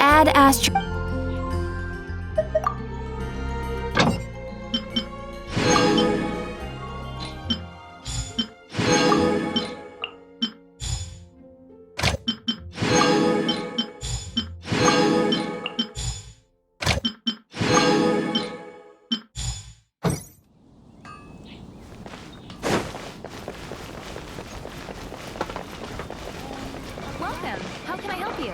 Add astro. Welcome. How can I help you?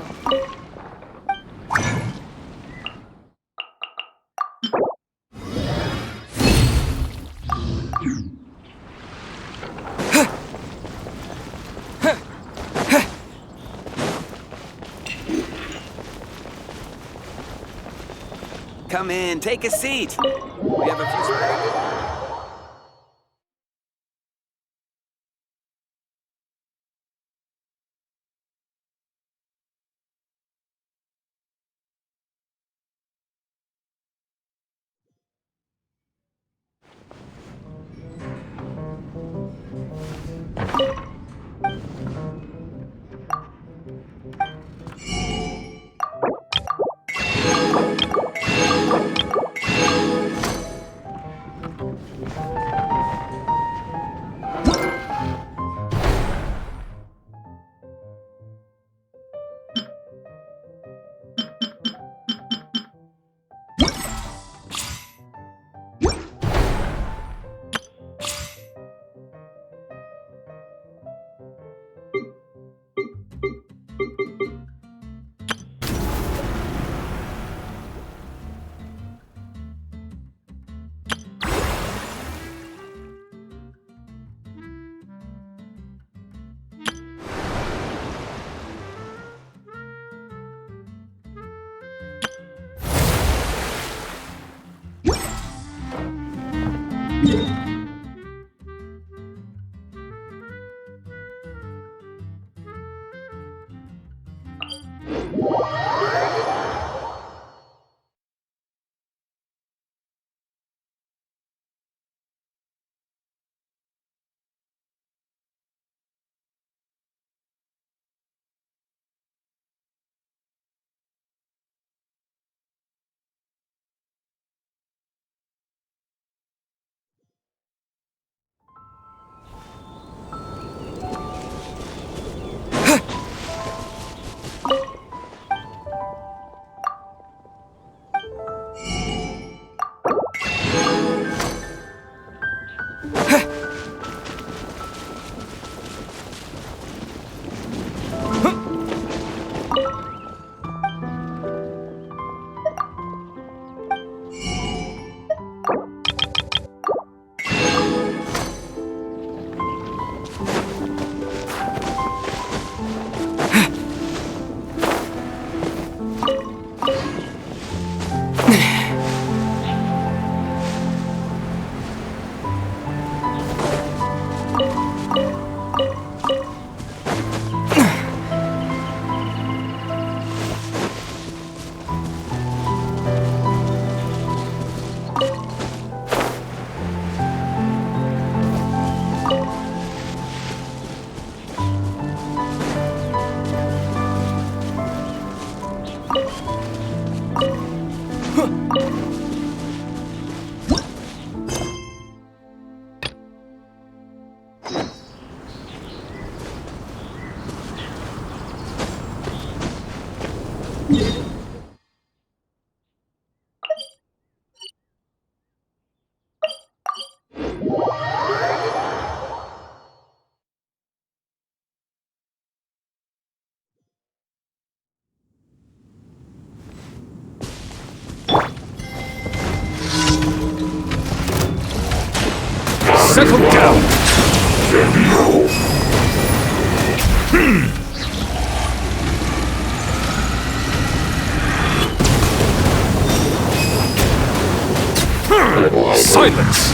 Come in, take a seat. We have a few... Settle down! Silence!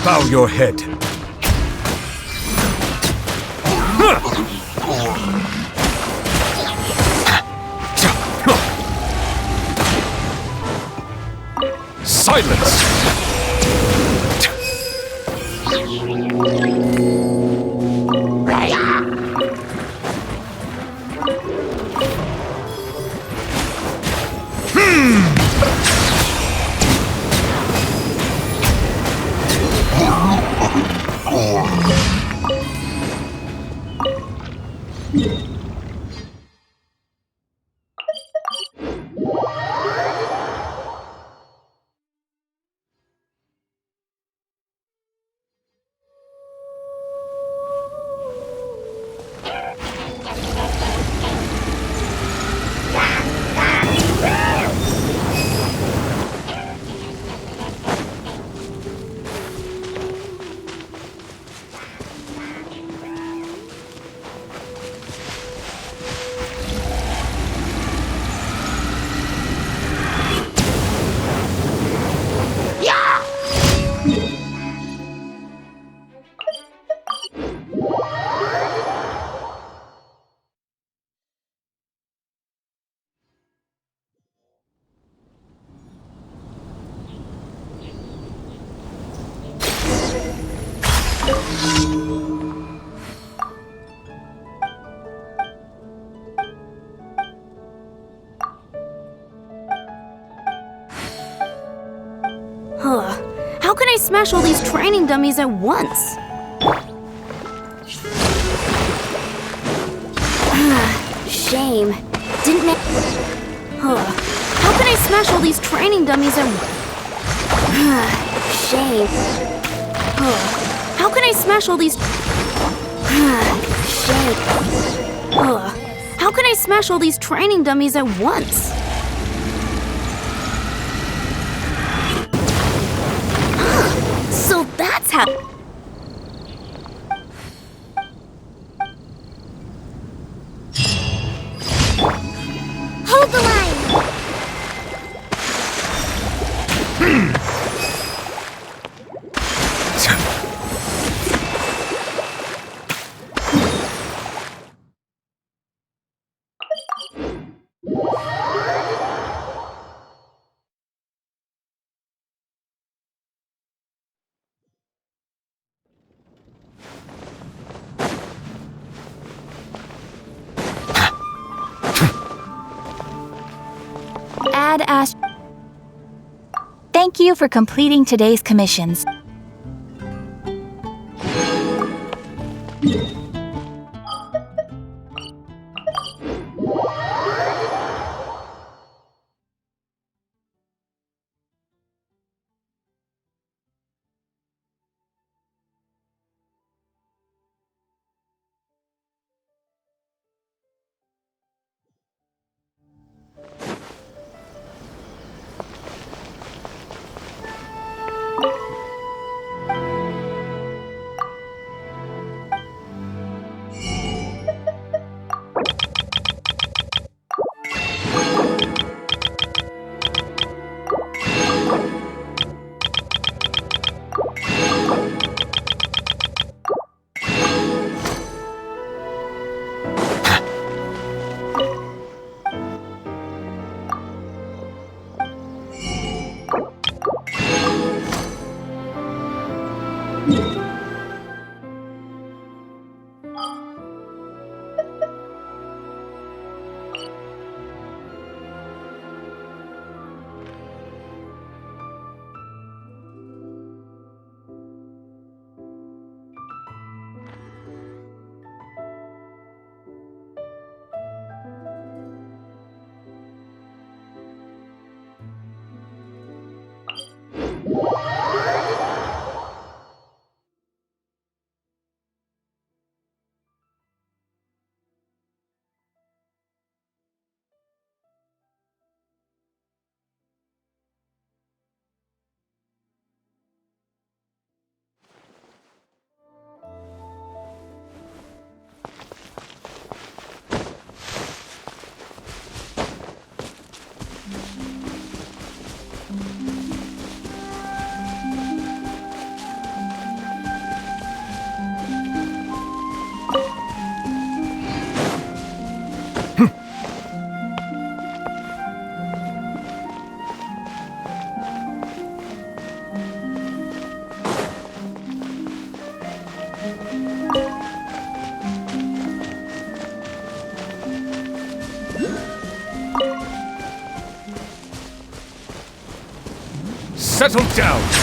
Bow your head. Silence! How can I smash all these training dummies at once? Shame. Didn't make... How can I smash all these training dummies at... Shame. How can I smash all these... Shame. How can I smash all these training dummies at once? So that's how... Hold the line! Add Ash. Thank you for completing today's commissions. Settle down!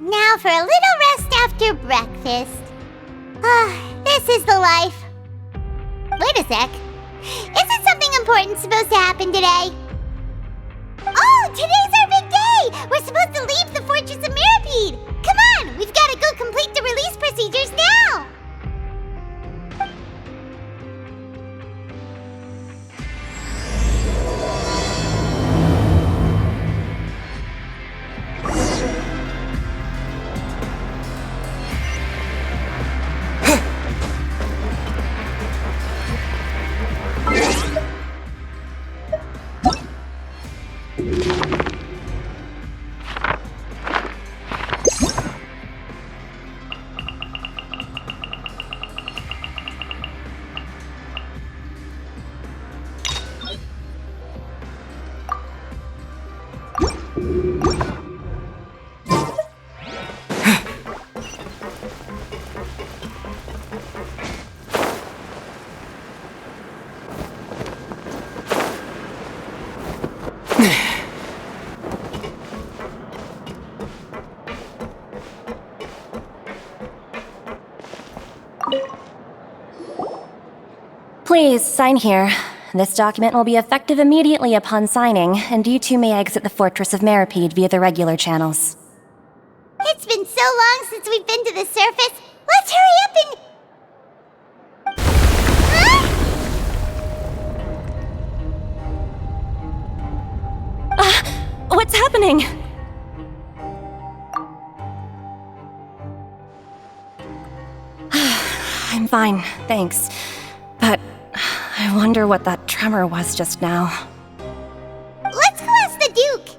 Now for a little rest after breakfast. This is the life. Wait a sec. Isn't something important supposed to happen today? Oh, today's our big day! We're supposed to leave the Fortress of Mirapede! Come on, we've got to go complete the release procedures now! Please, sign here. This document will be effective immediately upon signing, and you two may exit the Fortress of Mirapede via the regular channels. It's been so long since we've been to the surface. Let's hurry up and... What's happening? I'm fine, thanks. But I wonder what that tremor was just now. Let's go ask the Duke.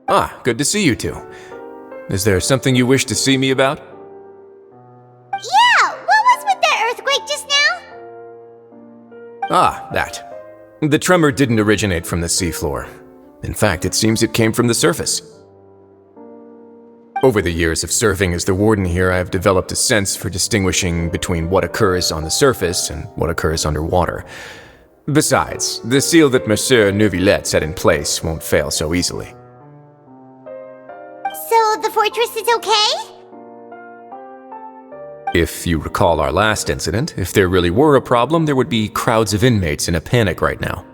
Ah, good to see you two. Is there something you wish to see me about? Yeah, what was with that earthquake just now? Ah, that. The tremor didn't originate from the seafloor. In fact, it seems it came from the surface. Over the years of serving as the warden here, I have developed a sense for distinguishing between what occurs on the surface and what occurs underwater. Besides, the seal that Monsieur Neuvillette set in place won't fail so easily. So the fortress is okay? If you recall our last incident, if there really were a problem, there would be crowds of inmates in a panic right now.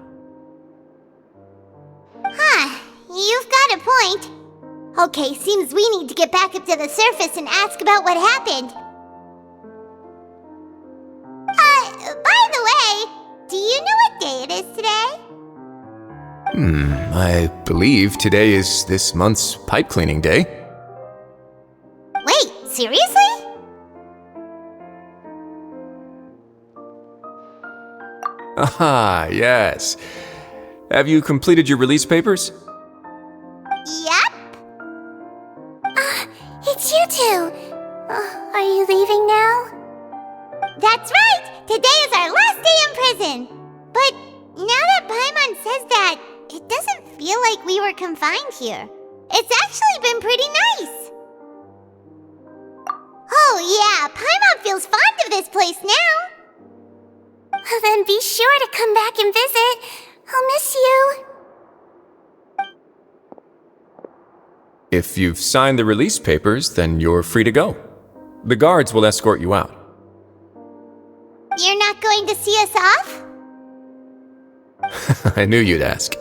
Huh, you've got a point. Okay, seems we need to get back up to the surface and ask about what happened. By the way, do you know what day it is today? I believe today is this month's pipe cleaning day. Wait, seriously? Ah, yes. Have you completed your release papers? Yep. It's you two! Are you leaving now? That's right! Today is our last day in prison! But now that Paimon says that, it doesn't feel like we were confined here. It's actually been pretty nice! Oh yeah, Paimon feels fond of this place now! Then be sure to come back and visit. I'll miss you. If you've signed the release papers, then you're free to go. The guards will escort you out. You're not going to see us off? I knew you'd ask.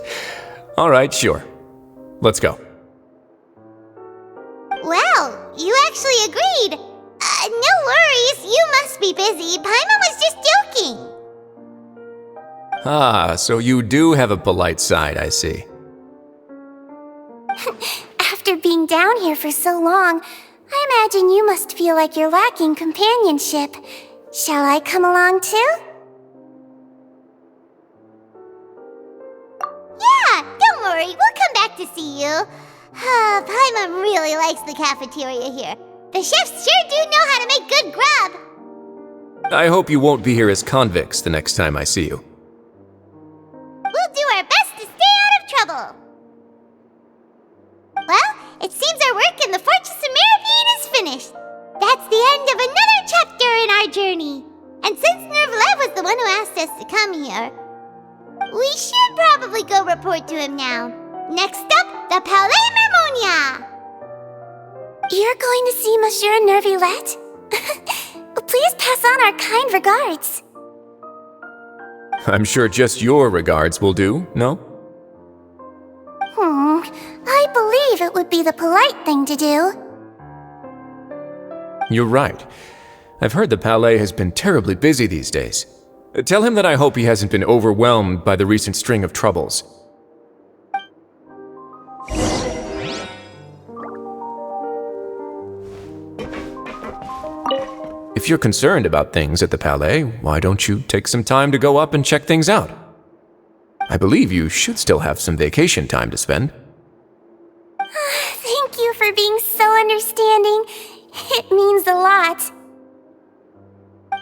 All right, sure. Let's go. Well, you actually agreed. No worries, you must be busy. Paimon was just joking. Ah, so you do have a polite side, I see. After being down here for so long, I imagine you must feel like you're lacking companionship. Shall I come along too? Yeah, don't worry, we'll come back to see you. Paimon really likes the cafeteria here. The chefs sure do know how to make good grub. I hope you won't be here as convicts the next time I see you. We'll do our best to stay out of trouble. Well, it seems our work in the Fortress of Mirabine is finished. That's the end of another chapter in our journey. And since Neuvillette was the one who asked us to come here, we should probably go report to him now. Next up, the Palais Mermonia. You're going to see Monsieur Neuvillette? Please pass on our kind regards. I'm sure just your regards will do, no? I believe it would be the polite thing to do. You're right. I've heard the Palais has been terribly busy these days. Tell him that I hope he hasn't been overwhelmed by the recent string of troubles. If you're concerned about things at the Palais, why don't you take some time to go up and check things out? I believe you should still have some vacation time to spend. Thank you for being so understanding. It means a lot.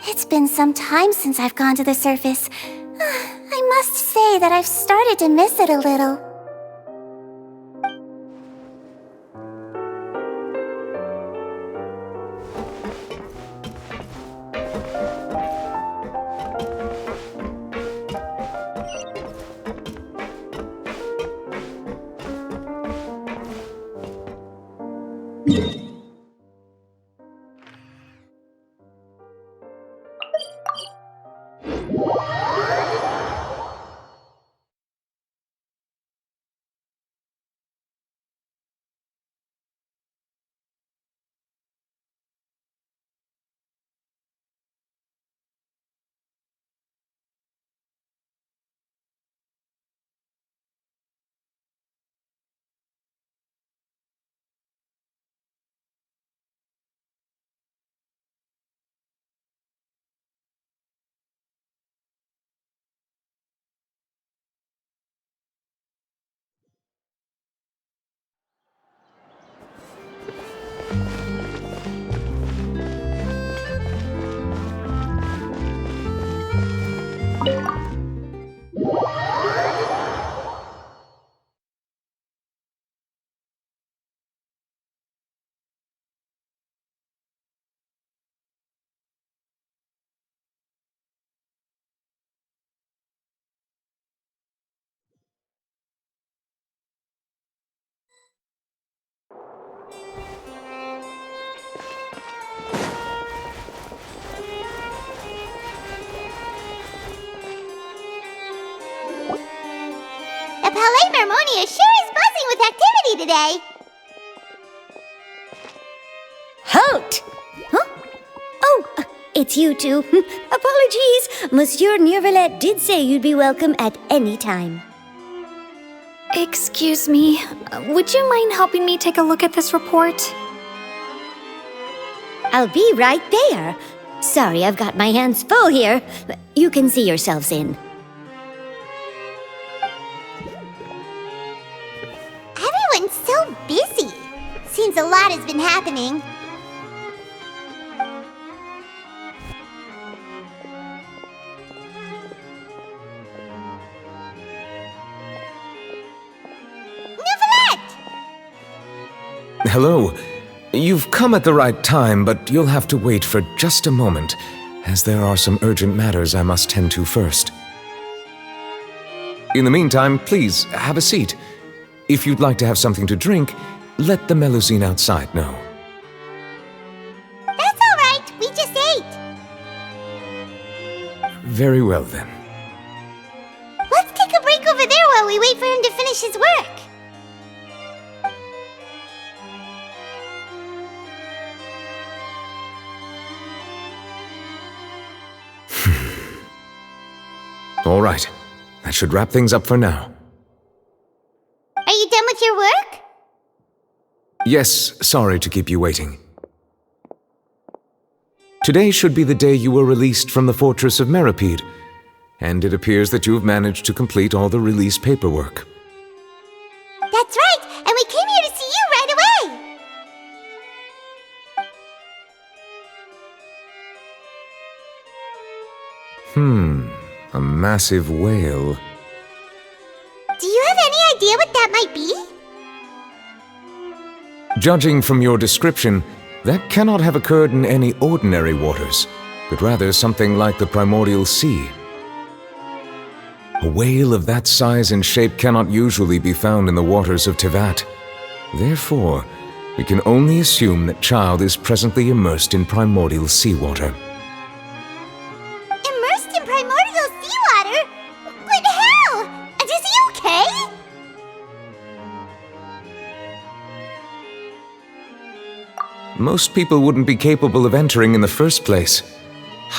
It's been some time since I've gone to the surface. I must say that I've started to miss it a little. Harmonia sure is buzzing with activity today. Halt! Huh? Oh, it's you two. Apologies. Monsieur Neuvillette did say you'd be welcome at any time. Excuse me, would you mind helping me take a look at this report? I'll be right there. Sorry, I've got my hands full here. You can see yourselves in. Everyone's so busy. Seems a lot has been happening. Hello. You've come at the right time, but you'll have to wait for just a moment, as there are some urgent matters I must tend to first. In the meantime, please, have a seat. If you'd like to have something to drink, let the Melusine outside know. That's all right. We just ate. Very well, then. Let's take a break over there while we wait for him to finish his work. All right. That should wrap things up for now. Are you done with your work? Yes, sorry to keep you waiting. Today should be the day you were released from the Fortress of Meripede, and it appears that you have managed to complete all the release paperwork. That's right, and we came here to see you right away. A massive whale. Do you have any idea what that might be? Judging from your description, that cannot have occurred in any ordinary waters, but rather something like the primordial sea. A whale of that size and shape cannot usually be found in the waters of Tevat. Therefore, we can only assume that Child is presently immersed in primordial seawater. Immersed in primordial seawater? But how? And is he okay? Most people wouldn't be capable of entering in the first place.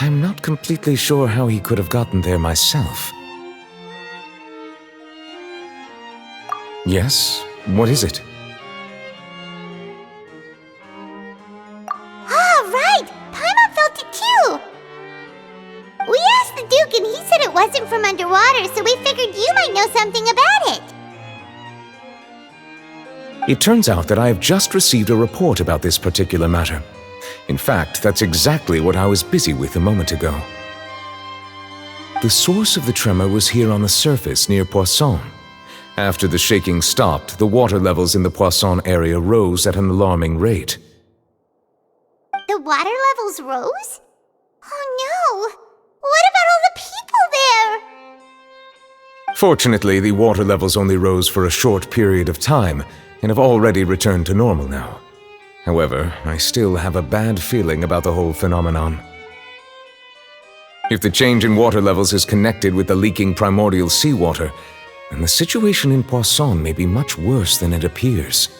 I'm not completely sure how he could have gotten there myself. Yes? What is it? Ah, right! Paimon felt it too! We asked the Duke and he said it wasn't from underwater, so we figured you might know something about it. It turns out that I have just received a report about this particular matter. In fact, that's exactly what I was busy with a moment ago. The source of the tremor was here on the surface near Poisson. After the shaking stopped, the water levels in the Poisson area rose at an alarming rate. The water levels rose? Oh no! What about all the people there? Fortunately, the water levels only rose for a short period of time and have already returned to normal now. However, I still have a bad feeling about the whole phenomenon. If the change in water levels is connected with the leaking primordial seawater, then the situation in Poisson may be much worse than it appears.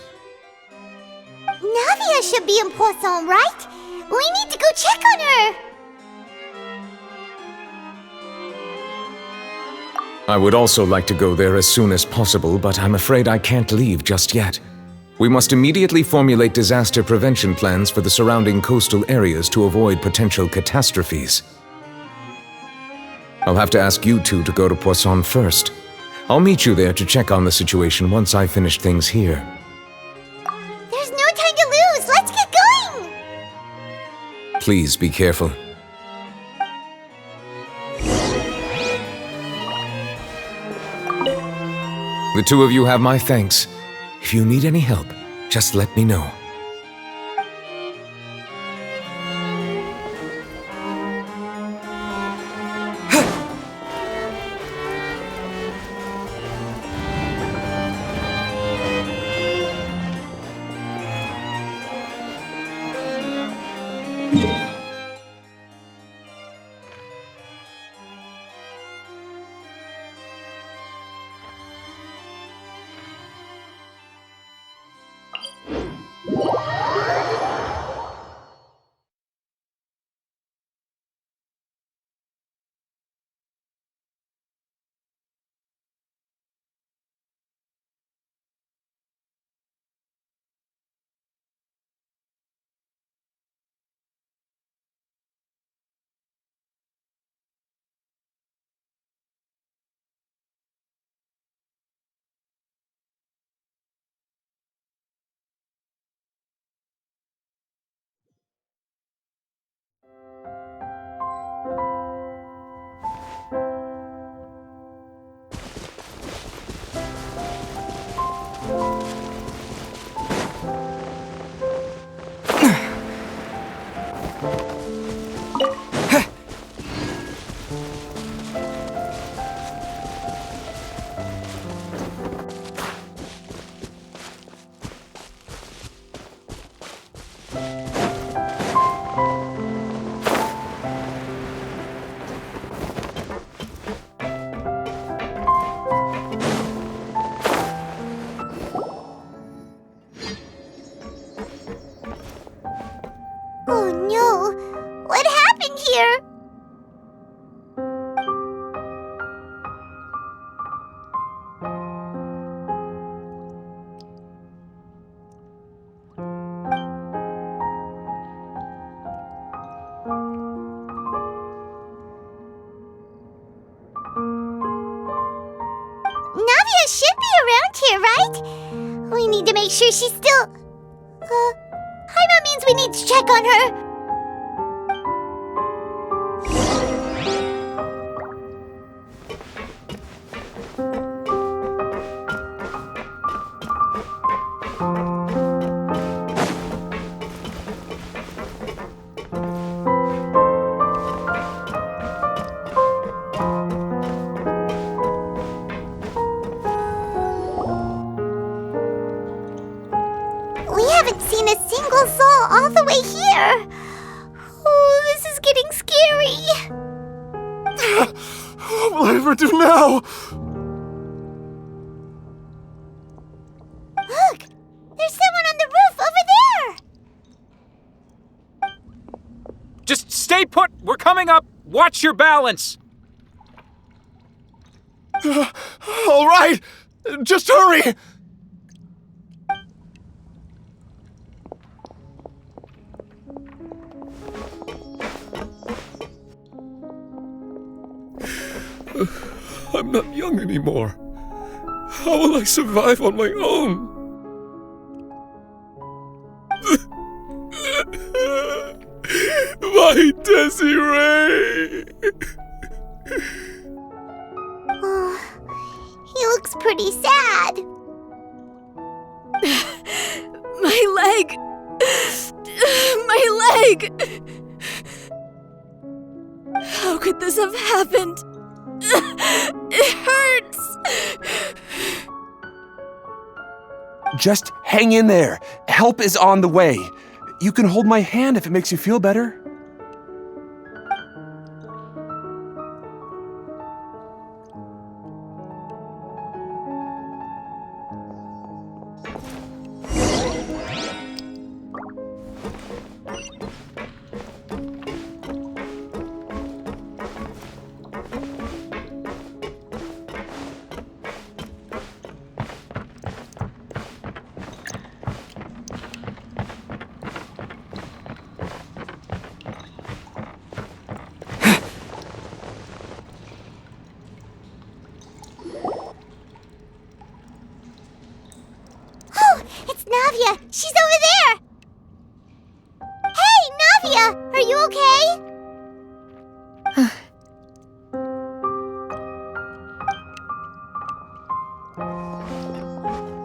Navia should be in Poisson, right? We need to go check on her! I would also like to go there as soon as possible, but I'm afraid I can't leave just yet. We must immediately formulate disaster prevention plans for the surrounding coastal areas to avoid potential catastrophes. I'll have to ask you two to go to Poisson first. I'll meet you there to check on the situation once I finish things here. There's no time to lose! Let's get going! Please be careful. The two of you have my thanks. If you need any help, just let me know. Oh no! What happened here? Navia should be around here, right? We need to make sure she's still... Paimon means we need to check on her. We haven't seen a single soul all the way here. Oh, this is getting scary. What will I ever do now? Look, there's someone on the roof over there. Just stay put! We're coming up! Watch your balance! All right, just hurry! I'm not young anymore. How will I survive on my own? My Desiree! Oh, he looks pretty sad. My leg! My leg! How could this have happened? It hurts! Just hang in there. Help is on the way. You can hold my hand if it makes you feel better. Oh, it's Navia. She's over there. Hey, Navia, are you okay?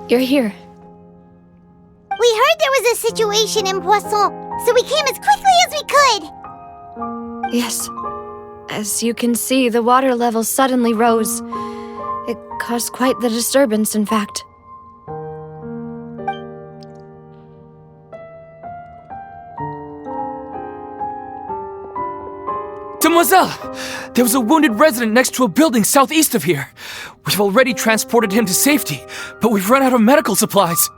You're here. We heard there was a situation in Poisson, so we came as quickly as we could. Yes. As you can see, the water level suddenly rose. It caused quite the disturbance, in fact. Demoiselle! There was a wounded resident next to a building southeast of here. We've already transported him to safety, but we've run out of medical supplies.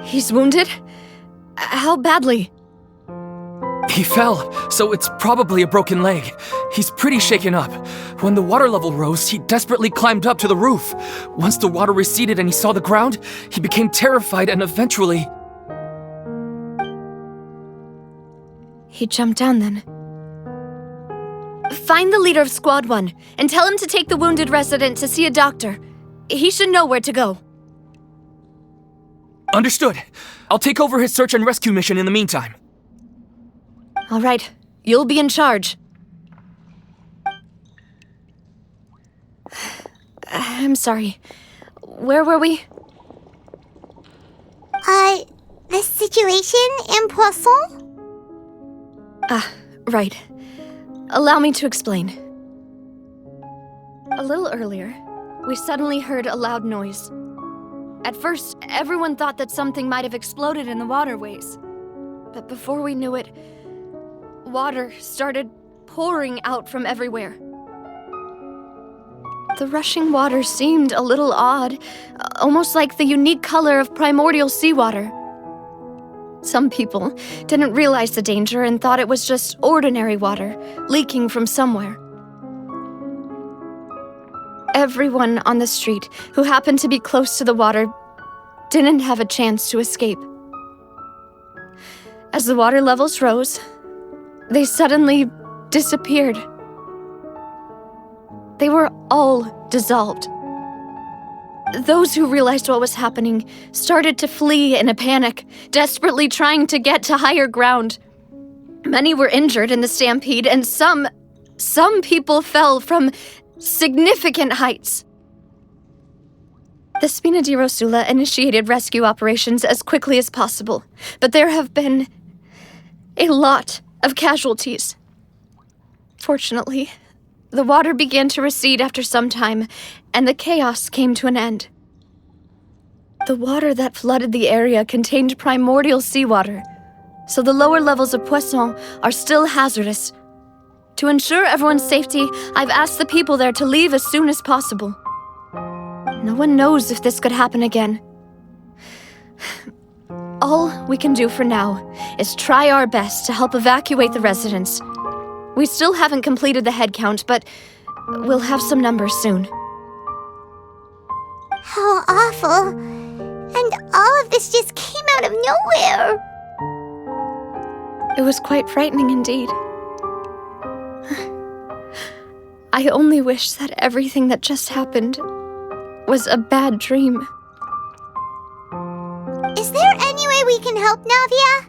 He's wounded? How badly? He fell, so it's probably a broken leg. He's pretty shaken up. When the water level rose, he desperately climbed up to the roof. Once the water receded and he saw the ground, he became terrified and eventually... He jumped down then. Find the leader of Squad 1 and tell him to take the wounded resident to see a doctor. He should know where to go. Understood. I'll take over his search and rescue mission in the meantime. All right, you'll be in charge. I'm sorry. Where were we? The situation in Poisson? Ah, right. Allow me to explain. A little earlier, we suddenly heard a loud noise. At first, everyone thought that something might have exploded in the waterways. But before we knew it, water started pouring out from everywhere. The rushing water seemed a little odd, almost like the unique color of primordial seawater. Some people didn't realize the danger and thought it was just ordinary water leaking from somewhere. Everyone on the street who happened to be close to the water didn't have a chance to escape. As the water levels rose, they suddenly disappeared. They were all dissolved. Those who realized what was happening started to flee in a panic, desperately trying to get to higher ground. Many were injured in the stampede, and some people fell from significant heights. The Spina di Rosula initiated rescue operations as quickly as possible, but there have been a lot of casualties. Fortunately, the water began to recede after some time, and the chaos came to an end. The water that flooded the area contained primordial seawater, so the lower levels of Poisson are still hazardous. To ensure everyone's safety, I've asked the people there to leave as soon as possible. No one knows if this could happen again. All we can do for now is try our best to help evacuate the residents. We still haven't completed the head count, but we'll have some numbers soon. How awful. And all of this just came out of nowhere. It was quite frightening indeed. I only wish that everything that just happened was a bad dream. Is there any way we can help, Navia?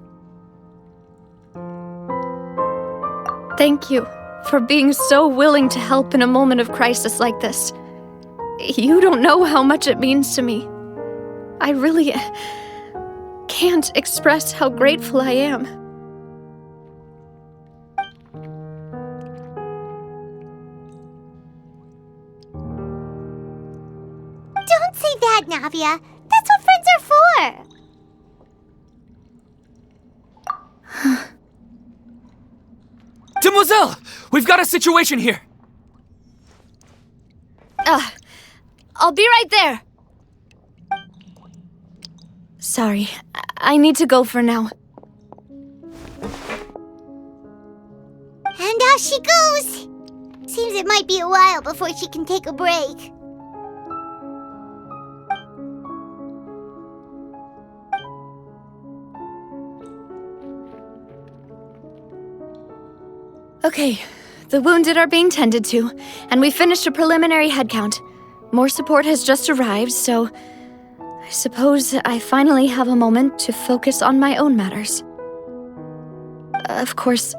Thank you for being so willing to help in a moment of crisis like this. You don't know how much it means to me. I really can't express how grateful I am. Don't say that, Navia. That's what friends are for. Demoiselle! We've got a situation here! I'll be right there. Sorry, I need to go for now. And out she goes. Seems it might be a while before she can take a break. Okay, the wounded are being tended to, and we finished a preliminary head count. More support has just arrived, so I suppose I finally have a moment to focus on my own matters. Of course,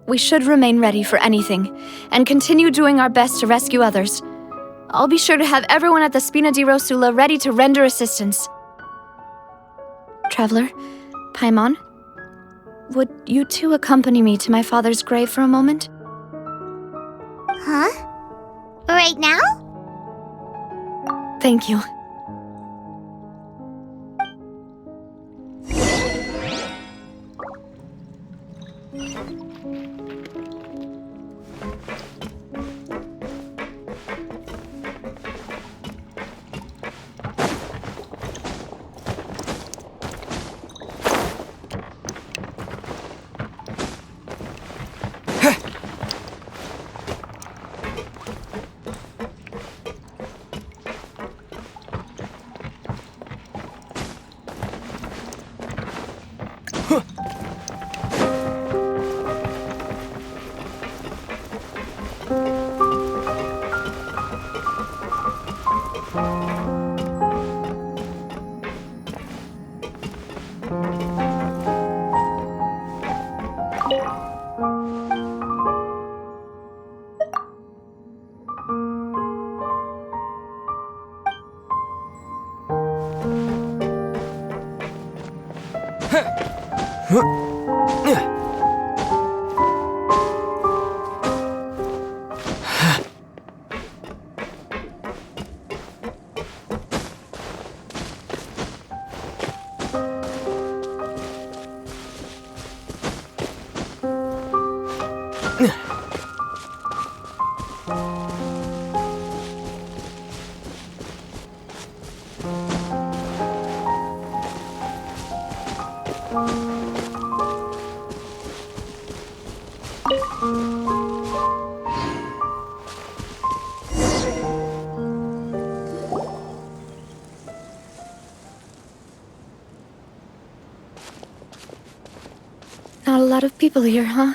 we should remain ready for anything, and continue doing our best to rescue others. I'll be sure to have everyone at the Spina di Rosula ready to render assistance. Traveler, Paimon, would you two accompany me to my father's grave for a moment? Huh? Right now? Thank you. Not a lot of people here, huh?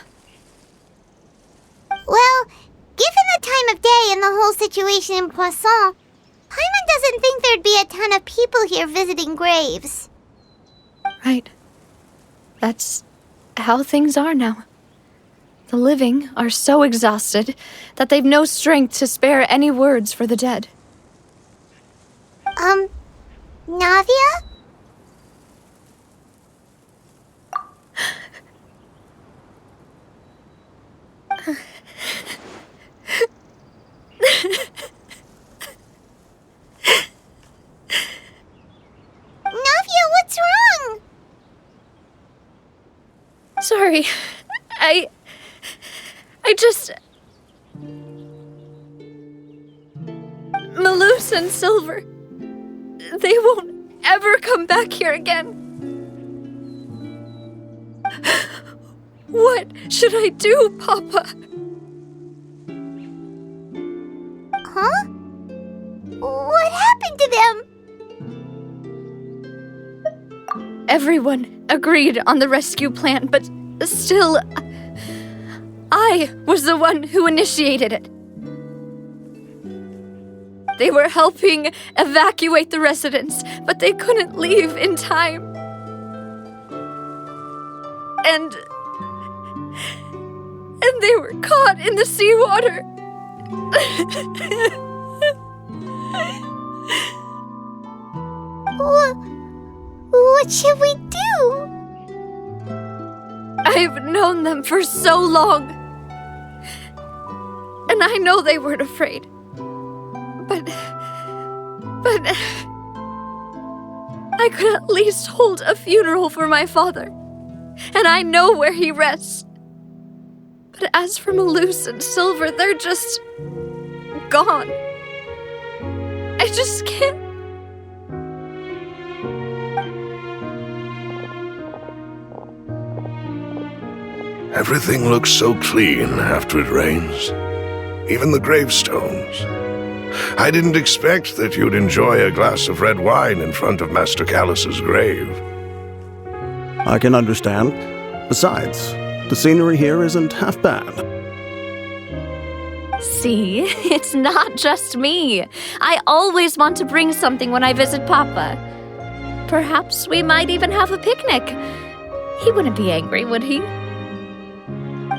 Well, given the time of day and the whole situation in Poisson, Paimon doesn't think there'd be a ton of people here visiting graves. Right. That's how things are now. The living are so exhausted that they've no strength to spare any words for the dead. Navia? Navia, what's wrong? Sorry. I just... Malus and Silver... They won't ever come back here again. What should I do, Papa? Huh? What happened to them? Everyone agreed on the rescue plan, but still... I was the one who initiated it. They were helping evacuate the residents, but they couldn't leave in time. And they were caught in the seawater. What should we do? I've known them for so long. And I know they weren't afraid. But I could at least hold a funeral for my father. And I know where he rests. But as for Malus and Silver, they're just gone. I just can't. Everything looks so clean after it rains. Even the gravestones. I didn't expect that you'd enjoy a glass of red wine in front of Master Callus's grave. I can understand. Besides, the scenery here isn't half bad. See, it's not just me. I always want to bring something when I visit Papa. Perhaps we might even have a picnic. He wouldn't be angry, would he?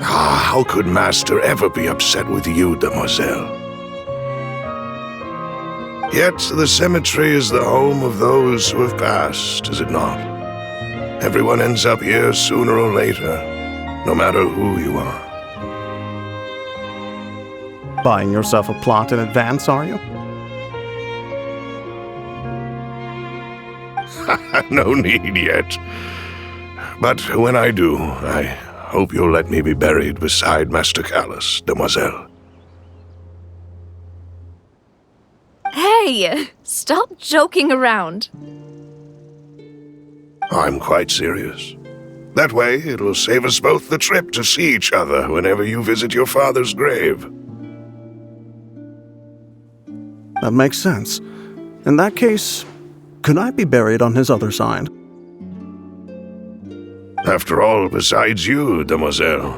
Ah, how could Master ever be upset with you, Demoiselle? Yet the cemetery is the home of those who have passed, is it not? Everyone ends up here sooner or later, no matter who you are. Buying yourself a plot in advance, are you? No need yet. But when I do, I hope you'll let me be buried beside Master Callus, Demoiselle. Hey, stop joking around. I'm quite serious. That way, it'll save us both the trip to see each other whenever you visit your father's grave. That makes sense. In that case, could I be buried on his other side? After all, besides you, Demoiselle,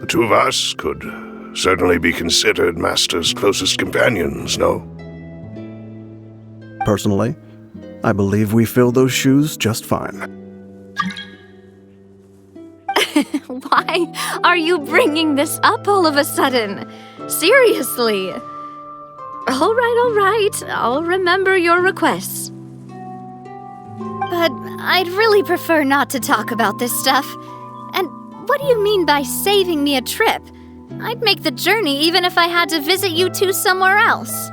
the two of us could certainly be considered Master's closest companions, no? Personally, I believe we fill those shoes just fine. Why are you bringing this up all of a sudden? Seriously. All right. I'll remember your requests. But I'd really prefer not to talk about this stuff. And what do you mean by saving me a trip? I'd make the journey even if I had to visit you two somewhere else.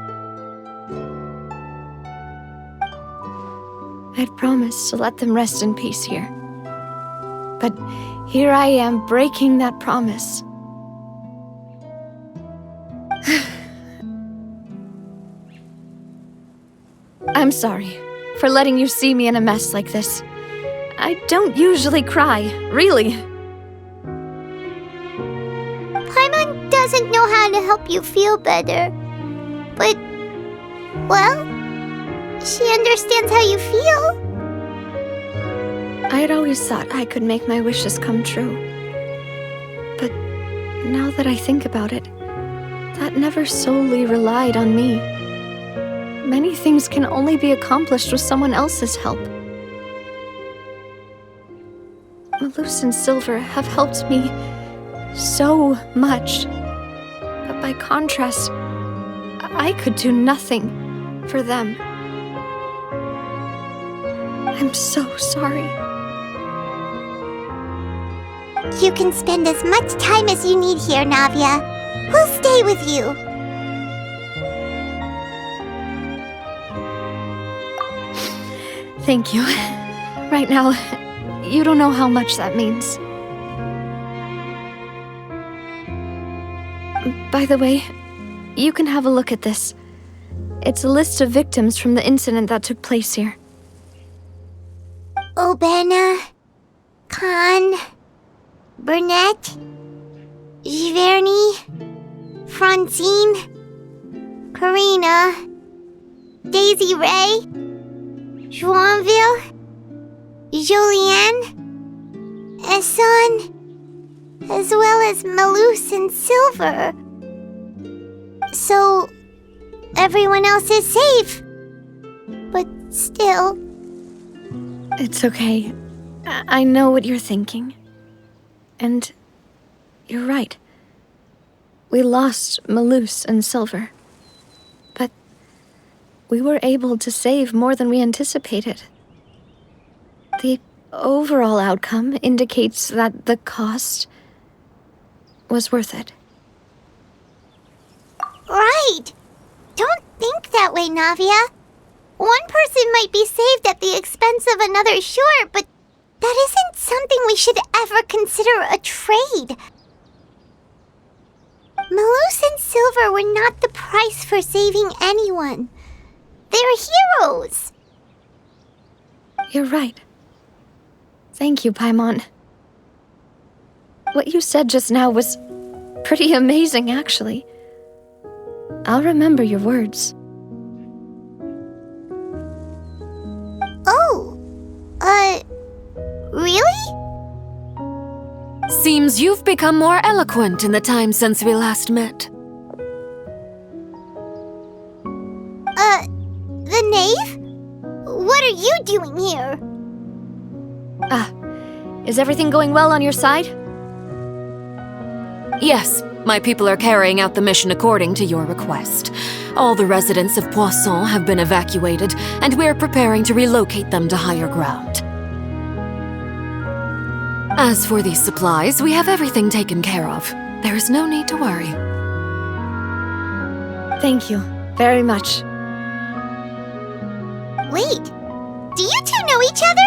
I'd promised to let them rest in peace here. But here I am breaking that promise. I'm sorry for letting you see me in a mess like this. I don't usually cry, really. Paimon doesn't know how to help you feel better. But, well, she understands how you feel. I had always thought I could make my wishes come true. But now that I think about it, that never solely relied on me. Many things can only be accomplished with someone else's help. Malus and Silver have helped me so much. But by contrast, I could do nothing for them. I'm so sorry. You can spend as much time as you need here, Navia. We'll stay with you. Thank you. Right now, you don't know how much that means. By the way, you can have a look at this. It's a list of victims from the incident that took place here. Obena, Khan, Burnett, Giverny, Francine, Karina, Daisy Ray, Joinville, Jolienne, Esson, as well as Malus and Silver. So, everyone else is safe. But still... It's okay. I know what you're thinking. And you're right. We lost Malus and Silver. But we were able to save more than we anticipated. The overall outcome indicates that the cost was worth it. Right! Don't think that way, Navia. One person might be saved at the expense of another, sure, but that isn't something we should ever consider a trade. Malus and Silver were not the price for saving anyone. They're heroes. You're right. Thank you, Paimon. What you said just now was pretty amazing, actually. I'll remember your words. Oh, really? Seems you've become more eloquent in the time since we last met. The knave? What are you doing here? Is everything going well on your side? Yes, my people are carrying out the mission according to your request. All the residents of Poisson have been evacuated, and we're preparing to relocate them to higher ground. As for these supplies, we have everything taken care of. There is no need to worry. Thank you very much. Wait, do you two know each other?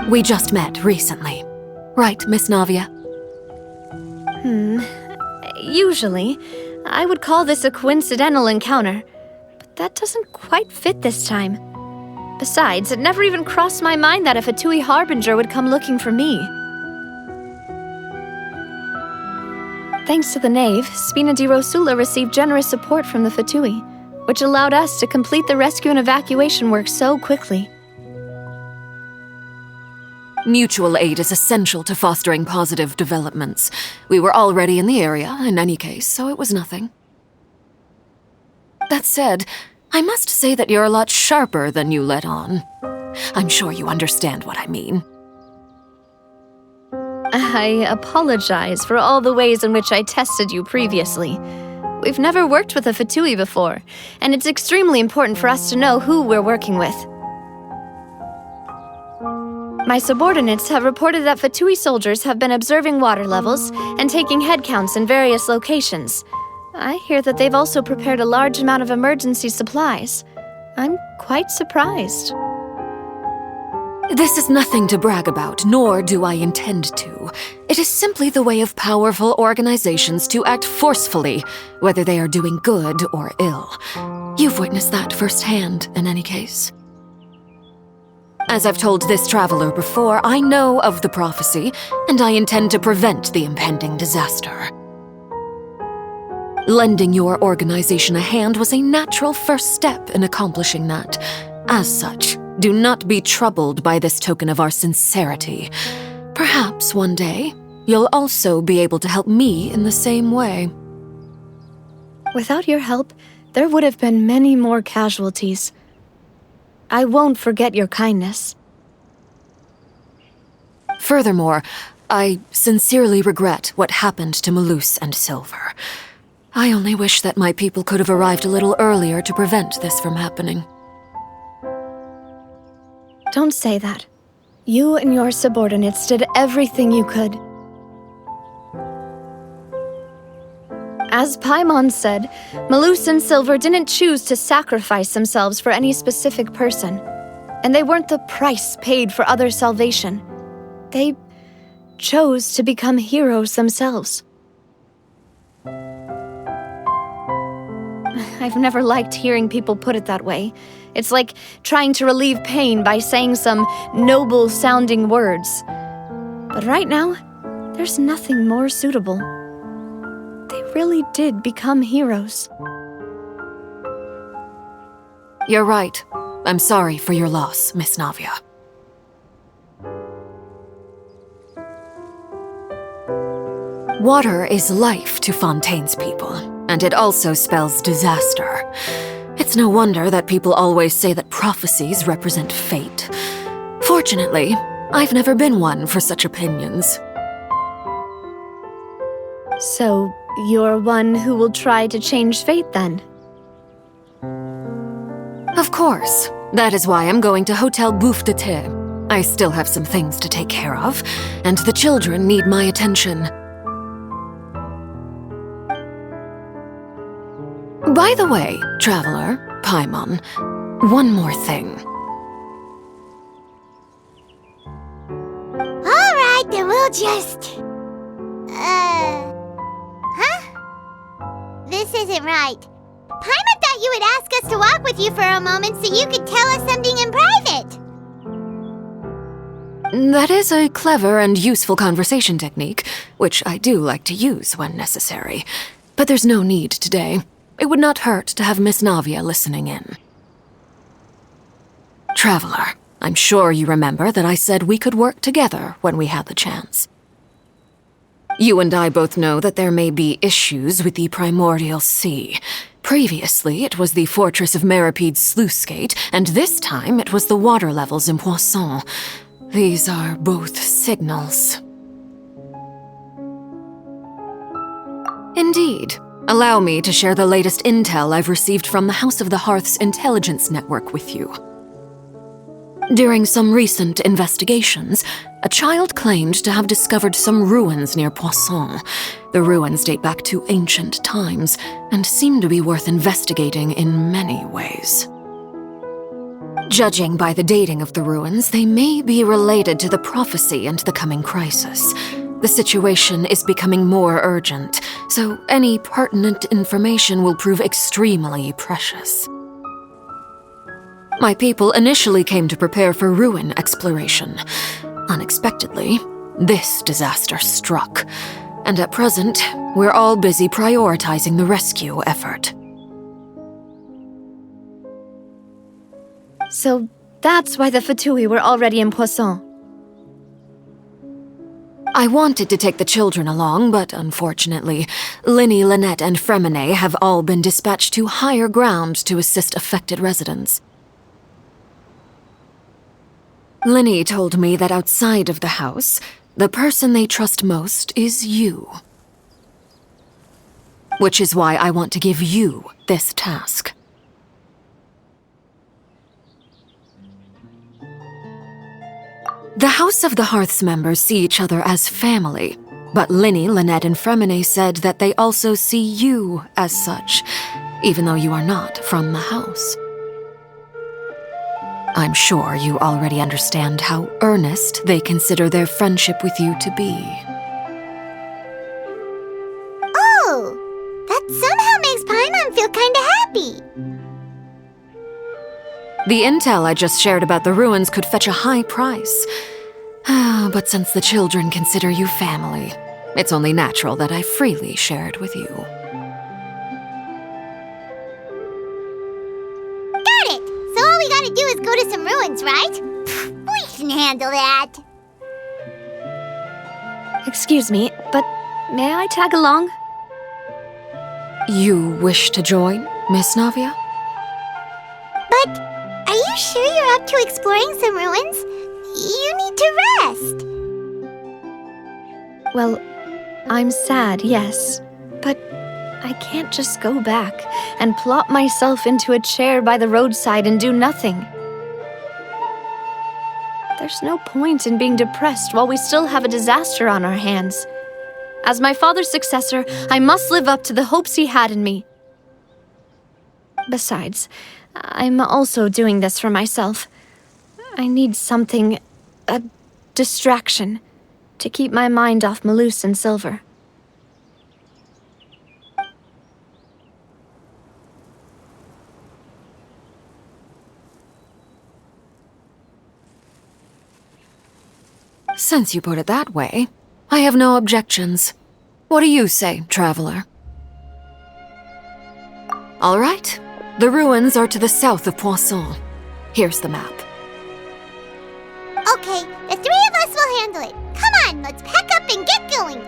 We just met recently. Right, Miss Navia? Usually, I would call this a coincidental encounter, but that doesn't quite fit this time. Besides, it never even crossed my mind that a Fatui Harbinger would come looking for me. Thanks to the knave, Spina di Rosula received generous support from the Fatui, which allowed us to complete the rescue and evacuation work so quickly. Mutual aid is essential to fostering positive developments. We were already in the area, in any case, so it was nothing. That said, I must say that you're a lot sharper than you let on. I'm sure you understand what I mean. I apologize for all the ways in which I tested you previously. We've never worked with a Fatui before, and it's extremely important for us to know who we're working with. My subordinates have reported that Fatui soldiers have been observing water levels and taking head counts in various locations. I hear that they've also prepared a large amount of emergency supplies. I'm quite surprised. This is nothing to brag about, nor do I intend to. It is simply the way of powerful organizations to act forcefully, whether they are doing good or ill. You've witnessed that firsthand, in any case. As I've told this traveler before, I know of the prophecy, and I intend to prevent the impending disaster. Lending your organization a hand was a natural first step in accomplishing that. As such, do not be troubled by this token of our sincerity. Perhaps one day, you'll also be able to help me in the same way. Without your help, there would have been many more casualties. I won't forget your kindness. Furthermore, I sincerely regret what happened to Malus and Silver. I only wish that my people could have arrived a little earlier to prevent this from happening. Don't say that. You and your subordinates did everything you could. As Paimon said, Malus and Silver didn't choose to sacrifice themselves for any specific person, and they weren't the price paid for others' salvation. They chose to become heroes themselves. I've never liked hearing people put it that way. It's like trying to relieve pain by saying some noble-sounding words. But right now, there's nothing more suitable. They really did become heroes. You're right. I'm sorry for your loss, Miss Navia. Water is life to Fontaine's people, and it also spells disaster. It's no wonder that people always say that prophecies represent fate. Fortunately, I've never been one for such opinions. So, you're one who will try to change fate, then? Of course. That is why I'm going to Hotel Bouffe de Thé. I still have some things to take care of, and the children need my attention. By the way, traveler, Paimon, one more thing. Alright, then we'll just... Huh? This isn't right. Paimon thought you would ask us to walk with you for a moment so you could tell us something in private. That is a clever and useful conversation technique, which I do like to use when necessary. But there's no need today. It would not hurt to have Miss Navia listening in. Traveler, I'm sure you remember that I said we could work together when we had the chance. You and I both know that there may be issues with the Primordial Sea. Previously, it was the fortress of Meripede's sluice gate, and this time it was the water levels in Poisson. These are both signals. Indeed. Allow me to share the latest intel I've received from the House of the Hearth's intelligence network with you. During some recent investigations, a child claimed to have discovered some ruins near Poisson. The ruins date back to ancient times and seem to be worth investigating in many ways. Judging by the dating of the ruins, they may be related to the prophecy and the coming crisis. The situation is becoming more urgent, so any pertinent information will prove extremely precious. My people initially came to prepare for ruin exploration. Unexpectedly, this disaster struck, and at present, we're all busy prioritizing the rescue effort. So that's why the Fatui were already in Poisson. I wanted to take the children along, but unfortunately, Linny, Lynette, and Fremine have all been dispatched to higher ground to assist affected residents. Linny told me that outside of the house, the person they trust most is you. Which is why I want to give you this task. The House of the Hearth's members see each other as family, but Linny, Lynette, and Fremine said that they also see you as such, even though you are not from the house. I'm sure you already understand how earnest they consider their friendship with you to be. Oh, that somehow makes Paimon feel kinda happy. The intel I just shared about the ruins could fetch a high price. But since the children consider you family, it's only natural that I freely share it with you. Got it! So all we gotta do is go to some ruins, right? We can handle that. Excuse me, but may I tag along? You wish to join, Miss Navia? But are you sure you're up to exploring some ruins? You need to rest. Well, I'm sad, yes, but I can't just go back and plop myself into a chair by the roadside and do nothing. There's no point in being depressed while we still have a disaster on our hands. As my father's successor, I must live up to the hopes he had in me. Besides, I'm also doing this for myself. I need something, a distraction, to keep my mind off Malus and Silver. Since you put it that way, I have no objections. What do you say, traveler? All right. The ruins are to the south of Poisson. Here's the map. Okay, the three of us will handle it. Come on, let's pack up and get going.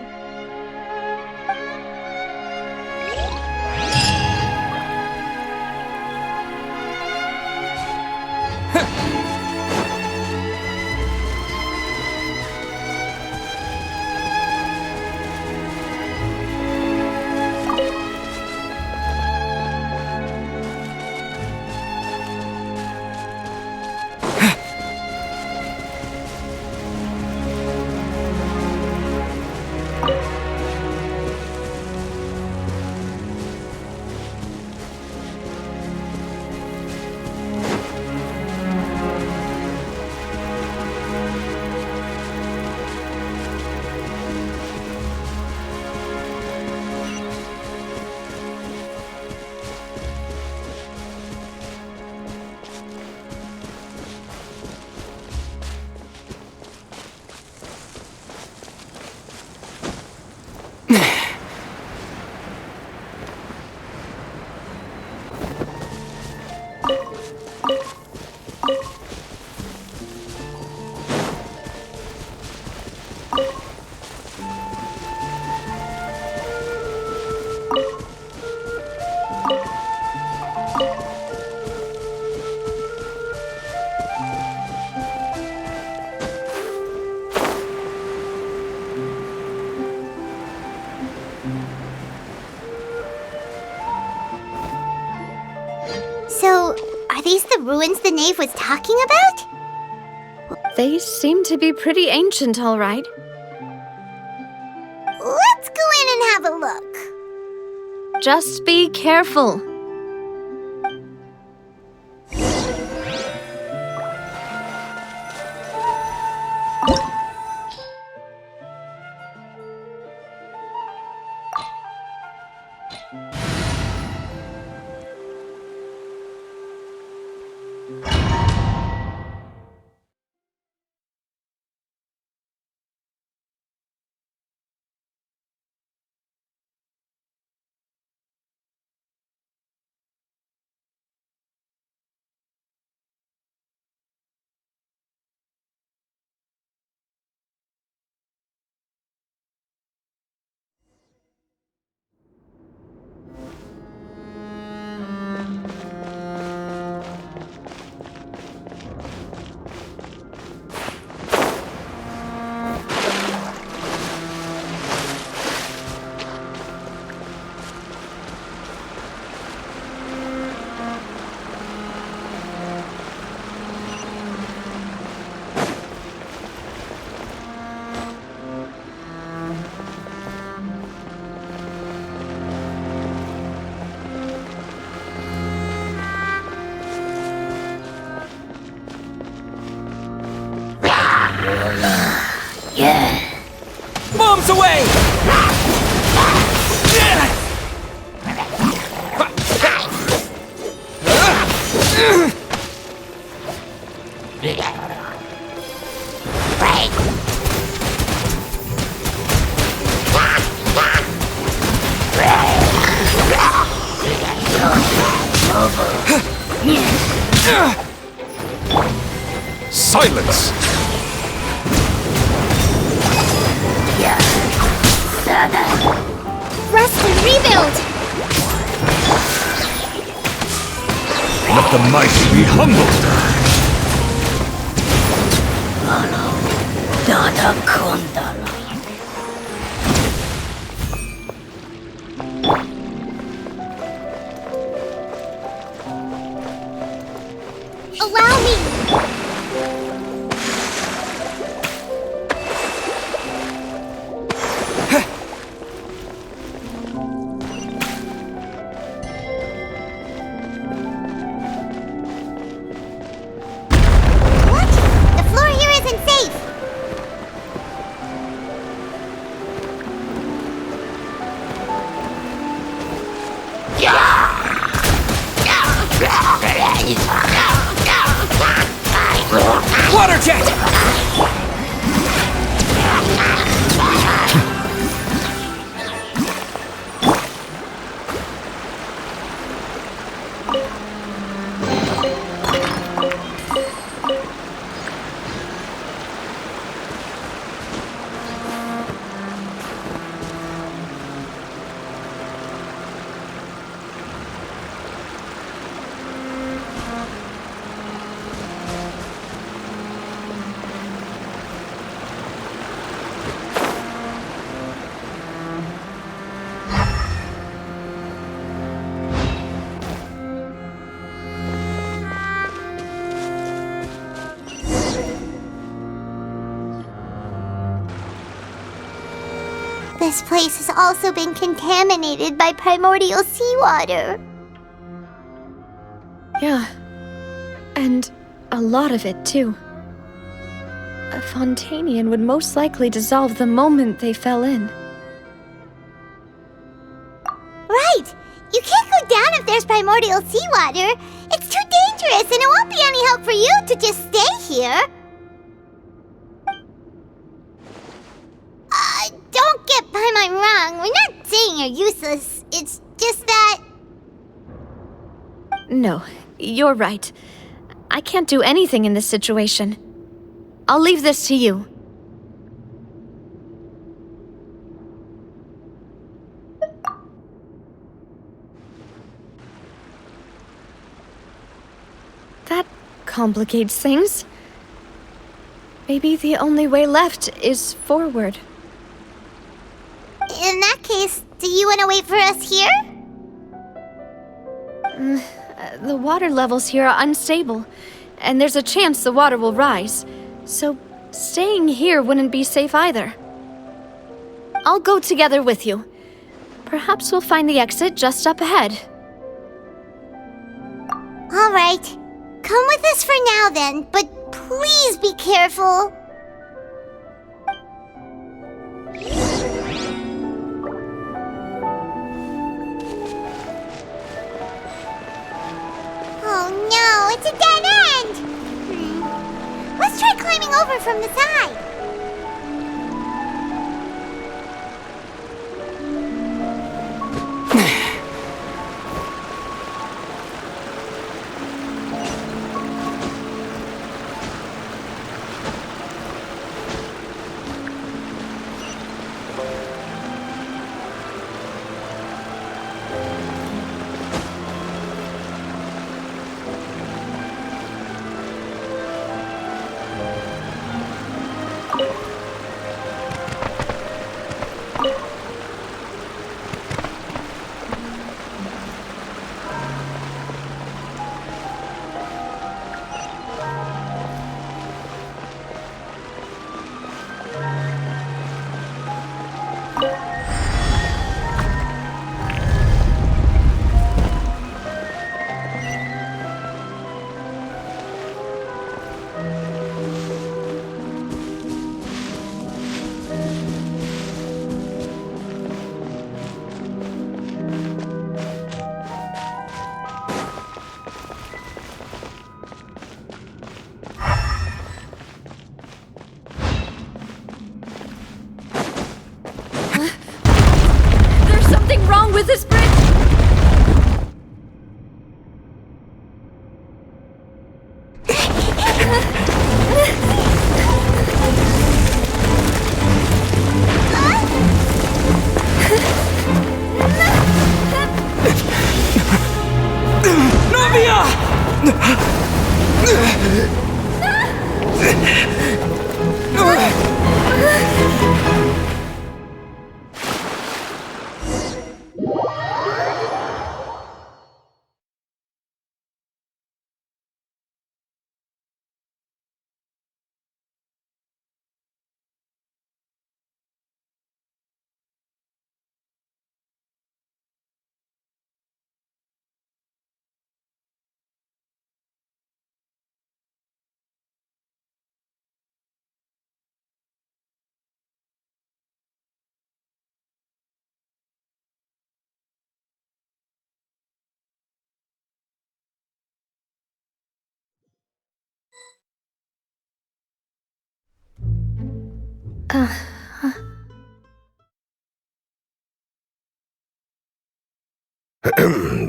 So, are these the ruins the knave was talking about? They seem to be pretty ancient, all right. Let's go in and have a look. Just be careful. Bombs away! Silence! Rest and rebuild! Let the mighty be humbled! Allow me! What? The floor here isn't safe! Water jet! This place has also been contaminated by primordial seawater. Yeah. And a lot of it, too. A Fontainian would most likely dissolve the moment they fell in. Right! You can't go down if there's primordial seawater. It's too dangerous, and it won't be any help for you to just stay here. Don't get by my wrong. We're not saying you're useless. It's just that... No, you're right. I can't do anything in this situation. I'll leave this to you. That complicates things. Maybe the only way left is forward. In that case, do you want to wait for us here? The water levels here are unstable, and there's a chance the water will rise. So, staying here wouldn't be safe either. I'll go together with you. Perhaps we'll find the exit just up ahead. All right. Come with us for now then, but please be careful. Oh no, it's a dead end! Let's try climbing over from the side.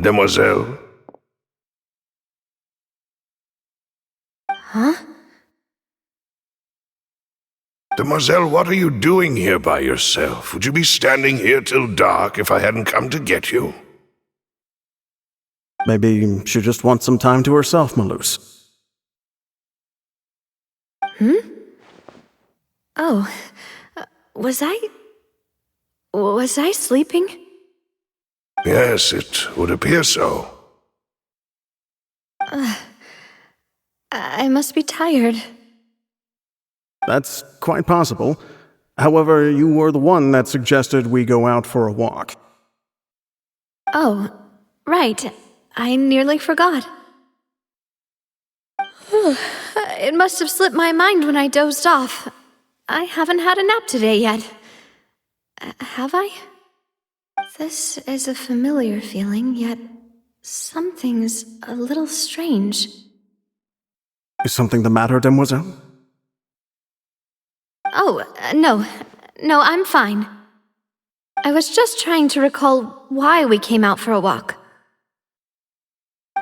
Demoiselle? Huh? Demoiselle, what are you doing here by yourself? Would you be standing here till dark if I hadn't come to get you? Maybe she just wants some time to herself, Malus. Oh, was I sleeping? Yes, it would appear so. I must be tired. That's quite possible. However, you were the one that suggested we go out for a walk. Oh, right. I nearly forgot. It must have slipped my mind when I dozed off. I haven't had a nap today yet. Have I? This is a familiar feeling, yet something's a little strange. Is something the matter, Demoiselle? Oh, no. No, I'm fine. I was just trying to recall why we came out for a walk.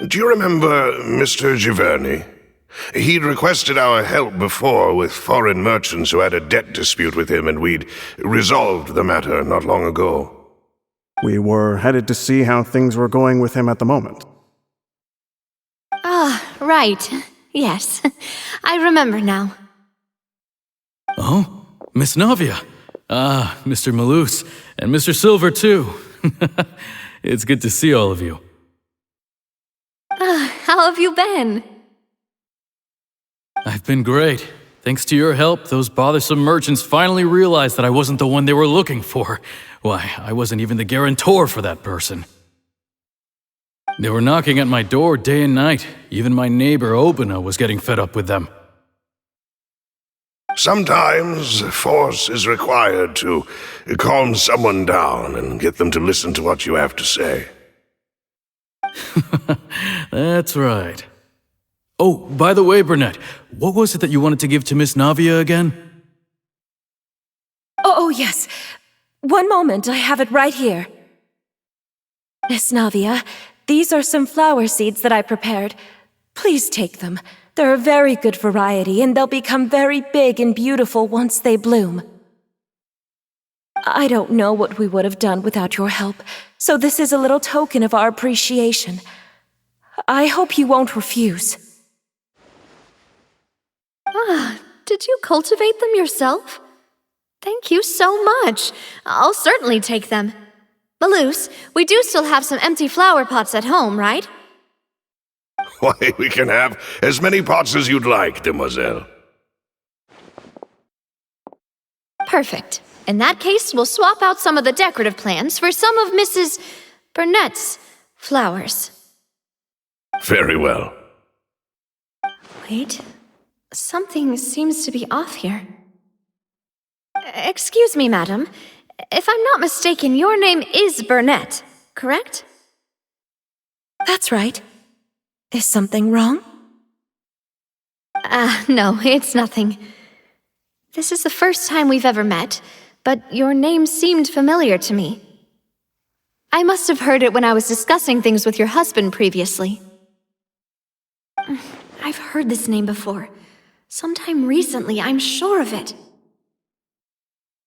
Do you remember Mr. Giverny? He'd requested our help before with foreign merchants who had a debt dispute with him, and we'd resolved the matter not long ago. We were headed to see how things were going with him at the moment. Ah, right. Yes. I remember now. Oh, Miss Navia. Ah, Mr. Malus, and Mr. Silver, too. It's good to see all of you. How have you been? I've been great. Thanks to your help, those bothersome merchants finally realized that I wasn't the one they were looking for. Why, I wasn't even the guarantor for that person. They were knocking at my door day and night. Even my neighbor, Obina, was getting fed up with them. Sometimes force is required to calm someone down and get them to listen to what you have to say. That's right. Oh, by the way, Burnett, what was it that you wanted to give to Miss Navia again? Oh, yes. One moment, I have it right here. Miss Navia, these are some flower seeds that I prepared. Please take them. They're a very good variety, and they'll become very big and beautiful once they bloom. I don't know what we would have done without your help, so this is a little token of our appreciation. I hope you won't refuse. Did you cultivate them yourself? Thank you so much. I'll certainly take them. Malus, we do still have some empty flower pots at home, right? Why, we can have as many pots as you'd like, Demoiselle. Perfect. In that case, we'll swap out some of the decorative plants for some of Mrs. Burnett's flowers. Very well. Wait. Something seems to be off here. Excuse me, madam. If I'm not mistaken, your name is Burnett, correct? That's right. Is something wrong? No, it's nothing. This is the first time we've ever met, but your name seemed familiar to me. I must have heard it when I was discussing things with your husband previously. I've heard this name before. Sometime recently, I'm sure of it.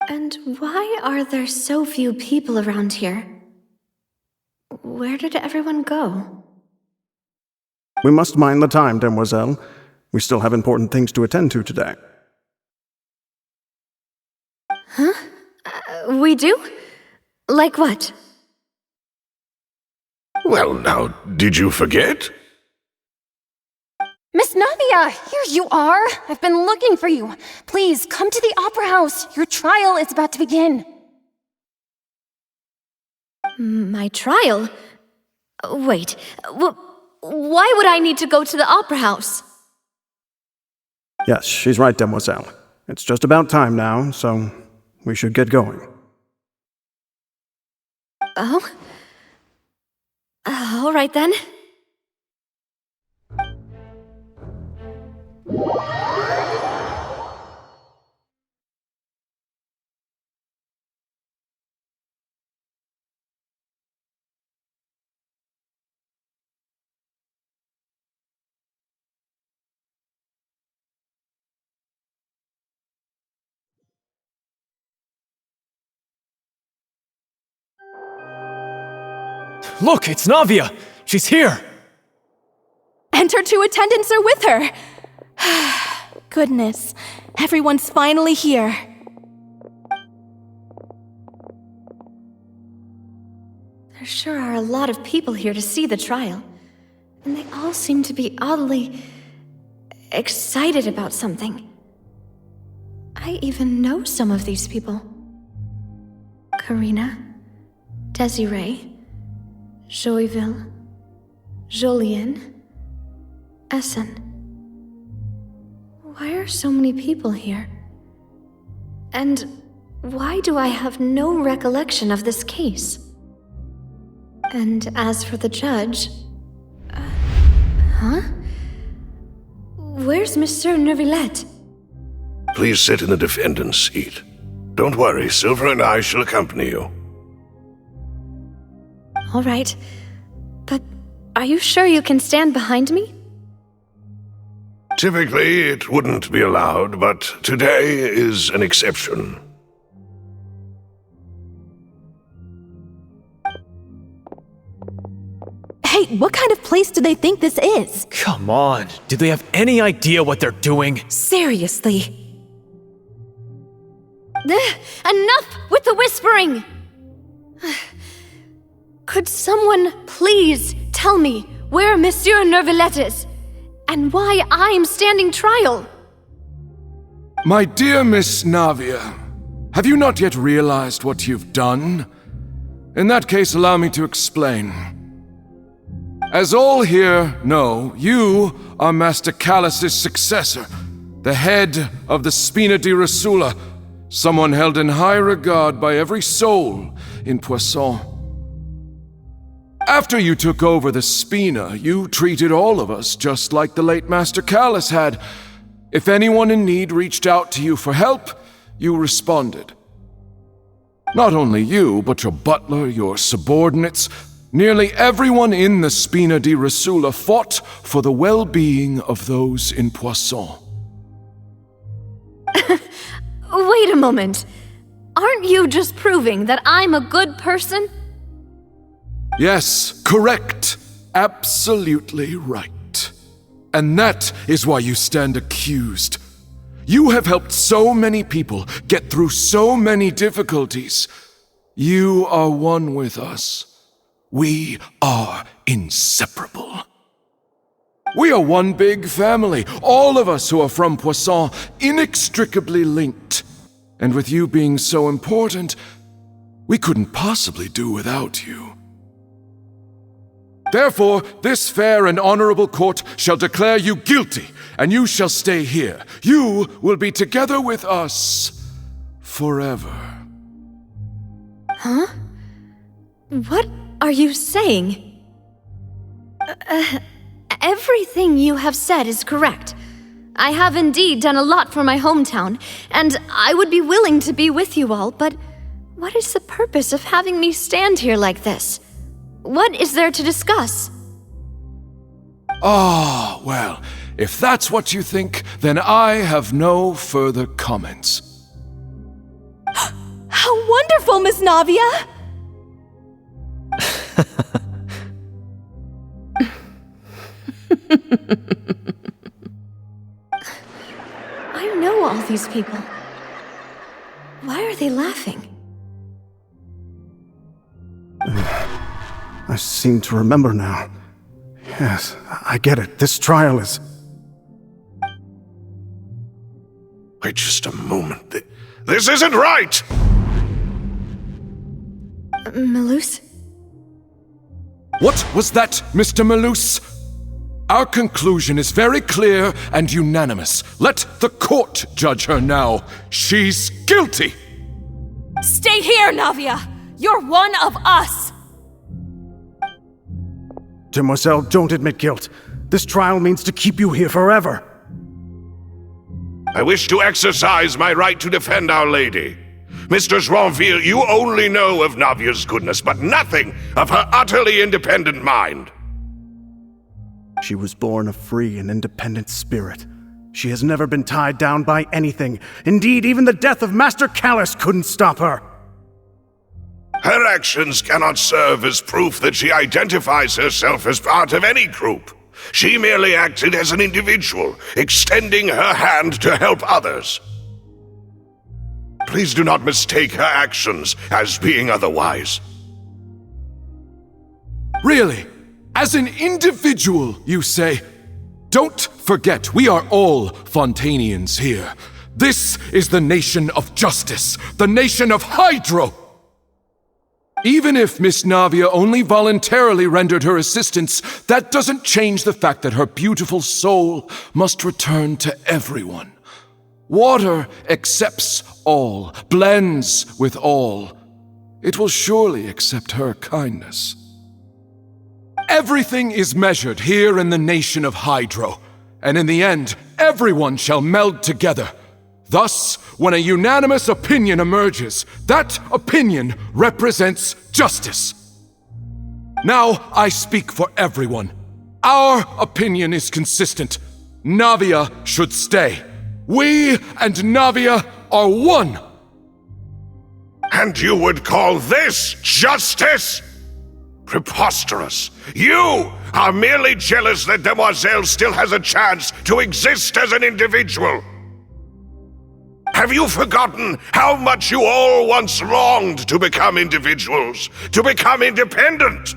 And why are there so few people around here? Where did everyone go? We must mind the time, Demoiselle. We still have important things to attend to today. Huh? We do? Like what? Well, now, did you forget? Miss Navia, here you are! I've been looking for you. Please, come to the Opera House. Your trial is about to begin. My trial? Wait, why would I need to go to the Opera House? Yes, she's right, Demoiselle. It's just about time now, so we should get going. Oh? All right then. Look, it's Navia! She's here! And her two attendants are with her! Goodness, everyone's finally here. There sure are a lot of people here to see the trial. And they all seem to be oddly excited about something. I even know some of these people. Karina, Desiree, Joyville, Jolien, Essen. Why are so many people here? And why do I have no recollection of this case? And as for the judge... huh? Where's Monsieur Neuvillette? Please sit in the defendant's seat. Don't worry, Silver and I shall accompany you. All right. But are you sure you can stand behind me? Typically, it wouldn't be allowed, but today is an exception. Hey, what kind of place do they think this is? Come on, do they have any idea what they're doing? Seriously. Enough with the whispering! Could someone please tell me where Monsieur Neuvillette is? And why I'm standing trial? My dear Miss Navia, have you not yet realized what you've done? In that case, allow me to explain. As all here know, you are Master Callus's successor, the head of the Spina di Rosula, someone held in high regard by every soul in Poisson. After you took over the Spina, you treated all of us just like the late Master Callus had. If anyone in need reached out to you for help, you responded. Not only you, but your butler, your subordinates, nearly everyone in the Spina di Rosula fought for the well-being of those in Poisson. Wait a moment. Aren't you just proving that I'm a good person? Yes, correct. Absolutely right. And that is why you stand accused. You have helped so many people get through so many difficulties. You are one with us. We are inseparable. We are one big family, all of us who are from Poisson, inextricably linked. And with you being so important, we couldn't possibly do without you. Therefore, this fair and honorable court shall declare you guilty, and you shall stay here. You will be together with us forever. Huh? What are you saying? Everything you have said is correct. I have indeed done a lot for my hometown, and I would be willing to be with you all, but what is the purpose of having me stand here like this? What is there to discuss? Ah, well, if that's what you think, then I have no further comments. How wonderful, Miss Navia! I know all these people. Why are they laughing? I seem to remember now. Yes, I get it. This trial is... Wait just a moment. This isn't right! Malus? What was that, Mr. Malus? Our conclusion is very clear and unanimous. Let the court judge her now. She's guilty! Stay here, Navia! You're one of us! Demoiselle, don't admit guilt. This trial means to keep you here forever. I wish to exercise my right to defend Our Lady. Mr. Joinville, you only know of Navia's goodness, but nothing of her utterly independent mind. She was born a free and independent spirit. She has never been tied down by anything. Indeed, even the death of Master Callus couldn't stop her. Her actions cannot serve as proof that she identifies herself as part of any group. She merely acted as an individual, extending her hand to help others. Please do not mistake her actions as being otherwise. Really? As an individual, you say? Don't forget, we are all Fontainians here. This is the nation of justice, the nation of Hydro! Even if Miss Navia only voluntarily rendered her assistance, that doesn't change the fact that her beautiful soul must return to everyone. Water accepts all, blends with all. It will surely accept her kindness. Everything is measured here in the nation of Hydro, and in the end, everyone shall meld together. Thus, when a unanimous opinion emerges, that opinion represents justice. Now I speak for everyone. Our opinion is consistent. Navia should stay. We and Navia are one. And you would call this justice? Preposterous. You are merely jealous that Demoiselle still has a chance to exist as an individual. Have you forgotten how much you all once longed to become individuals, to become independent?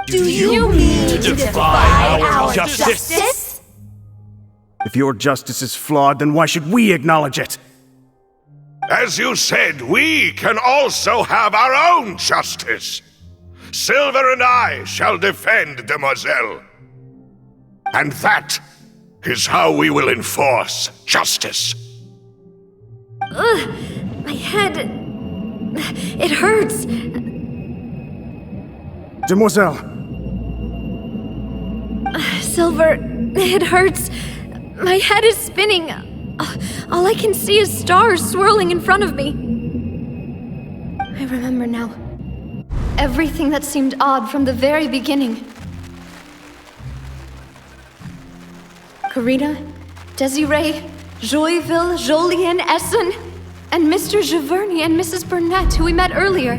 Do you mean to defy our justice? If your justice is flawed, then why should we acknowledge it? As you said, we can also have our own justice. Silver and I shall defend Demoiselle. And that is how we will enforce justice. Ugh, my head... It hurts. Demoiselle! Silver, it hurts. My head is spinning. All I can see is stars swirling in front of me. I remember now. Everything that seemed odd from the very beginning. Karina, Desiree, Joyville, Jolien, Essen, and Mr. Giverny and Mrs. Burnett, who we met earlier.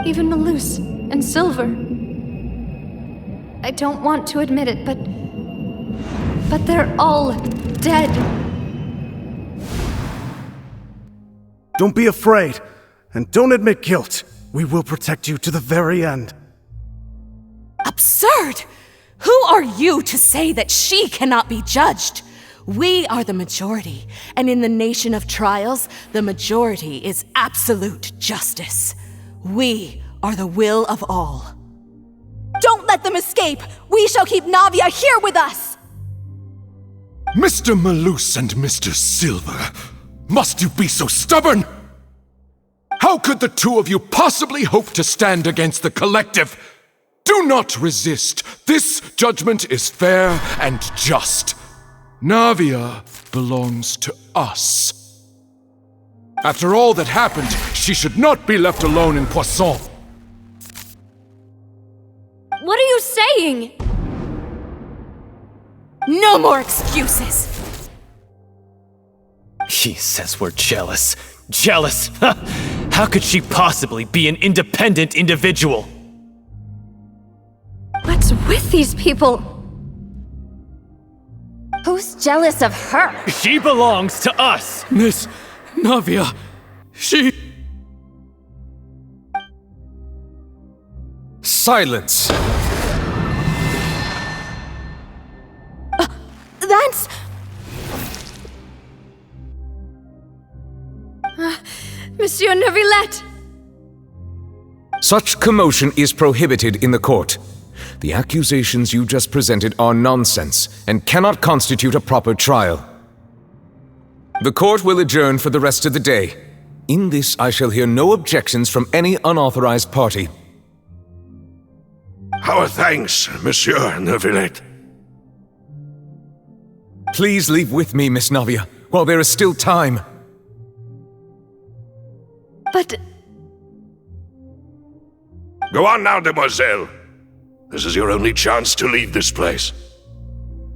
Even Malus and Silver. I don't want to admit it, but they're all dead. Don't be afraid, and don't admit guilt. We will protect you to the very end. Absurd! Who are you to say that she cannot be judged? We are the majority, and in the nation of trials, the majority is absolute justice. We are the will of all. Don't let them escape! We shall keep Navia here with us! Mr. Malus and Mr. Silver, must you be so stubborn? How could the two of you possibly hope to stand against the collective? Do not resist. This judgment is fair and just. Navia belongs to us. After all that happened, she should not be left alone in Poisson. What are you saying? No more excuses! He says we're jealous. Jealous? How could she possibly be an independent individual? What's with these people? Who's jealous of her? She belongs to us! Miss Navia, she... Silence! That's... Monsieur Neuvillette! Such commotion is prohibited in the court. The accusations you just presented are nonsense and cannot constitute a proper trial. The court will adjourn for the rest of the day. In this, I shall hear no objections from any unauthorized party. Our thanks, Monsieur Neuvillette. Please leave with me, Miss Navia, while there is still time. But... Go on now, demoiselle. This is your only chance to leave this place.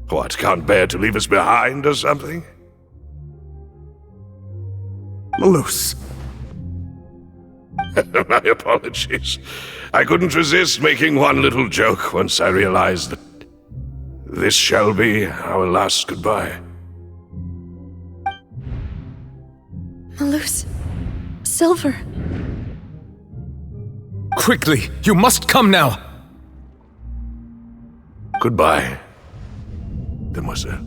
What, can't bear to leave us behind or something? Malus. My apologies. I couldn't resist making one little joke once I realized that this shall be our last goodbye. Malus. Silver. Quickly, you must come now! Goodbye, demoiselle.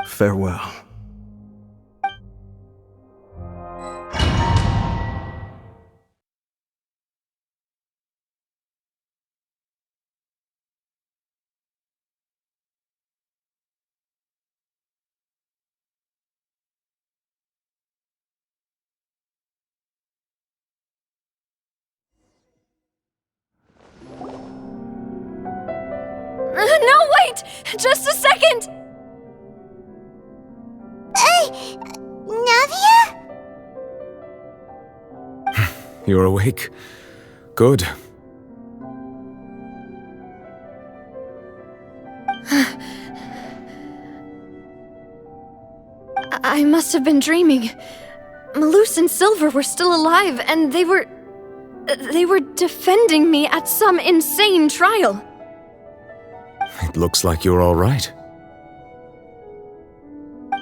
Farewell. No, wait! Just a second! Navia? You're awake. Good. I must have been dreaming. Malus and Silver were still alive, and they were defending me at some insane trial. It looks like you're all right.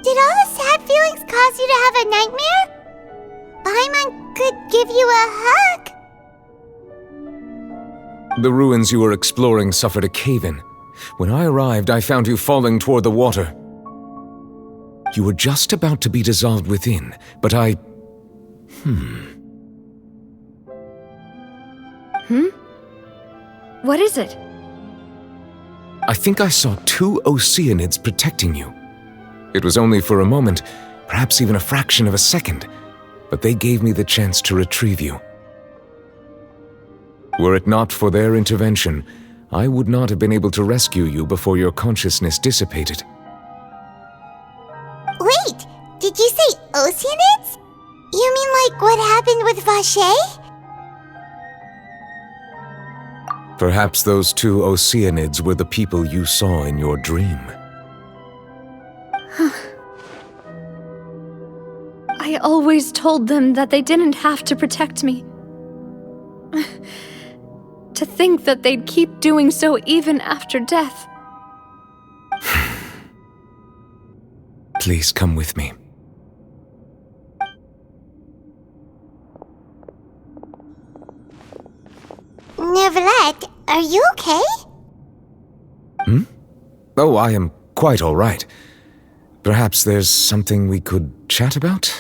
Did all the sad feelings cause you to have a nightmare? Paimon could give you a hug. The ruins you were exploring suffered a cave-in. When I arrived, I found you falling toward the water. You were just about to be dissolved within, but I... What is it? I think I saw 2 Oceanids protecting you. It was only for a moment, perhaps even a fraction of a second, but they gave me the chance to retrieve you. Were it not for their intervention, I would not have been able to rescue you before your consciousness dissipated. Wait, did you say Oceanids? You mean like what happened with Vache? Perhaps those 2 Oceanids were the people you saw in your dream. I always told them that they didn't have to protect me. To think that they'd keep doing so even after death. Please come with me. Neuvillette, are you okay? Oh, I am quite all right. Perhaps there's something we could chat about?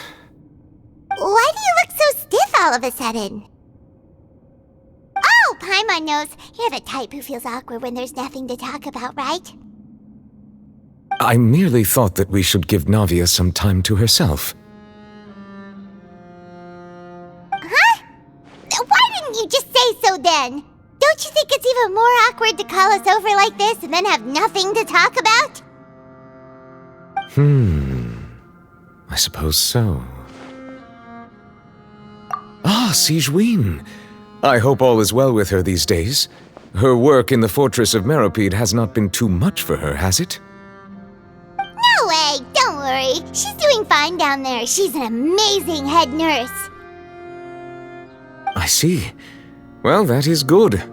Why do you look so stiff all of a sudden? Oh, Paimon knows. You're the type who feels awkward when there's nothing to talk about, right? I merely thought that we should give Navia some time to herself. Huh? Why didn't you just say so then? Don't you think it's even more awkward to call us over like this and then have nothing to talk about? I suppose so. Ah, Sigewinne. I hope all is well with her these days. Her work in the fortress of Meropide has not been too much for her, has it? No way! Don't worry. She's doing fine down there. She's an amazing head nurse. I see. Well, that is good.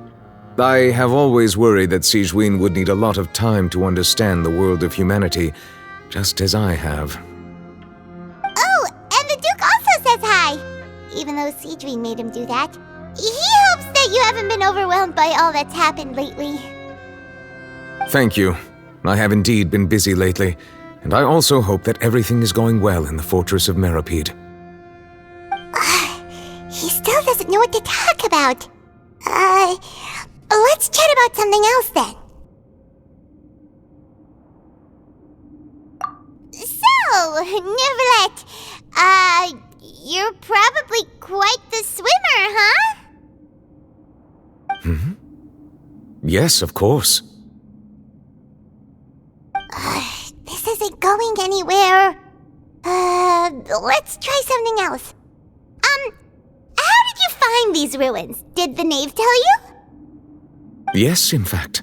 I have always worried that Sigewinne would need a lot of time to understand the world of humanity, just as I have. Oh, and the Duke also says hi! Even though Sigewinne made him do that. He hopes that you haven't been overwhelmed by all that's happened lately. Thank you. I have indeed been busy lately, and I also hope that everything is going well in the Fortress of Meripede. He still doesn't know what to talk about. Let's chat about something else then. So, Neuvillette, you're probably quite the swimmer, huh? Hmm? Yes, of course. This isn't going anywhere. Let's try something else. How did you find these ruins? Did the knave tell you? Yes, in fact.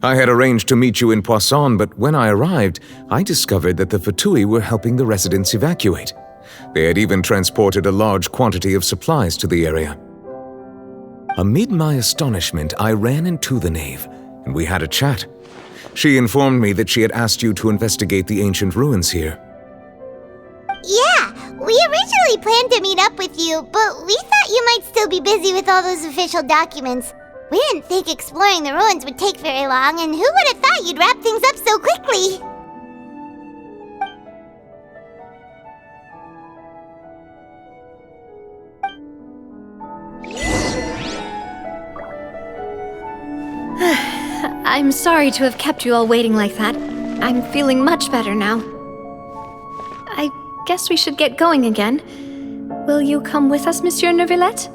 I had arranged to meet you in Poisson, but when I arrived, I discovered that the Fatui were helping the residents evacuate. They had even transported a large quantity of supplies to the area. Amid my astonishment, I ran into the knave, and we had a chat. She informed me that she had asked you to investigate the ancient ruins here. Yeah, we originally planned to meet up with you, but we thought you might still be busy with all those official documents. We didn't think exploring the ruins would take very long, and who would have thought you'd wrap things up so quickly? I'm sorry to have kept you all waiting like that. I'm feeling much better now. I guess we should get going again. Will you come with us, Monsieur Neuvillette?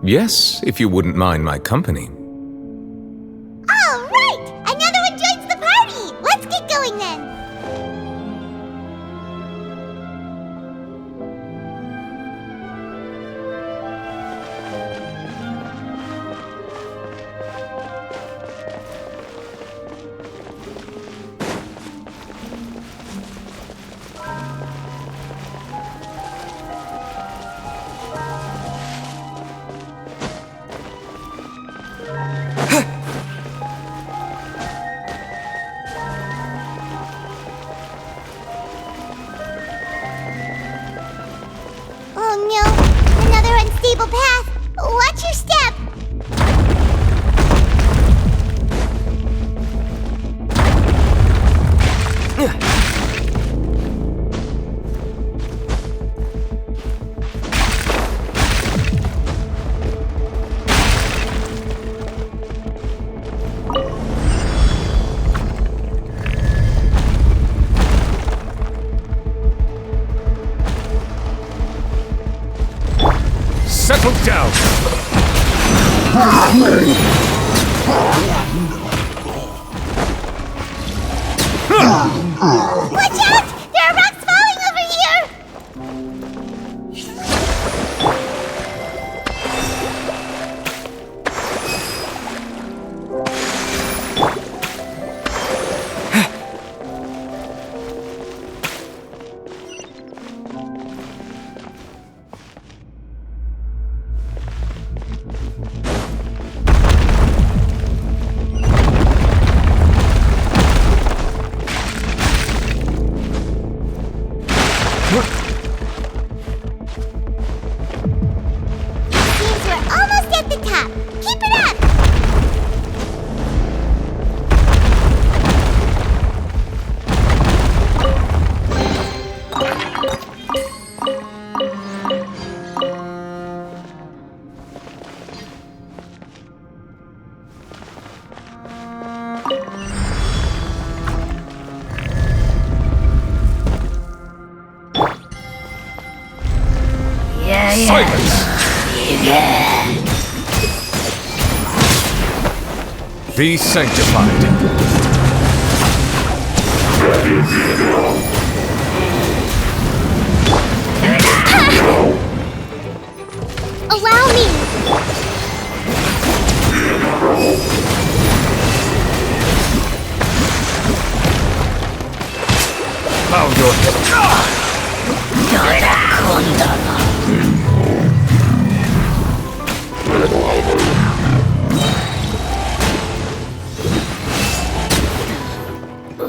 Yes, if you wouldn't mind my company. All right! Another one joins the party! Let's get going then! Oh no! Another unstable path! Watch your step! Settle down! Watch out! There are rocks falling over here! Seems we're almost at the top. Keep it up! Silence! Be sanctified. Allow me! Bow your head.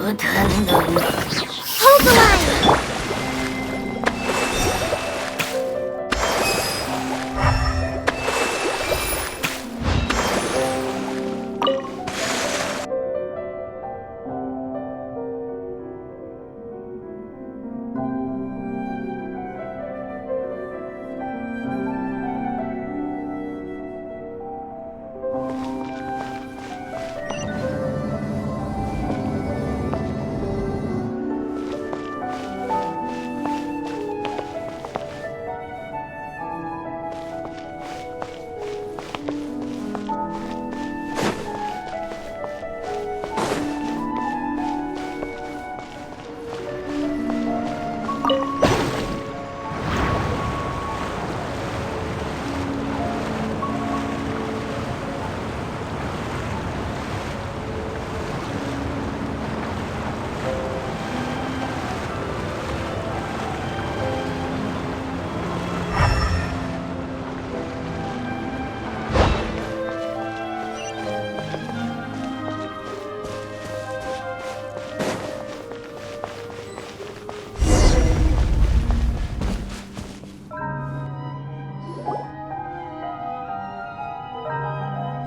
Hold the line!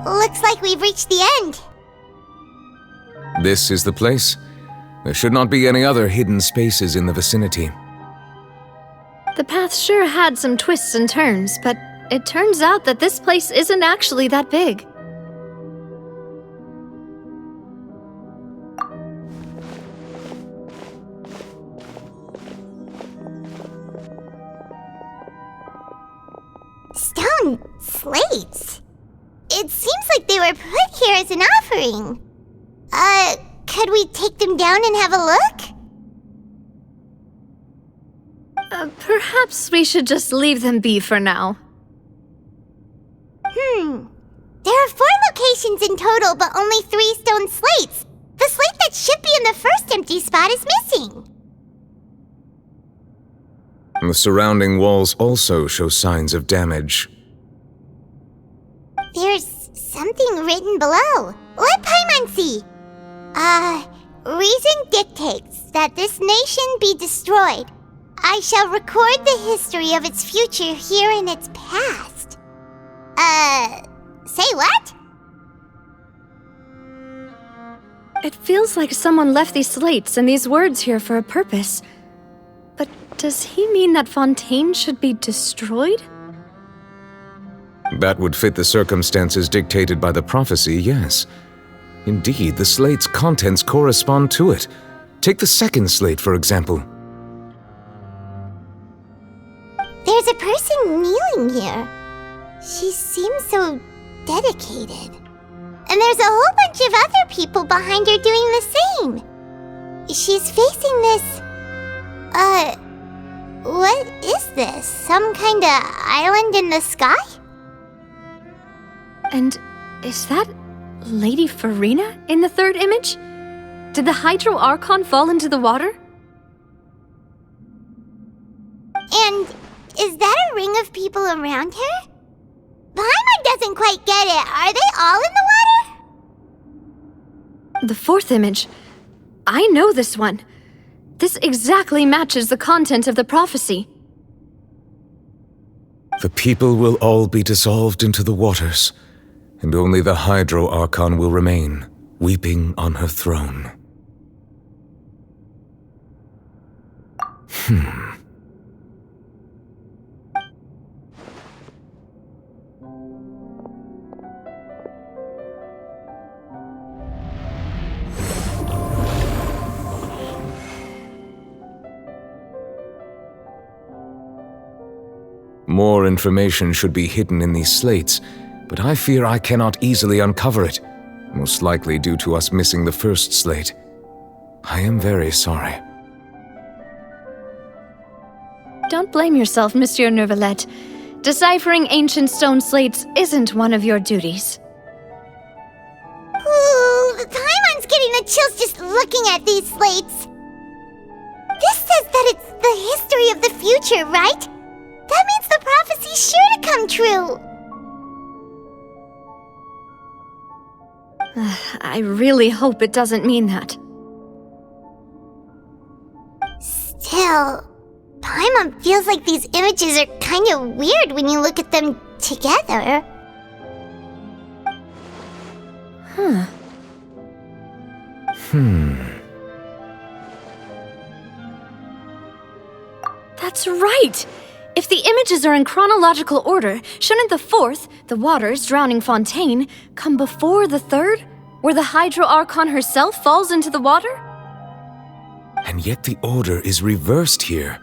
Looks like we've reached the end. This is the place. There should not be any other hidden spaces in the vicinity. The path sure had some twists and turns, but it turns out that this place isn't actually that big. Stone slates? It seems like they were put here as an offering. Could we take them down and have a look? Perhaps we should just leave them be for now. There are 4 locations in total, but only 3 stone slates. The slate that should be in the first empty spot is missing. The surrounding walls also show signs of damage. There's something written below. Let Paimon see. Reason dictates that this nation be destroyed. I shall record the history of its future here in its past. Say what? It feels like someone left these slates and these words here for a purpose. But does he mean that Fontaine should be destroyed? That would fit the circumstances dictated by the prophecy, yes. Indeed, the slate's contents correspond to it. Take the second slate, for example. There's a person kneeling here. She seems so dedicated. And there's a whole bunch of other people behind her doing the same. She's facing this... what is this? Some kind of island in the sky? And is that Lady Farina in the third image? Did the Hydro Archon fall into the water? And is that a ring of people around her? Paimon doesn't quite get it. Are they all in the water? The fourth image. I know this one. This exactly matches the content of the prophecy. The people will all be dissolved into the waters, and only the Hydro Archon will remain, weeping on her throne. More information should be hidden in these slates, but I fear I cannot easily uncover it, most likely due to us missing the first slate. I am very sorry. Don't blame yourself, Monsieur Neuvillette. Deciphering ancient stone slates isn't one of your duties. Ooh, Paimon's getting the chills just looking at these slates. This says that it's the history of the future, right? That means the prophecy's sure to come true. I really hope it doesn't mean that. Still, Paimon feels like these images are kind of weird when you look at them together. That's right! If the images are in chronological order, shouldn't the fourth, the waters drowning Fontaine, come before the third, where the Hydro Archon herself falls into the water? And yet the order is reversed here.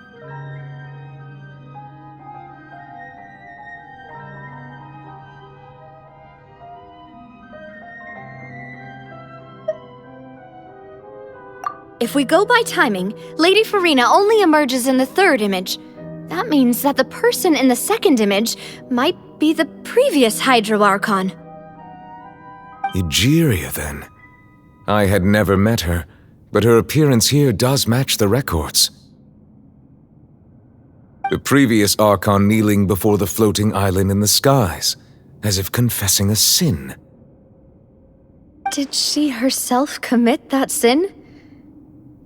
If we go by timing, Lady Farina only emerges in the third image. That means that the person in the second image might be the previous Hydro Archon. Egeria, then. I had never met her, but her appearance here does match the records. The previous Archon kneeling before the floating island in the skies, as if confessing a sin. Did she herself commit that sin?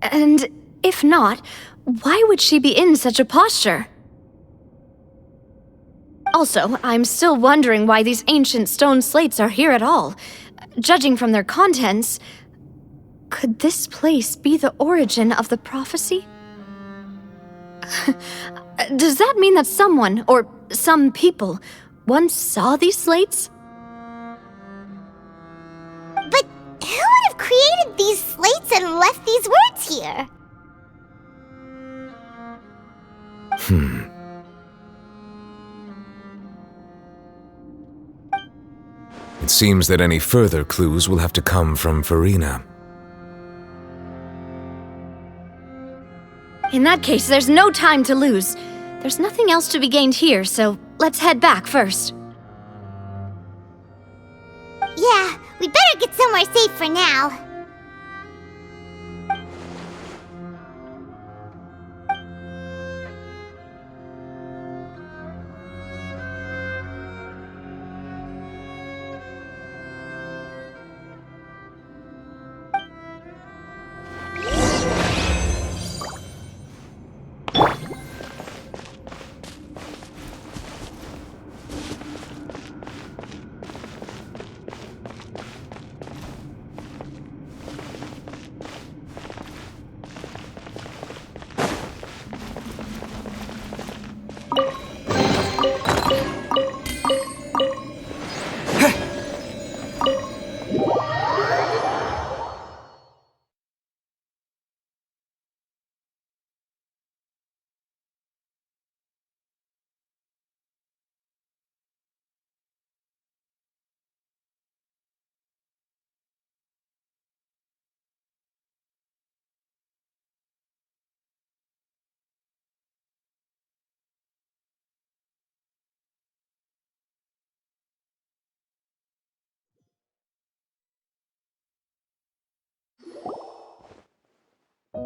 And if not, why would she be in such a posture? Also, I'm still wondering why these ancient stone slates are here at all. Judging from their contents, could this place be the origin of the prophecy? Does that mean that someone, or some people, once saw these slates? But who would have created these slates and left these words here? It seems that any further clues will have to come from Farina. In that case, there's no time to lose. There's nothing else to be gained here, so let's head back first. Yeah, we better get somewhere safe for now.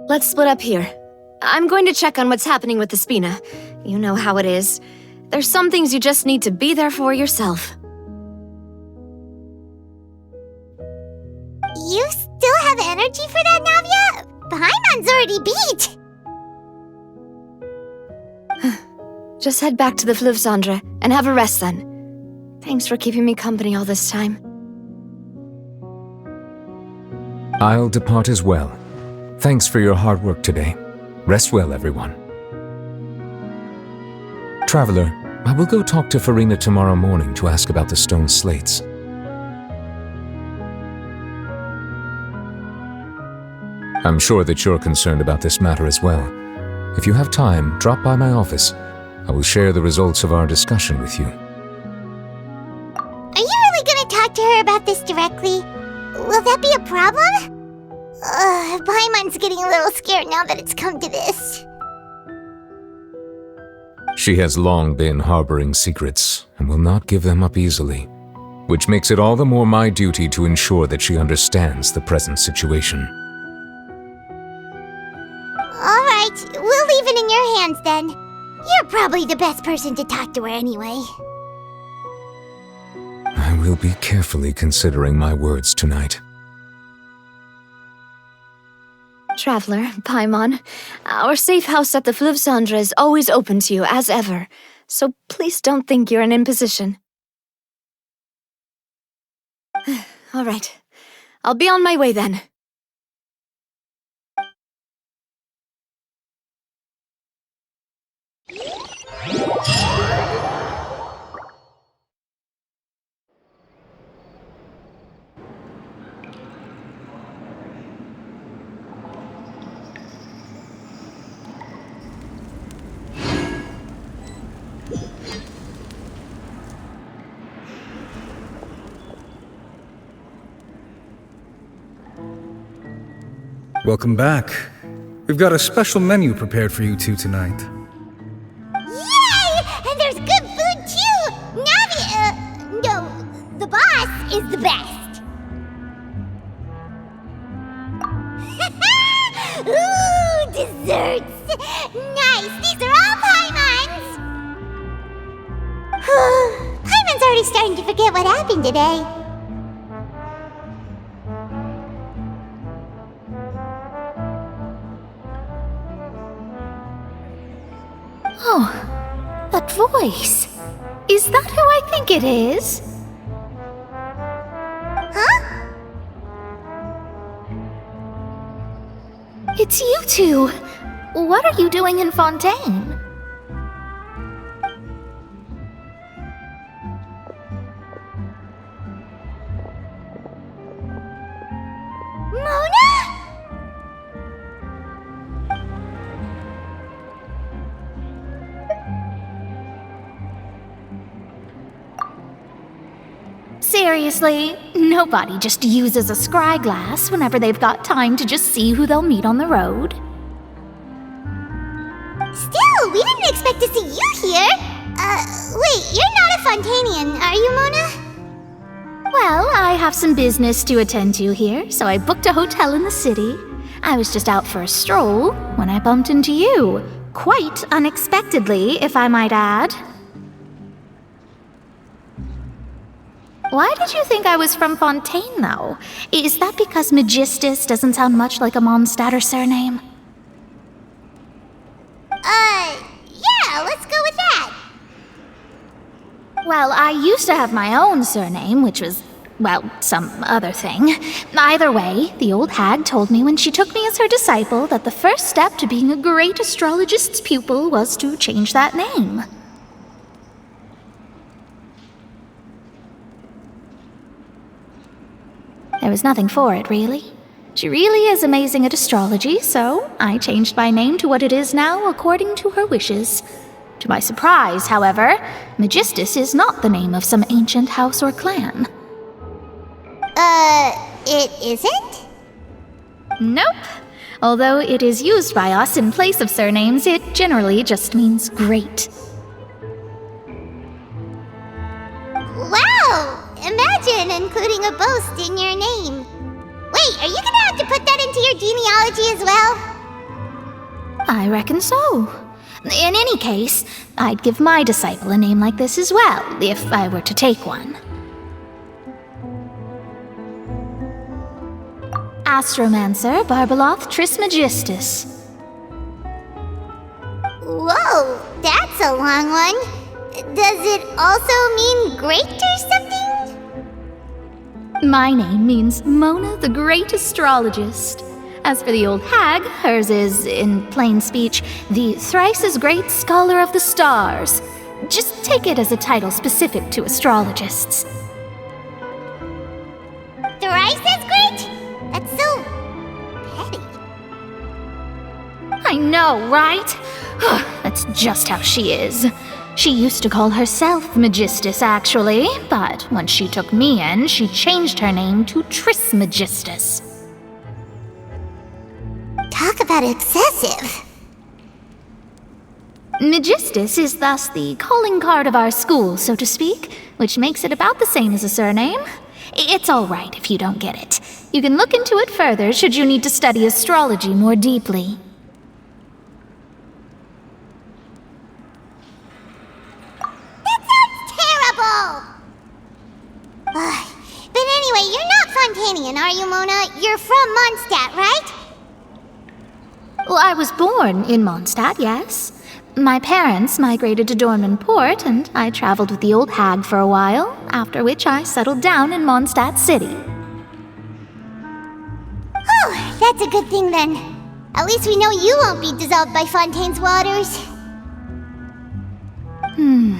Let's split up here. I'm going to check on what's happening with the Spina. You know how it is. There's some things you just need to be there for yourself. You still have energy for that, Navia? Paimon's already beat! Just head back to the Fleuve Cendre and have a rest then. Thanks for keeping me company all this time. I'll depart as well. Thanks for your hard work today. Rest well, everyone. Traveler, I will go talk to Farina tomorrow morning to ask about the stone slates. I'm sure that you're concerned about this matter as well. If you have time, drop by my office. I will share the results of our discussion with you. Are you really gonna talk to her about this directly? Will that be a problem? Paimon's getting a little scared now that it's come to this. She has long been harboring secrets and will not give them up easily, which makes it all the more my duty to ensure that she understands the present situation. Alright, we'll leave it in your hands then. You're probably the best person to talk to her anyway. I will be carefully considering my words tonight. Traveler, Paimon, our safe house at the Fleuve Cendre is always open to you, as ever. So please don't think you're an imposition. All right. I'll be on my way then. Welcome back. We've got a special menu prepared for you two tonight. Yay! And there's good food too! Navi, no, the boss is the best. Ooh, desserts! Nice, these are all Paimon's! Paimon's already starting to forget what happened today. Oh, that voice. Is that who I think it is? Huh? It's you two. What are you doing in Fontaine? Mona? Seriously, nobody just uses a scry glass whenever they've got time to just see who they'll meet on the road. Still, we didn't expect to see you here. Wait, you're not a Fontainian, are you, Mona? Well, I have some business to attend to here, so I booked a hotel in the city. I was just out for a stroll when I bumped into you. Quite unexpectedly, if I might add. Why did you think I was from Fontaine, though? Is that because Magistus doesn't sound much like a Mondstadt surname? Yeah, let's go with that. Well, I used to have my own surname, which was, well, some other thing. Either way, the old hag told me when she took me as her disciple that the first step to being a great astrologist's pupil was to change that name. There was nothing for it, really. She really is amazing at astrology, so I changed my name to what it is now according to her wishes. To my surprise, however, Magistus is not the name of some ancient house or clan. It isn't? Nope. Although it is used by us in place of surnames, it generally just means great. Wow! Imagine including a boast in your name. Wait, are you gonna have to put that into your genealogy as well? I reckon so. In any case, I'd give my disciple a name like this as well, if I were to take one. Astromancer Barbeloth Trismegistus. Whoa, that's a long one. Does it also mean great or something? My name means Mona the Great Astrologist. As for the old hag, hers is, in plain speech, the thrice-as-great Scholar of the Stars. Just take it as a title specific to astrologists. Thrice as great? That's so petty. I know, right? That's just how she is. She used to call herself Magistus, actually, but when she took me in, she changed her name to Trismegistus. Talk about excessive. Magistus is thus the calling card of our school, so to speak, which makes it about the same as a surname. It's all right if you don't get it. You can look into it further should you need to study astrology more deeply. But anyway, you're not Fontainian, are you, Mona? You're from Mondstadt, right? Well, I was born in Mondstadt, yes. My parents migrated to Dorman Port, and I traveled with the old hag for a while, after which I settled down in Mondstadt City. Oh, that's a good thing then. At least we know you won't be dissolved by Fontaine's waters.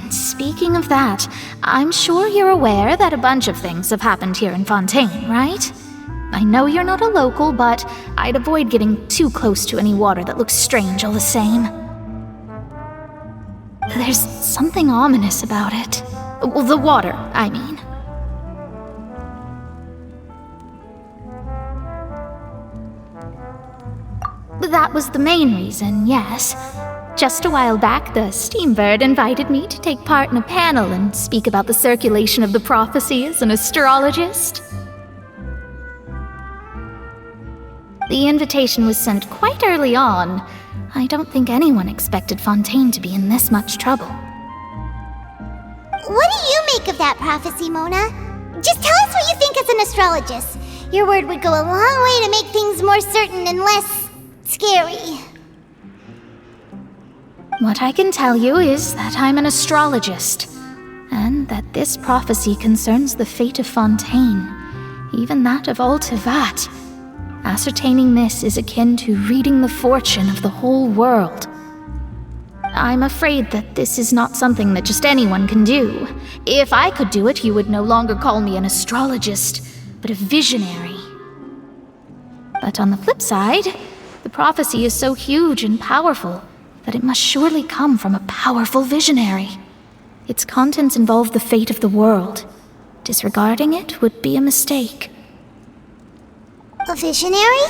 Speaking of that, I'm sure you're aware that a bunch of things have happened here in Fontaine, right? I know you're not a local, but I'd avoid getting too close to any water that looks strange all the same. There's something ominous about it. Well, the water, I mean. That was the main reason, yes. Just a while back, the Steambird invited me to take part in a panel and speak about the circulation of the prophecy as an astrologist. The invitation was sent quite early on. I don't think anyone expected Fontaine to be in this much trouble. What do you make of that prophecy, Mona? Just tell us what you think as an astrologist. Your word would go a long way to make things more certain and less scary. What I can tell you is that I'm an astrologist, and that this prophecy concerns the fate of Fontaine, even that of all Tevat. Ascertaining this is akin to reading the fortune of the whole world. I'm afraid that this is not something that just anyone can do. If I could do it, you would no longer call me an astrologist, but a visionary. But on the flip side, the prophecy is so huge and powerful that it must surely come from a powerful visionary. Its contents involve the fate of the world. Disregarding it would be a mistake. A visionary?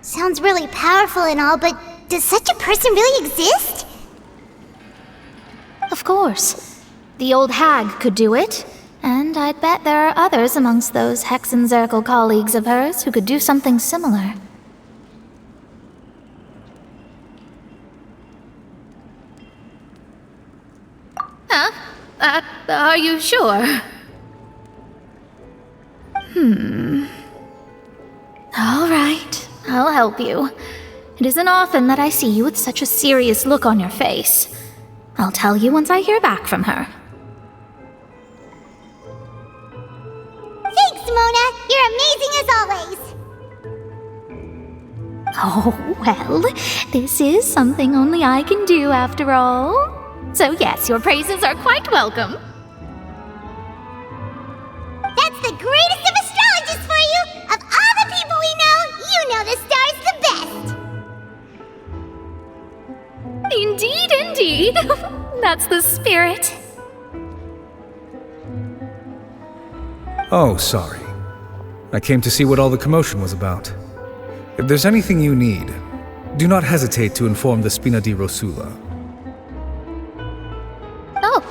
Sounds really powerful and all, but does such a person really exist? Of course. The old hag could do it, and I'd bet there are others amongst those Hexenzirkel colleagues of hers who could do something similar. Huh? Are you sure? All right, I'll help you. It isn't often that I see you with such a serious look on your face. I'll tell you once I hear back from her. Thanks, Mona! You're amazing as always! Oh, well, this is something only I can do after all. So yes, your praises are quite welcome. That's the greatest of astrologists for you! Of all the people we know, you know the star's the best! Indeed, indeed. That's the spirit. Oh, sorry. I came to see what all the commotion was about. If there's anything you need, do not hesitate to inform the Spina di Rosula. Oh,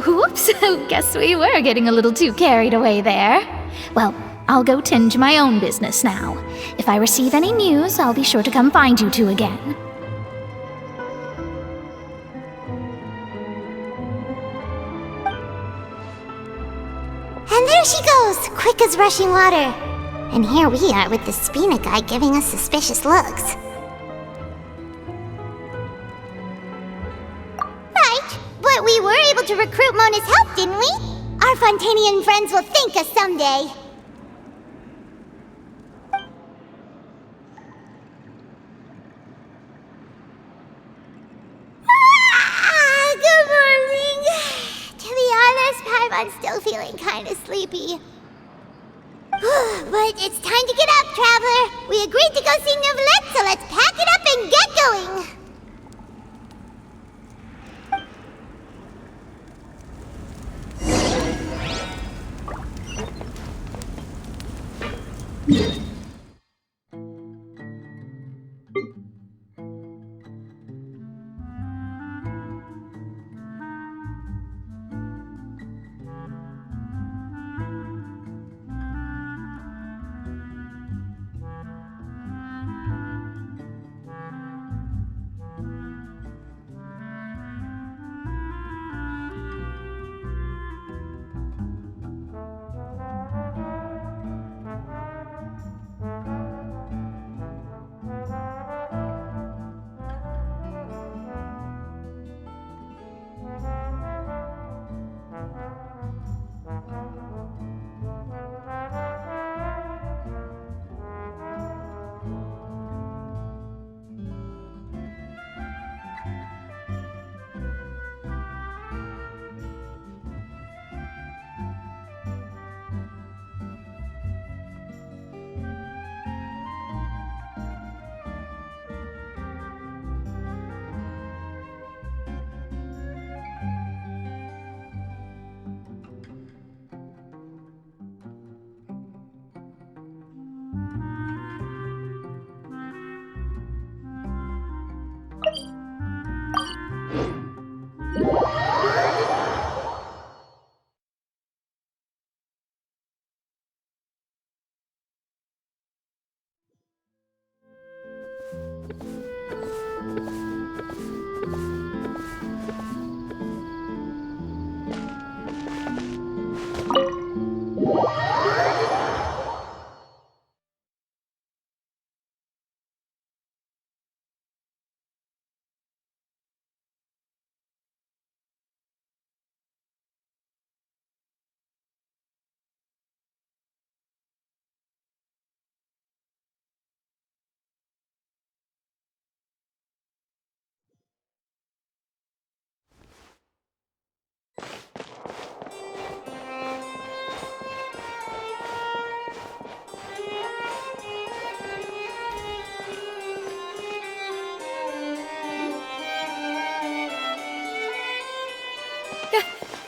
whoops. Guess we were getting a little too carried away there. Well, I'll go tend to my own business now. If I receive any news, I'll be sure to come find you two again. And there she goes, quick as rushing water. And here we are with the Spina guy giving us suspicious looks. Right, but we were able to recruit Mona's help, didn't we? Our Fontanian friends will thank us someday. Good morning. To be honest, I'm still feeling kind of sleepy. But it's time to get up, Traveler. We agreed to go see Neuvillette, so let's pack it up and get going.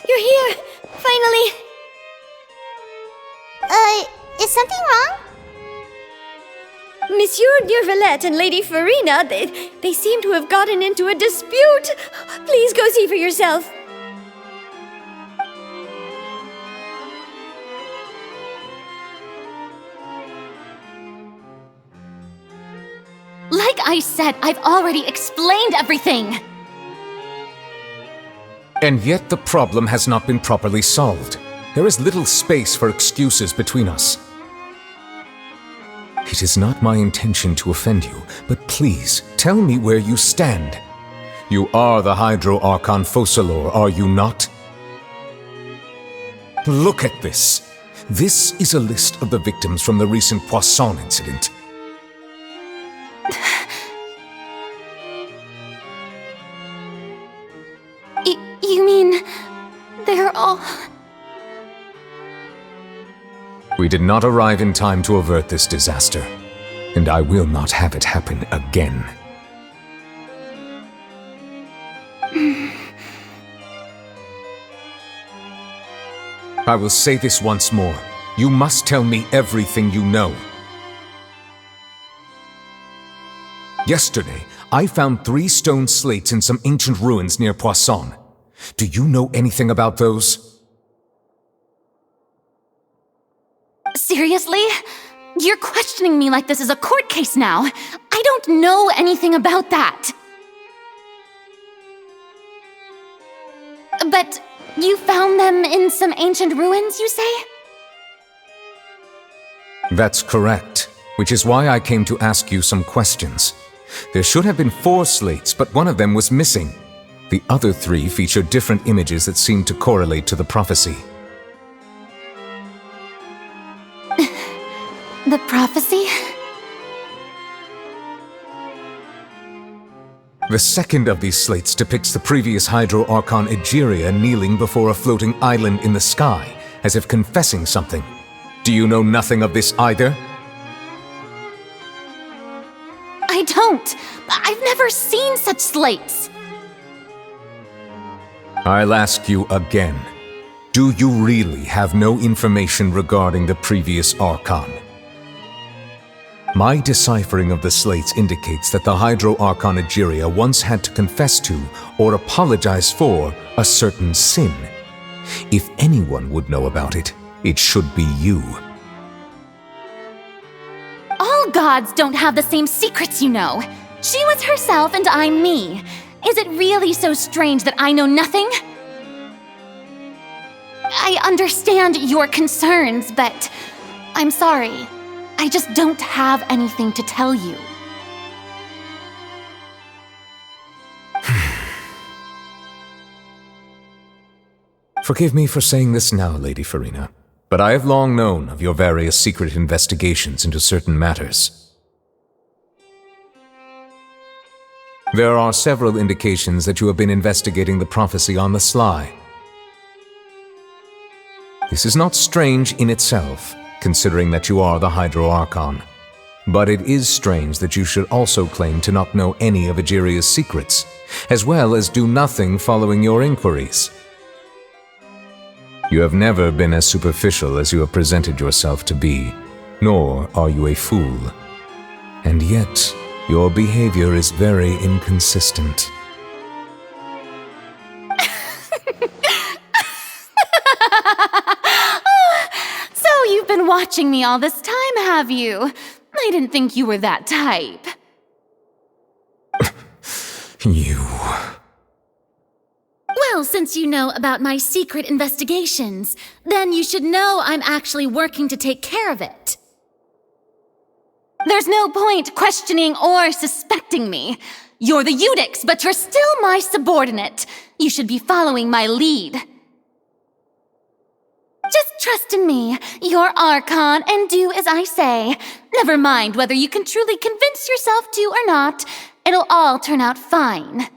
You're here! Finally! Is something wrong? Monsieur Neurvalette and Lady Farina, they seem to have gotten into a dispute. Please go see for yourself. Like I said, I've already explained everything! And yet the problem has not been properly solved. There is little space for excuses between us. It is not my intention to offend you, but please, tell me where you stand. You are the Hydro Archon Focalor, are you not? Look at this. This is a list of the victims from the recent Poisson incident. You mean... they're all... We did not arrive in time to avert this disaster, and I will not have it happen again. I will say this once more. You must tell me everything you know. Yesterday, I found 3 stone slates in some ancient ruins near Poisson. Do you know anything about those? Seriously? You're questioning me like this is a court case now. I don't know anything about that. But you found them in some ancient ruins, you say? That's correct, which is why I came to ask you some questions. There should have been 4 slates, but one of them was missing. The other 3 feature different images that seem to correlate to the prophecy. The prophecy? The second of these slates depicts the previous Hydro Archon Egeria kneeling before a floating island in the sky, as if confessing something. Do you know nothing of this either? I don't. I've never seen such slates. I'll ask you again. Do you really have no information regarding the previous Archon? My deciphering of the slates indicates that the Hydro Archon Egeria once had to confess to, or apologize for, a certain sin. If anyone would know about it, it should be you. All gods don't have the same secrets, you know. She was herself and I'm me. Is it really so strange that I know nothing? I understand your concerns, but I'm sorry. I just don't have anything to tell you. Forgive me for saying this now, Lady Farina, but I have long known of your various secret investigations into certain matters. There are several indications that you have been investigating the prophecy on the sly. This is not strange in itself, considering that you are the Hydro Archon. But it is strange that you should also claim to not know any of Egeria's secrets, as well as do nothing following your inquiries. You have never been as superficial as you have presented yourself to be, nor are you a fool. And yet, your behavior is very inconsistent. So you've been watching me all this time, have you? I didn't think you were that type. You... Well, since you know about my secret investigations, then you should know I'm actually working to take care of it. There's no point questioning or suspecting me. You're the Eudix, but you're still my subordinate. You should be following my lead. Just trust in me, your Archon, and do as I say. Never mind whether you can truly convince yourself to or not. It'll all turn out fine.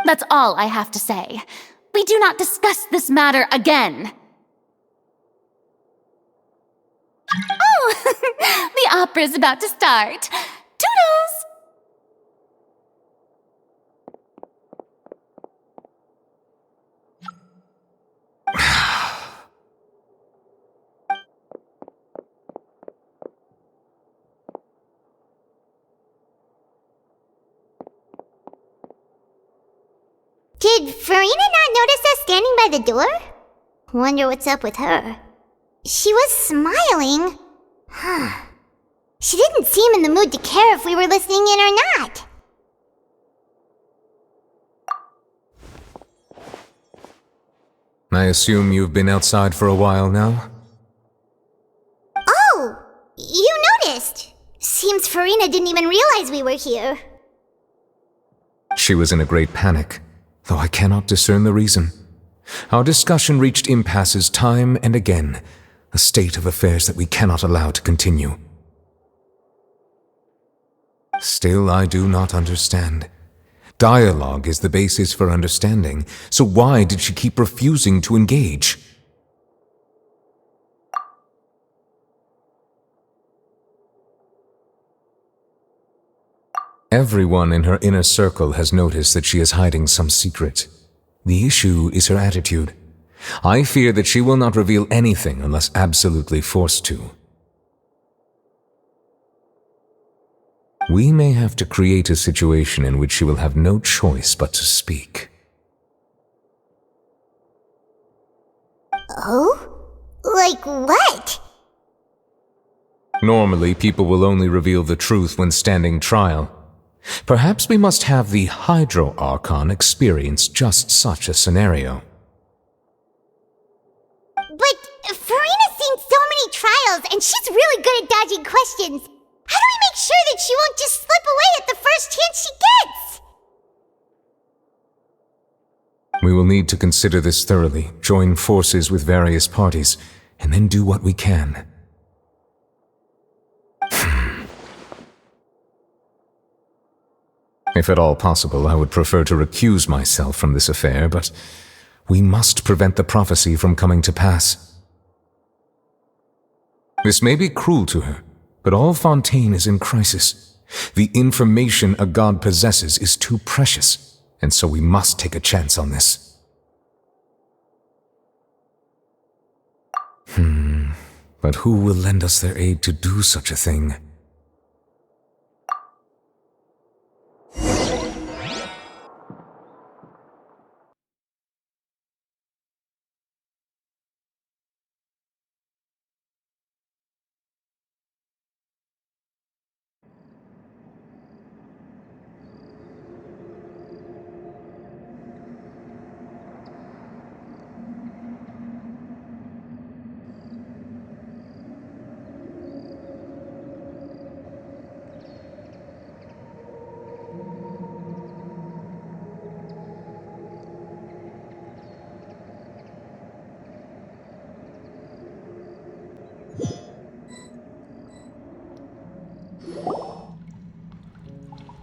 That's all I have to say. We do not discuss this matter again. Oh, the opera's about to start. Toodles! Did Farina not notice us standing by the door? Wonder what's up with her. She was smiling. Huh. She didn't seem in the mood to care if we were listening in or not. I assume you've been outside for a while now? Oh! You noticed! Seems Farina didn't even realize we were here. She was in a great panic, though I cannot discern the reason. Our discussion reached impasses time and again, a state of affairs that we cannot allow to continue. Still, I do not understand. Dialogue is the basis for understanding, so why did she keep refusing to engage? Everyone in her inner circle has noticed that she is hiding some secret. The issue is her attitude. I fear that she will not reveal anything unless absolutely forced to. We may have to create a situation in which she will have no choice but to speak. Oh? Like what? Normally, people will only reveal the truth when standing trial. Perhaps we must have the Hydro Archon experience just such a scenario. But Farina's seen so many trials, and she's really good at dodging questions. How do we make sure that she won't just slip away at the first chance she gets? We will need to consider this thoroughly, join forces with various parties, and then do what we can. If at all possible, I would prefer to recuse myself from this affair, but we must prevent the prophecy from coming to pass. This may be cruel to her, but all Fontaine is in crisis. The information a god possesses is too precious, and so we must take a chance on this. But who will lend us their aid to do such a thing?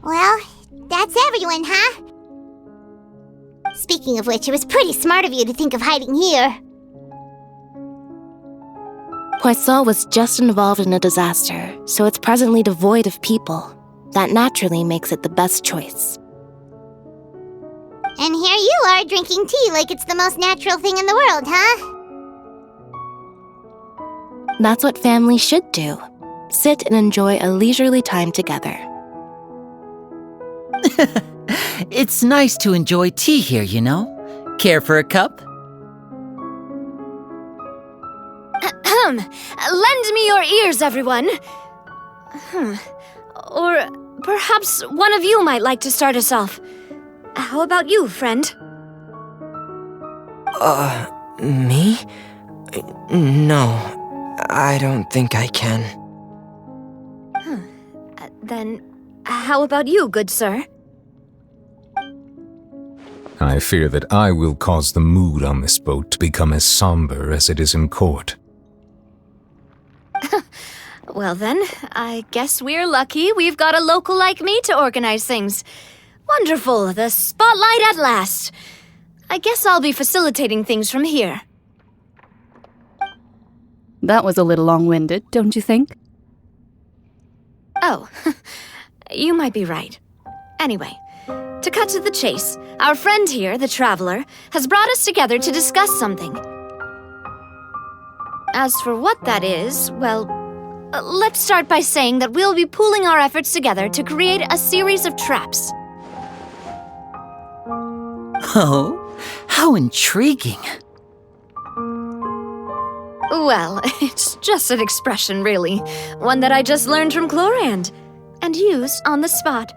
Well, that's everyone, huh? Speaking of which, it was pretty smart of you to think of hiding here. Poisson was just involved in a disaster, so it's presently devoid of people. That naturally makes it the best choice. And here you are drinking tea like it's the most natural thing in the world, huh? That's what families should do. Sit and enjoy a leisurely time together. It's nice to enjoy tea here, you know? Care for a cup? Lend me your ears, everyone. Or perhaps one of you might like to start us off. How about you, friend? Me? No, I don't think I can. Then, how about you, good sir? I fear that I will cause the mood on this boat to become as somber as it is in court. Well then, I guess we're lucky we've got a local like me to organize things. Wonderful, the spotlight at last. I guess I'll be facilitating things from here. That was a little long-winded, don't you think? Oh, you might be right. Anyway, to cut to the chase, our friend here, the Traveler, has brought us together to discuss something. As for what that is, well, let's start by saying that we'll be pooling our efforts together to create a series of traps. Oh, how intriguing. Well, it's just an expression, really. One that I just learned from Chlorand, and used on the spot.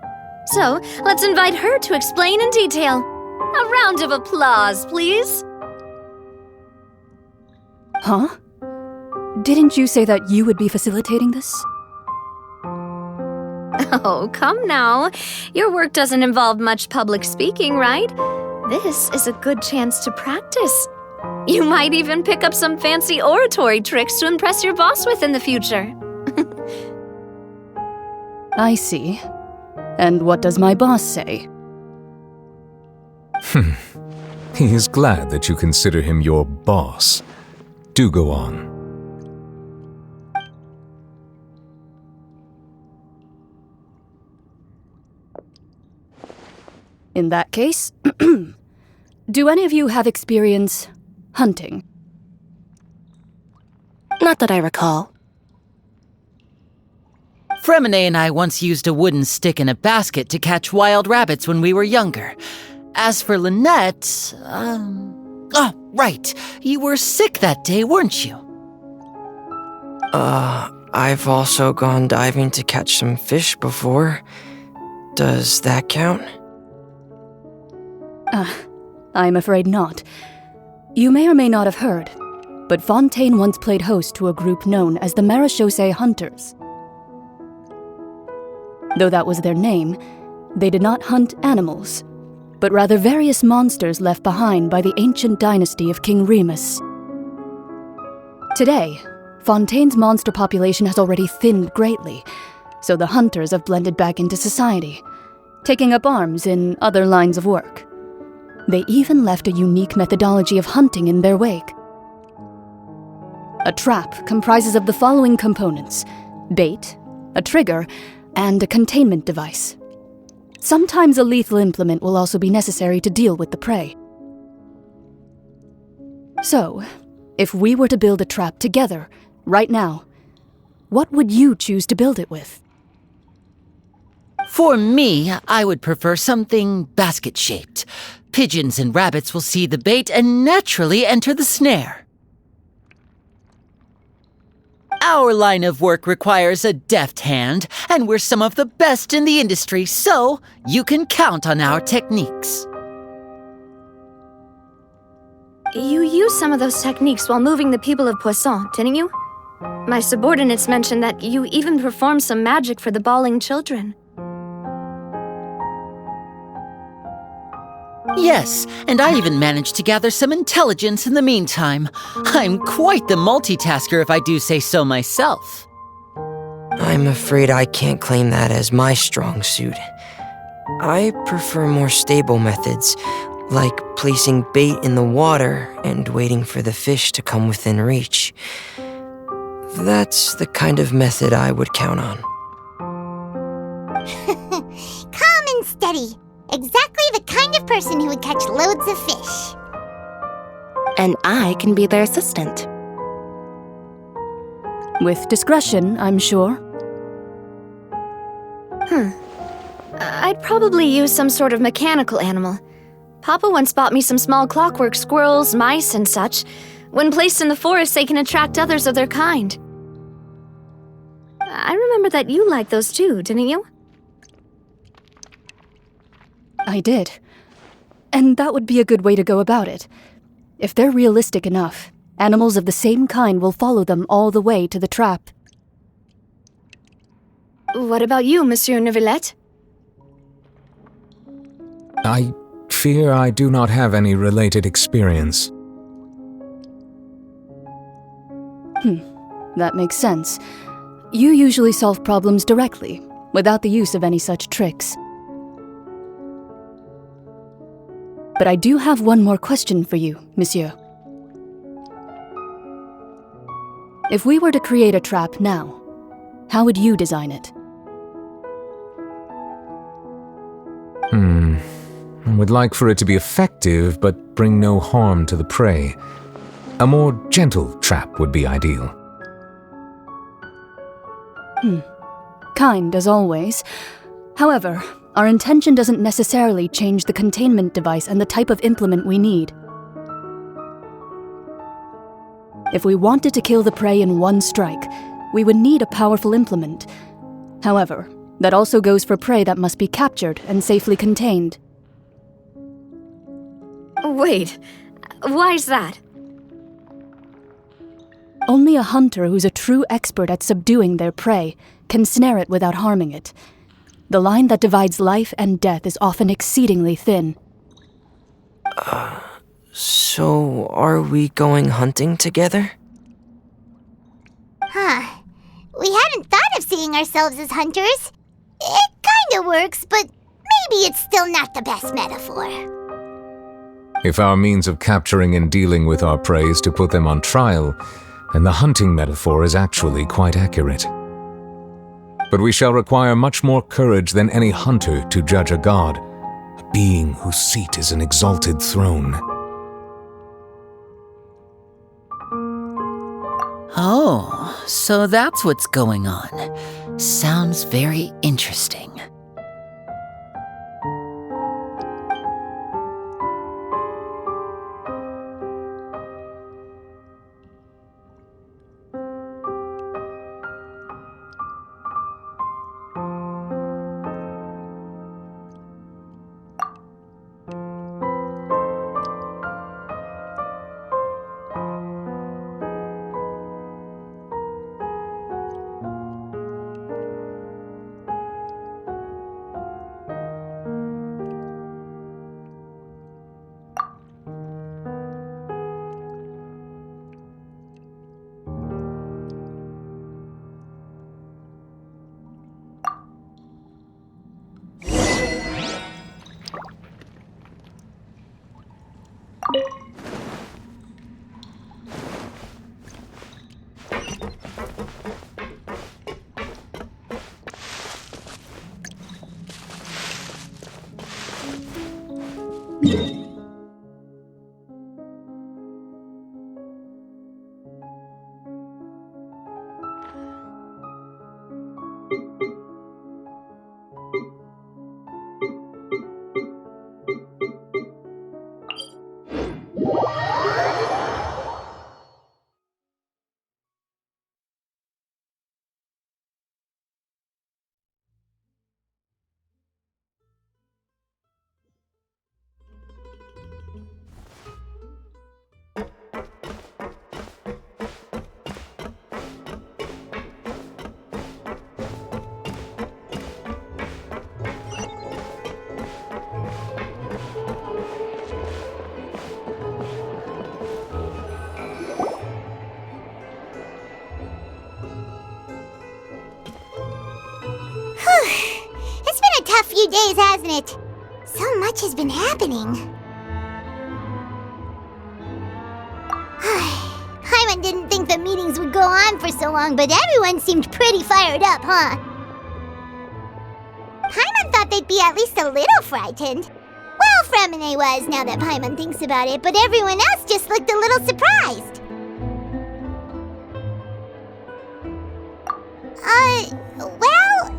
So, let's invite her to explain in detail. A round of applause, please. Huh? Didn't you say that you would be facilitating this? Oh, come now. Your work doesn't involve much public speaking, right? This is a good chance to practice. You might even pick up some fancy oratory tricks to impress your boss with in the future. I see. And what does my boss say? He is glad that you consider him your boss. Do go on. In that case, do any of you have experience hunting? Not that I recall. Fremine and I once used a wooden stick in a basket to catch wild rabbits when we were younger. As for Lynette, oh, right. You were sick that day, weren't you? I've also gone diving to catch some fish before. Does that count? I'm afraid not. You may or may not have heard, but Fontaine once played host to a group known as the Marechaussee Hunters. Though that was their name, they did not hunt animals, but rather various monsters left behind by the ancient dynasty of King Remus. Today, Fontaine's monster population has already thinned greatly, so the hunters have blended back into society, taking up arms in other lines of work. They even left a unique methodology of hunting in their wake. A trap comprises of the following components: bait, a trigger, and a containment device. Sometimes a lethal implement will also be necessary to deal with the prey. So, if we were to build a trap together, right now, what would you choose to build it with? For me, I would prefer something basket-shaped. Pigeons and rabbits will see the bait and naturally enter the snare. Our line of work requires a deft hand, and we're some of the best in the industry, so you can count on our techniques. You used some of those techniques while moving the people of Poisson, didn't you? My subordinates mentioned that you even performed some magic for the bawling children. Yes, and I even managed to gather some intelligence in the meantime. I'm quite the multitasker if I do say so myself. I'm afraid I can't claim that as my strong suit. I prefer more stable methods, like placing bait in the water and waiting for the fish to come within reach. That's the kind of method I would count on. Calm and steady. Exactly the kind of person who would catch loads of fish. And I can be their assistant. With discretion, I'm sure. I'd probably use some sort of mechanical animal. Papa once bought me some small clockwork squirrels, mice, and such. When placed in the forest, they can attract others of their kind. I remember that you liked those too, didn't you? I did. And that would be a good way to go about it. If they're realistic enough, animals of the same kind will follow them all the way to the trap. What about you, Monsieur Neuvillette? I fear I do not have any related experience. That makes sense. You usually solve problems directly, without the use of any such tricks. But I do have one more question for you, Monsieur. If we were to create a trap now, how would you design it? I would like for it to be effective, but bring no harm to the prey. A more gentle trap would be ideal. Kind as always. However, our intention doesn't necessarily change the containment device and the type of implement we need. If we wanted to kill the prey in one strike, we would need a powerful implement. However, that also goes for prey that must be captured and safely contained. Wait, why is that? Only a hunter who's a true expert at subduing their prey can snare it without harming it. The line that divides life and death is often exceedingly thin. So are we going hunting together? Huh. We hadn't thought of seeing ourselves as hunters. It kinda works, but maybe it's still not the best metaphor. If our means of capturing and dealing with our prey is to put them on trial, then the hunting metaphor is actually quite accurate. But we shall require much more courage than any hunter to judge a god, a being whose seat is an exalted throne. Oh, so that's what's going on. Sounds very interesting. It's been a tough few days, hasn't it? So much has been happening. Paimon didn't think the meetings would go on for so long, but everyone seemed pretty fired up, huh? Paimon thought they'd be at least a little frightened. Well, Fremine was, now that Paimon thinks about it, but everyone else just looked a little surprised. Well...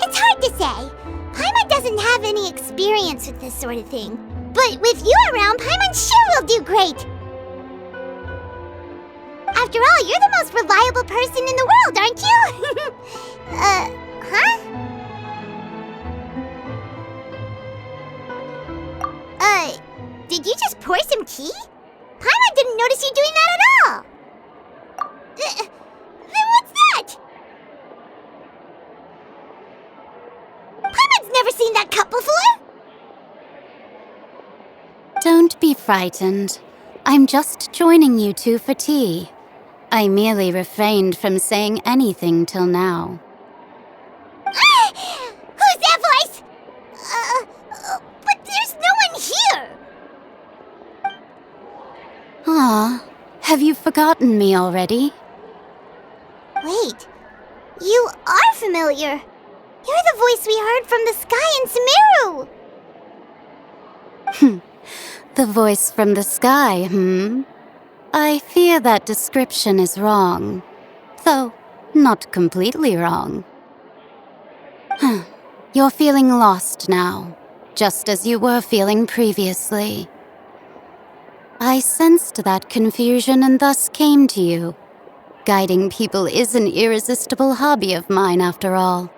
It's hard to say. Paimon doesn't have any experience with this sort of thing. But with you around, Paimon sure will do great. After all, you're the most reliable person in the world, aren't you? Huh? Did you just pour some tea? Paimon didn't notice you doing that at all. Then what's that? Paimon's never seen that cup before. Don't be frightened. I'm just joining you two for tea. I merely refrained from saying anything till now. Who's that voice? But there's no one here. Ah, have you forgotten me already? Wait, you are familiar. You're the voice we heard from the sky in Sumeru. The voice from the sky, I fear that description is wrong. Though, not completely wrong. You're feeling lost now, just as you were feeling previously. I sensed that confusion and thus came to you. Guiding people is an irresistible hobby of mine, after all.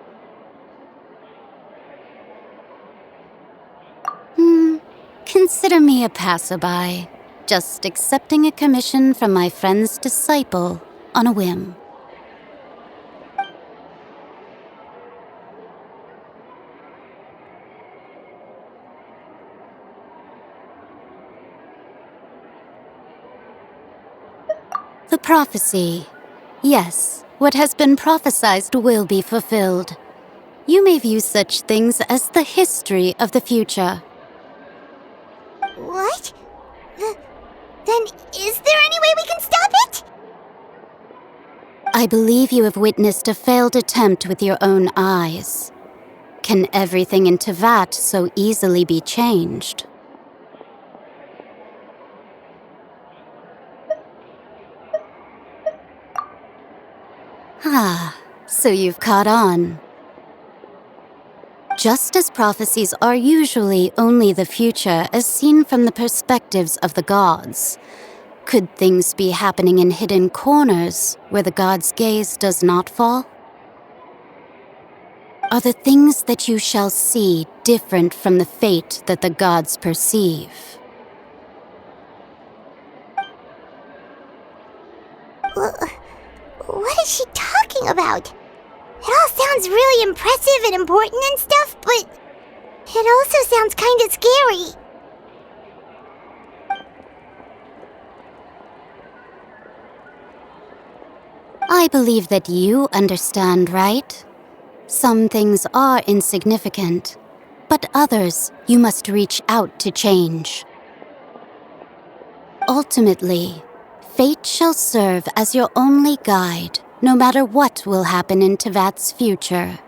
Consider me a passerby, just accepting a commission from my friend's disciple on a whim. The prophecy. Yes, what has been prophesied will be fulfilled. You may view such things as the history of the future. What? Then is there any way we can stop it? I believe you have witnessed a failed attempt with your own eyes. Can everything in Tevat so easily be changed? So you've caught on. Just as prophecies are usually only the future as seen from the perspectives of the gods, could things be happening in hidden corners where the gods' gaze does not fall? Are the things that you shall see different from the fate that the gods perceive? What is she talking about? It all sounds really impressive and important and stuff, but it also sounds kind of scary. I believe that you understand, right? Some things are insignificant, but others you must reach out to change. Ultimately, fate shall serve as your only guide, no matter what will happen in Tevat's future.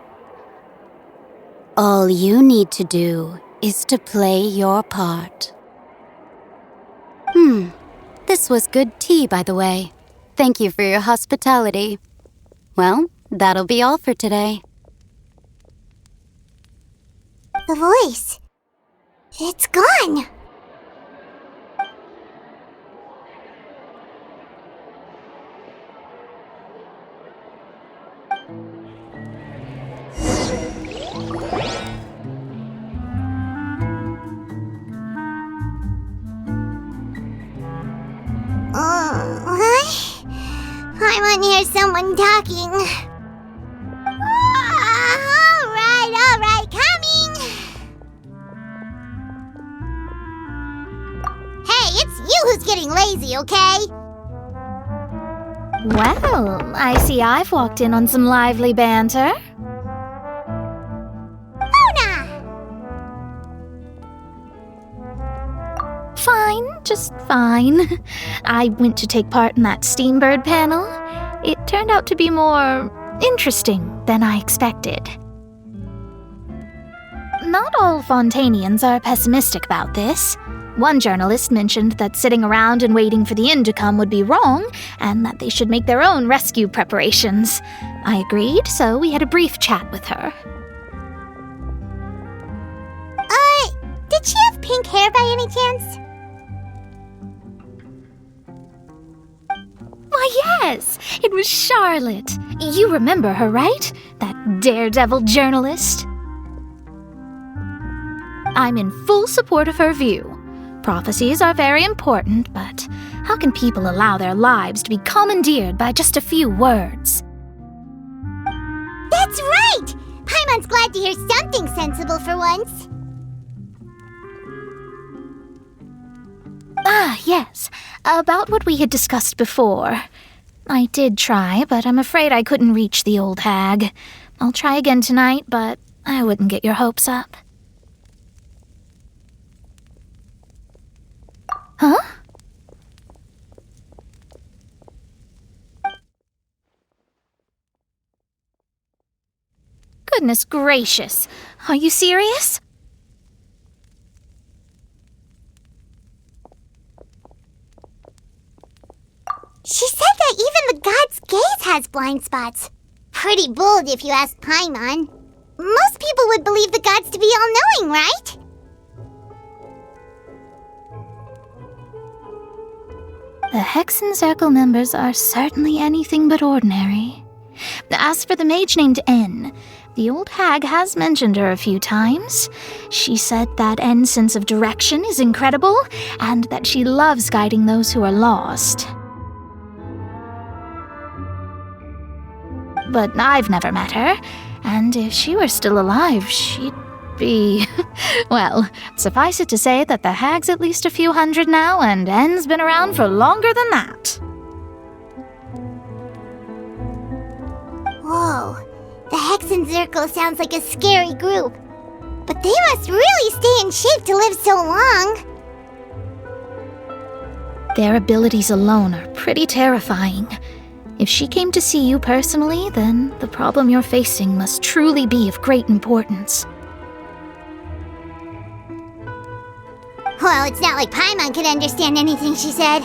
All you need to do is to play your part. This was good tea, by the way. Thank you for your hospitality. Well, that'll be all for today. The voice. It's gone. I want to hear someone talking. All right, coming. Hey, it's you who's getting lazy, okay? Well, I see I've walked in on some lively banter. Fine, just fine. I went to take part in that Steambird panel. It turned out to be more interesting than I expected. Not all Fontainians are pessimistic about this. One journalist mentioned that sitting around and waiting for the end to come would be wrong, and that they should make their own rescue preparations. I agreed, so we had a brief chat with her. Did she have pink hair by any chance? Why, yes, it was Charlotte. You remember her, right? That daredevil journalist? I'm in full support of her view. Prophecies are very important, but how can people allow their lives to be commandeered by just a few words? That's right! Paimon's glad to hear something sensible for once. Ah, yes. About what we had discussed before. I did try, but I'm afraid I couldn't reach the old hag. I'll try again tonight, but I wouldn't get your hopes up. Huh? Goodness gracious. Are you serious? She said that even the god's gaze has blind spots. Pretty bold if you ask Paimon. Most people would believe the gods to be all-knowing, right? The Hexen Circle members are certainly anything but ordinary. As for the mage named N, the old hag has mentioned her a few times. She said that N's sense of direction is incredible, and that she loves guiding those who are lost. But I've never met her, and if she were still alive, she'd be... Well, suffice it to say that the hag's at least a few hundred now, and N's been around for longer than that. Whoa, the Hexen Circle sounds like a scary group. But they must really stay in shape to live so long. Their abilities alone are pretty terrifying. If she came to see you personally, then the problem you're facing must truly be of great importance. Well, it's not like Paimon could understand anything she said.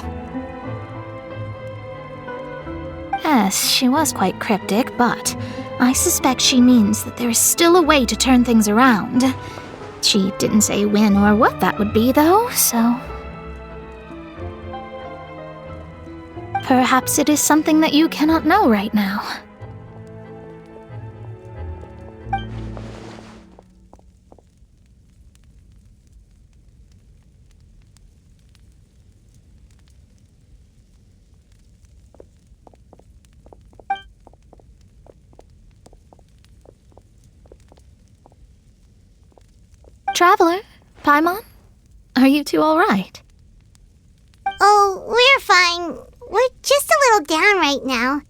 Yes, she was quite cryptic, but I suspect she means that there is still a way to turn things around. She didn't say when or what that would be, though, so... Perhaps it is something that you cannot know right now. Traveler, Paimon, are you two all right? Oh, we're fine. We're just a little down right now.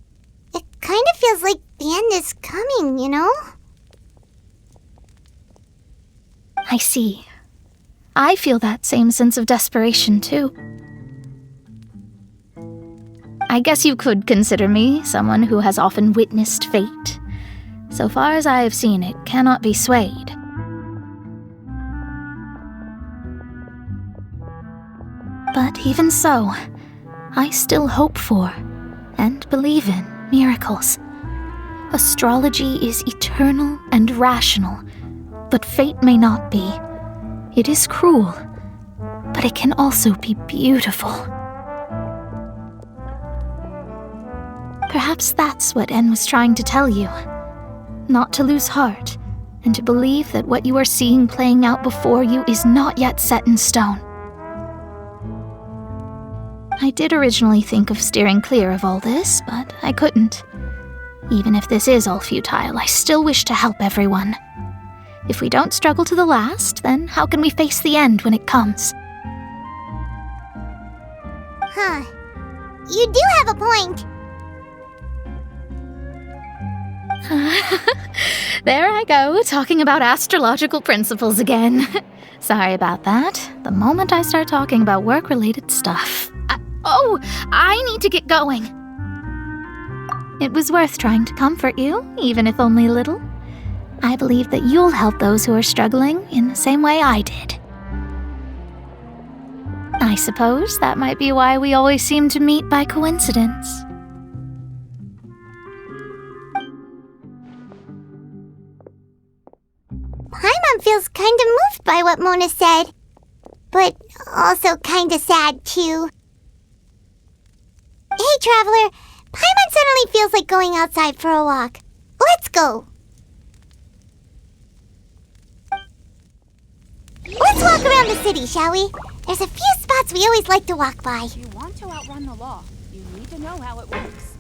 It kind of feels like the end is coming, you know? I see. I feel that same sense of desperation, too. I guess you could consider me someone who has often witnessed fate. So far as I have seen, it cannot be swayed. But even so, I still hope for, and believe in, miracles. Astrology is eternal and rational, but fate may not be. It is cruel, but it can also be beautiful. Perhaps that's what N was trying to tell you. Not to lose heart, and to believe that what you are seeing playing out before you is not yet set in stone. I did originally think of steering clear of all this, but I couldn't. Even if this is all futile, I still wish to help everyone. If we don't struggle to the last, then how can we face the end when it comes? Huh. You do have a point. There I go, talking about astrological principles again. Sorry about that. The moment I start talking about work-related stuff... I need to get going. It was worth trying to comfort you, even if only a little. I believe that you'll help those who are struggling in the same way I did. I suppose that might be why we always seem to meet by coincidence. Paimon feels kind of moved by what Mona said, but also kind of sad too. Hey, Traveler, Paimon suddenly feels like going outside for a walk. Let's go. Let's walk around the city, shall we? There's a few spots we always like to walk by. If you want to outrun the law, you need to know how it works.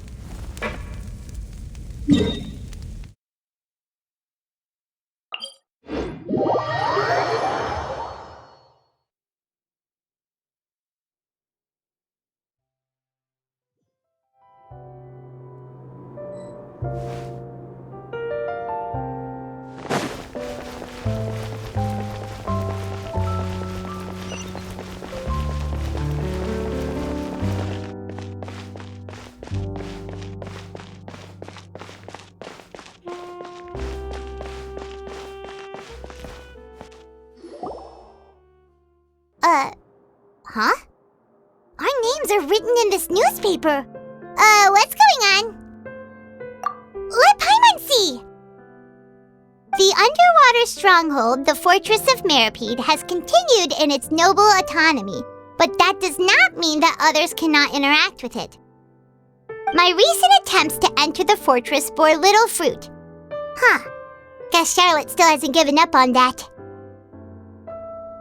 Huh? Our names are written in this newspaper. What's going on? Let Paimon see! The underwater stronghold, the Fortress of Meripede, has continued in its noble autonomy, but that does not mean that others cannot interact with it. My recent attempts to enter the fortress bore little fruit. Huh. Guess Charlotte still hasn't given up on that.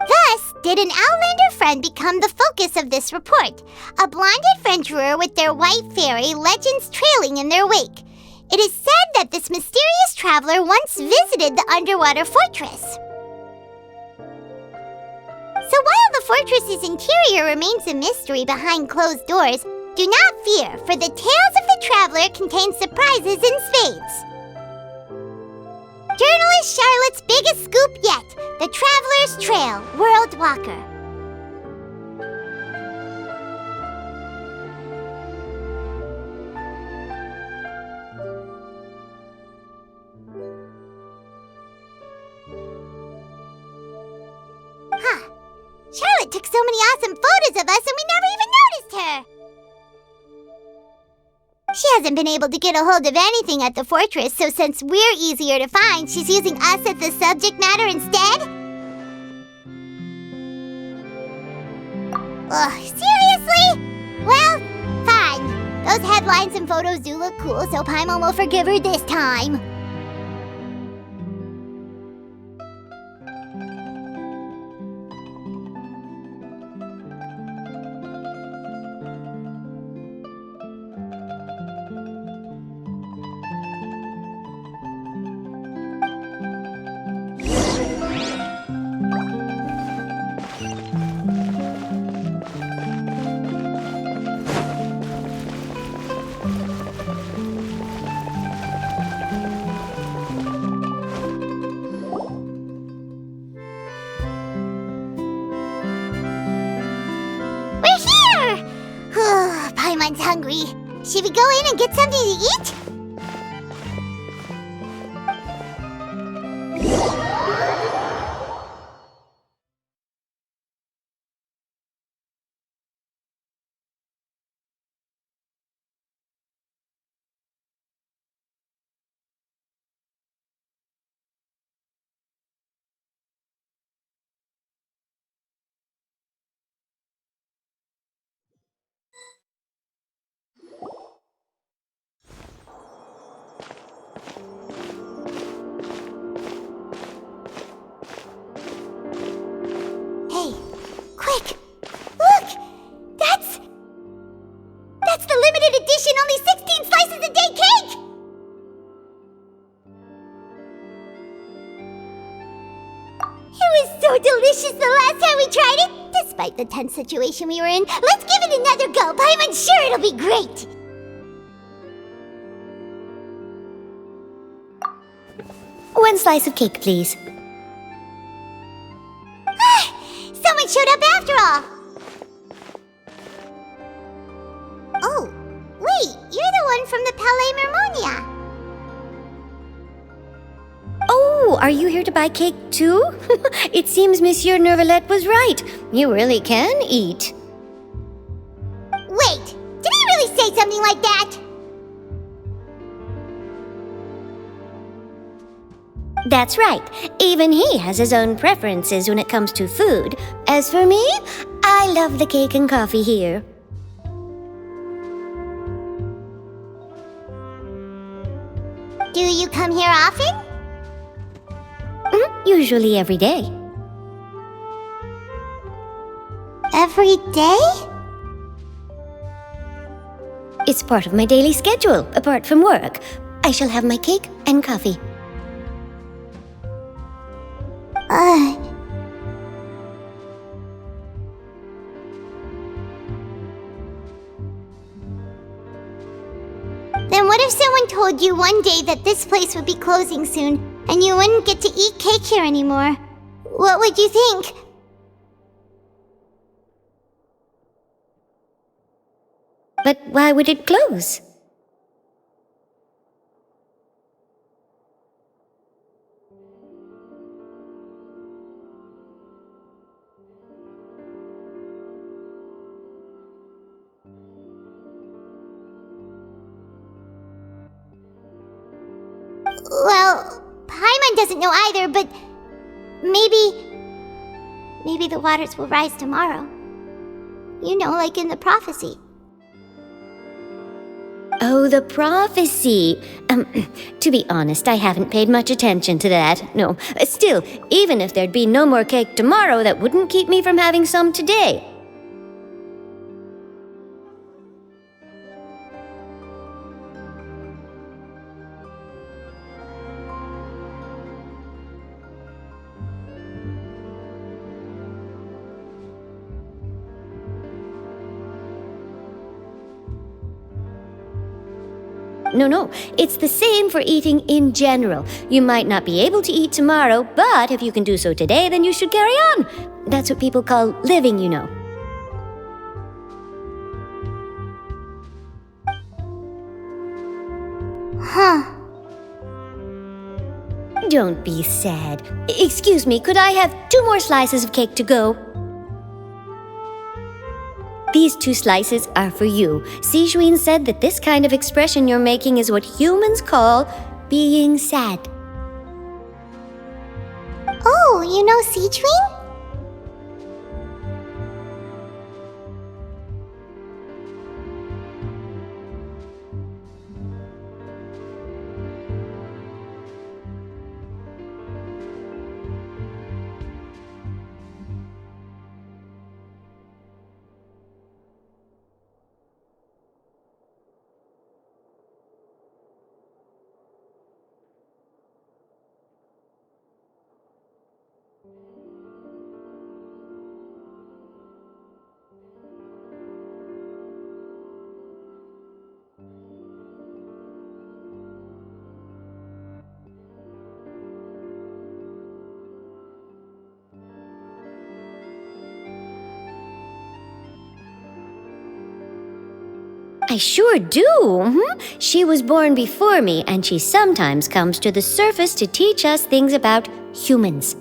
Thus, did an Outlander friend become the focus of this report, a blonde adventurer with their white fairy legends trailing in their wake. It is said that this mysterious traveler once visited the underwater fortress. So while the fortress's interior remains a mystery behind closed doors, do not fear, for the tales of the traveler contain surprises in spades. Journalist Charlotte's biggest scoop yet, the Traveler's Trail, World Walker. Huh. Charlotte took so many awesome photos of us and we never even noticed her. She hasn't been able to get a hold of anything at the fortress, so since we're easier to find, she's using us as the subject matter instead? Ugh, seriously? Well, fine. Those headlines and photos do look cool, so Paimon will forgive her this time. Paimon's hungry. Should we go in and get something to eat? Hey, quick! Look! That's the limited edition only 16 slices a day cake! It was so delicious the last time we tried it! Despite the tense situation we were in, let's give it another go! Paimon's sure it'll be great! One slice of cake, please. Someone showed up after all! Oh, wait, you're the one from the Palais Mermonia. Oh, are you here to buy cake too? It seems Monsieur Neuvillette was right. You really can eat. Wait, did he really say something like that? That's right. Even he has his own preferences when it comes to food. As for me, I love the cake and coffee here. Do you come here often? Usually every day. Every day? It's part of my daily schedule, apart from work. I shall have my cake and coffee. Then what if someone told you one day that this place would be closing soon, and you wouldn't get to eat cake here anymore? What would you think? But why would it close? Well, Paimon doesn't know either, but maybe the waters will rise tomorrow. You know, like in the prophecy. Oh, the prophecy. To be honest, I haven't paid much attention to that. No. Still, even if there'd be no more cake tomorrow, that wouldn't keep me from having some today. No, it's the same for eating in general. You might not be able to eat tomorrow, but if you can do so today, then you should carry on. That's what people call living, you know. Huh. Don't be sad. Excuse me, could I have 2 more slices of cake to go? These 2 slices are for you. Sijuin said that this kind of expression you're making is what humans call being sad. Oh, you know Sijuin? I sure do. She was born before me, and she sometimes comes to the surface to teach us things about humans.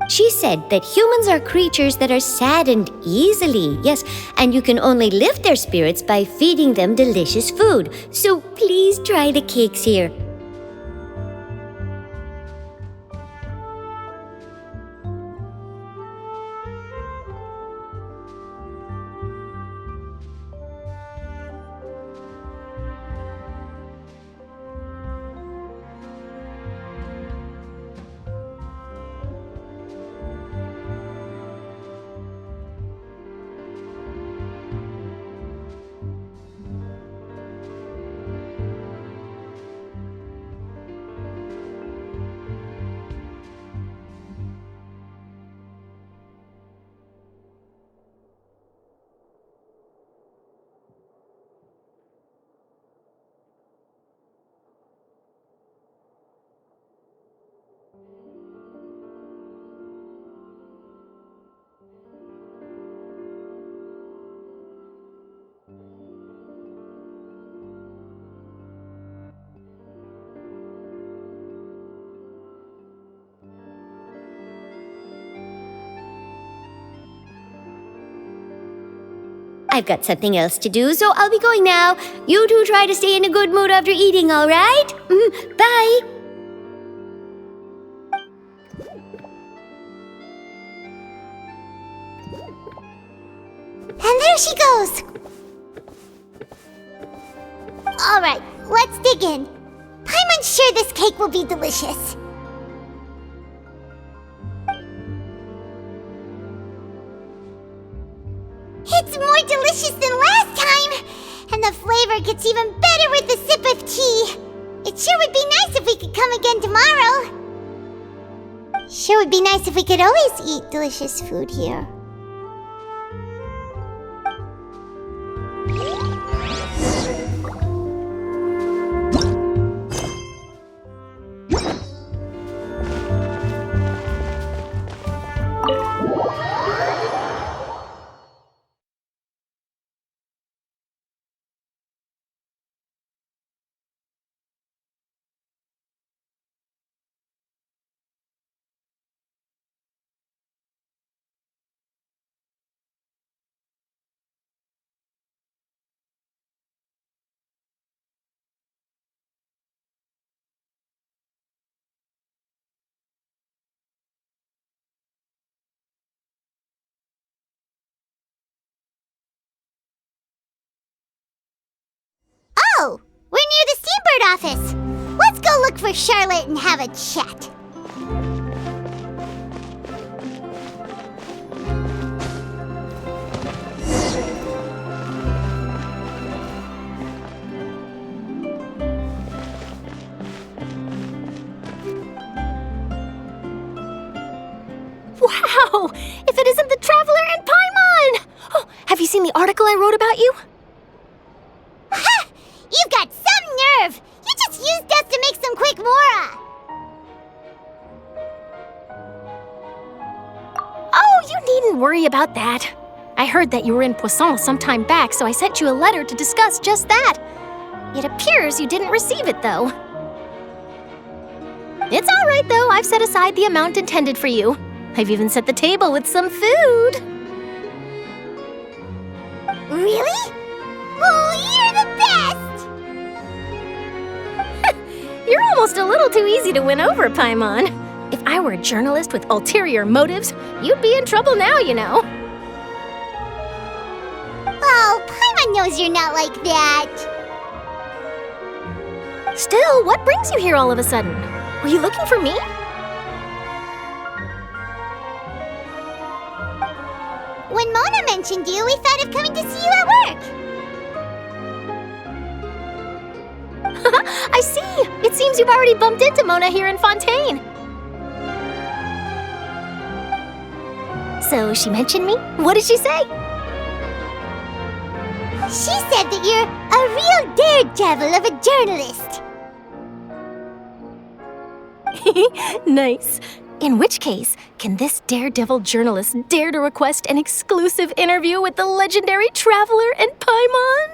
She said that humans are creatures that are saddened easily, yes, and you can only lift their spirits by feeding them delicious food. So please try the cakes here. I've got something else to do, so I'll be going now. You two try to stay in a good mood after eating, all right? Bye. And there she goes. All right, let's dig in. Paimon's sure this cake will be delicious. It's more delicious than last time, and the flavor gets even better with a sip of tea. It sure would be nice if we could come again tomorrow. Sure would be nice if we could always eat delicious food here. Oh, we're near the Steambird office. Let's go look for Charlotte and have a chat. Wow! If it isn't the Traveler and Paimon! Oh, have you seen the article I wrote about you? Ha! You've got some nerve! You just used us to make some quick mora! Oh, you needn't worry about that. I heard that you were in Poisson some time back, so I sent you a letter to discuss just that. It appears you didn't receive it, though. It's all right, though. I've set aside the amount intended for you. I've even set the table with some food. Really? Oh, you're the best! You're almost a little too easy to win over, Paimon. If I were a journalist with ulterior motives, you'd be in trouble now, you know. Oh, Paimon knows you're not like that. Still, what brings you here all of a sudden? Were you looking for me? When Mona mentioned you, we thought of coming to see you at work. I see! It seems you've already bumped into Mona here in Fontaine. So she mentioned me? What did she say? She said that you're a real daredevil of a journalist. Nice. In which case, can this daredevil journalist dare to request an exclusive interview with the legendary Traveler and Paimon?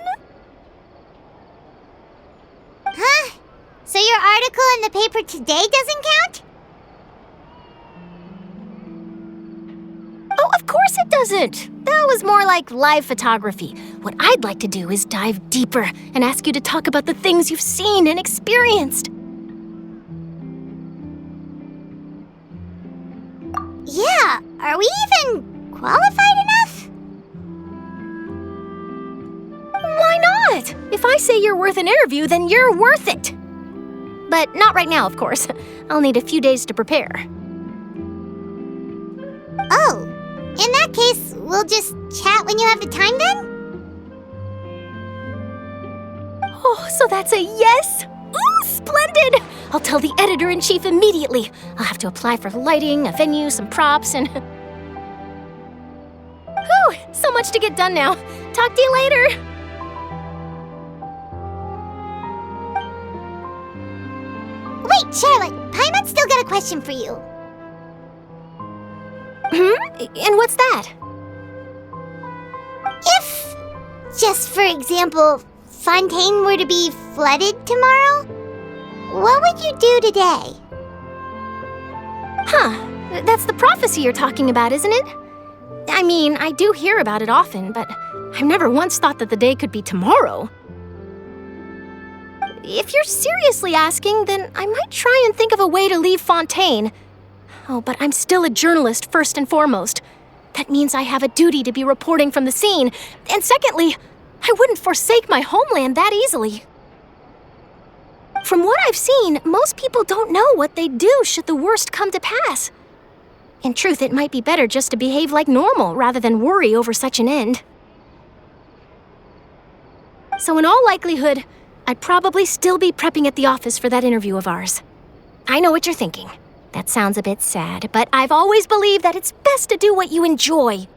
Huh? So your article in the paper today doesn't count? Oh, of course it doesn't. That was more like live photography. What I'd like to do is dive deeper and ask you to talk about the things you've seen and experienced. Yeah, are we even qualified enough? Why not? If I say you're worth an interview, then you're worth it. But not right now, of course. I'll need a few days to prepare. Oh, in that case, we'll just chat when you have the time then? Oh, so that's a yes? Ooh, splendid! I'll tell the editor-in-chief immediately. I'll have to apply for lighting, a venue, some props, and... Whew, so much to get done now. Talk to you later. Wait, Charlotte, Paimon's still got a question for you. And what's that? If, just for example, Fontaine were to be flooded tomorrow, what would you do today? Huh, that's the prophecy you're talking about, isn't it? I mean, I do hear about it often, but I've never once thought that the day could be tomorrow. If you're seriously asking, then I might try and think of a way to leave Fontaine. Oh, but I'm still a journalist first and foremost. That means I have a duty to be reporting from the scene. And secondly, I wouldn't forsake my homeland that easily. From what I've seen, most people don't know what they'd do should the worst come to pass. In truth, it might be better just to behave like normal rather than worry over such an end. So in all likelihood, I'd probably still be prepping at the office for that interview of ours. I know what you're thinking. That sounds a bit sad, but I've always believed that it's best to do what you enjoy.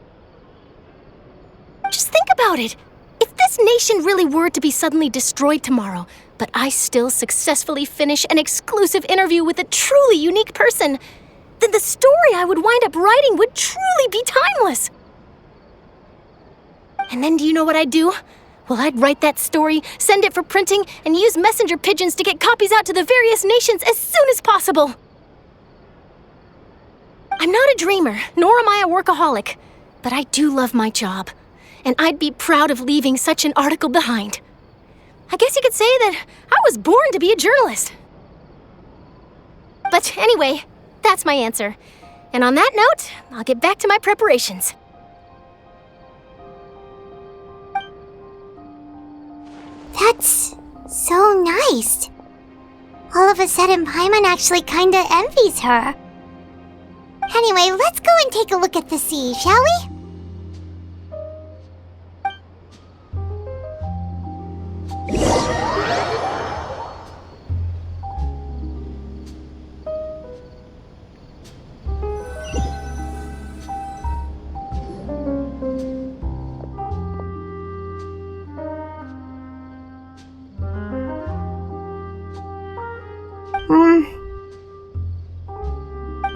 Just think about it. If this nation really were to be suddenly destroyed tomorrow, but I still successfully finish an exclusive interview with a truly unique person, then the story I would wind up writing would truly be timeless. And then do you know what I'd do? Well, I'd write that story, send it for printing, and use messenger pigeons to get copies out to the various nations as soon as possible. I'm not a dreamer, nor am I a workaholic, but I do love my job, and I'd be proud of leaving such an article behind. I guess you could say that I was born to be a journalist. But anyway, that's my answer. And on that note, I'll get back to my preparations. That's so nice. All of a sudden, Paimon actually kinda envies her. Anyway, let's go and take a look at the sea, shall we?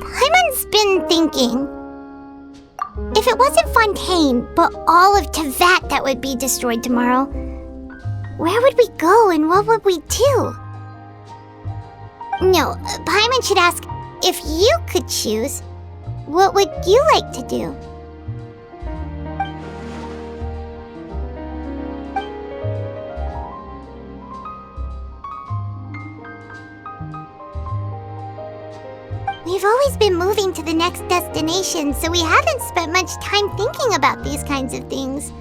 Paimon's been thinking. If it wasn't Fontaine, but all of Tevat that would be destroyed tomorrow, where would we go and what would we do? No, Paimon should ask, if you could choose, what would you like to do? We've always been moving to the next destination, so we haven't spent much time thinking about these kinds of things.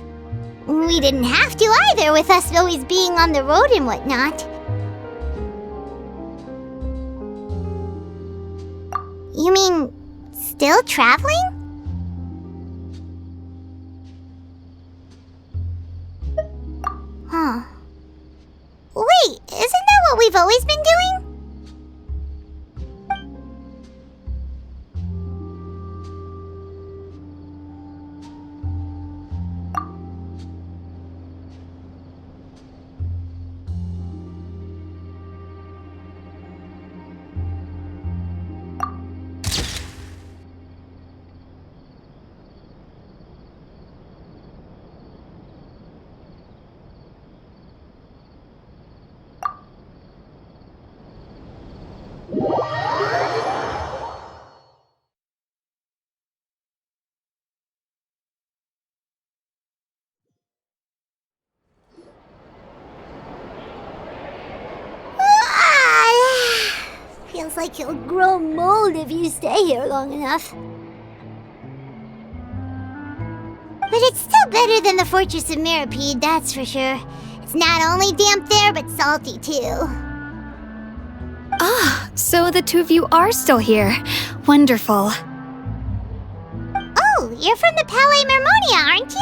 We didn't have to either, with us always being on the road and whatnot. You mean, still traveling? Huh. Wait, isn't that what we've always been doing? Feels like you'll grow mold if you stay here long enough. But it's still better than the Fortress of Meropide, that's for sure. It's not only damp there, but salty too. Ah, so the two of you are still here. Wonderful. Oh, you're from the Palais Mermonia, aren't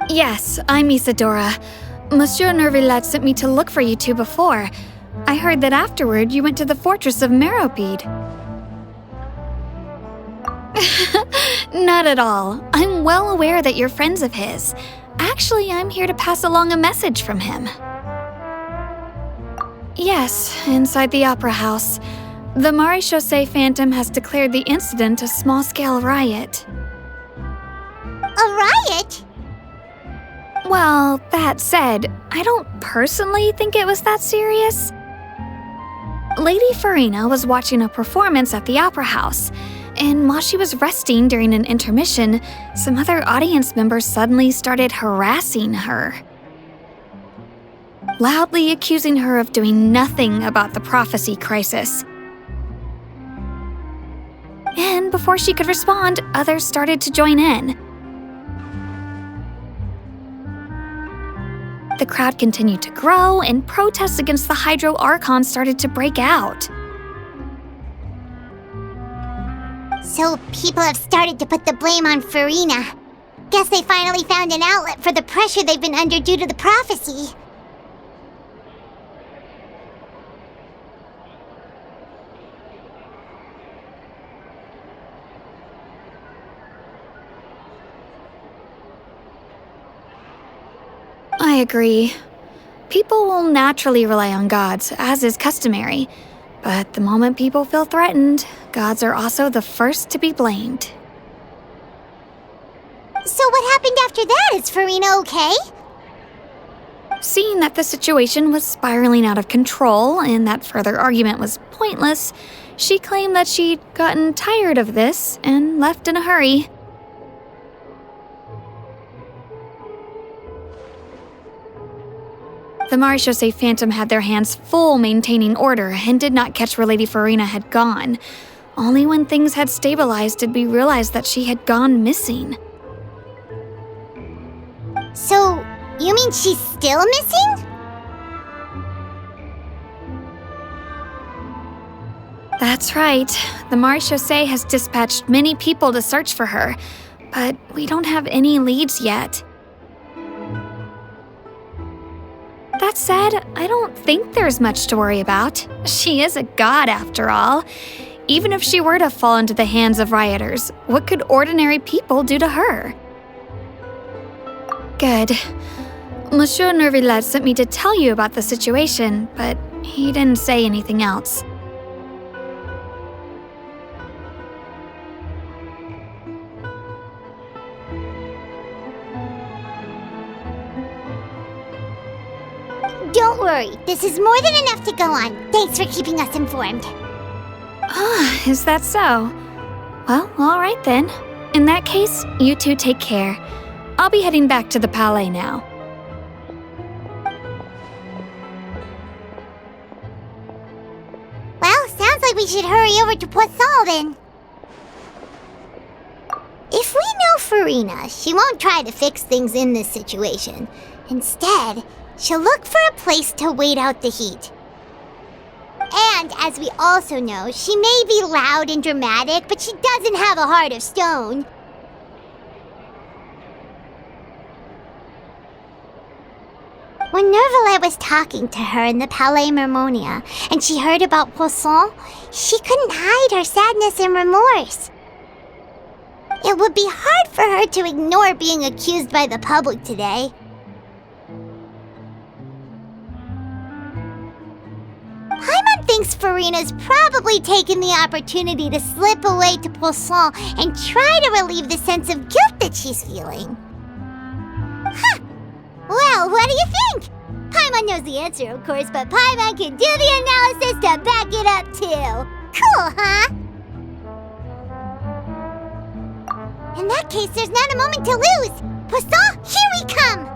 you? Yes, I'm Isadora. Monsieur Nervillet sent me to look for you two before. I heard that afterward you went to the Fortress of Meropide. Not at all. I'm well aware that you're friends of his. Actually, I'm here to pass along a message from him. Yes, inside the Opera House. The Maréchaussée Phantom has declared the incident a small-scale riot. A riot? Well, that said, I don't personally think it was that serious. Lady Farina was watching a performance at the Opera House, And while she was resting during an intermission, some other audience members suddenly started harassing her, loudly accusing her of doing nothing about the prophecy crisis. And before she could respond, others started to join in. The crowd continued to grow, and protests against the Hydro Archon started to break out. So people have started to put the blame on Farina. Guess they finally found an outlet for the pressure they've been under due to the prophecy. I agree. People will naturally rely on gods, as is customary. But the moment people feel threatened, gods are also the first to be blamed. So what happened after that? Is Farina okay? Seeing that the situation was spiraling out of control and that further argument was pointless, she claimed that she'd gotten tired of this and left in a hurry. The Marechaussee Phantom had their hands full maintaining order and did not catch where Lady Farina had gone. Only when things had stabilized did we realize that she had gone missing. So, you mean she's still missing? That's right. The Marechaussee has dispatched many people to search for her, but we don't have any leads yet. That said, I don't think there's much to worry about. She is a god, after all. Even if she were to fall into the hands of rioters, what could ordinary people do to her? Good. Monsieur Neuvillette sent me to tell you about the situation, but he didn't say anything else. Don't worry, this is more than enough to go on. Thanks for keeping us informed. Ah, is that so? Well, all right then. In that case, you two take care. I'll be heading back to the Palais now. Well, sounds like we should hurry over to Poisson then. If we know Farina, she won't try to fix things in this situation. Instead, she'll look for a place to wait out the heat. And, as we also know, she may be loud and dramatic, but she doesn't have a heart of stone. When Neuvillette was talking to her in the Palais Mermonia, and she heard about Poisson, she couldn't hide her sadness and remorse. It would be hard for her to ignore being accused by the public today. Paimon thinks Farina's probably taken the opportunity to slip away to Poisson and try to relieve the sense of guilt that she's feeling. Huh! Well, what do you think? Paimon knows the answer, of course, but Paimon can do the analysis to back it up, too. Cool, huh? In that case, there's not a moment to lose. Poisson, here we come!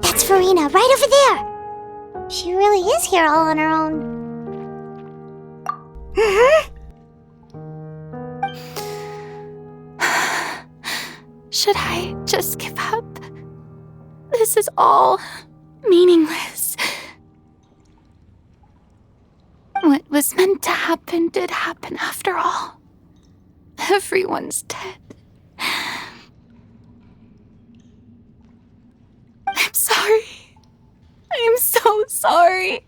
That's Farina, right over there! She really is here all on her own. Should I just give up? This is all meaningless. What was meant to happen did happen after all. Everyone's dead. I'm sorry. I am so sorry.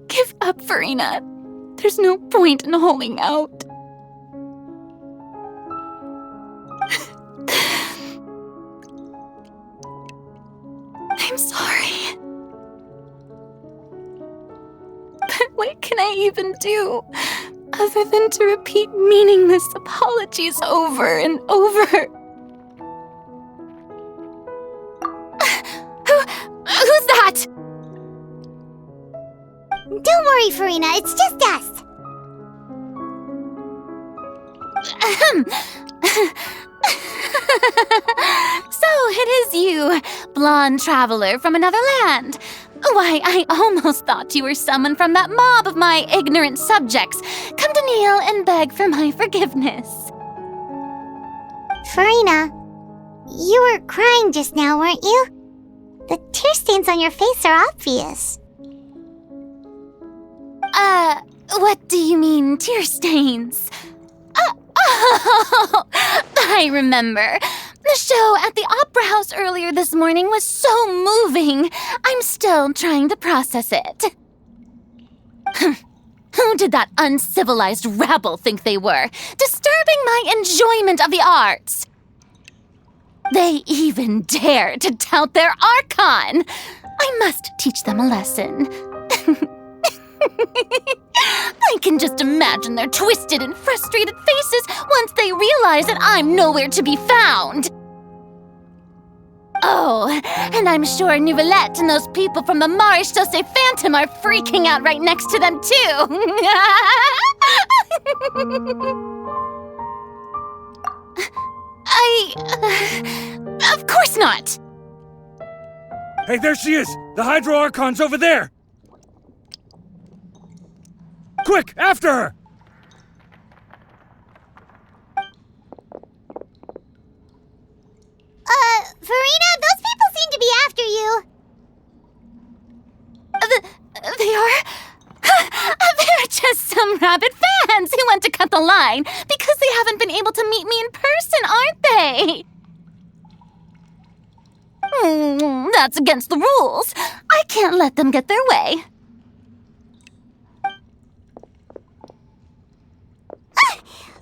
Give up, Farina. There's no point in holding out. I'm sorry. But what can I even do other than to repeat meaningless apologies over and over? Who's that? Don't worry, Farina, it's just us. So it is you, blonde traveler from another land. Why, I almost thought you were someone from that mob of my ignorant subjects, come to kneel and beg for my forgiveness. Farina, you were crying just now, weren't you? The tear stains on your face are obvious. What do you mean, tear stains? Oh, I remember. The show at the Opera House earlier this morning was so moving. I'm still trying to process it. Who did that uncivilized rabble think they were, disturbing my enjoyment of the arts? They even dare to tout their Archon. I must teach them a lesson. I can just imagine their twisted and frustrated faces once they realize that I'm nowhere to be found. Oh, and I'm sure Nouvellette and those people from the Maréchaussée Phantom are freaking out right next to them, too. Of course not. Hey, there she is! The Hydro Archon's over there! Quick, after her! Farina, those people seem to be after you. They are? They're just some rabid fans who want to cut the line because they haven't been able to meet me in person, aren't they? That's against the rules. I can't let them get their way.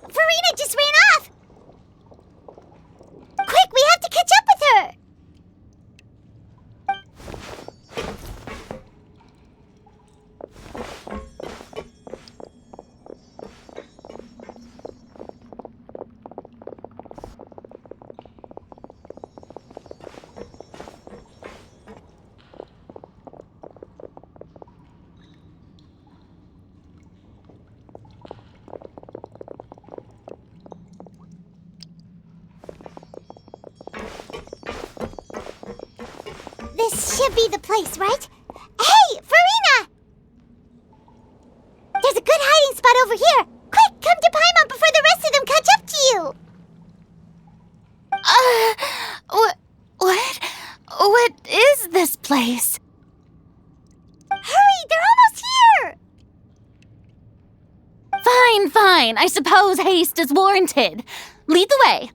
Farina just ran off! Quick, we have to catch up with her! This should be the place, right? Hey, Farina! There's a good hiding spot over here. Quick, come to Paimon before the rest of them catch up to you. What is this place? Hurry, they're almost here! Fine. I suppose haste is warranted. Lead the way.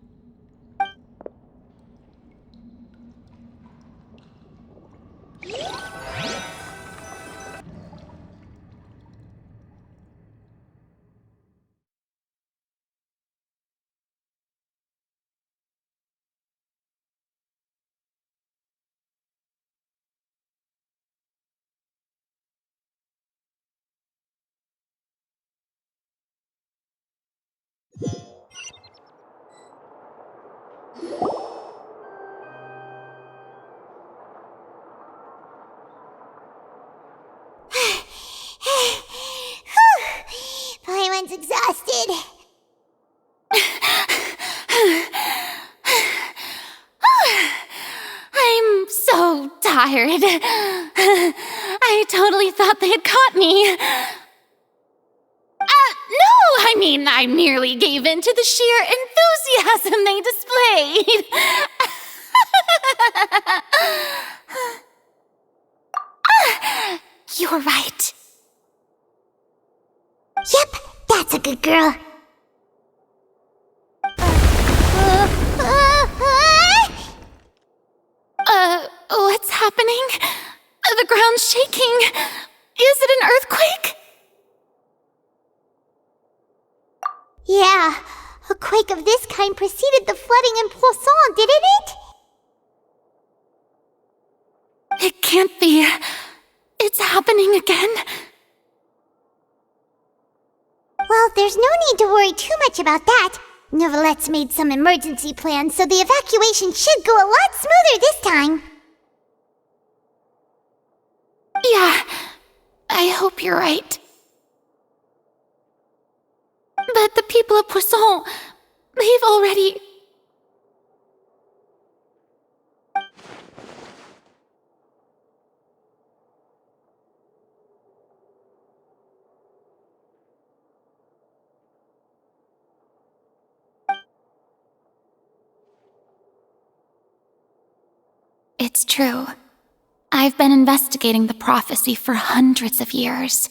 exhausted. I'm so tired. I totally thought they had caught me. No, I mean, I merely gave in to the sheer enthusiasm they displayed. You're right. Yep, that's a good girl. What's happening? The ground's shaking. Is it an earthquake? Yeah, a quake of this kind preceded the flooding in Poisson, didn't it? It can't be. It's happening again. Well, there's no need to worry too much about that. Nouvelette's made some emergency plans, so the evacuation should go a lot smoother this time. Yeah, I hope you're right. But the people of Poisson, they've already... It's true. I've been investigating the prophecy for hundreds of years.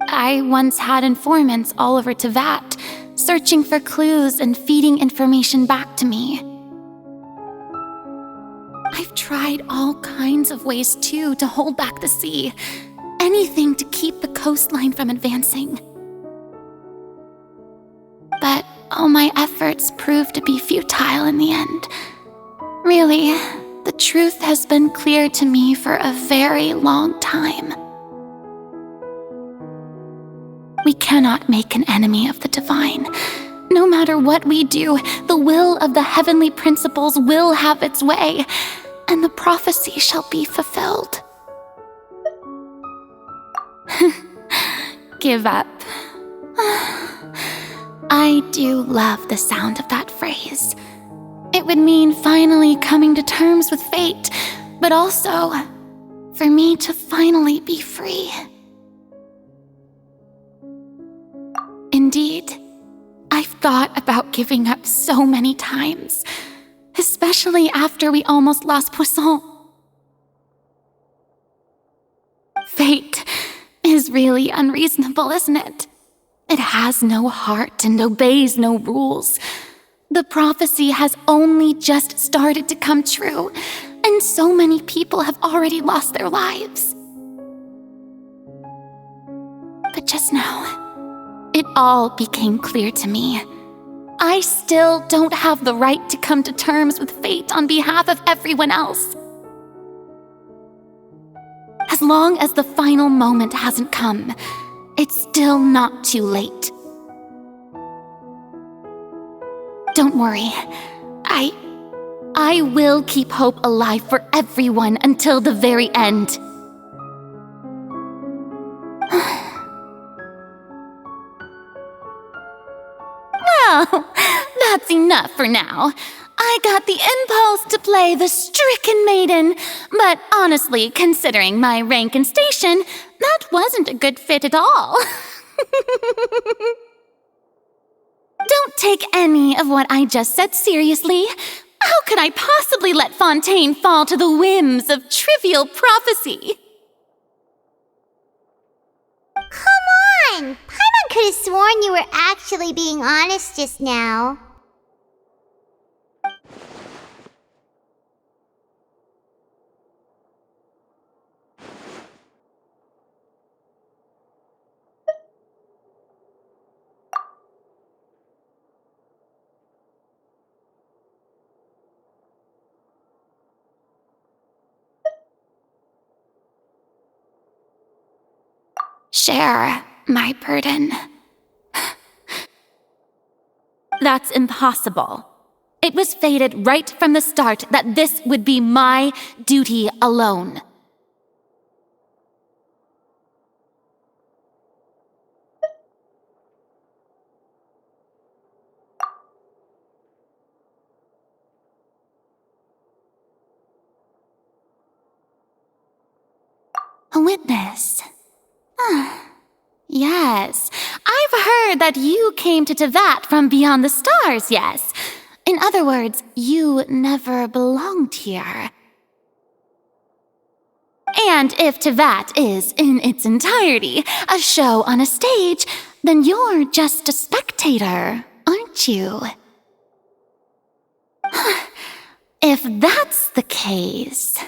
I once had informants all over Tevat, searching for clues and feeding information back to me. I've tried all kinds of ways, too, to hold back the sea. Anything to keep the coastline from advancing. But all my efforts proved to be futile in the end. Really, the truth has been clear to me for a very long time. We cannot make an enemy of the divine. No matter what we do, the will of the heavenly principles will have its way, and the prophecy shall be fulfilled. Give up. I do love the sound of that phrase. It would mean finally coming to terms with fate, but also for me to finally be free. Indeed, I've thought about giving up so many times, especially after we almost lost Poisson. Fate is really unreasonable, isn't it? It has no heart and obeys no rules. The prophecy has only just started to come true, and so many people have already lost their lives. But just now, it all became clear to me. I still don't have the right to come to terms with fate on behalf of everyone else. As long as the final moment hasn't come, it's still not too late. Don't worry. I will keep hope alive for everyone until the very end. Well, that's enough for now. I got the impulse to play the stricken maiden, but honestly, considering my rank and station, that wasn't a good fit at all. Don't take any of what I just said seriously. How could I possibly let Fontaine fall to the whims of trivial prophecy? Come on! Paimon could have sworn you were actually being honest just now. Share my burden. That's impossible. It was fated right from the start that this would be my duty alone. witness. Yes, I've heard that you came to Tevat from beyond the stars, yes. In other words, you never belonged here. And if Tevat is, in its entirety, a show on a stage, then you're just a spectator, aren't you? If that's the case...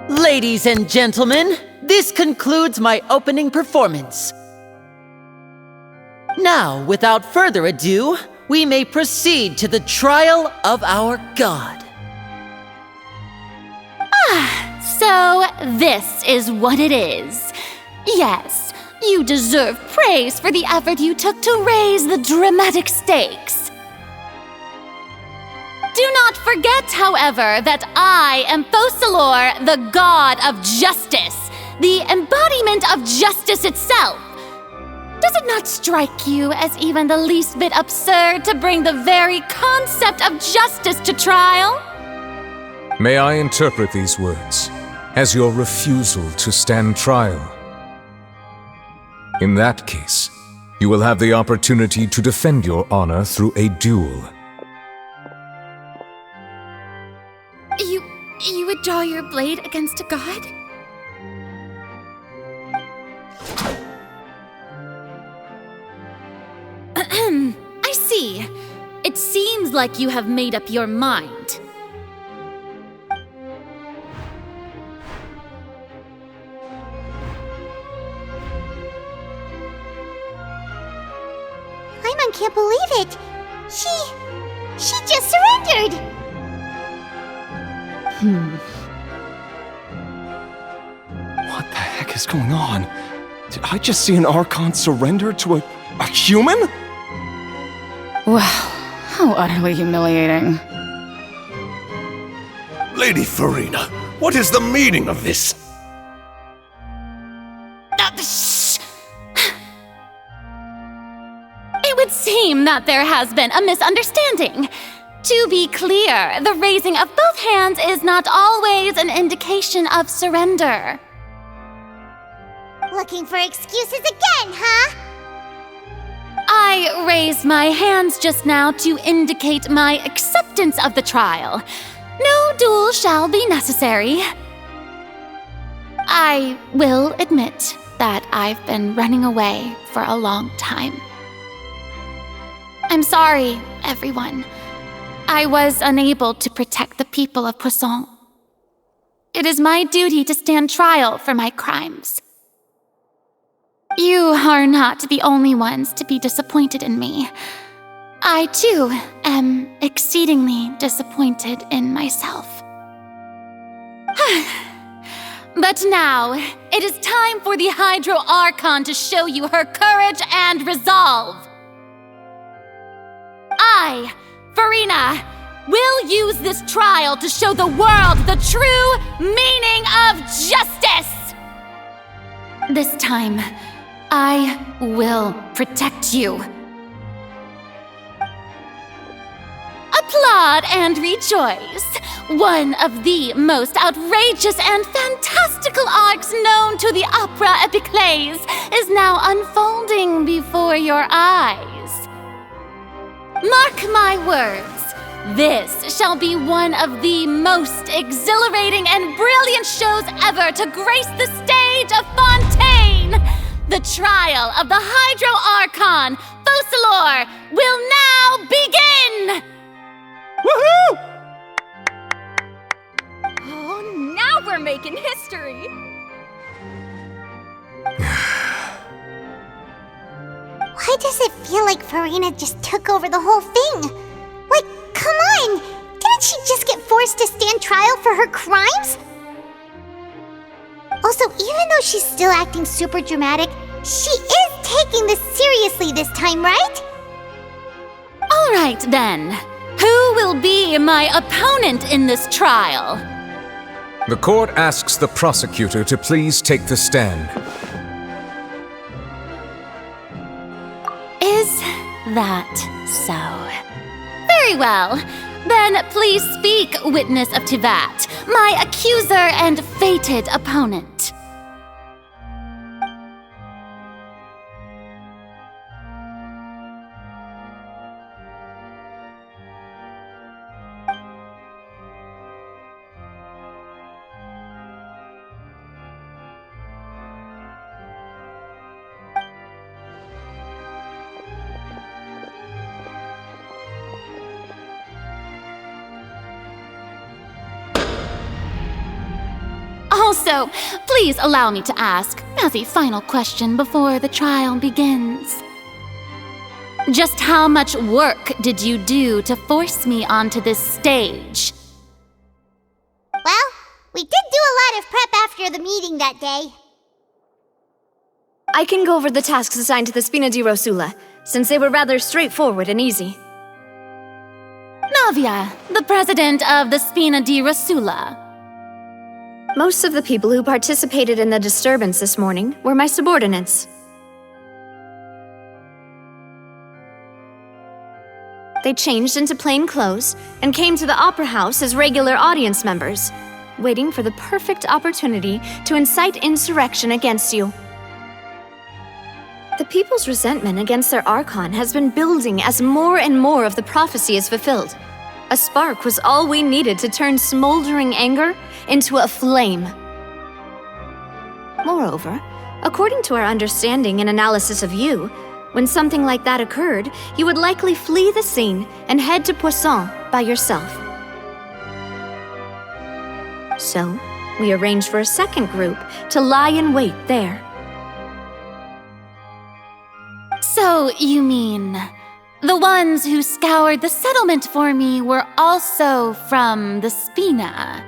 Ladies and gentlemen, this concludes my opening performance. Now, without further ado, we may proceed to the trial of our god. So this is what it is. Yes, you deserve praise for the effort you took to raise the dramatic stakes. Do not forget, however, that I am Focalor, the god of justice, the embodiment of justice itself. Does it not strike you as even the least bit absurd to bring the very concept of justice to trial? May I interpret these words as your refusal to stand trial? In that case, you will have the opportunity to defend your honor through a duel. You would draw your blade against a god? I see. It seems like you have made up your mind. Paimon can't believe it. She just surrendered. What the heck is going on? Did I just see an Archon surrender to a human? Wow, how utterly humiliating. Lady Farina, what is the meaning of this? It would seem that there has been a misunderstanding. To be clear, the raising of both hands is not always an indication of surrender. Looking for excuses again, huh? I raised my hands just now to indicate my acceptance of the trial. No duel shall be necessary. I will admit that I've been running away for a long time. I'm sorry, everyone. I was unable to protect the people of Poisson. It is my duty to stand trial for my crimes. You are not the only ones to be disappointed in me. I, too, am exceedingly disappointed in myself. But now, it is time for the Hydro Archon to show you her courage and resolve. I, Farina, will use this trial to show the world the true meaning of justice! This time, I will protect you. Applaud and rejoice! One of the most outrageous and fantastical arcs known to the opera epiclese is now unfolding before your eyes. Mark my words, this shall be one of the most exhilarating and brilliant shows ever to grace the stage of Fontaine! The trial of the Hydro Archon, Focalor, will now begin! Woohoo! Oh, now we're making history! Why does it feel like Farina just took over the whole thing? Like, come on! Didn't she just get forced to stand trial for her crimes? Also, even though she's still acting super dramatic, she is taking this seriously this time, right? All right, then. Who will be my opponent in this trial? The court asks the prosecutor to please take the stand. Is that so? Very well. Then please speak, witness of Tivat, my accuser and fated opponent. Also, please allow me to ask, as a final question before the trial begins. Just how much work did you do to force me onto this stage? Well, we did do a lot of prep after the meeting that day. I can go over the tasks assigned to the Spina di Rosula, since they were rather straightforward and easy. Navia, the president of the Spina di Rosula. Most of the people who participated in the disturbance this morning were my subordinates. They changed into plain clothes and came to the Opera House as regular audience members, waiting for the perfect opportunity to incite insurrection against you. The people's resentment against their Archon has been building as more and more of the prophecy is fulfilled. A spark was all we needed to turn smoldering anger into a flame. Moreover, according to our understanding and analysis of you, when something like that occurred, you would likely flee the scene and head to Poisson by yourself. So, we arranged for a second group to lie in wait there. So, you mean, the ones who scoured the settlement for me were also from the Spina?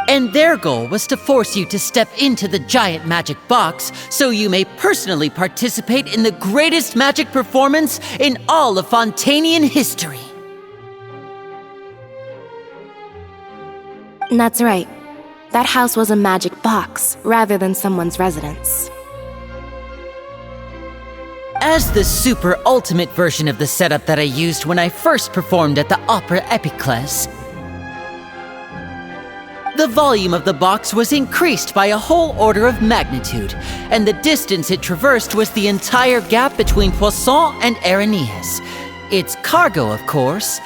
And their goal was to force you to step into the giant magic box so you may personally participate in the greatest magic performance in all of Fontainian history. That's right. That house was a magic box rather than someone's residence. As the super ultimate version of the setup that I used when I first performed at the Opera Epiclese, the volume of the box was increased by a whole order of magnitude, and the distance it traversed was the entire gap between Poisson and Aranias. Its cargo, of course,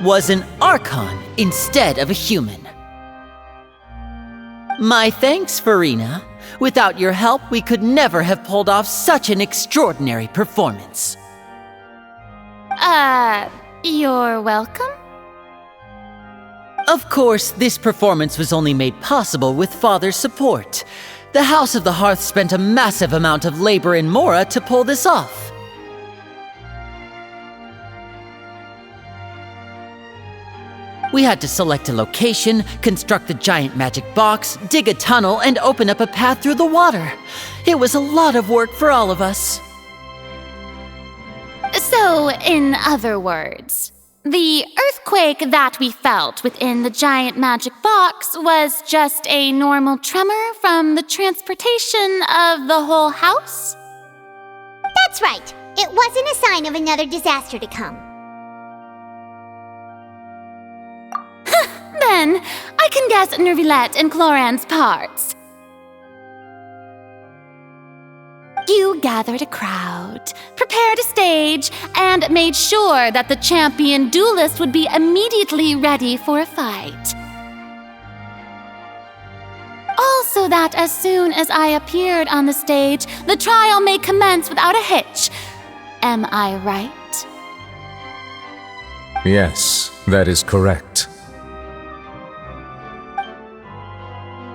was an Archon instead of a human. My thanks, Farina. Without your help, we could never have pulled off such an extraordinary performance. You're welcome? Of course, this performance was only made possible with Father's support. The House of the Hearth spent a massive amount of labor in Mora to pull this off. We had to select a location, construct the giant magic box, dig a tunnel, and open up a path through the water. It was a lot of work for all of us. So, in other words, the earthquake that we felt within the giant magic box was just a normal tremor from the transportation of the whole house? That's right. It wasn't a sign of another disaster to come. Then, I can guess Nervilette and Cloran's parts. You gathered a crowd, prepared a stage, and made sure that the champion duelist would be immediately ready for a fight. so that as soon as I appeared on the stage, the trial may commence without a hitch. Am I right? Yes, that is correct.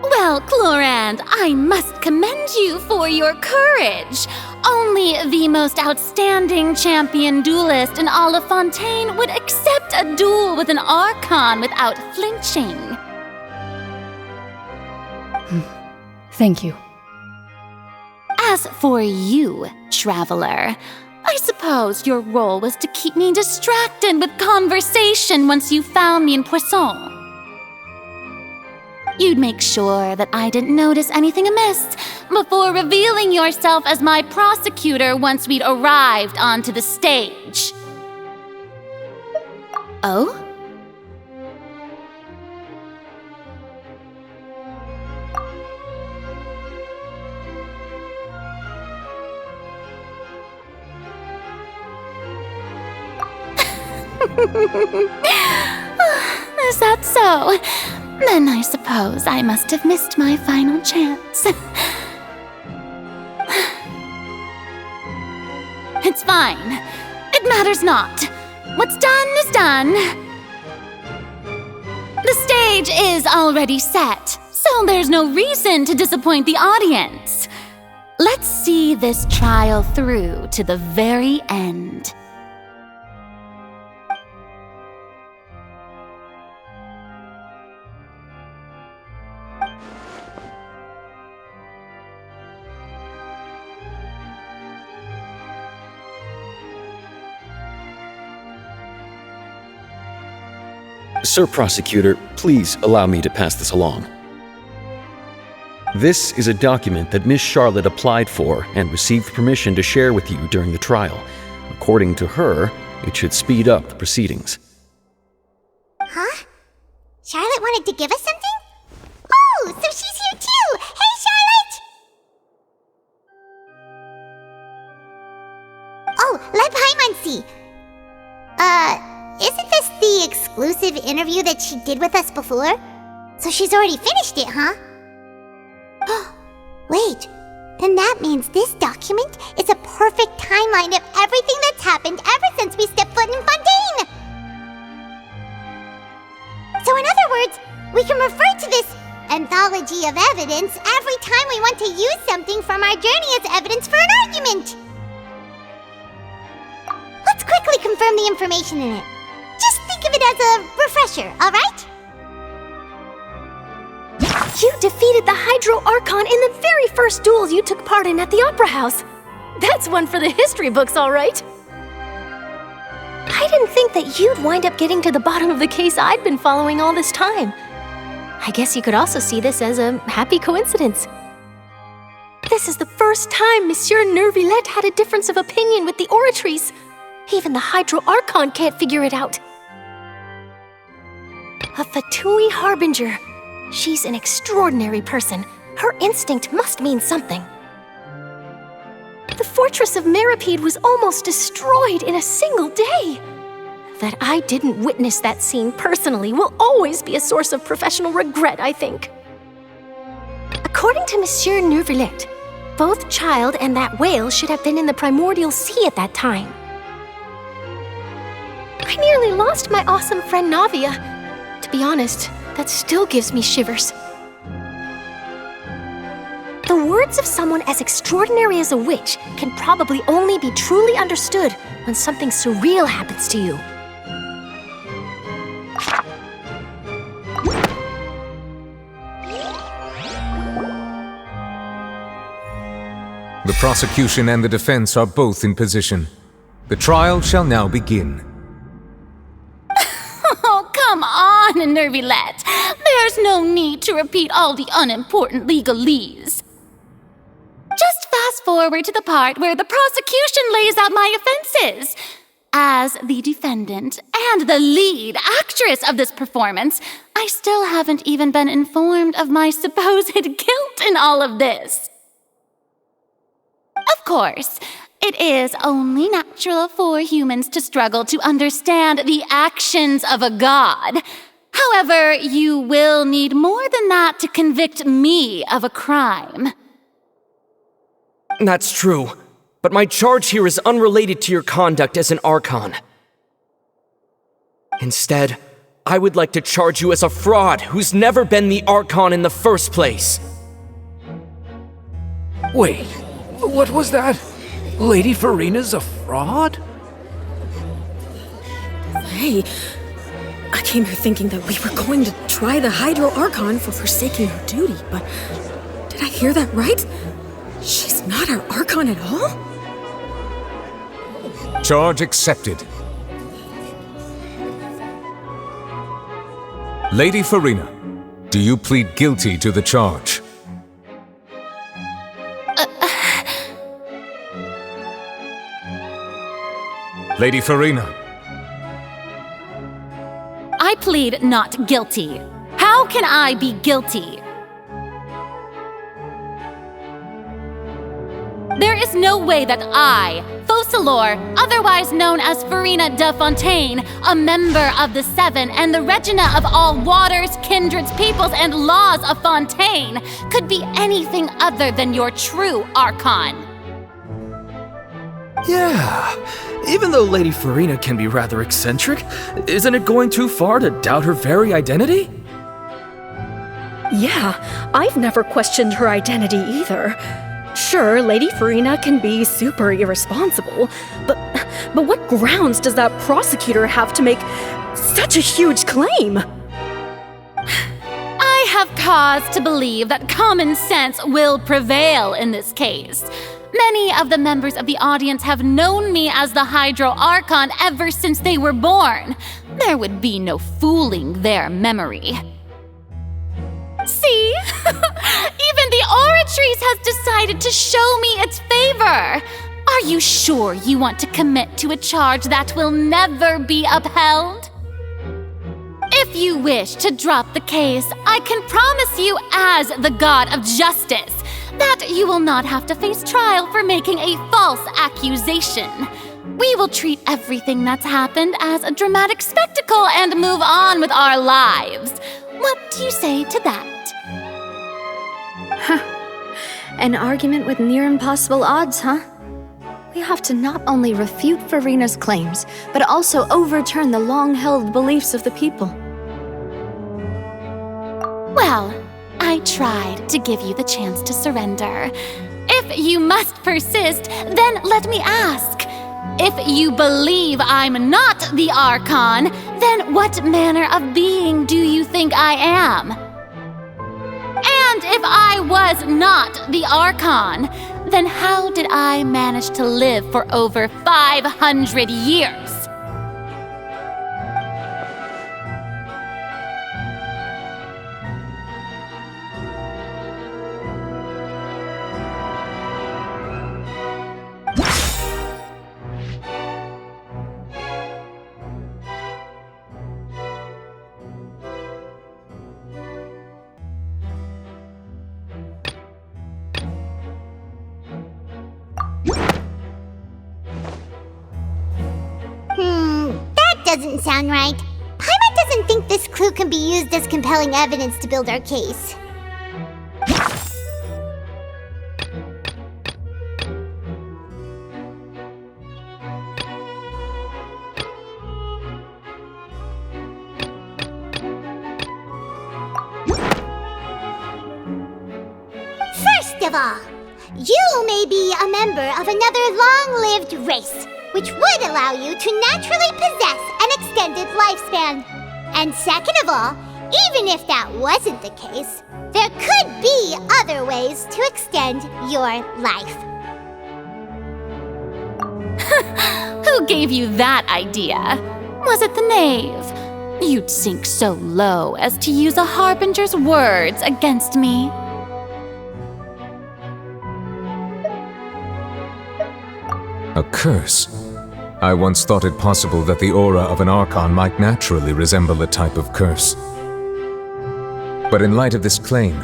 Well, Clorand, I must commend you for your courage. Only the most outstanding champion duelist in all of Fontaine would accept a duel with an Archon without flinching. Thank you. As for you, traveler, I suppose your role was to keep me distracted with conversation once you found me in Poisson. You'd make sure that I didn't notice anything amiss before revealing yourself as my prosecutor once we'd arrived onto the stage. Oh? Is that so? Then I suppose I must have missed my final chance. It's fine. It matters not. What's done is done. The stage is already set, so there's no reason to disappoint the audience. Let's see this trial through to the very end. Sir Prosecutor, please allow me to pass this along. This is a document that Miss Charlotte applied for and received permission to share with you during the trial. According to her, it should speed up the proceedings. Huh? Charlotte wanted to give us something? Oh, so she's here too! Hey, Charlotte! Oh, let Paimon see. Isn't this the exclusive interview that she did with us before? So she's already finished it, huh? Wait, then that means this document is a perfect timeline of everything that's happened ever since we stepped foot in Fontaine! So in other words, we can refer to this anthology of evidence every time we want to use something from our journey as evidence for an argument! Let's quickly confirm the information in it. Just think of it as a refresher, alright? You defeated the Hydro Archon in the very first duel you took part in at the Opera House. That's one for the history books, all right. I didn't think that you'd wind up getting to the bottom of the case I'd been following all this time. I guess you could also see this as a happy coincidence. This is the first time Monsieur Neuvillette had a difference of opinion with the Oratrice. Even the Hydro Archon can't figure it out. A Fatui Harbinger. She's an extraordinary person. Her instinct must mean something. The fortress of Meripede was almost destroyed in a single day. That I didn't witness that scene personally will always be a source of professional regret, I think. According to Monsieur Neuvillette, both Child and that whale should have been in the primordial sea at that time. I nearly lost my awesome friend Navia. To be honest, that still gives me shivers. The words of someone as extraordinary as a witch can probably only be truly understood when something surreal happens to you. The prosecution and the defense are both in position. The trial shall now begin. Oh, come on, Neuvillette. There's no need to repeat all the unimportant legalese. Just fast forward to the part where the prosecution lays out my offenses. As the defendant and the lead actress of this performance, I still haven't even been informed of my supposed guilt in all of this. Of course, it is only natural for humans to struggle to understand the actions of a god. However, you will need more than that to convict me of a crime. That's true, but my charge here is unrelated to your conduct as an Archon. Instead, I would like to charge you as a fraud who's never been the Archon in the first place. Wait, what was that? Lady Farina's a fraud? Hey, I came here thinking that we were going to try the Hydro Archon for forsaking her duty, but did I hear that right? She's not our Archon at all? Charge accepted. Lady Farina, do you plead guilty to the charge? Lady Farina. I plead not guilty. How can I be guilty? There is no way that I, Focalor, otherwise known as Farina de Fontaine, a member of the Seven and the Regina of all waters, kindreds, peoples, and laws of Fontaine, could be anything other than your true Archon. Yeah, even though Lady Farina can be rather eccentric, isn't it going too far to doubt her very identity? Yeah, I've never questioned her identity either. Sure, Lady Farina can be super irresponsible, but what grounds does that prosecutor have to make such a huge claim? I have cause to believe that common sense will prevail in this case. Many of the members of the audience have known me as the Hydro Archon ever since they were born. There would be no fooling their memory. See? Even the Oratrice has decided to show me its favor. Are you sure you want to commit to a charge that will never be upheld? If you wish to drop the case, I can promise you as the God of Justice that you will not have to face trial for making a false accusation. We will treat everything that's happened as a dramatic spectacle and move on with our lives. What do you say to that? An argument with near impossible odds, huh? We have to not only refute Farina's claims, but also overturn the long-held beliefs of the people. Well, I tried to give you the chance to surrender. If you must persist, then let me ask. If you believe I'm not the Archon, then what manner of being do you think I am? And if I was not the Archon, then how did I manage to live for over 500 years? That doesn't sound right. Paimon doesn't think this clue can be used as compelling evidence to build our case. First of all, you may be a member of another long-lived race, which would allow you to naturally possess an extended lifespan. And second of all, even if that wasn't the case, there could be other ways to extend your life. Who gave you that idea? Was it the knave? You'd sink so low as to use a harbinger's words against me. A curse? I once thought it possible that the aura of an Archon might naturally resemble a type of curse. But in light of this claim,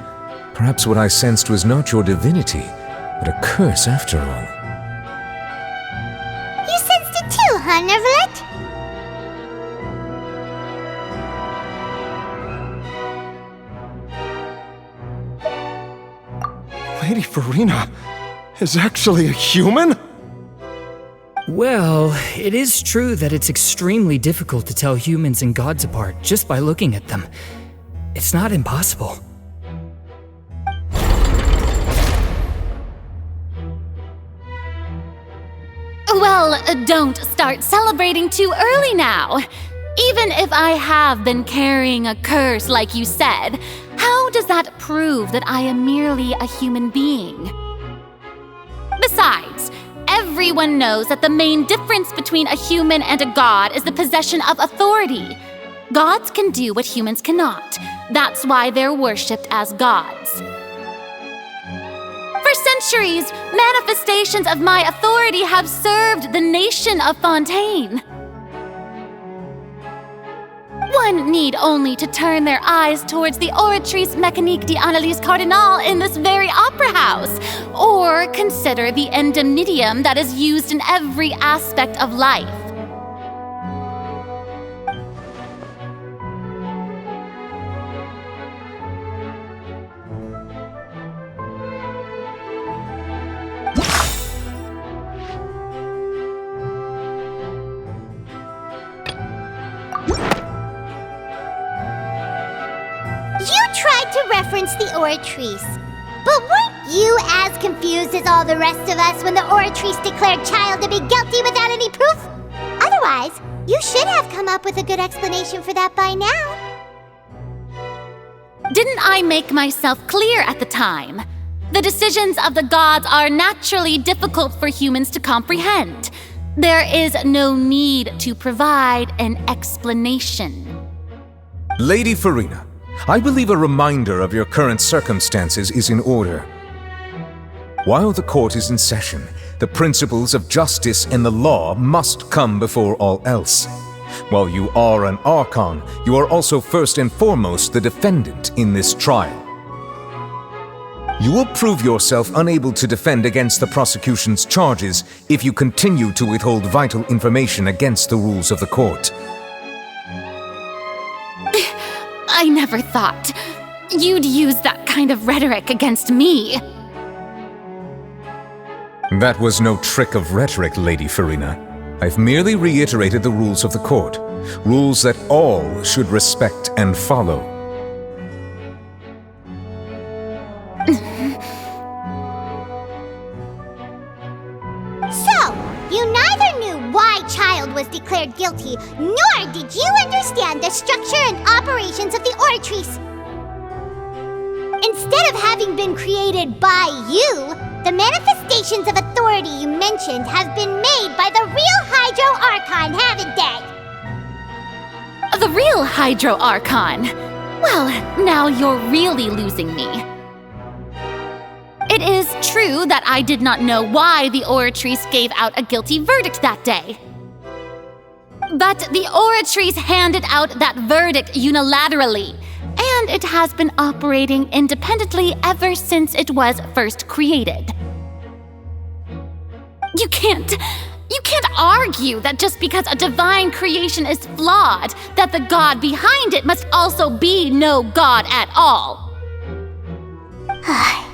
perhaps what I sensed was not your divinity, but a curse after all. You sensed it too, huh, Nervalet? Lady Farina is actually a human? Well, it is true that it's extremely difficult to tell humans and gods apart just by looking at them. It's not impossible. Well, don't start celebrating too early now. Even if I have been carrying a curse like you said, how does that prove that I am merely a human being? Besides, everyone knows that the main difference between a human and a god is the possession of authority. Gods can do what humans cannot. That's why they're worshipped as gods. For centuries, manifestations of my authority have served the nation of Fontaine. One need only to turn their eyes towards the Oratrice Mécanique d'Analyse Cardinal in this very opera house, or consider the indemnitium that is used in every aspect of life. The Oratrice. But weren't you as confused as all the rest of us when the Oratrice declared Child to be guilty without any proof? Otherwise, you should have come up with a good explanation for that by now. Didn't I make myself clear at the time? The decisions of the gods are naturally difficult for humans to comprehend. There is no need to provide an explanation. Lady Farina, I believe a reminder of your current circumstances is in order. While the court is in session, the principles of justice and the law must come before all else. While you are an Archon, you are also first and foremost the defendant in this trial. You will prove yourself unable to defend against the prosecution's charges if you continue to withhold vital information against the rules of the court. I never thought you'd use that kind of rhetoric against me. That was no trick of rhetoric, Lady Farina. I've merely reiterated the rules of the court, rules that all should respect and follow. So, you neither knew why Child was declared guilty, nor did you understand the structure and operations of the Oratrice. Instead of having been created by you, the manifestations of authority you mentioned have been made by the real Hydro Archon, haven't they? The real Hydro Archon? Well, now you're really losing me. It is true that I did not know why the Oratrice gave out a guilty verdict that day. But the Oratrice handed out that verdict unilaterally, and it has been operating independently ever since it was first created. You can't argue that just because a divine creation is flawed, that the god behind it must also be no god at all.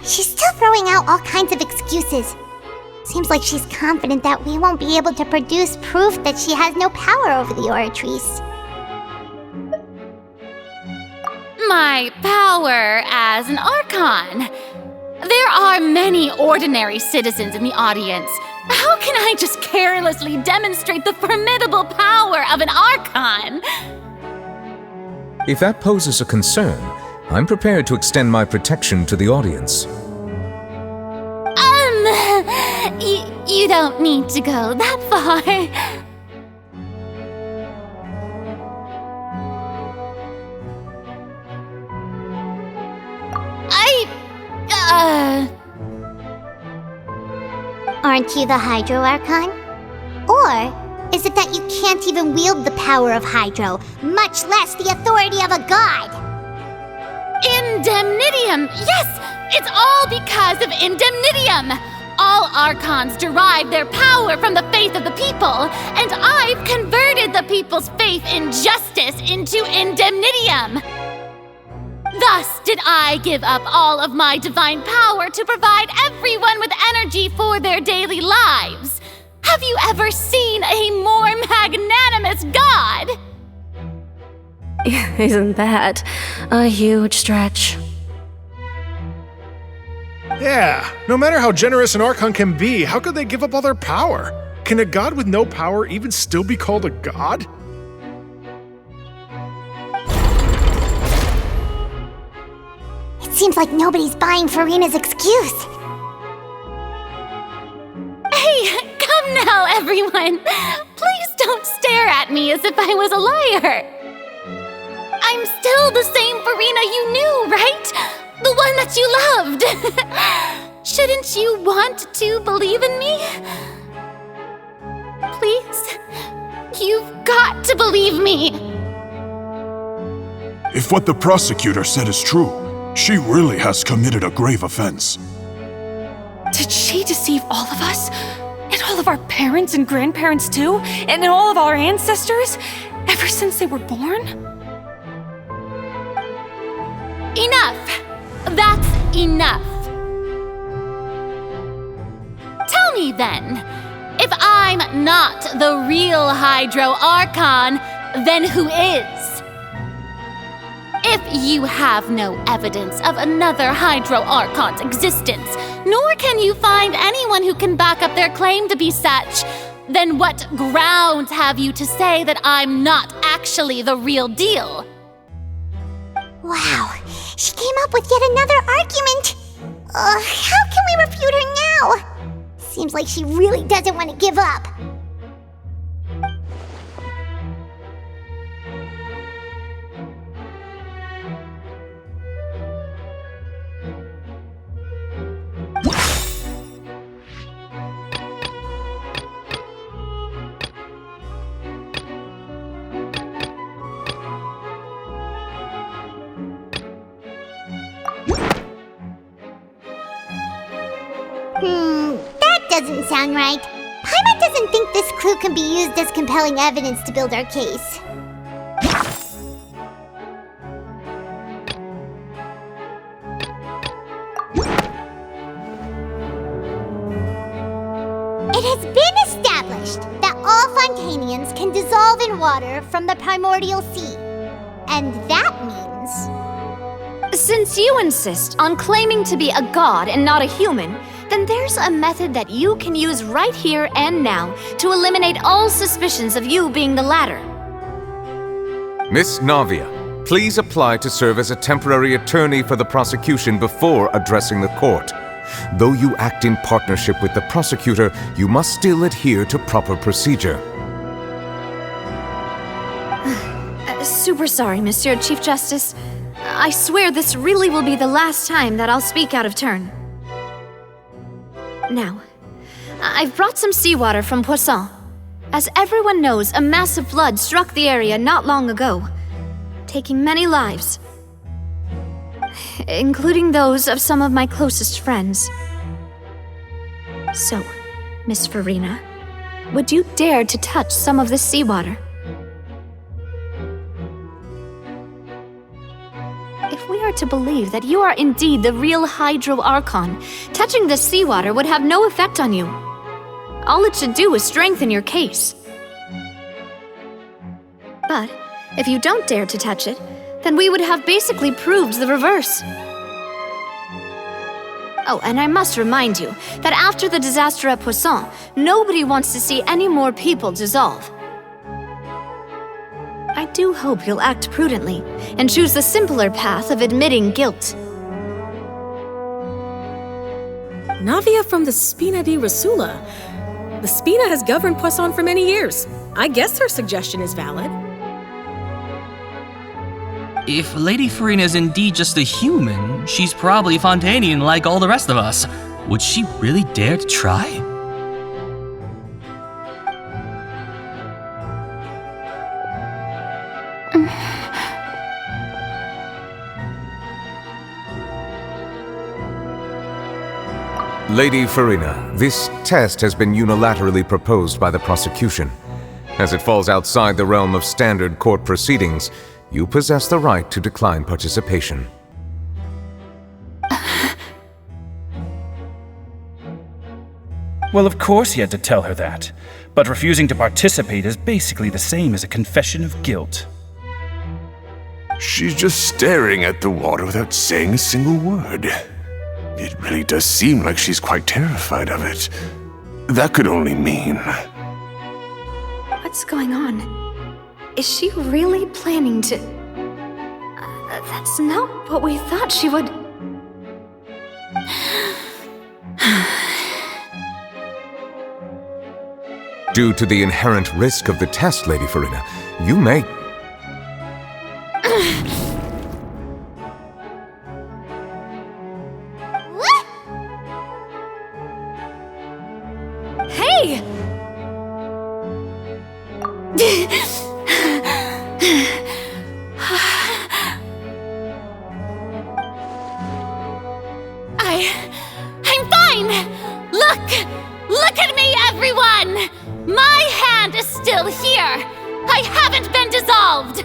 She's still throwing out all kinds of excuses. Seems like she's confident that we won't be able to produce proof that she has no power over the Oratrice. My power as an Archon. There are many ordinary citizens in the audience. How can I just carelessly demonstrate the formidable power of an Archon? If that poses a concern, I'm prepared to extend my protection to the audience. You don't need to go that far. Aren't you the Hydro Archon? Or is it that you can't even wield the power of Hydro, much less the authority of a god? Indemnitium! Yes! It's all because of Indemnitium! All Archons derive their power from the faith of the people, and I've converted the people's faith in justice into Indemnitium! Thus did I give up all of my divine power to provide everyone with energy for their daily lives. Have you ever seen a more magnanimous god? Isn't that a huge stretch? Yeah, no matter how generous an Archon can be, how could they give up all their power? Can a god with no power even still be called a god? It seems like nobody's buying Furina's excuse. Hey, come now, everyone. Please don't stare at me as if I was a liar. I'm still the same Furina you knew, right? The one that you loved. Shouldn't you want to believe in me? Please? You've got to believe me. If what the prosecutor said is true, she really has committed a grave offense. Did she deceive all of us? And all of our parents and grandparents too? And all of our ancestors? Ever since they were born? Enough! That's enough. Tell me then, if I'm not the real Hydro Archon, then who is? If you have no evidence of another Hydro Archon's existence, nor can you find anyone who can back up their claim to be such, then what grounds have you to say that I'm not actually the real deal? Wow, she came up with yet another argument. How can we refute her now? Seems like she really doesn't want to give up. That doesn't sound right. Paimon doesn't think this clue can be used as compelling evidence to build our case. It has been established that all Fontainians can dissolve in water from the primordial sea. And that means... Since you insist on claiming to be a god and not a human, then there's a method that you can use right here and now to eliminate all suspicions of you being the latter. Miss Navia, please apply to serve as a temporary attorney for the prosecution before addressing the court. Though you act in partnership with the prosecutor, you must still adhere to proper procedure. Super sorry, Monsieur Chief Justice. I swear this really will be the last time that I'll speak out of turn. Now, I've brought some seawater from Poisson. As everyone knows, a massive flood struck the area not long ago, taking many lives, including those of some of my closest friends. So, Miss Furina, would you dare to touch some of this seawater? If we are to believe that you are indeed the real Hydro Archon, touching the seawater would have no effect on you. All it should do is strengthen your case. But if you don't dare to touch it, then we would have basically proved the reverse. Oh, and I must remind you that after the disaster at Poisson, nobody wants to see any more people dissolve. I do hope you'll act prudently and choose the simpler path of admitting guilt. Navia from the Spina di Rasula. The Spina has governed Poisson for many years. I guess her suggestion is valid. If Lady Furina is indeed just a human, she's probably Fontainian like all the rest of us. Would she really dare to try? Lady Furina, this test has been unilaterally proposed by the prosecution. As it falls outside the realm of standard court proceedings, you possess the right to decline participation. Well, of course he had to tell her that. But refusing to participate is basically the same as a confession of guilt. She's just staring at the water without saying a single word. It really does seem like she's quite terrified of it. That could only mean... What's going on? Is she really planning to... that's not what we thought she would... Due to the inherent risk of the test, Lady Farina, you may... What? Hey! I'm fine! Look at me, everyone! My hand is still here! I haven't been dissolved!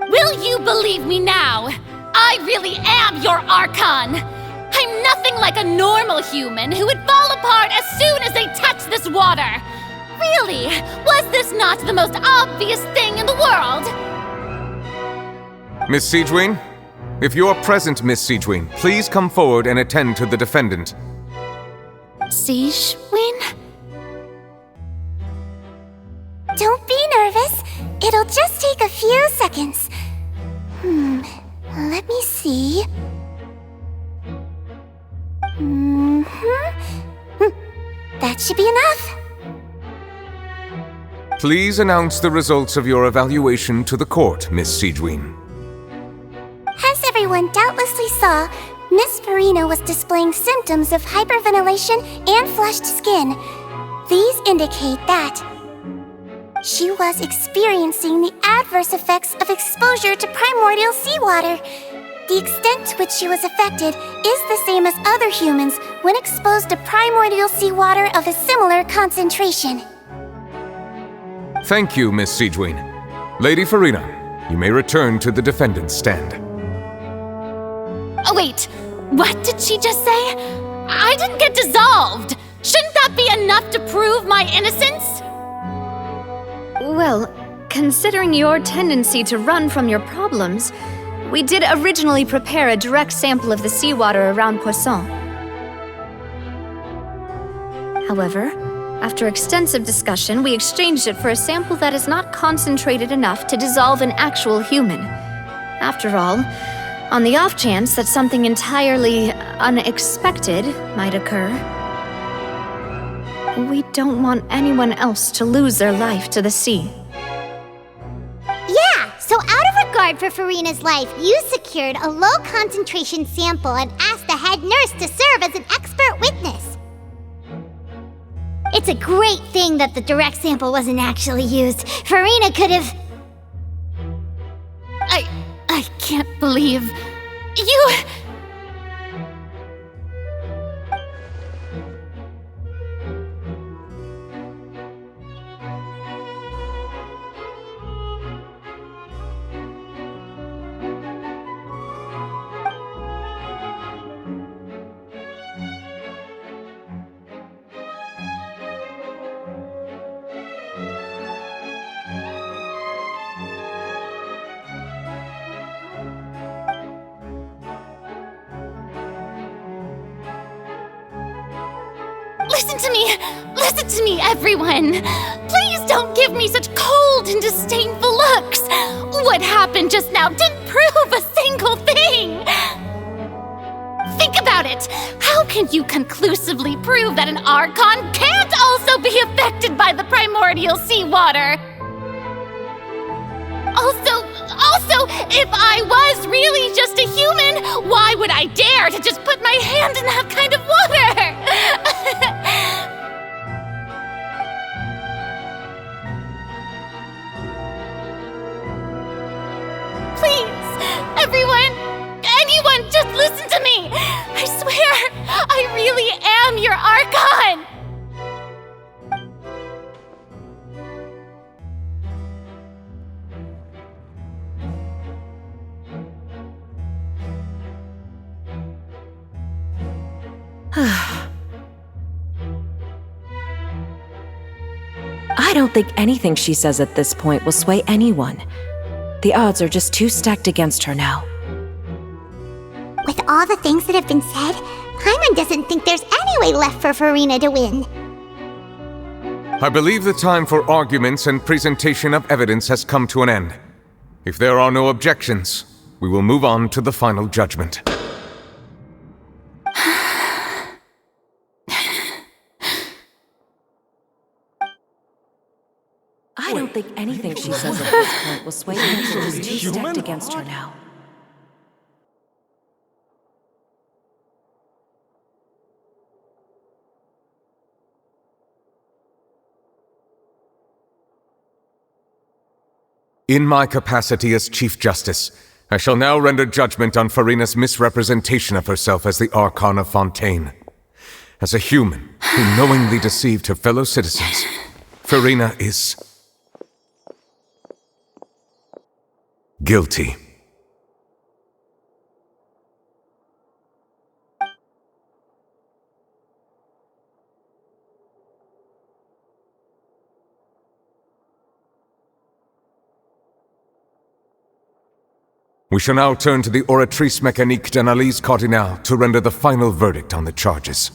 Will you believe me now? I really am your Archon! I'm nothing like a normal human who would fall apart as soon as they touch this water! Really, was this not the most obvious thing in the world? Miss Siegewien? If you're present, Miss Siegewien, please come forward and attend to the defendant. Siegewien? Don't be nervous. It'll just take a few seconds. Let me see. That should be enough. Please announce the results of your evaluation to the court, Miss Siegewien. As everyone doubtlessly saw, Miss Farina was displaying symptoms of hyperventilation and flushed skin. These indicate that she was experiencing the adverse effects of exposure to primordial seawater. The extent to which she was affected is the same as other humans when exposed to primordial seawater of a similar concentration. Thank you, Miss Siegewien. Lady Farina, you may return to the defendant's stand. Oh, wait. What did she just say? I didn't get dissolved. Shouldn't that be enough to prove my innocence? Well, considering your tendency to run from your problems, we did originally prepare a direct sample of the seawater around Poisson. However, after extensive discussion, we exchanged it for a sample that is not concentrated enough to dissolve an actual human. After all, on the off chance that something entirely unexpected might occur, we don't want anyone else to lose their life to the sea. Yeah, so out of regard for Farina's life, you secured a low-concentration sample and asked the head nurse to serve as an expert witness. It's a great thing that the direct sample wasn't actually used. Farina could have... I can't believe... you... Listen to me, everyone! Please don't give me such cold and disdainful looks! What happened just now didn't prove a single thing! Think about it! How can you conclusively prove that an Archon can't also be affected by the primordial seawater? Also, if I was really just a human, why would I dare to just put my hand in that kind of water? Please, everyone, anyone, just listen to me. I swear, I really am your Archon. I don't think anything she says at this point will sway anyone. The odds are just too stacked against her now. With all the things that have been said, Paimon doesn't think there's any way left for Furina to win. I believe the time for arguments and presentation of evidence has come to an end. If there are no objections, we will move on to the final judgment. I don't think anything she says at this point will sway anyone. She's too stacked against her now. In my capacity as Chief Justice, I shall now render judgment on Furina's misrepresentation of herself as the Archon of Fontaine. As a human who knowingly deceived her fellow citizens, Furina is guilty. We shall now turn to the Oratrice Mécanique d'Analyse Cardinale to render the final verdict on the charges.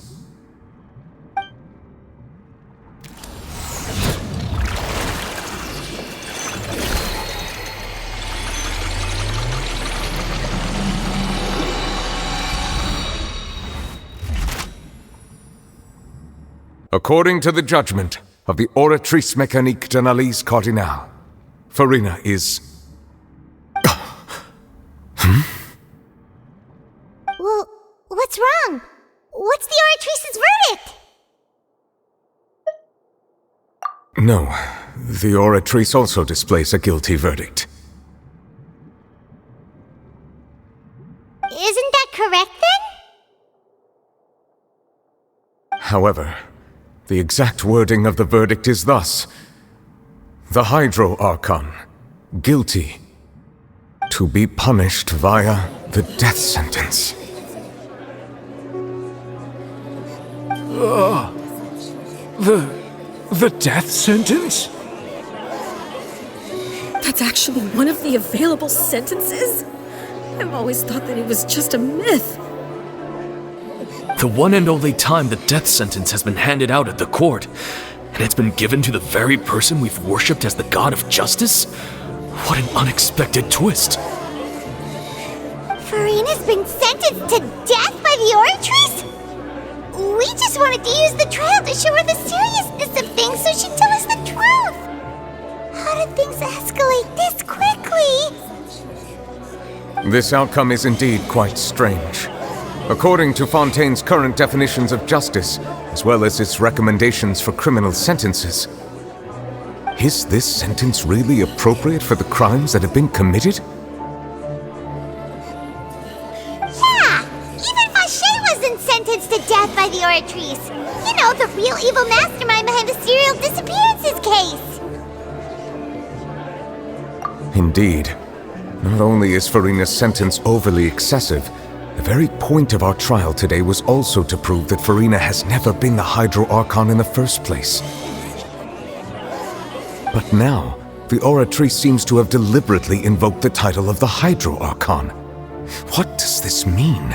According to the judgment of the Oratrice Mécanique d'Analyse Cardinale, Furina is... Well, what's wrong? What's the Oratrice's verdict? No, the Oratrice also displays a guilty verdict. Isn't that correct then? However, the exact wording of the verdict is thus: the Hydro Archon, guilty, to be punished via the death sentence. The death sentence? That's actually one of the available sentences? I've always thought that it was just a myth. The one and only time the death sentence has been handed out at the court, and it's been given to the very person we've worshipped as the god of justice? What an unexpected twist. Furina's been sentenced to death by the Oratrice? We just wanted to use the trial to show her the seriousness of things so she'd tell us the truth. How did things escalate this quickly? This outcome is indeed quite strange. According to Fontaine's current definitions of justice, as well as its recommendations for criminal sentences, is this sentence really appropriate for the crimes that have been committed? Yeah! Even Fauché wasn't sentenced to death by the Oratrice. You know, the real evil mastermind behind the serial disappearances case. Indeed. Not only is Furina's sentence overly excessive, the very point of our trial today was also to prove that Furina has never been the Hydro Archon in the first place. But now, the Oratrice seems to have deliberately invoked the title of the Hydro Archon. What does this mean?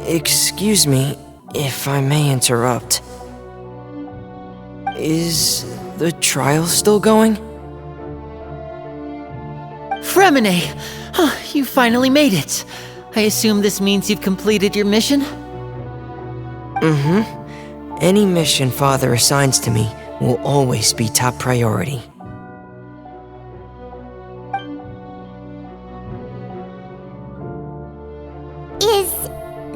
Excuse me, if I may interrupt. Is the trial still going? Fremine! You finally made it. I assume this means you've completed your mission? Mm-hmm. Any mission Father assigns to me will always be top priority. Is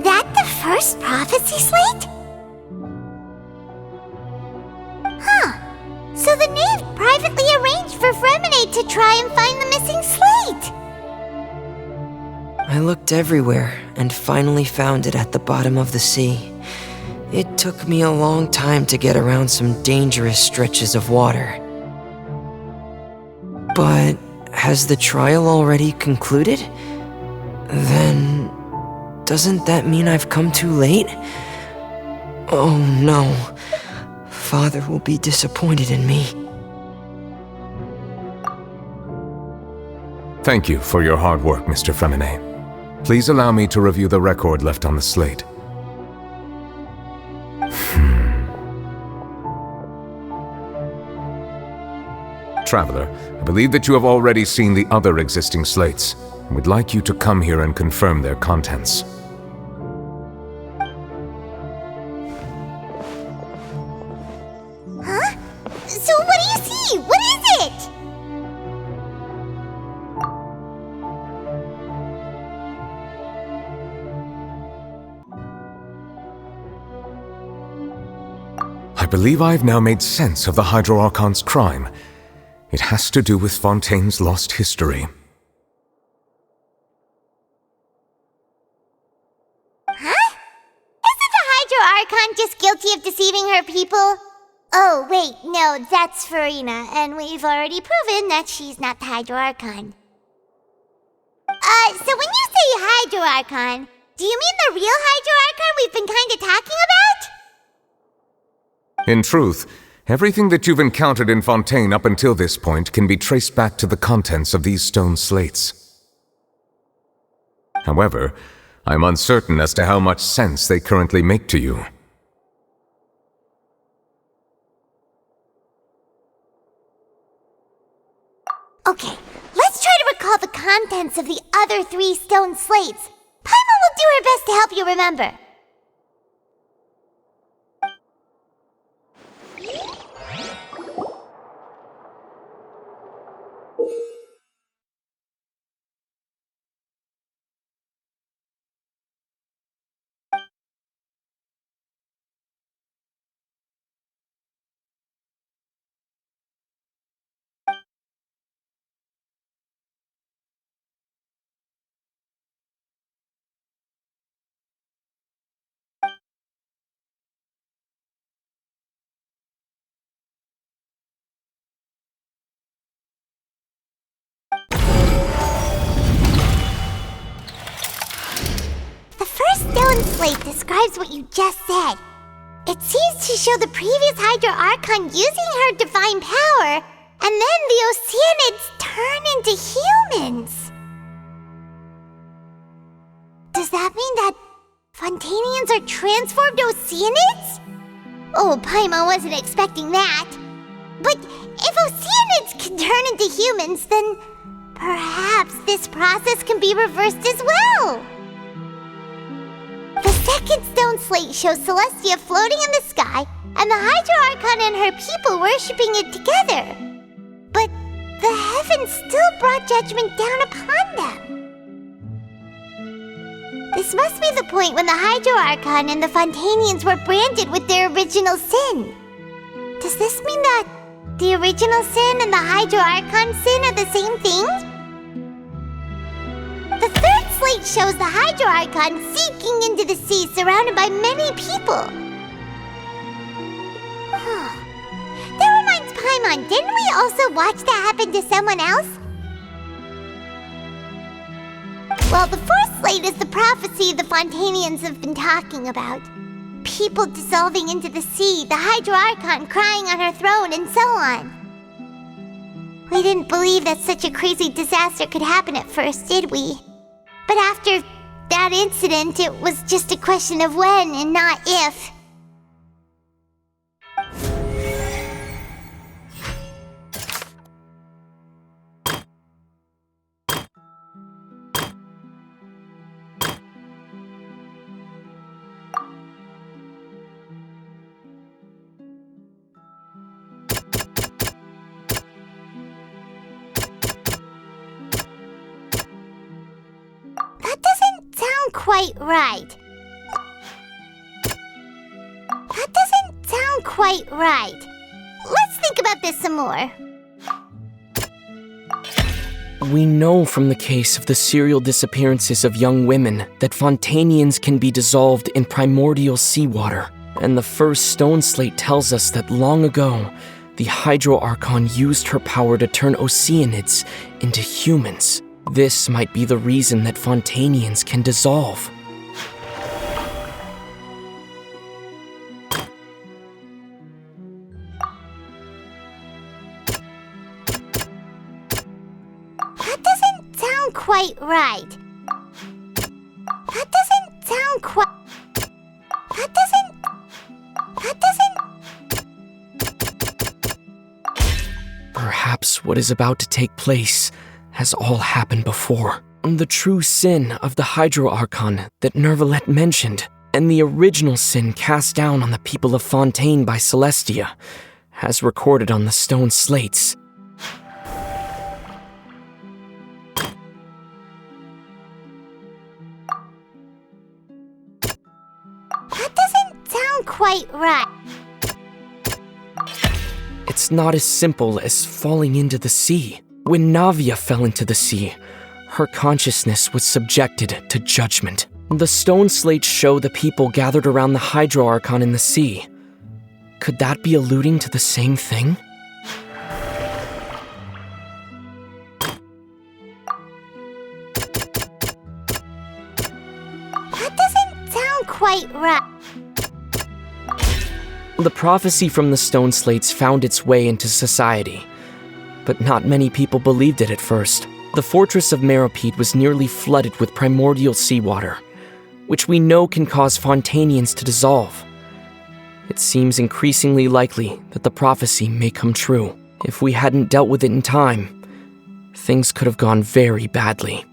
that the first prophecy slate? Huh. So the knave privately arranged for Fremine to try and find the missing slate. I looked everywhere and finally found it at the bottom of the sea. It took me a long time to get around some dangerous stretches of water. But has the trial already concluded? Then, doesn't that mean I've come too late? Oh no. Father will be disappointed in me. Thank you for your hard work, Mr. Fremine. Please allow me to review the record left on the slate. Traveler, I believe that you have already seen the other existing slates, and would like you to come here and confirm their contents. Huh? So what do you see? What is it? I believe I've now made sense of the Hydro Archon's crime. It has to do with Fontaine's lost history. Huh? Isn't the Hydro Archon just guilty of deceiving her people? Oh, wait, no, that's Farina, and we've already proven that she's not the Hydro Archon. So when you say Hydro Archon, do you mean the real Hydro Archon we've been kinda talking about? In truth, everything that you've encountered in Fontaine up until this point can be traced back to the contents of these stone slates. However, I'm uncertain as to how much sense they currently make to you. Okay, let's try to recall the contents of the other 3 stone slates. Paimon will do her best to help you remember. Stone slate describes what you just said. It seems to show the previous Hydro Archon using her divine power, and then the Oceanids turn into humans. Does that mean that Fontainians are transformed Oceanids? Oh, Paimon wasn't expecting that. But if Oceanids can turn into humans, then perhaps this process can be reversed as well. The second stone slate shows Celestia floating in the sky, and the Hydro Archon and her people worshipping it together. But the heavens still brought judgment down upon them. This must be the point when the Hydro Archon and the Fontainians were branded with their original sin. Does this mean that the original sin and the Hydro Archon sin are the same thing? The third slate shows the Hydro Archon sinking into the sea surrounded by many people. That reminds Paimon, didn't we also watch that happen to someone else? Well, the fourth slate is the prophecy the Fontainians have been talking about. People dissolving into the sea, the Hydro Archon crying on her throne, and so on. We didn't believe that such a crazy disaster could happen at first, did we? But after that incident, it was just a question of when and not if. Quite right. That doesn't sound quite right. Let's think about this some more. We know from the case of the serial disappearances of young women that Fontainians can be dissolved in primordial seawater. And the first stone slate tells us that long ago, The Hydro Archon used her power to turn Oceanids into humans. This might be the reason that Fontainians can dissolve. That doesn't sound quite right. That doesn't sound quite... That doesn't... Perhaps what is about to take place has all happened before. The true sin of the Hydro Archon that Nervalet mentioned, and the original sin cast down on the people of Fontaine by Celestia, as recorded on the stone slates. That doesn't sound quite right. It's not as simple as falling into the sea. When Navia fell into the sea, her consciousness was subjected to judgment. The stone slates show the people gathered around the Hydro Archon in the sea. Could that be alluding to the same thing? That doesn't sound quite right. The prophecy from the stone slates found its way into society, but not many people believed it at first. The fortress of Meropide was nearly flooded with primordial seawater, which we know can cause Fontainians to dissolve. It seems increasingly likely that the prophecy may come true. If we hadn't dealt with it in time, things could have gone very badly.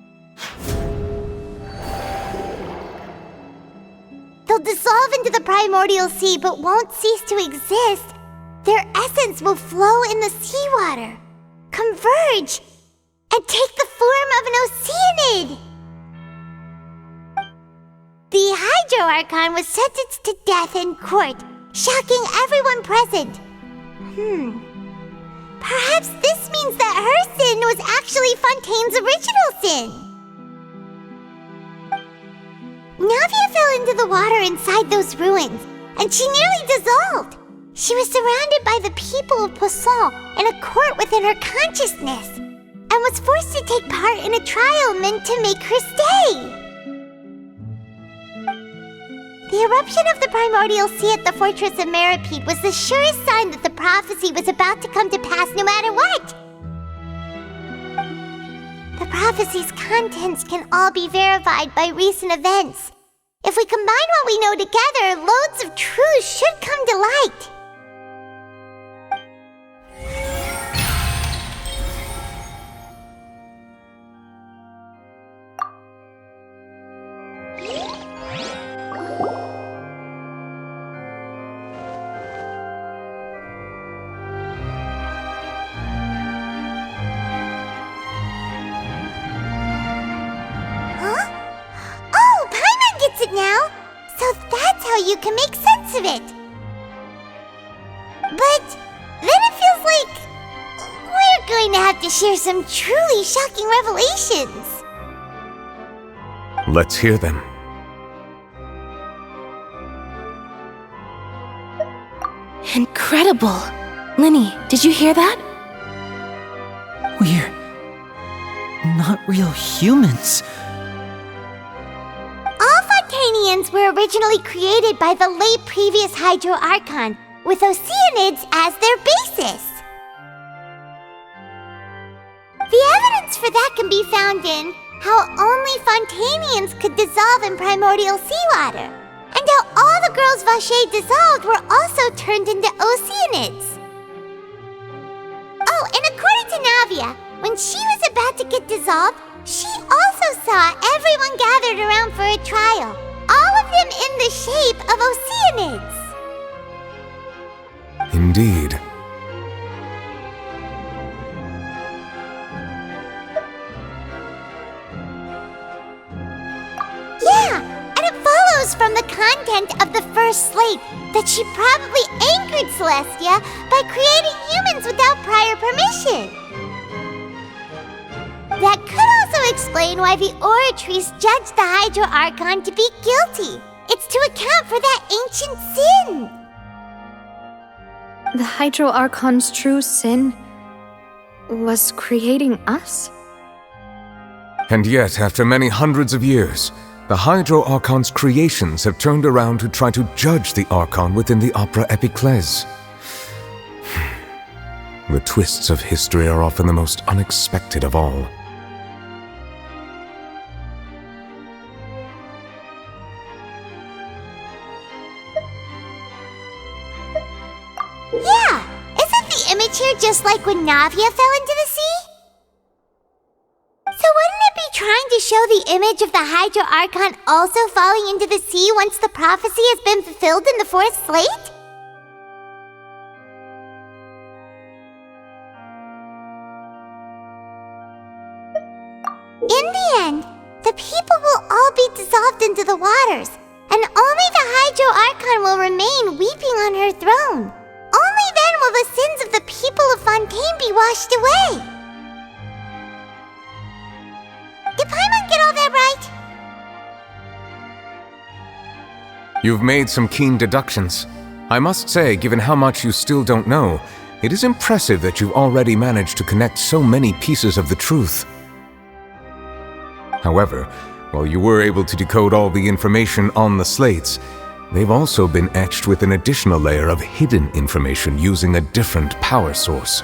They'll dissolve into the primordial sea but won't cease to exist. Their essence will flow in the seawater, converge, and take the form of an Oceanid. The Hydro Archon was sentenced to death in court, shocking everyone present. Perhaps this means that her sin was actually Fontaine's original sin. Navia fell into the water inside those ruins, and she nearly dissolved. She was surrounded by the people of Poisson in a court within her consciousness, and was forced to take part in a trial meant to make her stay. The eruption of the primordial sea at the fortress of Meropide was the surest sign that the prophecy was about to come to pass no matter what. The prophecy's contents can all be verified by recent events. If we combine what we know together, loads of truths should come to light. Now, so that's how you can make sense of it. But then it feels like we're going to have to share some truly shocking revelations. Let's hear them. Incredible. Linny, did you hear that? We're not real humans. Fontainians were originally created by the late previous Hydro Archon, with Oceanids as their basis. The evidence for that can be found in how only Fontainians could dissolve in primordial seawater, and how all the girls Vacher dissolved were also turned into Oceanids. Oh, and according to Navia, when she was about to get dissolved, she also saw everyone gathered around for a trial, all of them in the shape of Oceanids. Indeed. Yeah, and it follows from the content of the first slate that she probably angered Celestia by creating humans without prior permission. That could also explain why the Oratries judged the Hydro Archon to be guilty. It's to account for that ancient sin. The Hydro Archon's true sin was creating us? And yet, after many hundreds of years, the Hydro Archon's creations have turned around to try to judge the Archon within the Opera Epiclese. The twists of history are often the most unexpected of all. Yeah! Isn't the image here just like when Navia fell into the sea? So wouldn't it be trying to show the image of the Hydro Archon also falling into the sea once the prophecy has been fulfilled in the fourth slate? In the end, the people will all be dissolved into the waters, and only the Hydro Archon will remain weeping on her throne. Only then will the sins of the people of Fontaine be washed away. Did Paimon get all that right? You've made some keen deductions. I must say, given how much you still don't know, it is impressive that you've already managed to connect so many pieces of the truth. However, while you were able to decode all the information on the slates, they've also been etched with an additional layer of hidden information using a different power source.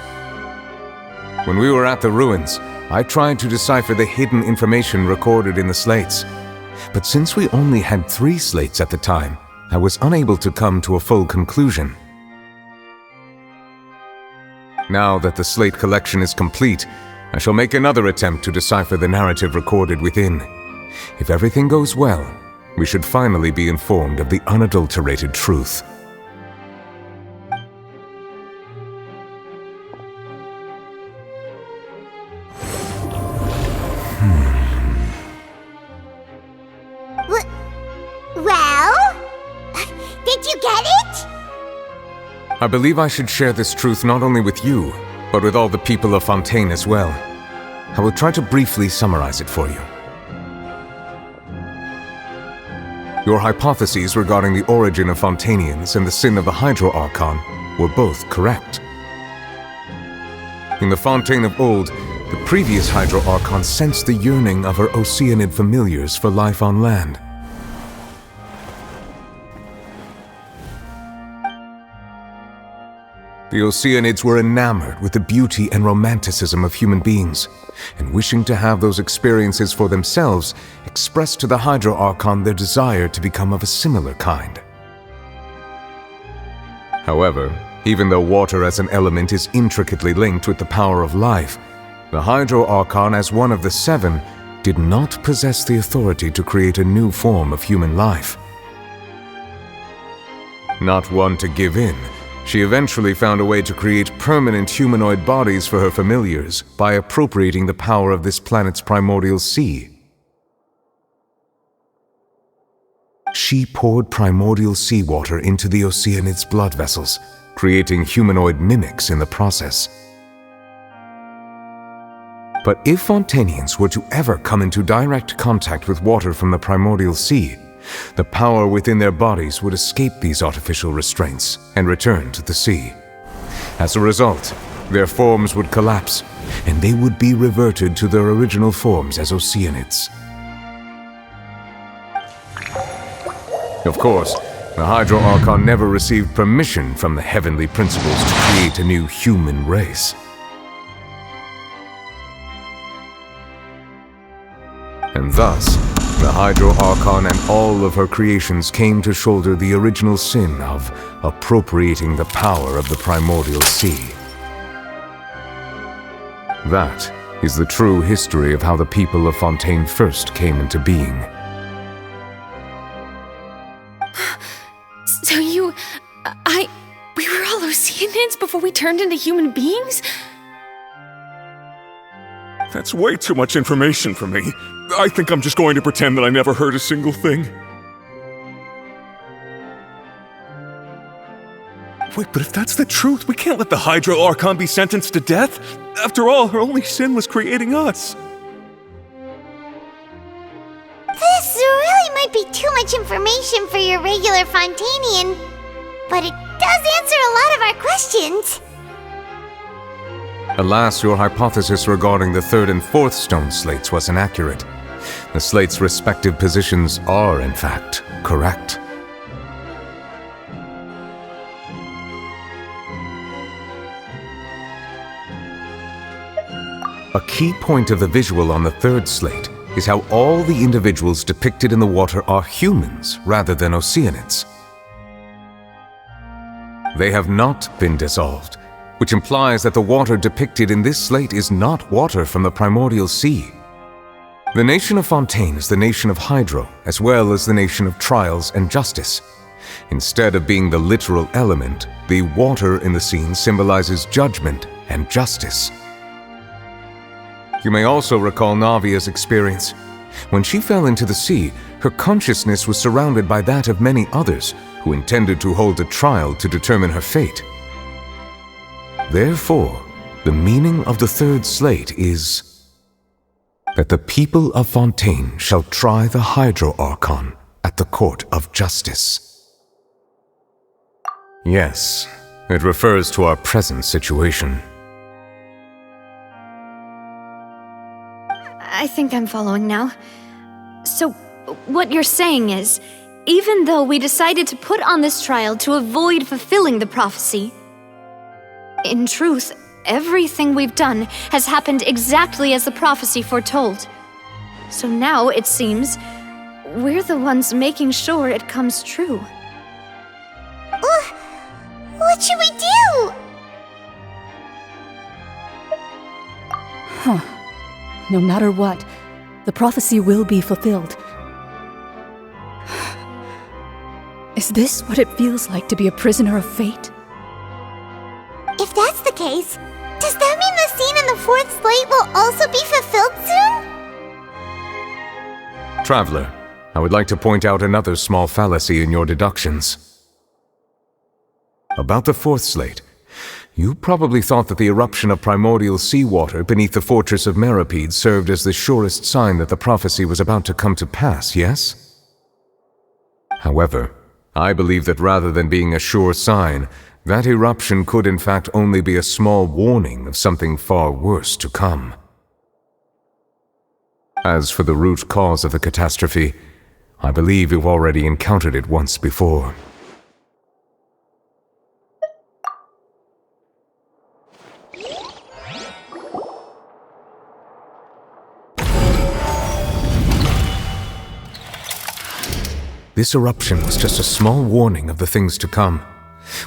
When we were at the ruins, I tried to decipher the hidden information recorded in the slates. But since we only had 3 slates at the time, I was unable to come to a full conclusion. Now that the slate collection is complete, I shall make another attempt to decipher the narrative recorded within. If everything goes well, we should finally be informed of the unadulterated truth. Well? Did you get it? I believe I should share this truth not only with you, but with all the people of Fontaine as well. I will try to briefly summarize it for you. Your hypotheses regarding the origin of Fontainians and the sin of the Hydro Archon were both correct. In the Fontaine of old, the previous Hydro Archon sensed the yearning of her Oceanid familiars for life on land. The Oceanids were enamored with the beauty and romanticism of human beings, and wishing to have those experiences for themselves, expressed to the Hydro Archon their desire to become of a similar kind. However, even though water as an element is intricately linked with the power of life, the Hydro Archon, as one of the 7, did not possess the authority to create a new form of human life. Not one to give in, she eventually found a way to create permanent humanoid bodies for her familiars by appropriating the power of this planet's primordial sea. She poured primordial seawater into the Oceanids' blood vessels, creating humanoid mimics in the process. But if Fontainians were to ever come into direct contact with water from the primordial sea, the power within their bodies would escape these artificial restraints and return to the sea. As a result, their forms would collapse, and they would be reverted to their original forms as Oceanids. Of course, the Hydro Archon never received permission from the heavenly principles to create a new human race. And thus, the Hydro Archon and all of her creations came to shoulder the original sin of appropriating the power of the primordial sea. That is the true history of how the people of Fontaine first came into being. So we were all Oceanids before we turned into human beings? That's way too much information for me. I think I'm just going to pretend that I never heard a single thing. Wait, but if that's the truth, we can't let the Hydro Archon be sentenced to death. After all, her only sin was creating us. This really might be too much information for your regular Fontainian, but it does answer a lot of our questions. Alas, your hypothesis regarding the third and fourth stone slates was inaccurate. The slates' respective positions are, in fact, correct. A key point of the visual on the third slate is how all the individuals depicted in the water are humans rather than Oceanids. They have not been dissolved, which implies that the water depicted in this slate is not water from the primordial sea. The nation of Fontaine is the nation of Hydro, as well as the nation of trials and justice. Instead of being the literal element, the water in the scene symbolizes judgment and justice. You may also recall Navia's experience. When she fell into the sea, her consciousness was surrounded by that of many others who intended to hold a trial to determine her fate. Therefore, the meaning of the third slate is that the people of Fontaine shall try the Hydro Archon at the court of justice. Yes, it refers to our present situation. I think I'm following now. So, what you're saying is, even though we decided to put on this trial to avoid fulfilling the prophecy, in truth, everything we've done has happened exactly as the prophecy foretold. So now, it seems, we're the ones making sure it comes true. What should we do? Huh. No matter what, the prophecy will be fulfilled. Is this what it feels like to be a prisoner of fate? If that's the case, does that mean the scene in the fourth slate will also be fulfilled soon? Traveler, I would like to point out another small fallacy in your deductions. About the fourth slate, you probably thought that the eruption of primordial seawater beneath the fortress of Meripede served as the surest sign that the prophecy was about to come to pass, yes? However, I believe that rather than being a sure sign, that eruption could in fact only be a small warning of something far worse to come. As for the root cause of the catastrophe, I believe you've already encountered it once before. This eruption was just a small warning of the things to come.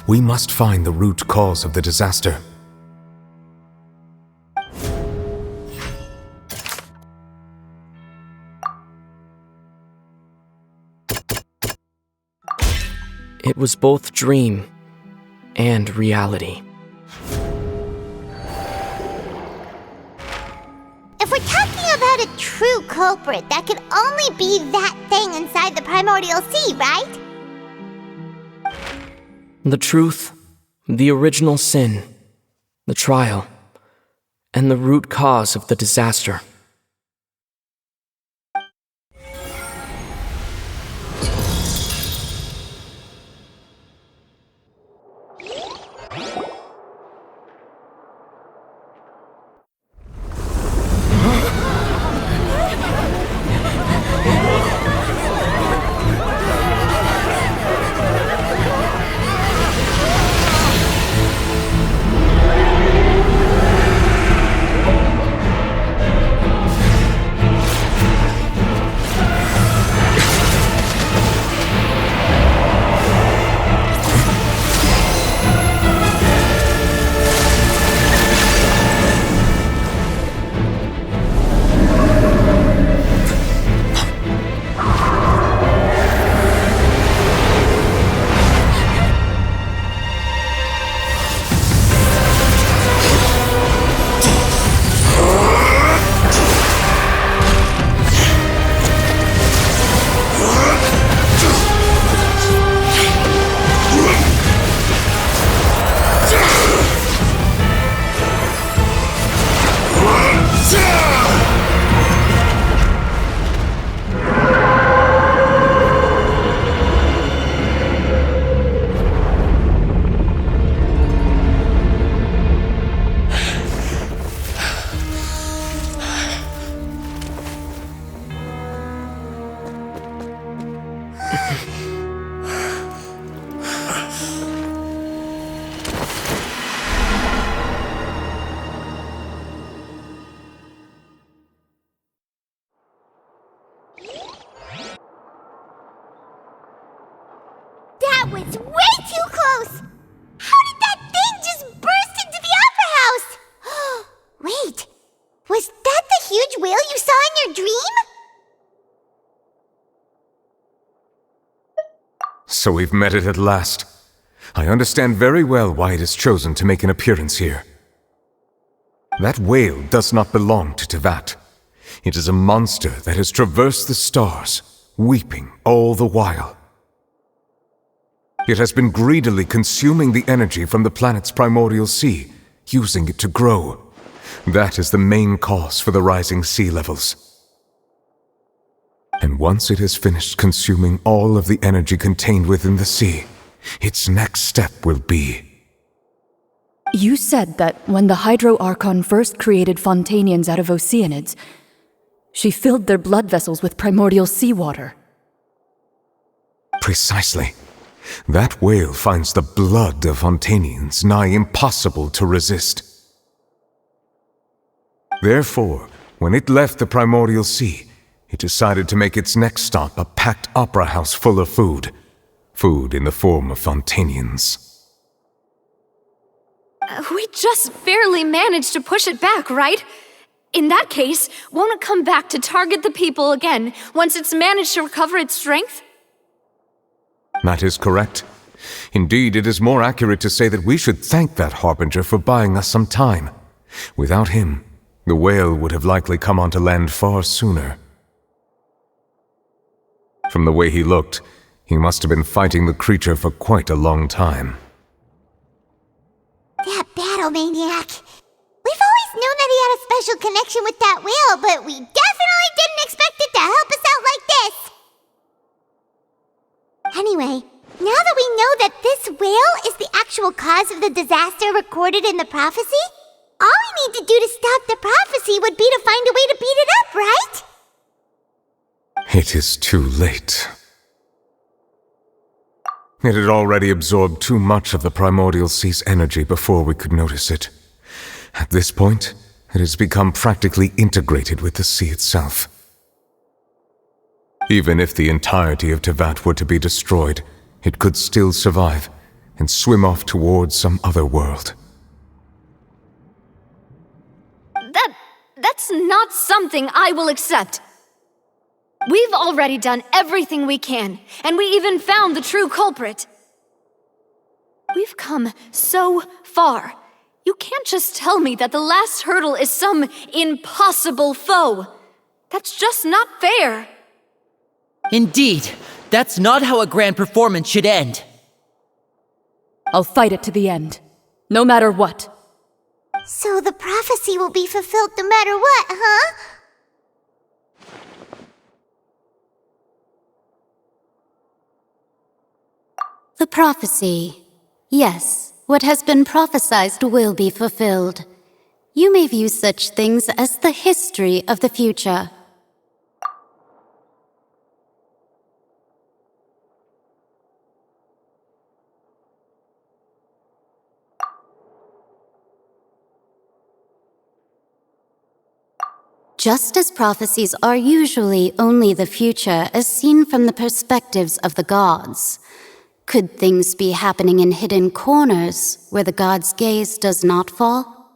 We must find the root cause of the disaster. It was both dream and reality. If we're talking about a true culprit, that could only be that thing inside the primordial sea, right? The truth, the original sin, the trial, and the root cause of the disaster. was way too close! How did that thing just burst into the Opera House? Wait, was that the huge whale you saw in your dream? So we've met it at last. I understand very well why it has chosen to make an appearance here. That whale does not belong to Tevat. It is a monster that has traversed the stars, weeping all the while. It has been greedily consuming the energy from the planet's primordial sea, using it to grow. That is the main cause for the rising sea levels. And once it has finished consuming all of the energy contained within the sea, its next step will be... You said that when the Hydro Archon first created Fontainians out of Oceanids, she filled their blood vessels with primordial seawater. Precisely. That whale finds the blood of Fontainians nigh impossible to resist. Therefore, when it left the primordial sea, it decided to make its next stop a packed opera house full of food. Food in the form of Fontainians. We just barely managed to push it back, right? In that case, won't it come back to target the people again once it's managed to recover its strength? That is correct. Indeed, it is more accurate to say that we should thank that Harbinger for buying us some time. Without him, the whale would have likely come onto land far sooner. From the way he looked, he must have been fighting the creature for quite a long time. That battle maniac! We've always known that he had a special connection with that whale, but we definitely didn't expect it to help us out like this! Anyway, now that we know that this whale is the actual cause of the disaster recorded in the prophecy, all we need to do to stop the prophecy would be to find a way to beat it up, right? It is too late. It had already absorbed too much of the primordial sea's energy before we could notice it. At this point, it has become practically integrated with the sea itself. Even if the entirety of Tevat were to be destroyed, it could still survive and swim off towards some other world. That's not something I will accept. We've already done everything we can, and we even found the true culprit. We've come so far. You can't just tell me that the last hurdle is some impossible foe. That's just not fair. Indeed, that's not how a grand performance should end. I'll fight it to the end, no matter what. So the prophecy will be fulfilled no matter what, huh? The prophecy. Yes, what has been prophesied will be fulfilled. You may view such things as the history of the future. Just as prophecies are usually only the future as seen from the perspectives of the gods, could things be happening in hidden corners where the god's gaze does not fall?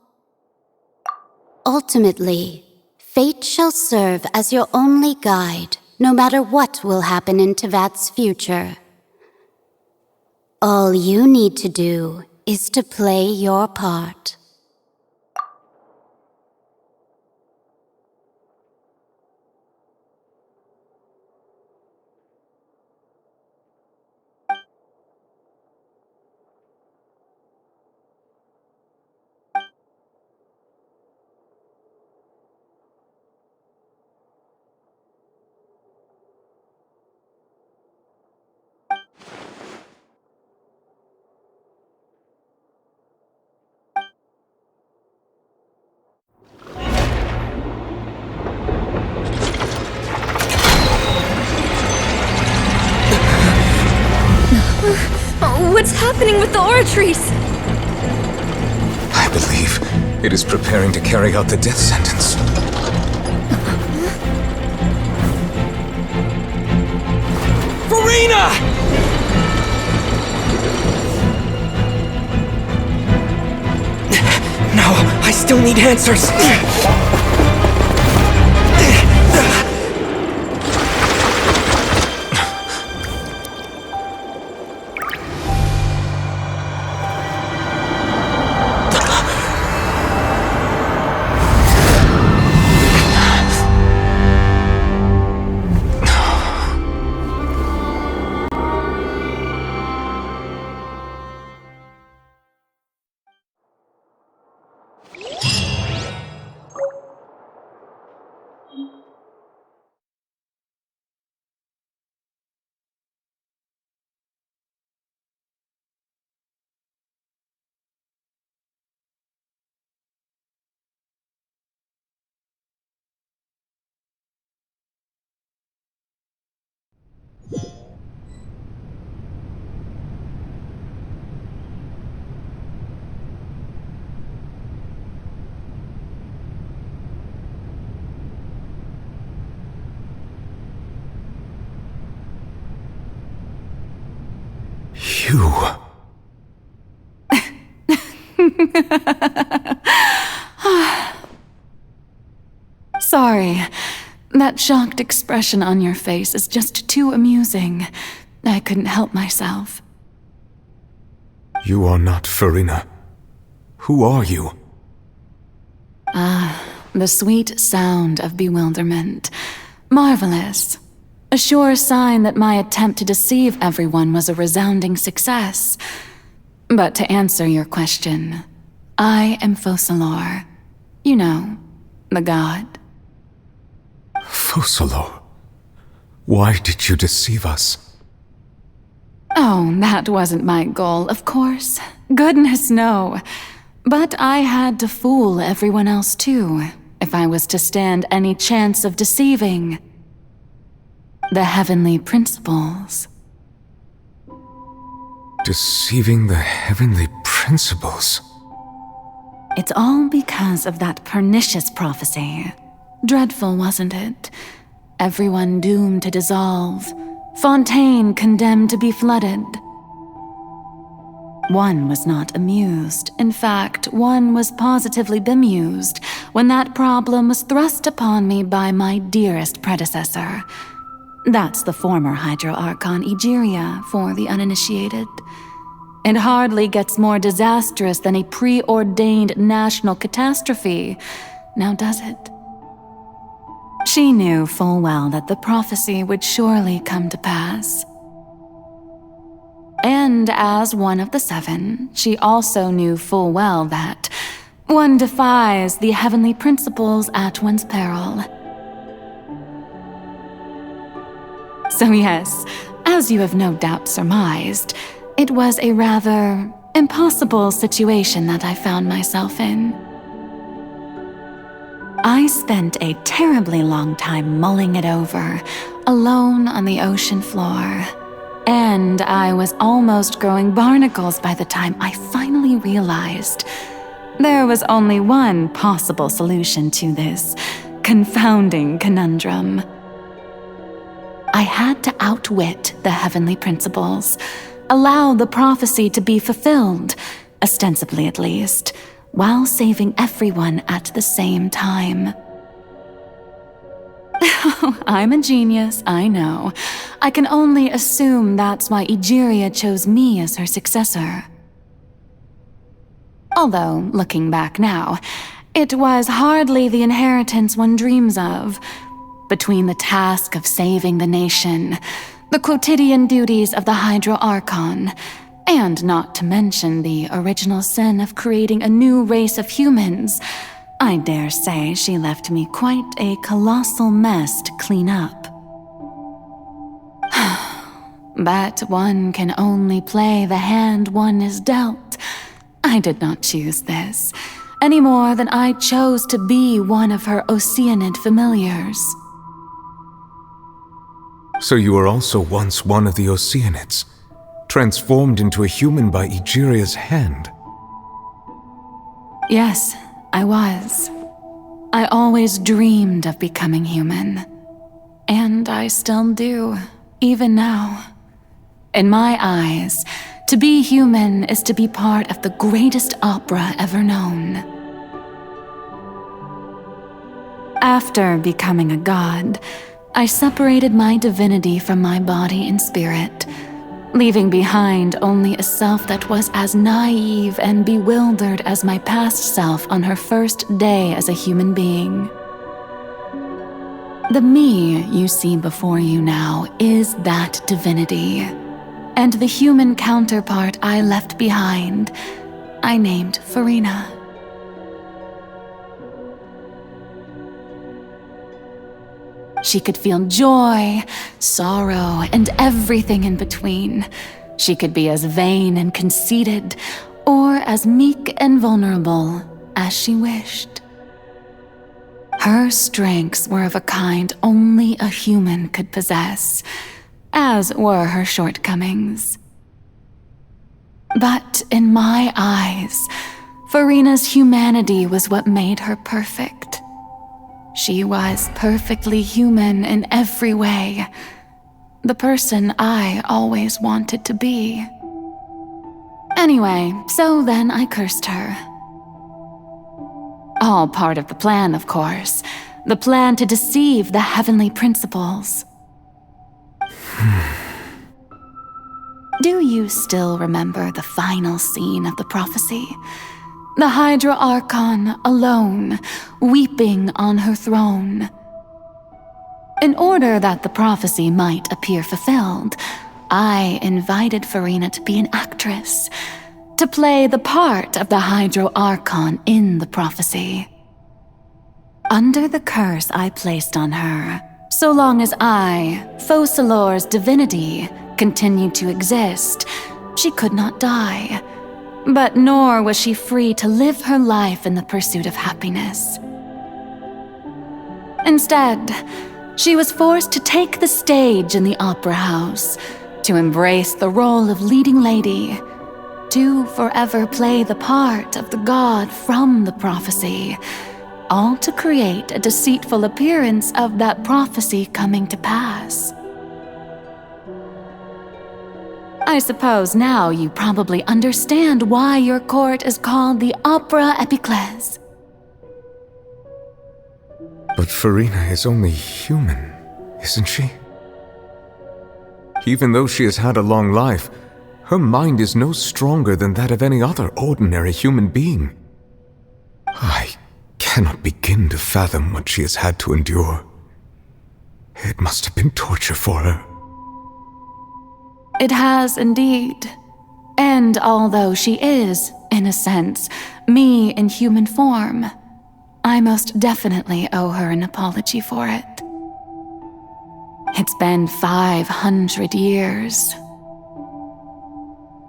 Ultimately, fate shall serve as your only guide, no matter what will happen in Tevat's future. All you need to do is to play your part. What's happening with the oratories? I believe it is preparing to carry out the death sentence. Furina! still need answers. You. Sorry. That shocked expression on your face is just too amusing. I couldn't help myself. You are not Farina. Who are you? The sweet sound of bewilderment. Marvelous. A sure sign that my attempt to deceive everyone was a resounding success. But to answer your question, I am Focalor. You know, the god. Focalor? Why did you deceive us? Oh, that wasn't my goal, of course. Goodness, no. But I had to fool everyone else too, if I was to stand any chance of deceiving the heavenly principles. Deceiving the heavenly principles? It's all because of that pernicious prophecy. Dreadful, wasn't it? Everyone doomed to dissolve. Fontaine condemned to be flooded. One was not amused. In fact, one was positively bemused when that problem was thrust upon me by my dearest predecessor. That's the former Hydro Archon Egeria, for the uninitiated. It hardly gets more disastrous than a preordained national catastrophe, now does it? She knew full well that the prophecy would surely come to pass. And as one of the seven, she also knew full well that one defies the heavenly principles at one's peril. So yes, as you have no doubt surmised, it was a rather impossible situation that I found myself in. I spent a terribly long time mulling it over, alone on the ocean floor. And I was almost growing barnacles by the time I finally realized there was only one possible solution to this confounding conundrum. I had to outwit the heavenly principles, allow the prophecy to be fulfilled, ostensibly at least, while saving everyone at the same time. I'm a genius, I know. I can only assume that's why Egeria chose me as her successor. Although, looking back now, it was hardly the inheritance one dreams of. Between the task of saving the nation, the quotidian duties of the Hydro Archon, and not to mention the original sin of creating a new race of humans, I dare say she left me quite a colossal mess to clean up. But one can only play the hand one is dealt. I did not choose this, any more than I chose to be one of her Oceanid familiars. So you were also once one of the Oceanids, transformed into a human by Egeria's hand. Yes, I was. I always dreamed of becoming human. And I still do, even now. In my eyes, to be human is to be part of the greatest opera ever known. After becoming a god, I separated my divinity from my body and spirit, leaving behind only a self that was as naive and bewildered as my past self on her first day as a human being. The me you see before you now is that divinity, and the human counterpart I left behind, I named Farina. She could feel joy, sorrow, and everything in between. She could be as vain and conceited, or as meek and vulnerable as she wished. Her strengths were of a kind only a human could possess, as were her shortcomings. But in my eyes, Farina's humanity was what made her perfect. She was perfectly human in every way, the person I always wanted to be. Anyway, so then I cursed her. All part of the plan, of course. The plan to deceive the heavenly principles. Do you still remember the final scene of the prophecy? The Hydra Archon alone, weeping on her throne. In order that the prophecy might appear fulfilled, I invited Farina to be an actress, to play the part of the Hydra Archon in the prophecy. Under the curse I placed on her, so long as I, Focalor's divinity, continued to exist, she could not die. But nor was she free to live her life in the pursuit of happiness. Instead, she was forced to take the stage in the opera house, to embrace the role of leading lady, to forever play the part of the god from the prophecy, all to create a deceitful appearance of that prophecy coming to pass. I suppose now you probably understand why your court is called the Opera Epiclese. But Farina is only human, isn't she? Even though she has had a long life, her mind is no stronger than that of any other ordinary human being. I cannot begin to fathom what she has had to endure. It must have been torture for her. It has indeed. And although she is, in a sense, me in human form, I most definitely owe her an apology for it. It's been 500 years.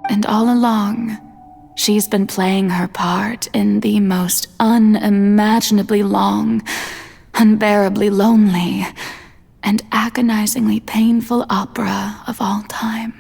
And all along, she's been playing her part in the most unimaginably long, unbearably lonely, and agonizingly painful opera of all time.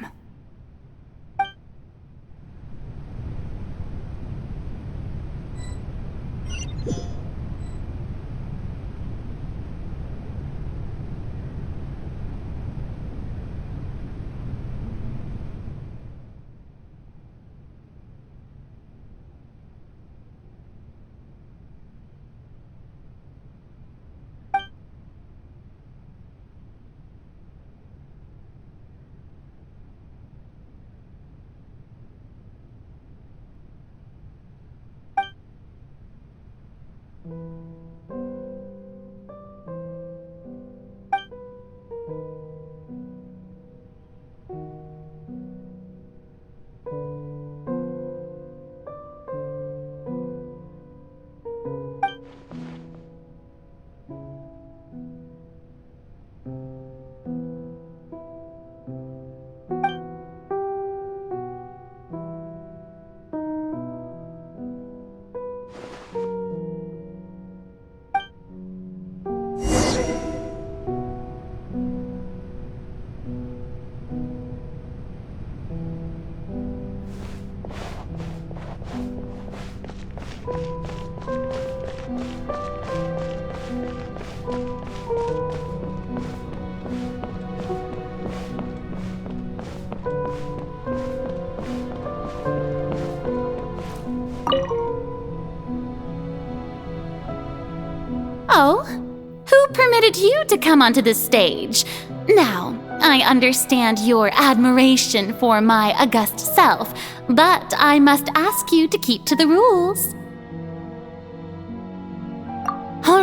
Oh, permitted you to come onto this stage. Now, I understand your admiration for my august self, but I must ask you to keep to the rules. All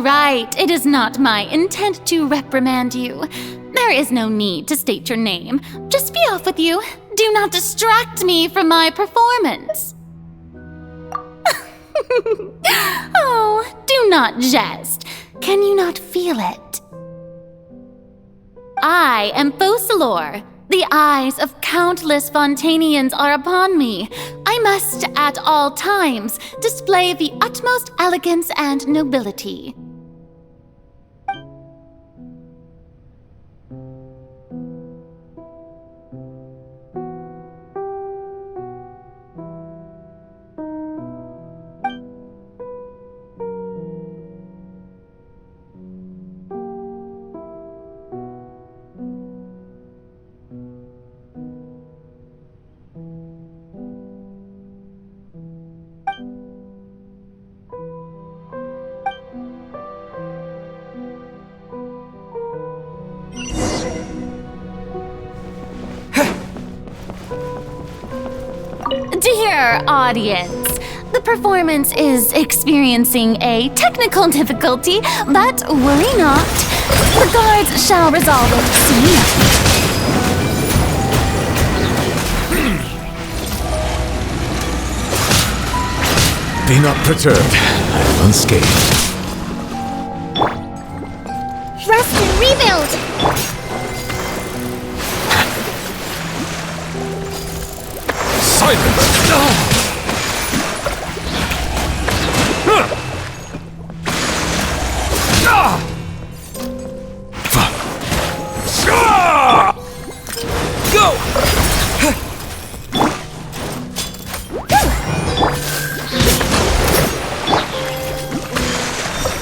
right. It is not my intent to reprimand you. There is no need to state your name. Just be off with you. Do not distract me from my performance. Oh, do not jest. Can you not feel it? I am Focalor. The eyes of countless Fontainians are upon me. I must, at all times, display the utmost elegance and nobility. Dear audience, the performance is experiencing a technical difficulty, but worry not. The guards shall resolve it soon enough. Be not perturbed. I am unscathed. Rest and rebuild! Silence! Go!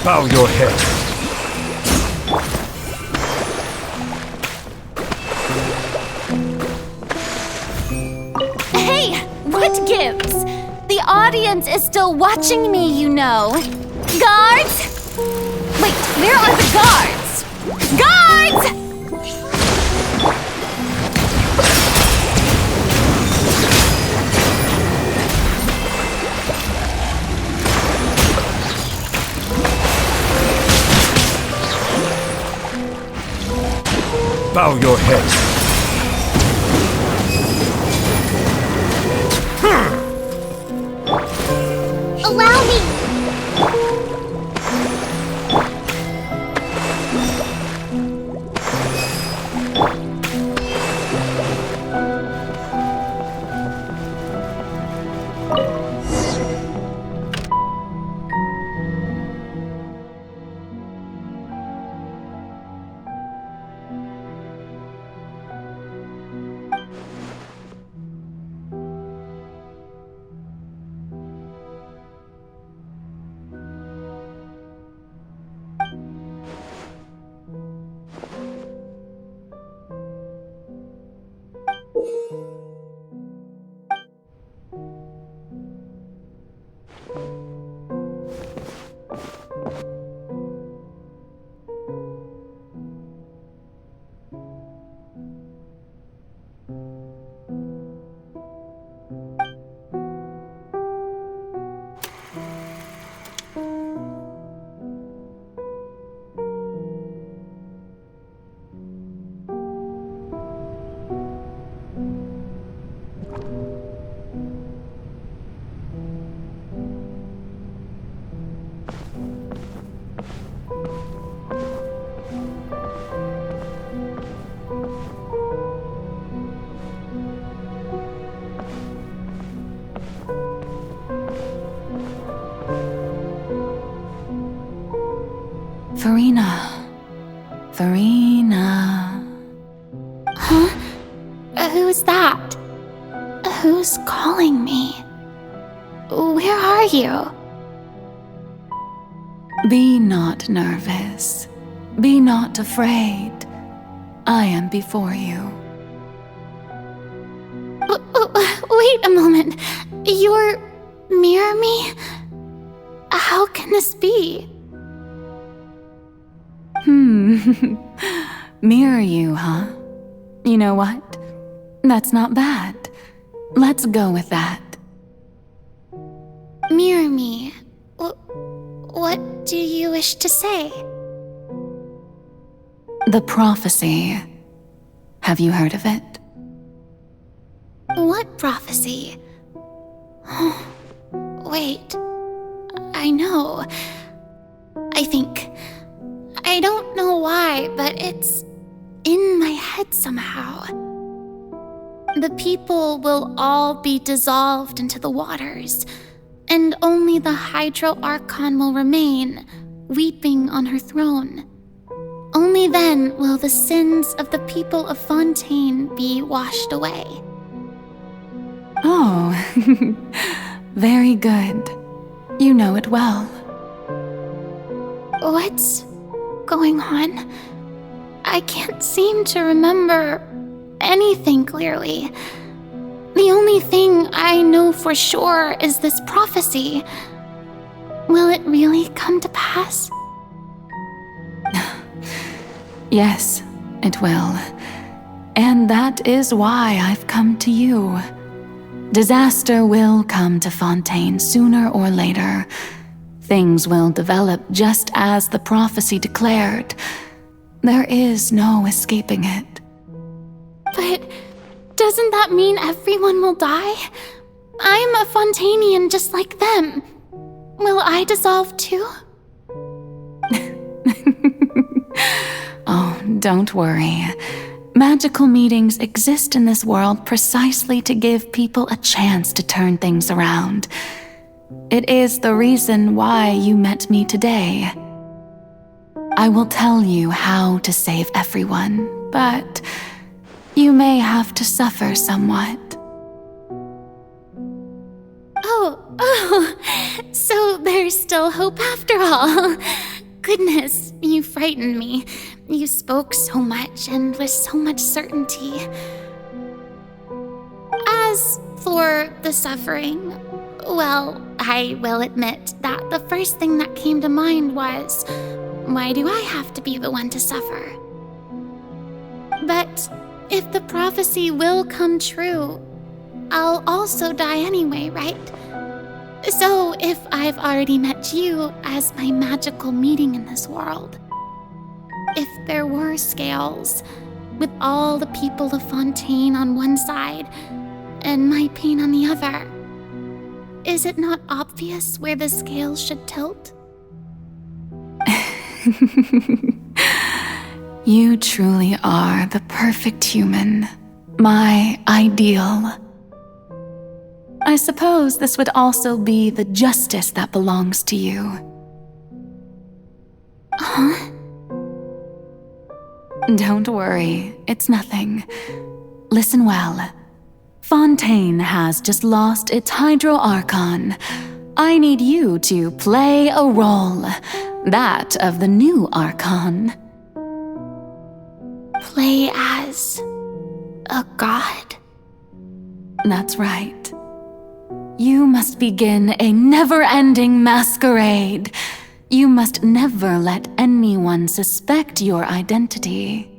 Bow your head. Hey, what gives? The audience is still watching me, you know. Guards? Wait, where are the guards? Guards! Bow your head. Allow me! Farina. Huh? Who's that? Who's calling me? Where are you? Be not nervous. Be not afraid. I am before you. Wait a moment. You're near me? How can this be? Mirror you, huh? You know what? That's not bad. Let's go with that. Mirror me. What do you wish to say? The prophecy. Have you heard of it? What prophecy? Wait. I know. I think. I don't know why, but it's in my head somehow. The people will all be dissolved into the waters, and only the Hydro Archon will remain, weeping on her throne. Only then will the sins of the people of Fontaine be washed away. Oh, very good. You know it well. What's going on? I can't seem to remember anything clearly. The only thing I know for sure is this prophecy. Will it really come to pass? Yes, it will. And that is why I've come to you. Disaster will come to Fontaine sooner or later. Things will develop just as the prophecy declared. There is no escaping it. But doesn't that mean everyone will die? I'm a Fontainian just like them. Will I dissolve too? Oh, don't worry. Magical meetings exist in this world precisely to give people a chance to turn things around. It is the reason why you met me today. I will tell you how to save everyone, but you may have to suffer somewhat. Oh, so there's still hope after all. Goodness, you frightened me. You spoke so much and with so much certainty. As for the suffering, well, I will admit that the first thing that came to mind was, why do I have to be the one to suffer? But if the prophecy will come true, I'll also die anyway, right? So if I've already met you as my magical meeting in this world, if there were scales, with all the people of Fontaine on one side and my pain on the other, is it not obvious where the scales should tilt? You truly are the perfect human, my ideal. I suppose this would also be the justice that belongs to you. Huh? Don't worry, it's nothing. Listen well. Fontaine has just lost its Hydro Archon. I need you to play a role, that of the new Archon. Play as a god? That's right. You must begin a never-ending masquerade. You must never let anyone suspect your identity.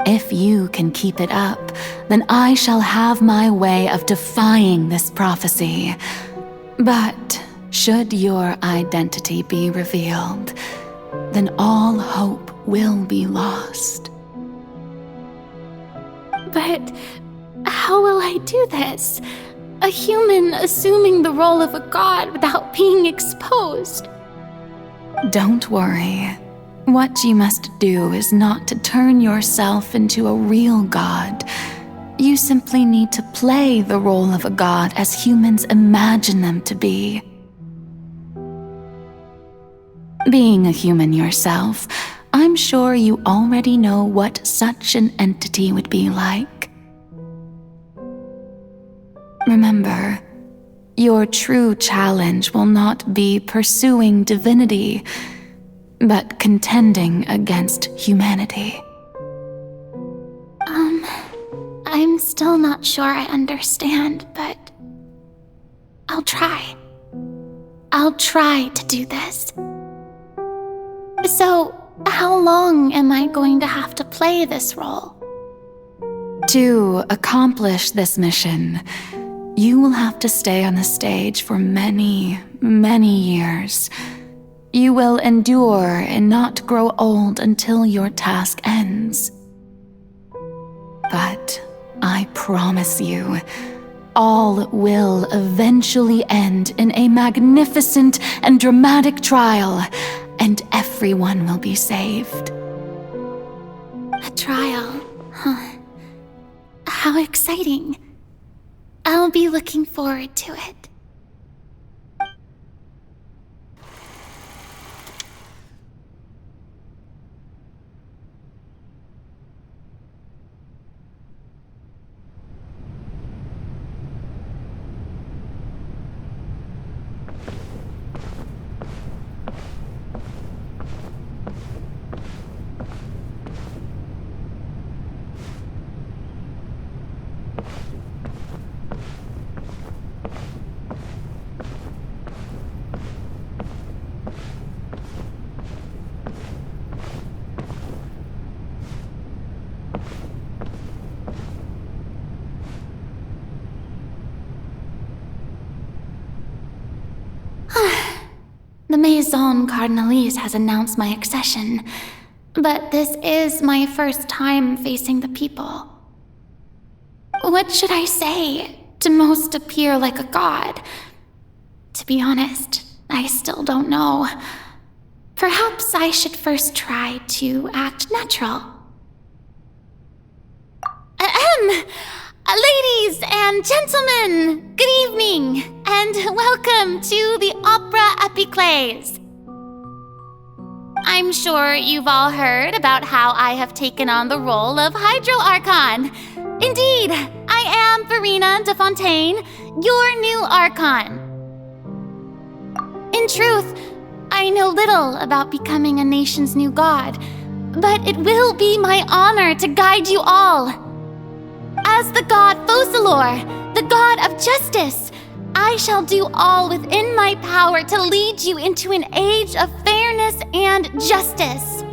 If you can keep it up, then I shall have my way of defying this prophecy. But should your identity be revealed, then all hope will be lost. But how will I do this? A human assuming the role of a god without being exposed. Don't worry. What you must do is not to turn yourself into a real god. You simply need to play the role of a god as humans imagine them to be. Being a human yourself, I'm sure you already know what such an entity would be like. Remember, your true challenge will not be pursuing divinity, but contending against humanity. I'm still not sure I understand, but I'll try. I'll try to do this. So, How long am I going to have to play this role? To accomplish this mission, you will have to stay on the stage for many, many years. You will endure and not grow old until your task ends. But I promise you, all will eventually end in a magnificent and dramatic trial, and everyone will be saved. A trial, huh? How exciting. I'll be looking forward to it. The Maison Cardinalise has announced my accession, but this is my first time facing the people. What should I say to most appear like a god? To be honest, I still don't know. Perhaps I should first try to act natural. Ladies and gentlemen, good evening, and welcome to the Opera Epiclese. I'm sure you've all heard about how I have taken on the role of Hydro Archon. Indeed, I am Farina de Fontaine, your new Archon. In truth, I know little about becoming a nation's new god, but it will be my honor to guide you all. As the god Focalor, the god of justice, I shall do all within my power to lead you into an age of fairness and justice.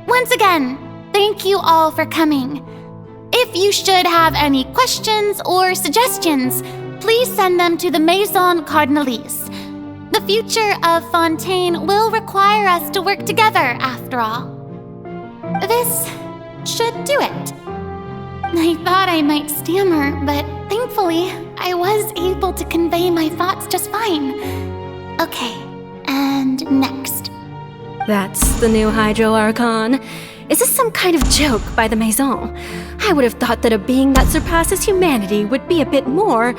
Once again, thank you all for coming. If you should have any questions or suggestions, please send them to the Maison Cardinalise. The future of Fontaine will require us to work together, after all. This should do it. I thought I might stammer, but thankfully, I was able to convey my thoughts just fine. Okay, and next. That's the new Hydro Archon. Is this some kind of joke by the Maison? I would have thought that a being that surpasses humanity would be a bit more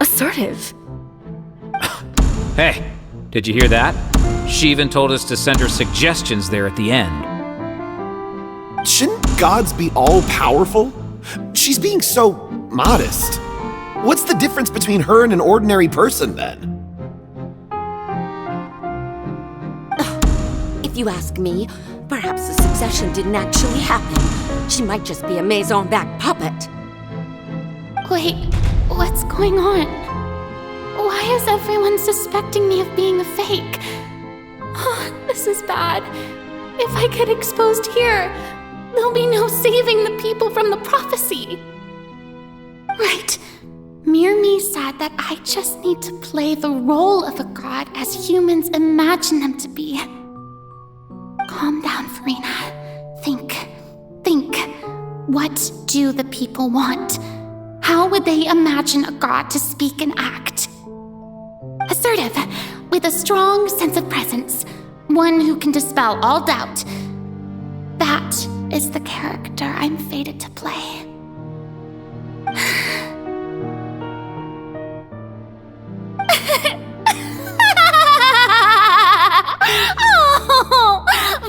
assertive. Hey, did you hear that? She even told us to send her suggestions there at the end. Shouldn't gods be all-powerful? She's being so modest. What's the difference between her and an ordinary person, then? If you ask me, perhaps the succession didn't actually happen. She might just be a Maison-backed puppet. Wait, what's going on? Why is everyone suspecting me of being a fake? Oh, this is bad. If I get exposed here, there'll be no saving the people from the prophecy. Right. Myrmi said that I just need to play the role of a god as humans imagine them to be. Calm down, Farina. Think. What do the people want? How would they imagine a god to speak and act? Assertive, with a strong sense of presence. One who can dispel all doubt. That is the character I'm fated to play. Oh,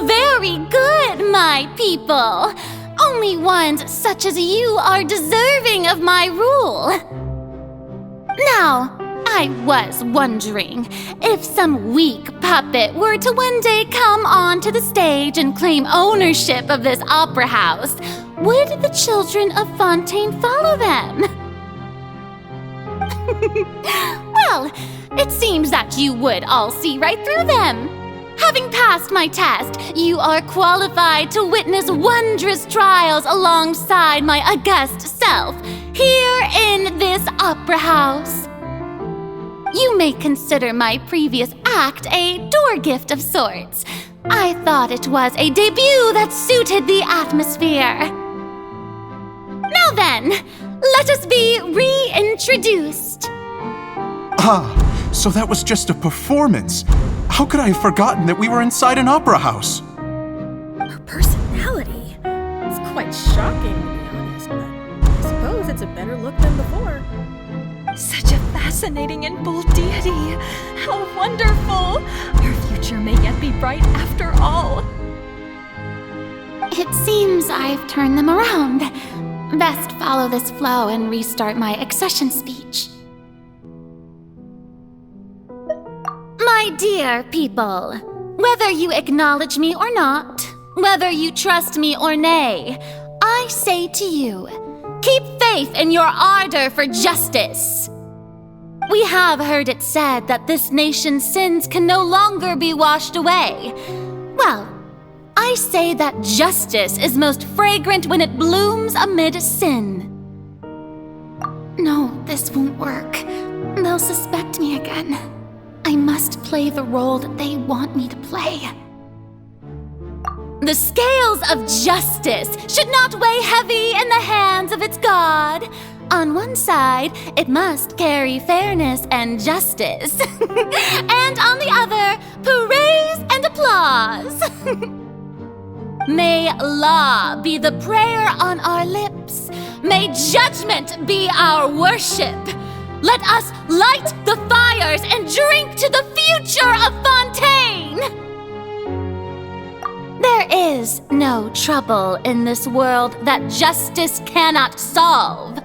very good, my people. Only ones such as you are deserving of my rule. Now, I was wondering if some weak puppet were to one day come onto the stage and claim ownership of this opera house, would the children of Fontaine follow them? Well, it seems that you would all see right through them. Having passed my test, you are qualified to witness wondrous trials alongside my august self, here in this opera house. You may consider my previous act a door gift of sorts. I thought it was a debut that suited the atmosphere. Now then, let us be reintroduced. Ah, so that was just a performance. How could I have forgotten that we were inside an opera house? Her personality? It's quite shocking, to be honest, but I suppose it's a better look than before. Such a fascinating and bold deity. How wonderful! Her future may yet be bright after all. It seems I've turned them around. Best follow this flow and restart my accession speech. My dear people, whether you acknowledge me or not, whether you trust me or nay, I say to you, keep faith in your ardor for justice. We have heard it said that this nation's sins can no longer be washed away. Well, I say that justice is most fragrant when it blooms amid sin. No, this won't work. They'll suspect me again. I must play the role that they want me to play. The scales of justice should not weigh heavy in the hands of its god. On one side, it must carry fairness and justice. And on the other, praise and applause. May law be the prayer on our lips. May judgment be our worship. Let us light the fires and drink to the future of Fontaine! There is no trouble in this world that justice cannot solve.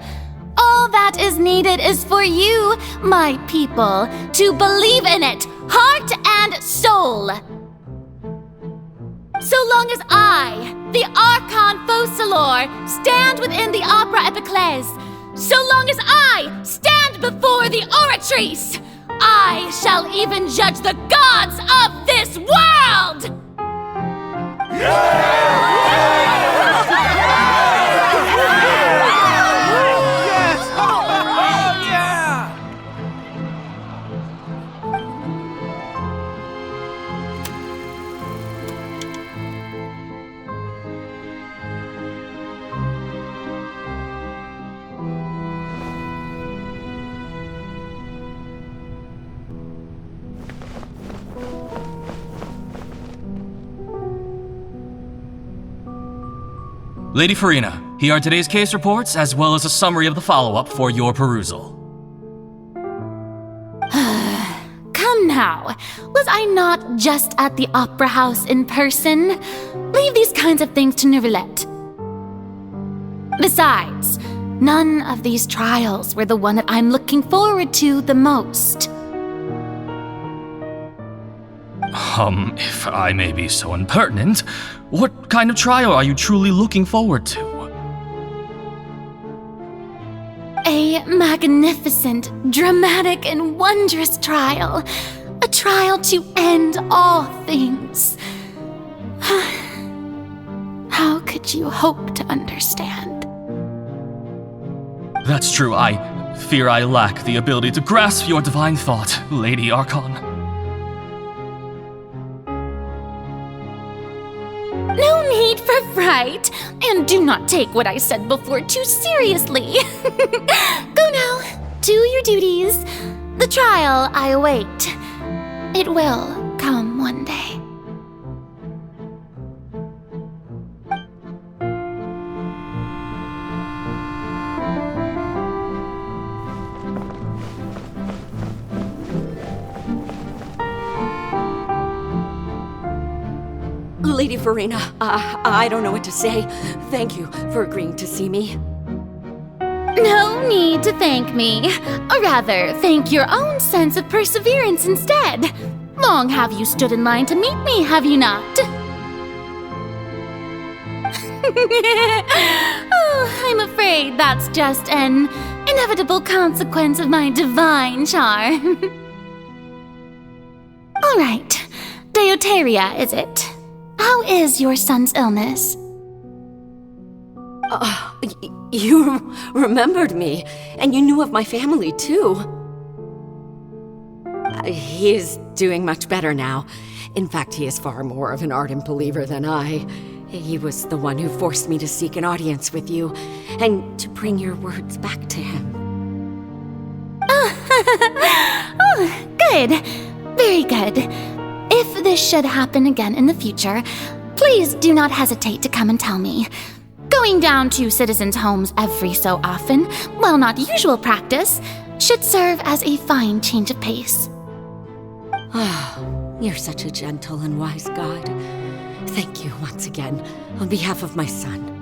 All that is needed is for you, my people, to believe in it, heart and soul. So long as I, the Archon Focalor, stand within the Opera Epiclese, so long as I stand before the Oratrice, I shall even judge the gods of this world! Lady Farina, here are today's case reports as well as a summary of the follow-up for your perusal. Come now, was I not just at the Opera House in person? Leave these kinds of things to Neuvillette. Besides, none of these trials were the one that I'm looking forward to the most. If I may be so impertinent, what kind of trial are you truly looking forward to? A magnificent, dramatic, and wondrous trial. A trial to end all things. How could you hope to understand? That's true, I fear I lack the ability to grasp your divine thought, Lady Archon. No need for fright, and do not take what I said before too seriously. Go now, do your duties. The trial I await. It will come one day. Lady Farina, I don't know what to say. Thank you for agreeing to see me. No need to thank me. Or rather, thank your own sense of perseverance instead. Long have you stood in line to meet me, have you not? Oh, I'm afraid that's just an inevitable consequence of my divine charm. All right. Deuteria, is it? How is your son's illness? You remembered me, and you knew of my family, too. He is doing much better now. In fact, he is far more of an ardent believer than I. He was the one who forced me to seek an audience with you, and to bring your words back to him. Oh, good. Very good. If this should happen again in the future, please do not hesitate to come and tell me. Going down to citizens' homes every so often, while not usual practice, should serve as a fine change of pace. You're such a gentle and wise God. Thank you once again, on behalf of my son.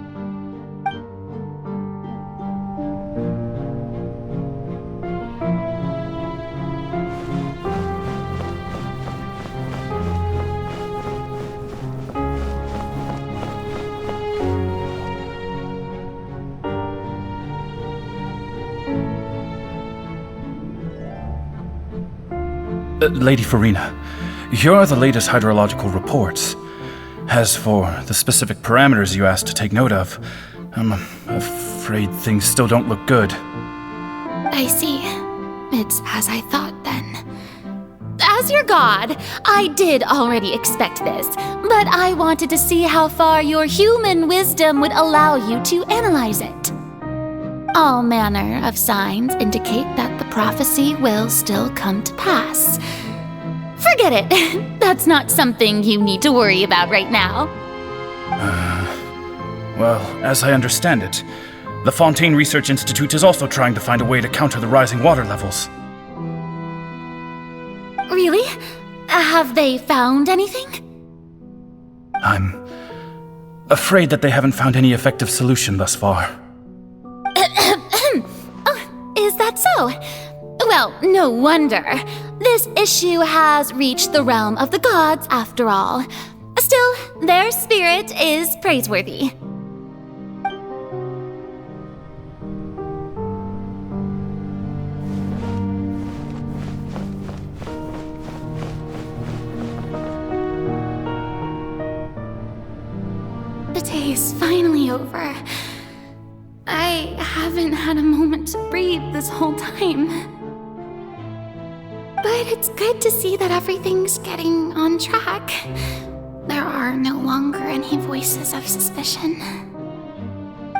Lady Farina, here are the latest hydrological reports. As for the specific parameters you asked to take note of, I'm afraid things still don't look good. I see. It's as I thought then. As your god, I did already expect this, but I wanted to see how far your human wisdom would allow you to analyze it. All manner of signs indicate that the prophecy will still come to pass. Forget it. That's not something you need to worry about right now. Well, as I understand it, the Fontaine Research Institute is also trying to find a way to counter the rising water levels. Really? Have they found anything? I'm afraid that they haven't found any effective solution thus far. Oh, is that so? Well, no wonder. This issue has reached the realm of the gods, after all. Still, their spirit is praiseworthy. The day is finally over. I haven't had a moment to breathe this whole time. But it's good to see that everything's getting on track. There are no longer any voices of suspicion.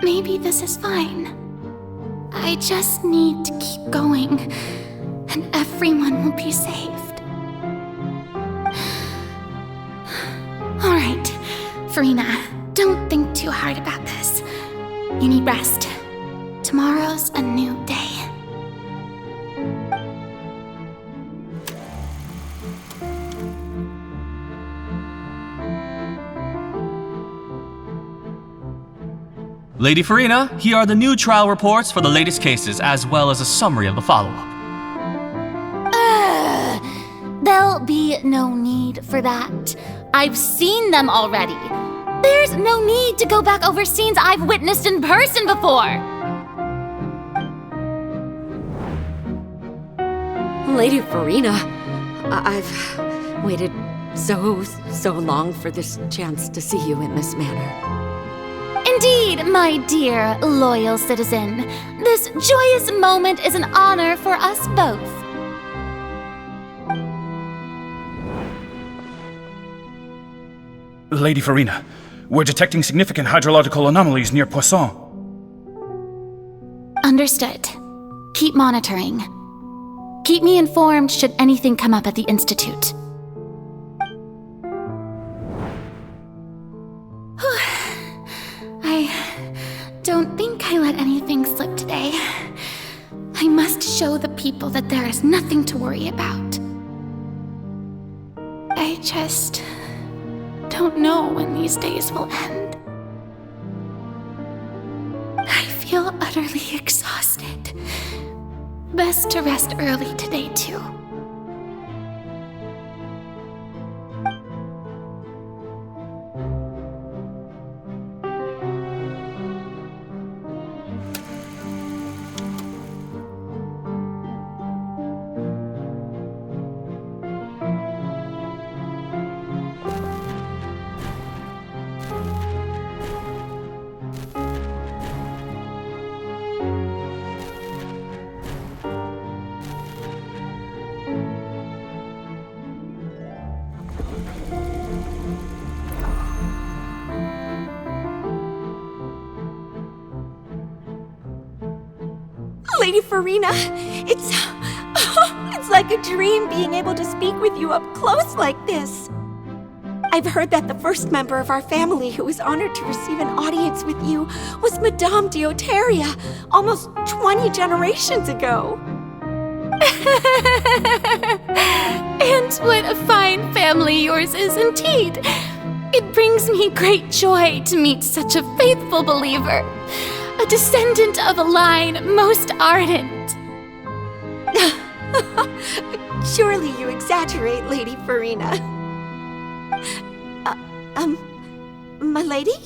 Maybe this is fine. I just need to keep going, and everyone will be saved. All right, Farina, don't think too hard about this. You need rest. Tomorrow's a new day. Lady Farina, here are the new trial reports for the latest cases, as well as a summary of the follow-up. There'll be no need for that. I've seen them already. There's no need to go back over scenes I've witnessed in person before. Lady Farina, I've waited so long for this chance to see you in this manner. Indeed, my dear, loyal citizen. This joyous moment is an honor for us both. Lady Farina, we're detecting significant hydrological anomalies near Poisson. Understood. Keep monitoring. Keep me informed should anything come up at the Institute. I don't think I let anything slip today. I must show the people that there is nothing to worry about. I just don't know when these days will end. I feel utterly exhausted. Best to rest early today, too. Lady Farina, it's like a dream being able to speak with you up close like this. I've heard that the first member of our family who was honored to receive an audience with you was Madame Dioteria, almost 20 generations ago. And what a fine family yours is indeed. It brings me great joy to meet such a faithful believer, a descendant of a line most ardent. Surely you exaggerate, Lady Farina. My lady?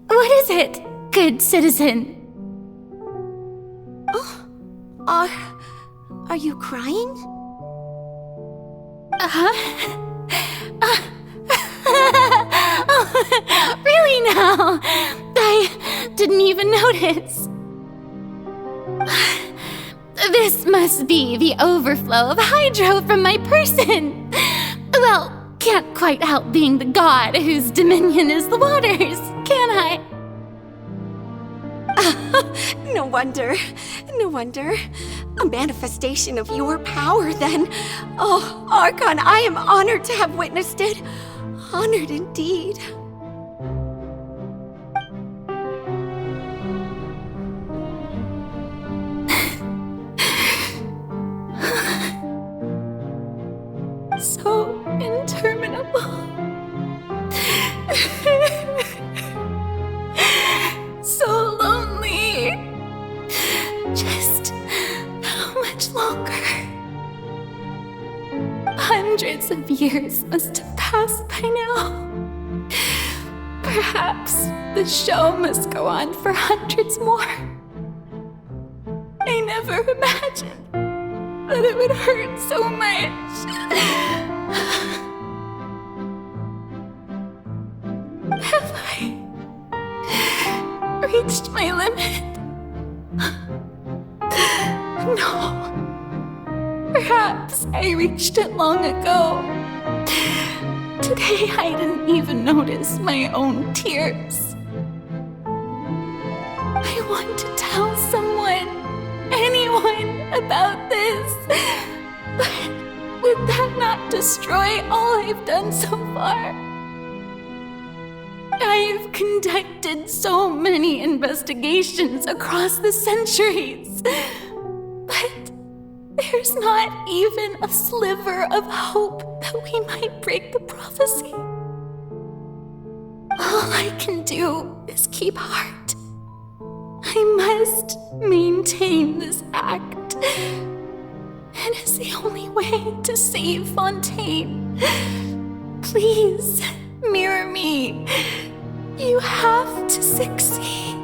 What is it, good citizen? Are you crying? Really now? I didn't even notice. This must be the overflow of hydro from my person. Well, can't quite help being the god whose dominion is the waters, can I? No wonder. A manifestation of your power, then. Oh, Archon, I am honored to have witnessed it. Honored indeed. So interminable. So lonely. Just how much longer? Hundreds of years must have passed by now. Perhaps the show must go on for hundreds more. I never imagined that it would hurt so much. Have I reached my limit? No. Perhaps I reached it long ago. Today I didn't even notice my own tears. I want to tell someone, anyone, about this. But would that not destroy all I've done so far? I've conducted so many investigations across the centuries, but there's not even a sliver of hope that we might break the prophecy. All I can do is keep heart. I must maintain this act. It is the only way to save Fontaine. Please, mirror me. You have to succeed.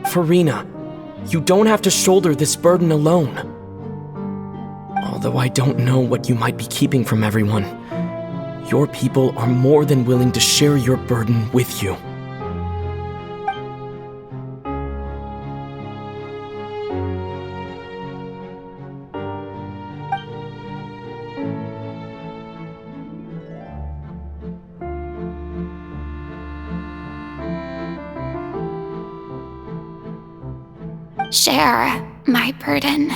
Farina, you don't have to shoulder this burden alone. Although I don't know what you might be keeping from everyone, your people are more than willing to share your burden with you. Share my burden.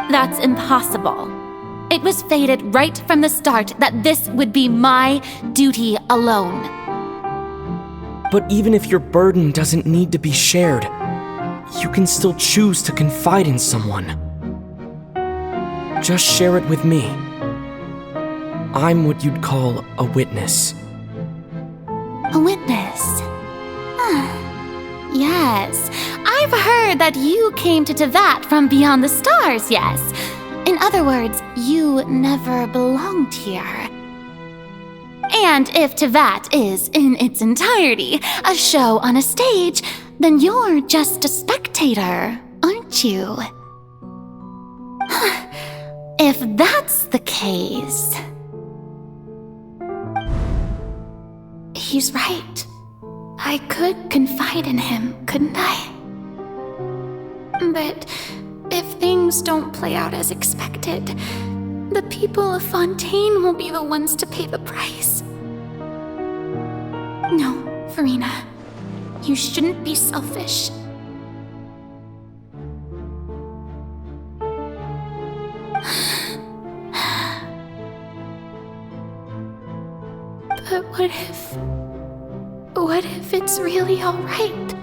That's impossible. It was fated right from the start that this would be my duty alone. But even if your burden doesn't need to be shared, you can still choose to confide in someone. Just share it with me. I'm what you'd call a witness. A witness? Yes, I've heard that you came to Tevat from beyond the stars, yes. In other words, you never belonged here. And if Tevat is, in its entirety, a show on a stage, then you're just a spectator, aren't you? If that's the case... He's right. I could confide in him, couldn't I? But if things don't play out as expected, the people of Fontaine will be the ones to pay the price. No, Farina, you shouldn't be selfish. But what if it's really all right?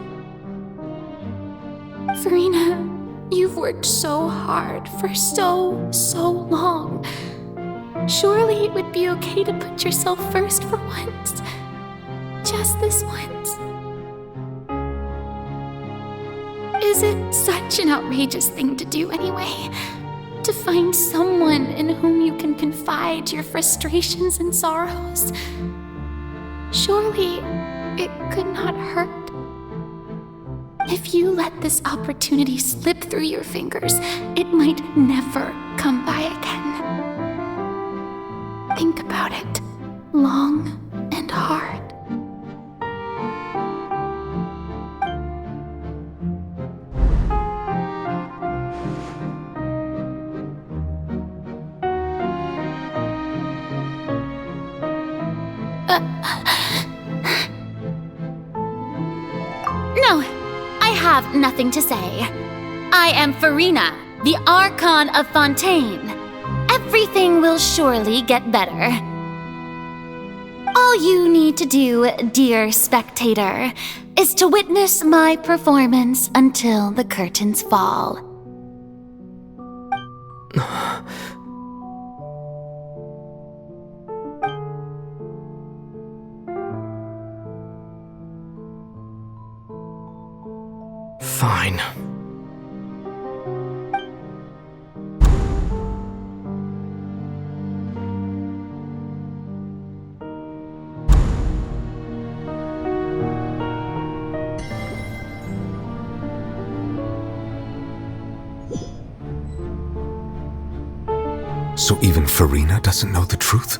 Farina, you've worked so hard for so long. Surely it would be okay to put yourself first for once. Just this once. Is it such an outrageous thing to do anyway? To find someone in whom you can confide your frustrations and sorrows? Surely it could not hurt. If you let this opportunity slip through your fingers, it might never come by again. Think about it long and hard. No, I have nothing to say. I am Farina, the Archon of Fontaine. Everything will surely get better. All you need to do, dear spectator, is to witness my performance until the curtains fall. Fine. So even Farina doesn't know the truth?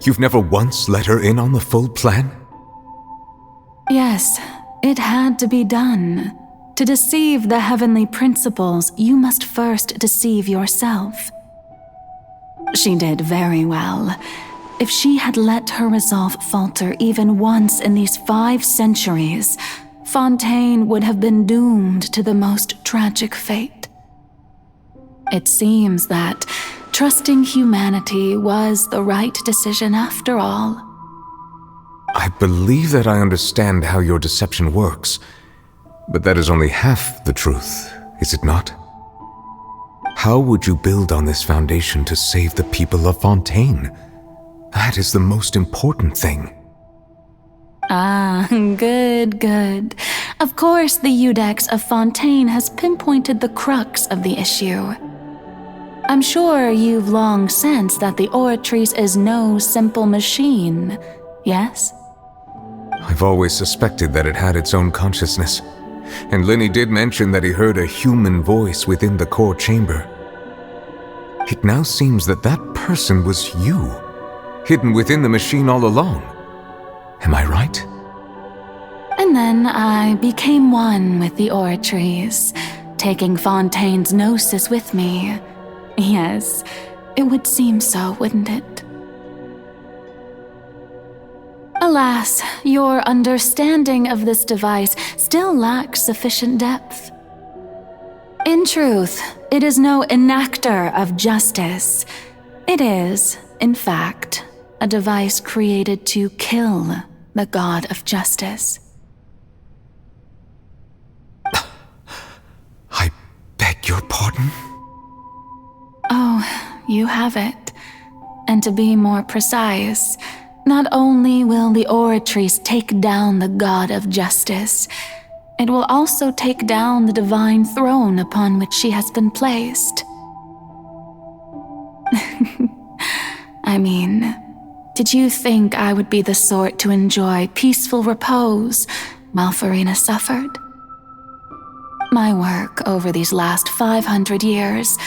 You've never once let her in on the full plan? Yes, it had to be done. To deceive the heavenly principles, you must first deceive yourself. She did very well. If she had let her resolve falter even once in these 5 centuries, Fontaine would have been doomed to the most tragic fate. It seems that trusting humanity was the right decision after all. I believe that I understand how your deception works, but that is only half the truth, is it not? How would you build on this foundation to save the people of Fontaine? That is the most important thing. Ah, good. Of course, the Iudex of Fontaine has pinpointed the crux of the issue. I'm sure you've long sensed that the Oratrice is no simple machine, yes? I've always suspected that it had its own consciousness, and Lenny did mention that he heard a human voice within the core chamber. It now seems that that person was you, hidden within the machine all along. Am I right? And then I became one with the Oratrice, taking Fontaine's gnosis with me. Yes, it would seem so, wouldn't it? Alas, your understanding of this device still lacks sufficient depth. In truth, it is no enactor of justice. It is, in fact, a device created to kill the god of justice. I beg your pardon? Oh, you have it. And to be more precise, not only will the Oratrice take down the god of justice, it will also take down the divine throne upon which she has been placed. I mean, did you think I would be the sort to enjoy peaceful repose while Farina suffered? My work over these last 500 years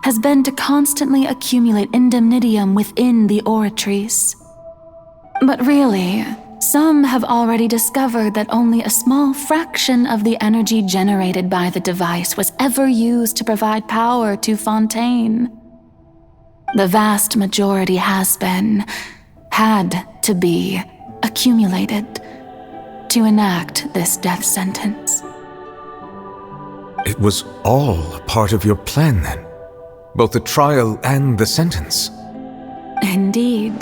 has been to constantly accumulate indemnitium within the Oratrice. But really, Some have already discovered that only a small fraction of the energy generated by the device was ever used to provide power to Fontaine. The vast majority had to be, accumulated to enact this death sentence. It was all a part of your plan then? Both the trial and the sentence? Indeed.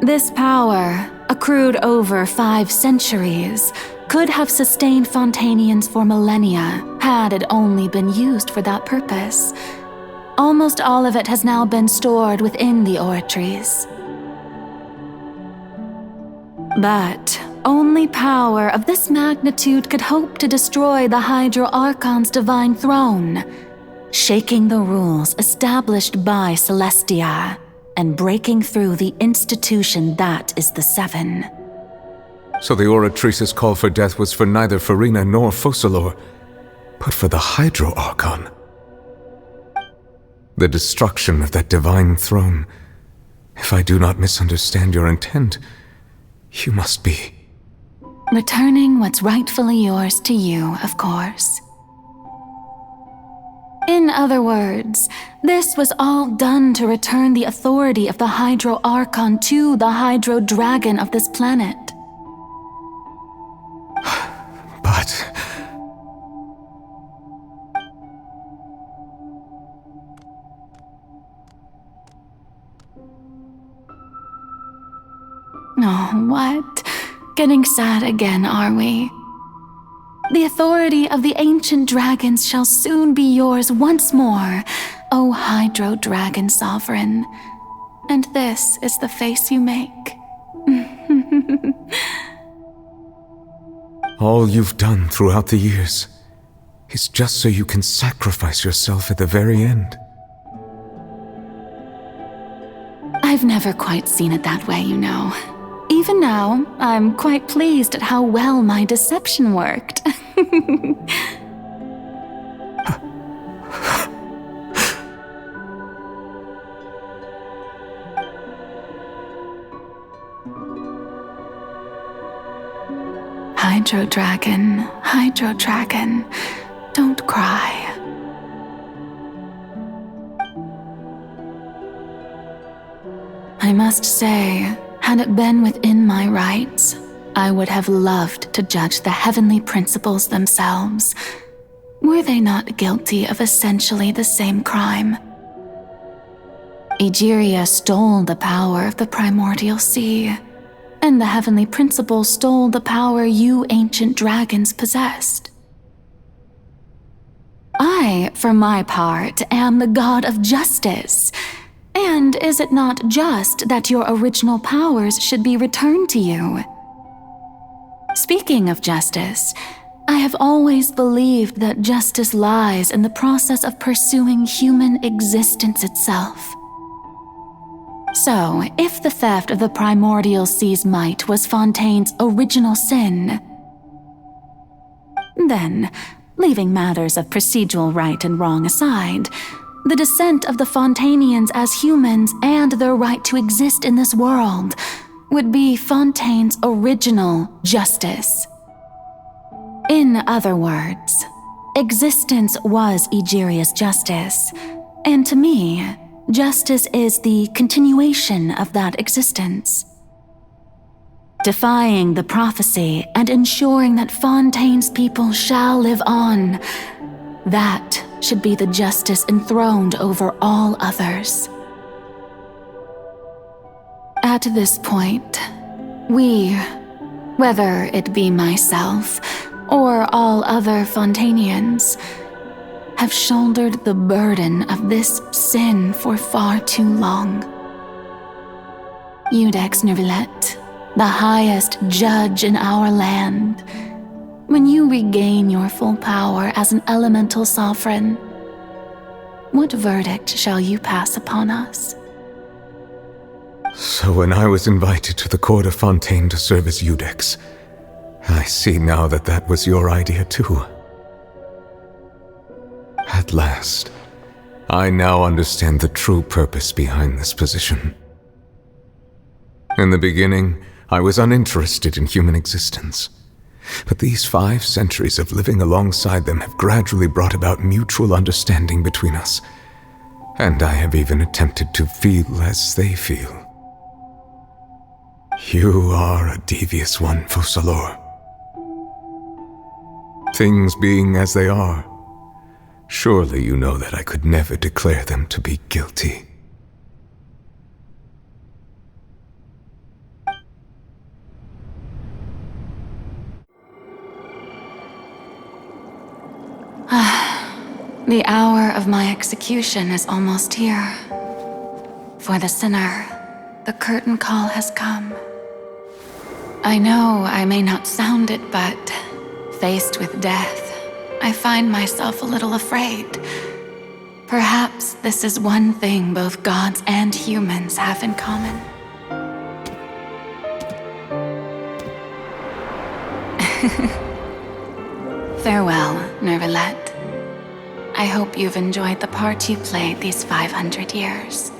This power, accrued over 5 centuries, could have sustained Fontainians for millennia had it only been used for that purpose. Almost all of it has now been stored within the oratories. But only power of this magnitude could hope to destroy the Hydro Archon's divine throne, shaking the rules established by Celestia and breaking through the institution that is the Seven. So the Oratrice's call for death was for neither Farina nor Focalor, but for the Hydro Archon. The destruction of that divine throne. If I do not misunderstand your intent, you must be... returning what's rightfully yours to you, of course. In other words, this was all done to return the authority of the Hydro Archon to the Hydro Dragon of this planet. But... Oh, what? Getting sad again, are we? The authority of the ancient dragons shall soon be yours once more, O Hydro Dragon Sovereign. And this is the face you make. all you've done throughout the years is just so you can sacrifice yourself at the very end. I've never quite seen it that way, you know. Even now, I'm quite pleased at how well my deception worked. Hydro Dragon, don't cry. I must say, had it been within my rights, I would have loved to judge the heavenly principles themselves. Were they not guilty of essentially the same crime? Egeria stole the power of the primordial sea, and the heavenly principles stole the power you ancient dragons possessed. I, for my part, am the god of justice. And is it not just that your original powers should be returned to you? Speaking of justice, I have always believed that justice lies in the process of pursuing human existence itself. So, if the theft of the primordial sea's might was Fontaine's original sin, then, leaving matters of procedural right and wrong aside, the descent of the Fontainians as humans and their right to exist in this world would be Fontaine's original justice. In other words, existence was Egeria's justice, and to me, justice is the continuation of that existence. Defying the prophecy and ensuring that Fontaine's people shall live on, that should be the justice enthroned over all others. At this point, we, whether it be myself or all other Fontainians, have shouldered the burden of this sin for far too long. Iudex Nervillet, the highest judge in our land, when you regain your full power as an elemental sovereign, what verdict shall you pass upon us? So when I was invited to the court of Fontaine to serve as Iudex, I see now that that was your idea too. At last, I now understand the true purpose behind this position. In the beginning, I was uninterested in human existence. But these 5 centuries of living alongside them have gradually brought about mutual understanding between us. And I have even attempted to feel as they feel. You are a devious one, Focalors. Things being as they are, surely you know that I could never declare them to be guilty. The hour of my execution is almost here. For the sinner, the curtain call has come. I know I may not sound it, but faced with death, I find myself a little afraid. Perhaps this is one thing both gods and humans have in common. Farewell, Nervalette. I hope you've enjoyed the part you played these 500 years.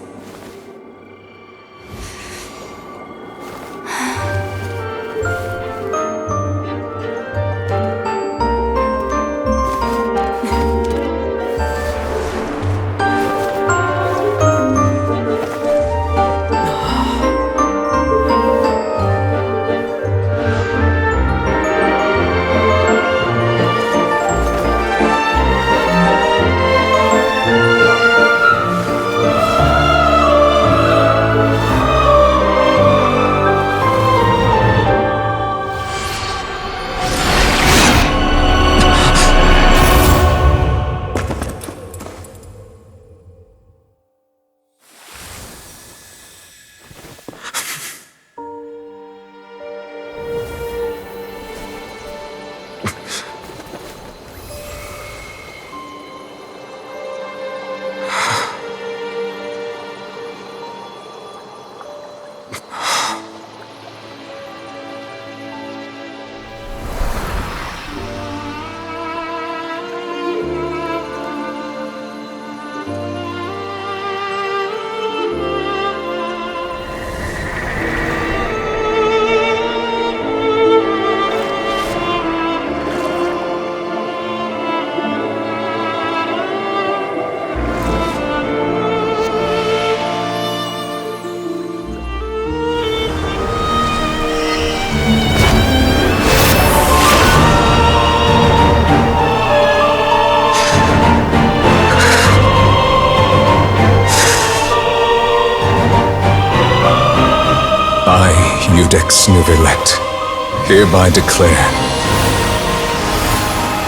Ex Nervalette, hereby declare,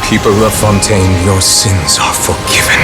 people of Fontaine, your sins are forgiven.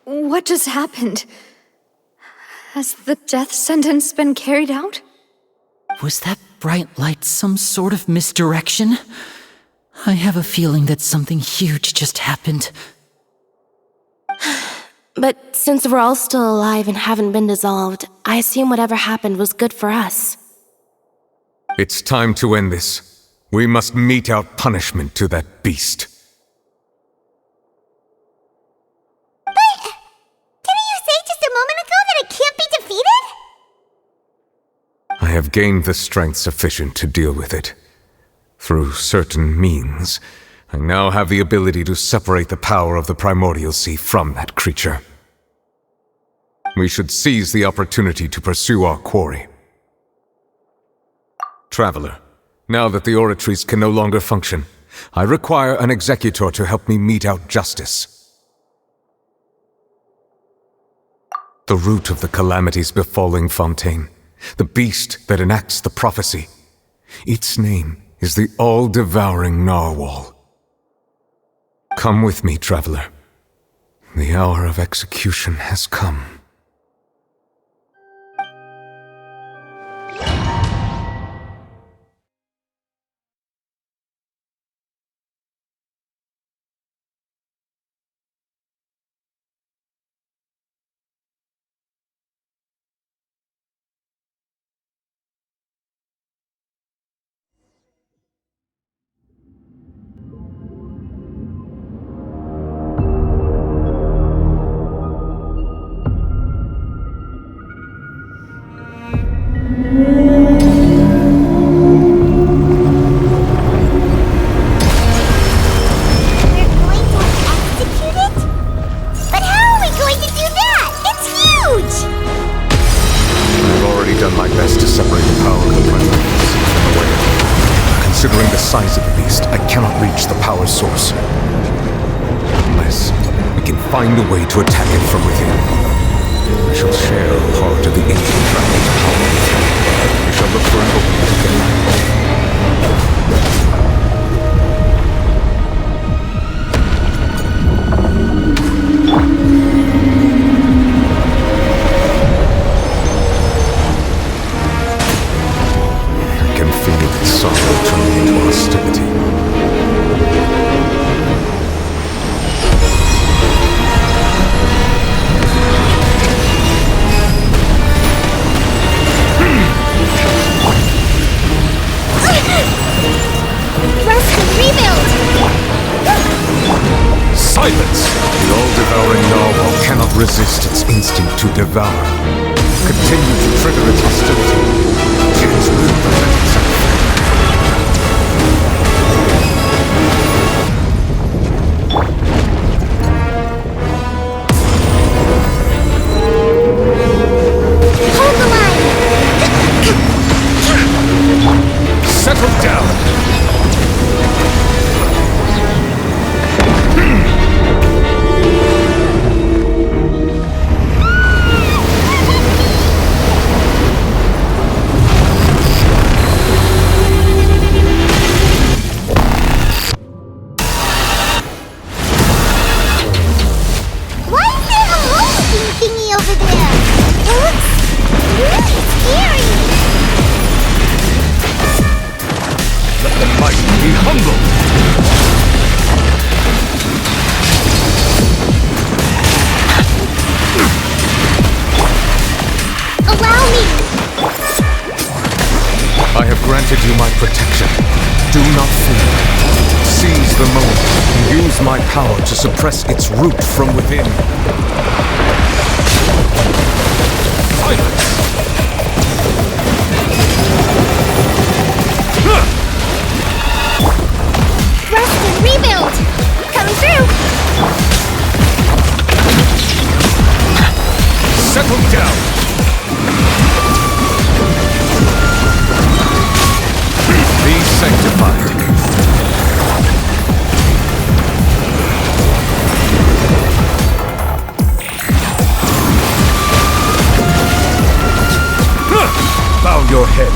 What just happened? Has the death sentence been carried out? Was that bright light some sort of misdirection? I have a feeling that something huge just happened. But since we're all still alive and haven't been dissolved, I assume whatever happened was good for us. It's time to end this. We must mete out punishment to that beast. I have gained the strength sufficient to deal with it. Through certain means, I now have the ability to separate the power of the Primordial Sea from that creature. We should seize the opportunity to pursue our quarry. Traveler, now that the oratories can no longer function, I require an executor to help me mete out justice. The root of the calamities befalling Fontaine. The beast that enacts the prophecy. Its name is the all-devouring narwhal. Come with me, traveler. The hour of execution has come. Considering the size of the beast, I cannot reach the power source. Unless we can find a way to attack it from within. I shall share a part of the ancient dragon's power with you. We shall look for an opening together. Sorrow turning into hostility. Rest and rebuild! Silence! The all-devouring narwhal cannot resist its instinct to devour. Continue to trigger its hostility. Chance will prevent itself. Hold the line! Settle down! I have granted you my protection. Do not fear. Seize the moment and use my power to suppress its root from within. Silence! Rest and rebuild! Coming through! Settle down! Be sanctified. Bow your head.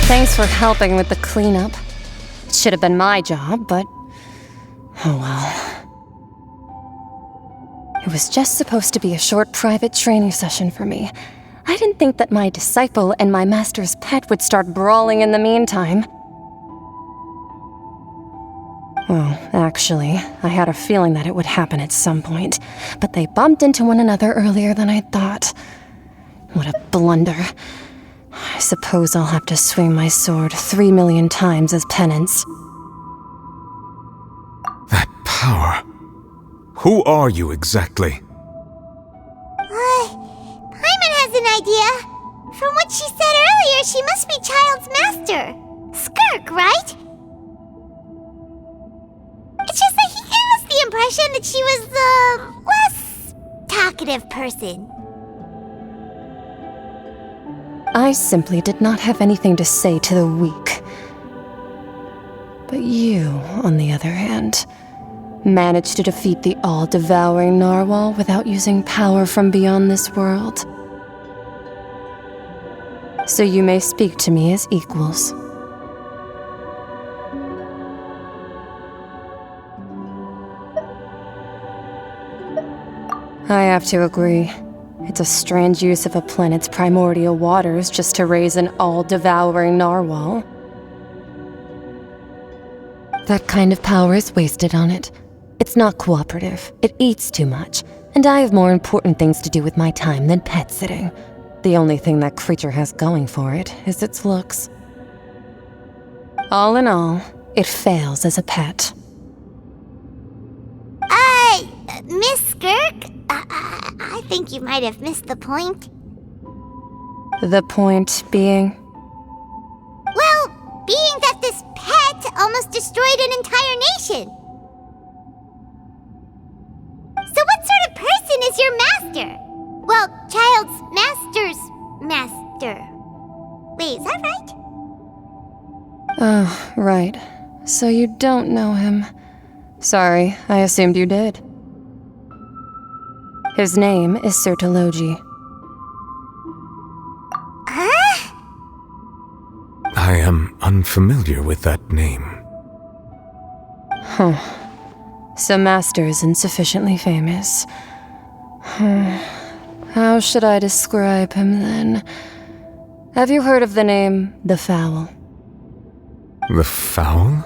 Thanks for helping with the cleanup. It should have been my job, but oh well. It was just supposed to be a short private training session for me. I didn't think that my disciple and my master's pet would start brawling in the meantime. Well, actually, I had a feeling that it would happen at some point, but they bumped into one another earlier than I thought. What a blunder. I suppose I'll have to swing my sword 3 million times as penance. That power. Who are you exactly? Paimon has an idea. From what she said earlier, she must be Child's master. Skirk, right? It's just that he gave us the impression that she was the less talkative person. I simply did not have anything to say to the weak. But you, on the other hand, managed to defeat the all-devouring narwhal without using power from beyond this world. So you may speak to me as equals. I have to agree. It's a strange use of a planet's primordial waters just to raise an all-devouring narwhal. That kind of power is wasted on it. It's not cooperative. It eats too much. And I have more important things to do with my time than pet sitting. The only thing that creature has going for it is its looks. All in all, it fails as a pet. Miss Skirk? I think you might have missed the point. The point being? Well, being that this pet almost destroyed an entire nation. So what sort of person is your master? Well, Child's master's master. Wait, is that right? Oh, right. So you don't know him. Sorry, I assumed you did. His name is Sir Tologi. Huh? I am unfamiliar with that name. Huh. So Master isn't sufficiently famous. How should I describe him then? Have you heard of the name The Fowl? The Fowl?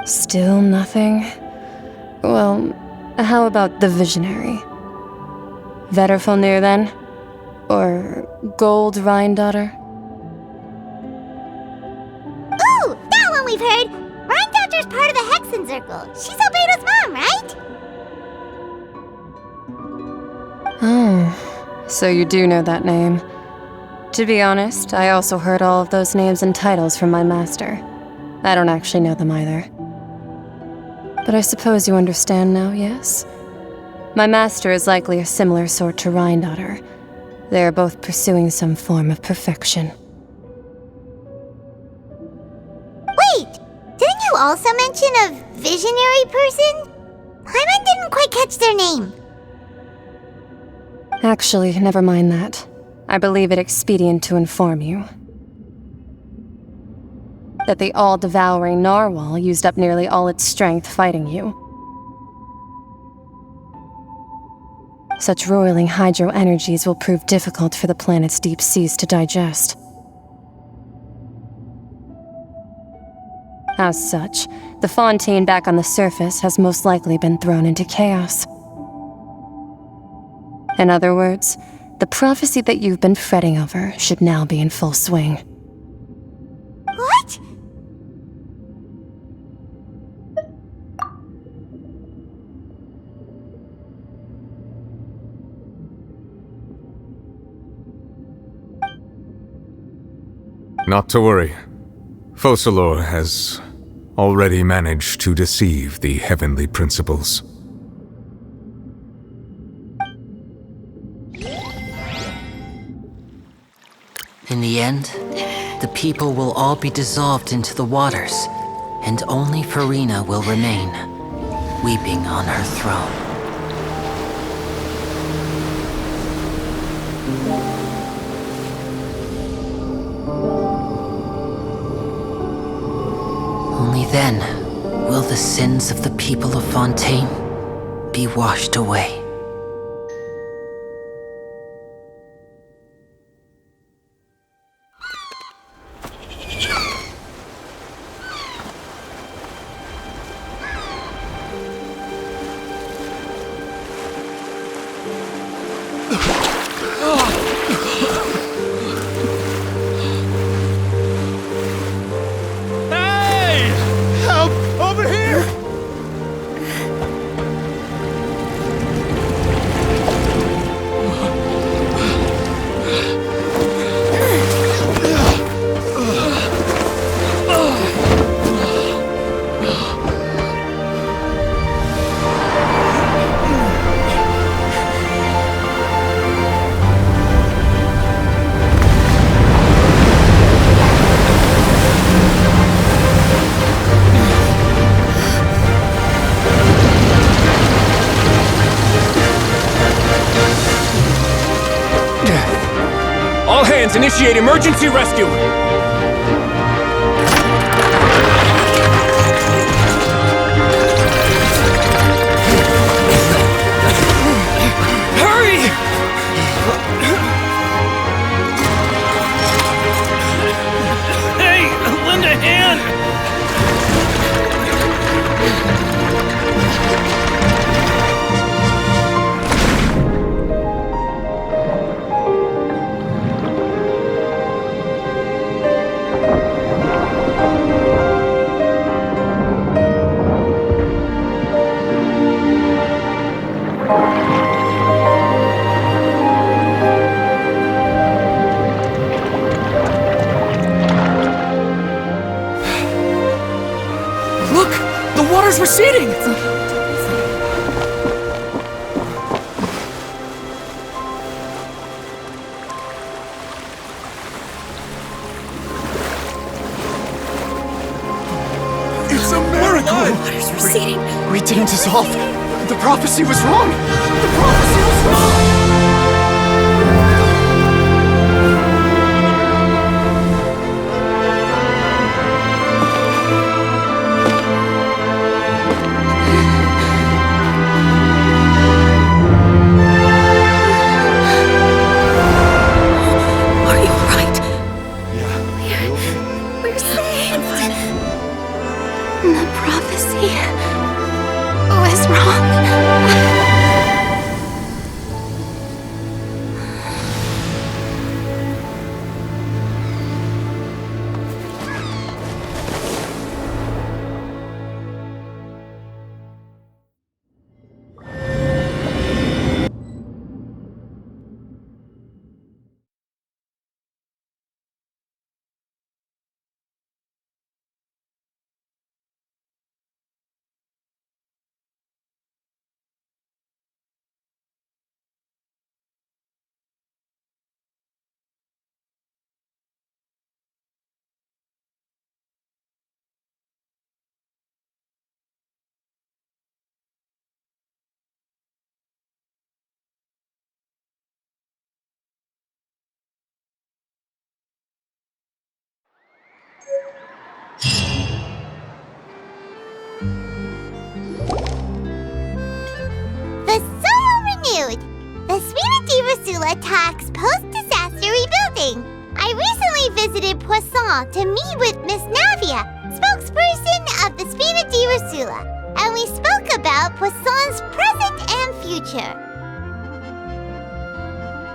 Still nothing? Well, how about the Visionary? Vetterfulnir, then? Or Gold Rhindaughter? Ooh, that one we've heard! Rhindaughter's part of the Hexen Circle. She's Albedo's mom, right? Oh, so you do know that name. To be honest, I also heard all of those names and titles from my master. I don't actually know them either. But I suppose you understand now, yes? My master is likely a similar sort to Rhindaughter. They are both pursuing some form of perfection. Wait! Didn't you also mention a visionary person? Paimon didn't quite catch their name. Actually, never mind that. I believe it expedient to inform you that the all-devouring narwhal used up nearly all its strength fighting you. Such roiling hydro energies will prove difficult for the planet's deep seas to digest. As such, the Fontaine back on the surface has most likely been thrown into chaos. In other words, the prophecy that you've been fretting over should now be in full swing. What? Not to worry. Focalor has already managed to deceive the heavenly principles. In the end, the people will all be dissolved into the waters, and only Farina will remain, weeping on her throne. Only then will the sins of the people of Fontaine be washed away. hands, initiate emergency rescue! Hurry! Hey, lend a hand! Look! The water's receding! It's a miracle! Water's receding. We didn't dissolve. The prophecy was wrong. The prophecy was wrong. We're safe. The prophecy was wrong. The Soul Renewed! The Spina Rasula talks post-disaster rebuilding. I recently visited Poisson to meet with Miss Navia, spokesperson of the Spina Rasula, and we spoke about Poisson's present and future.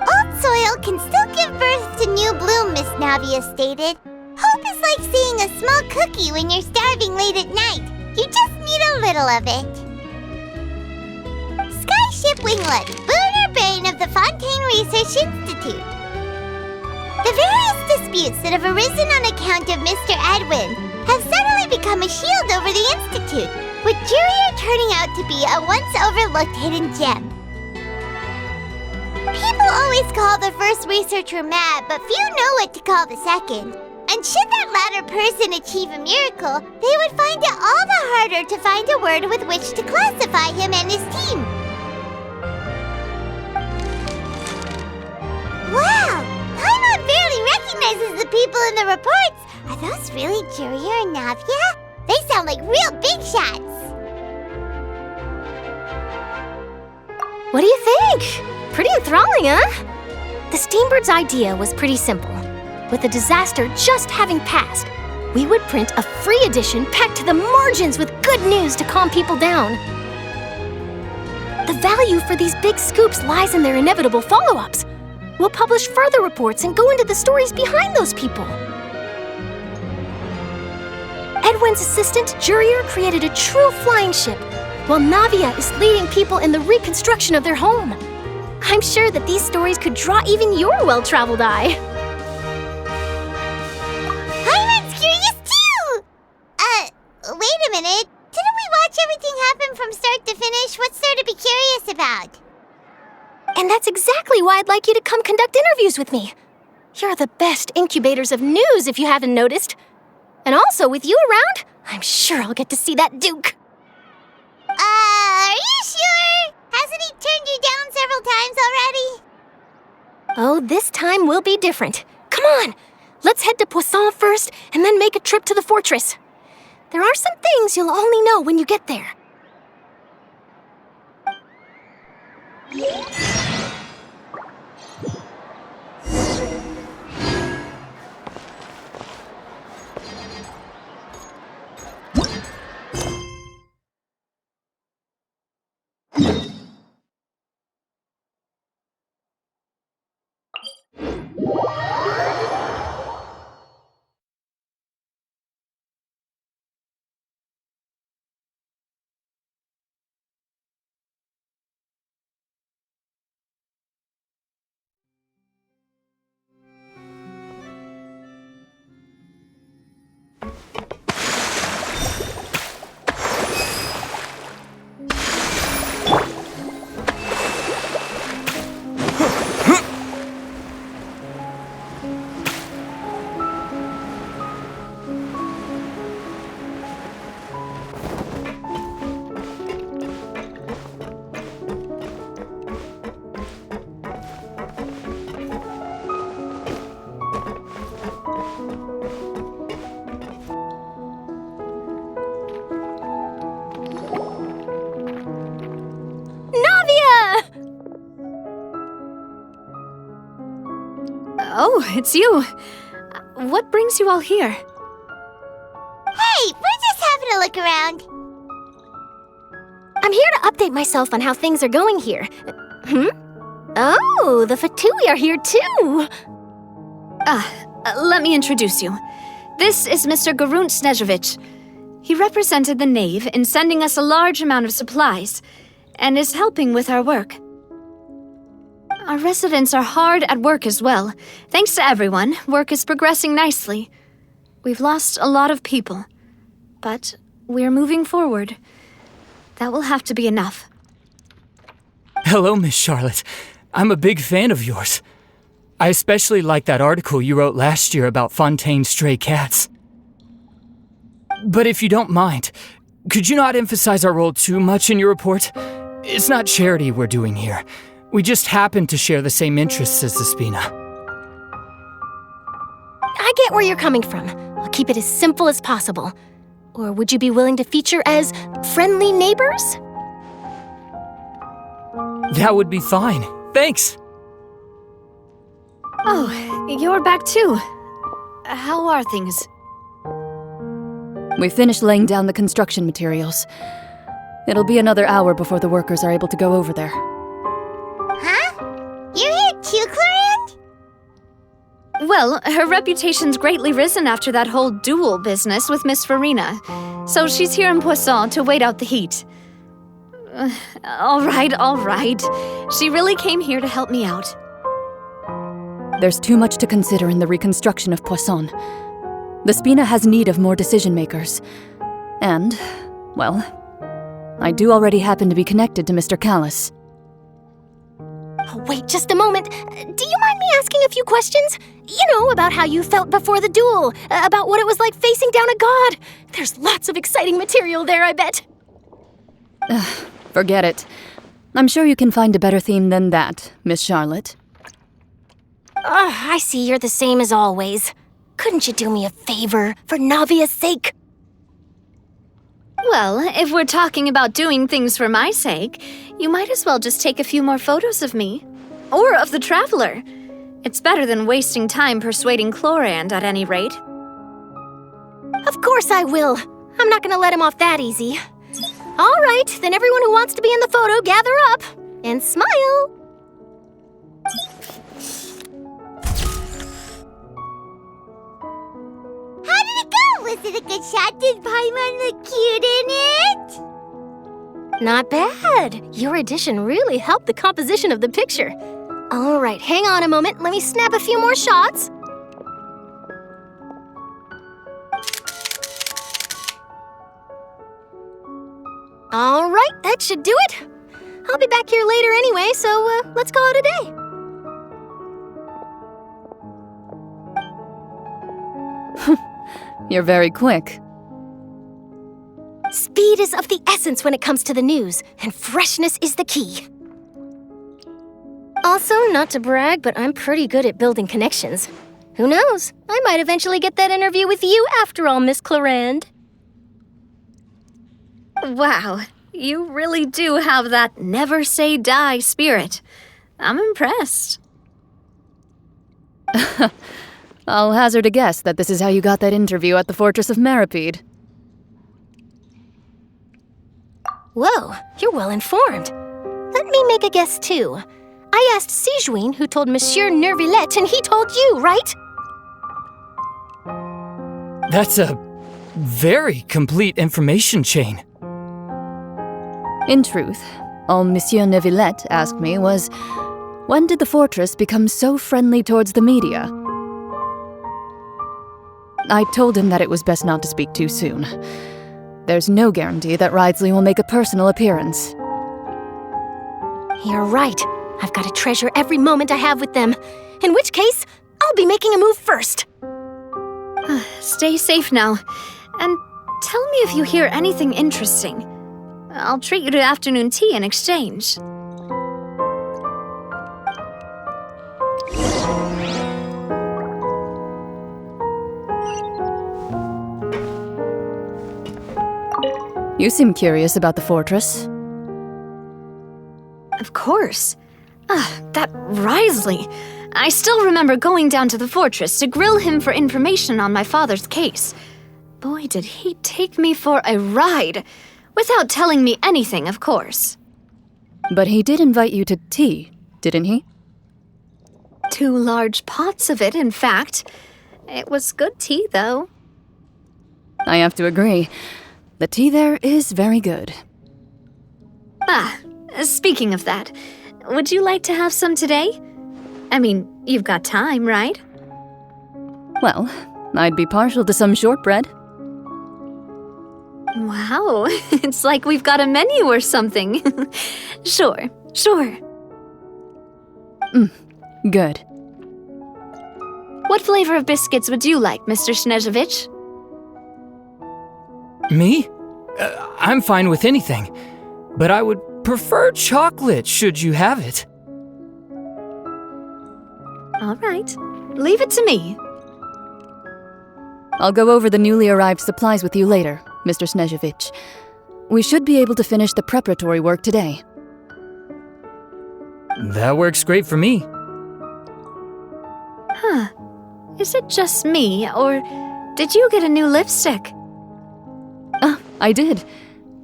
Old soil can still give birth to new bloom, Miss Navia stated. Hope is like seeing a small cookie when you're starving late at night. You just need a little of it. Skyship Winglet, lunar brain of the Fontaine Research Institute. The various disputes that have arisen on account of Mr. Edwin have suddenly become a shield over the Institute, with Jurier turning out to be a once-overlooked hidden gem. People always call the first researcher mad, but few know what to call the second. And should that latter person achieve a miracle, they would find it all the harder to find a word with which to classify him and his team. Wow! Paimon barely recognizes the people in the reports. Are those really Jurier and Navia? They sound like real big shots. What do you think? Pretty enthralling, huh? The Steambird's idea was pretty simple. With the disaster just having passed, we would print a free edition packed to the margins with good news to calm people down. The value for these big scoops lies in their inevitable follow-ups. We'll publish further reports and go into the stories behind those people. Edwin's assistant, Jurier, created a true flying ship, while Navia is leading people in the reconstruction of their home. I'm sure that these stories could draw even your well-traveled eye. Paimon's curious too! Wait a minute. Didn't we watch everything happen from start to finish? What's there to be curious about? And that's exactly why I'd like you to come conduct interviews with me. You're the best incubators of news, if you haven't noticed. And also, with you around, I'm sure I'll get to see that Duke. Are you sure? Hasn't he turned you down several times already? Oh, this time will be different. on! Let's head to Poisson first, and then make a trip to the fortress. There are some things you'll only know when you get there. Oh, it's you. What brings you all here? Hey, we're just having a look around. I'm here to update myself on how things are going here. Oh, the Fatui are here too. Let me introduce you. This is Mr. Garunt Snežević. He represented the Knave in sending us a large amount of supplies, and is helping with our work. Our residents are hard at work as well. Thanks to everyone, work is progressing nicely. We've lost a lot of people, but we're moving forward. That will have to be enough. Hello, Miss Charlotte. I'm a big fan of yours. I especially like that article you wrote last year about Fontaine's stray cats. But if you don't mind, could you not emphasize our role too much in your report? It's not charity we're doing here. We just happen to share the same interests as the Spina. I get where you're coming from. I'll keep it as simple as possible. Or would you be willing to feature as friendly neighbors? That would be fine. Thanks. Oh, you're back too. How are things? We finished laying down the construction materials. It'll be another hour before the workers are able to go over there. Huh? You're here too, Clorinde? Well, her reputation's greatly risen after that whole duel business with Miss Farina, so she's here in Poisson to wait out the heat. All right. She really came here to help me out. There's too much to consider in the reconstruction of Poisson. The Spina has need of more decision-makers. And, well, I do already happen to be connected to Mr. Callis. Oh, wait just a moment. Do you mind me asking a few questions? You know, about how you felt before the duel, about what it was like facing down a god. There's lots of exciting material there, I bet. Forget it. I'm sure you can find a better theme than that, Miss Charlotte. I see you're the same as always. Couldn't you do me a favor, for Navia's sake? Well, if we're talking about doing things for my sake, you might as well just take a few more photos of me. Or of the Traveler. It's better than wasting time persuading Clorinde, at any rate. Of course I will. I'm not gonna let him off that easy. All right, then everyone who wants to be in the photo, gather up. And smile. How did it go? Was it a good shot? Did Paimon look cute in it? Not bad. Your addition really helped the composition of the picture. All right, hang on a moment. Let me snap a few more shots. All right, that should do it. I'll be back here later anyway, so let's call it a day. You're very quick. Speed is of the essence when it comes to the news, and freshness is the key. Also, not to brag, but I'm pretty good at building connections. Who knows? I might eventually get that interview with you after all, Miss Clarand. Wow, you really do have that never say die spirit. I'm impressed. I'll hazard a guess that this is how you got that interview at the Fortress of Meripede. Whoa, you're well informed. Let me make a guess too. I asked Sijuin who told Monsieur Nervillet, and he told you, right? That's a very complete information chain. In truth, all Monsieur Nervillet asked me was, when did the fortress become so friendly towards the media? I told him that it was best not to speak too soon. There's no guarantee that Ridesley will make a personal appearance. You're right. I've got to treasure every moment I have with them. In which case, I'll be making a move first. Stay safe now, and tell me if you hear anything interesting. I'll treat you to afternoon tea in exchange. You seem curious about the fortress. Of course. That Risley. I still remember going down to the fortress to grill him for information on my father's case. Boy, did he take me for a ride. Without telling me anything, of course. But he did invite you to tea, didn't he? 2 large pots of it, in fact. It was good tea, though. I have to agree. The tea there is very good. Speaking of that, would you like to have some today? I mean, you've got time, right? Well, I'd be partial to some shortbread. Wow, it's like we've got a menu or something. Sure. Good. What flavor of biscuits would you like, Mr. Snezhevich? Me? I'm fine with anything, but I would prefer chocolate should you have it. All right, leave it to me. I'll go over the newly arrived supplies with you later, Mr. Snezhevich. We should be able to finish the preparatory work today. That works great for me. Huh. Is it just me, or did you get a new lipstick? I did.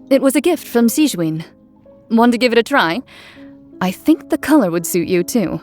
It was a gift from Sijuin. Want to give it a try? I think the color would suit you, too.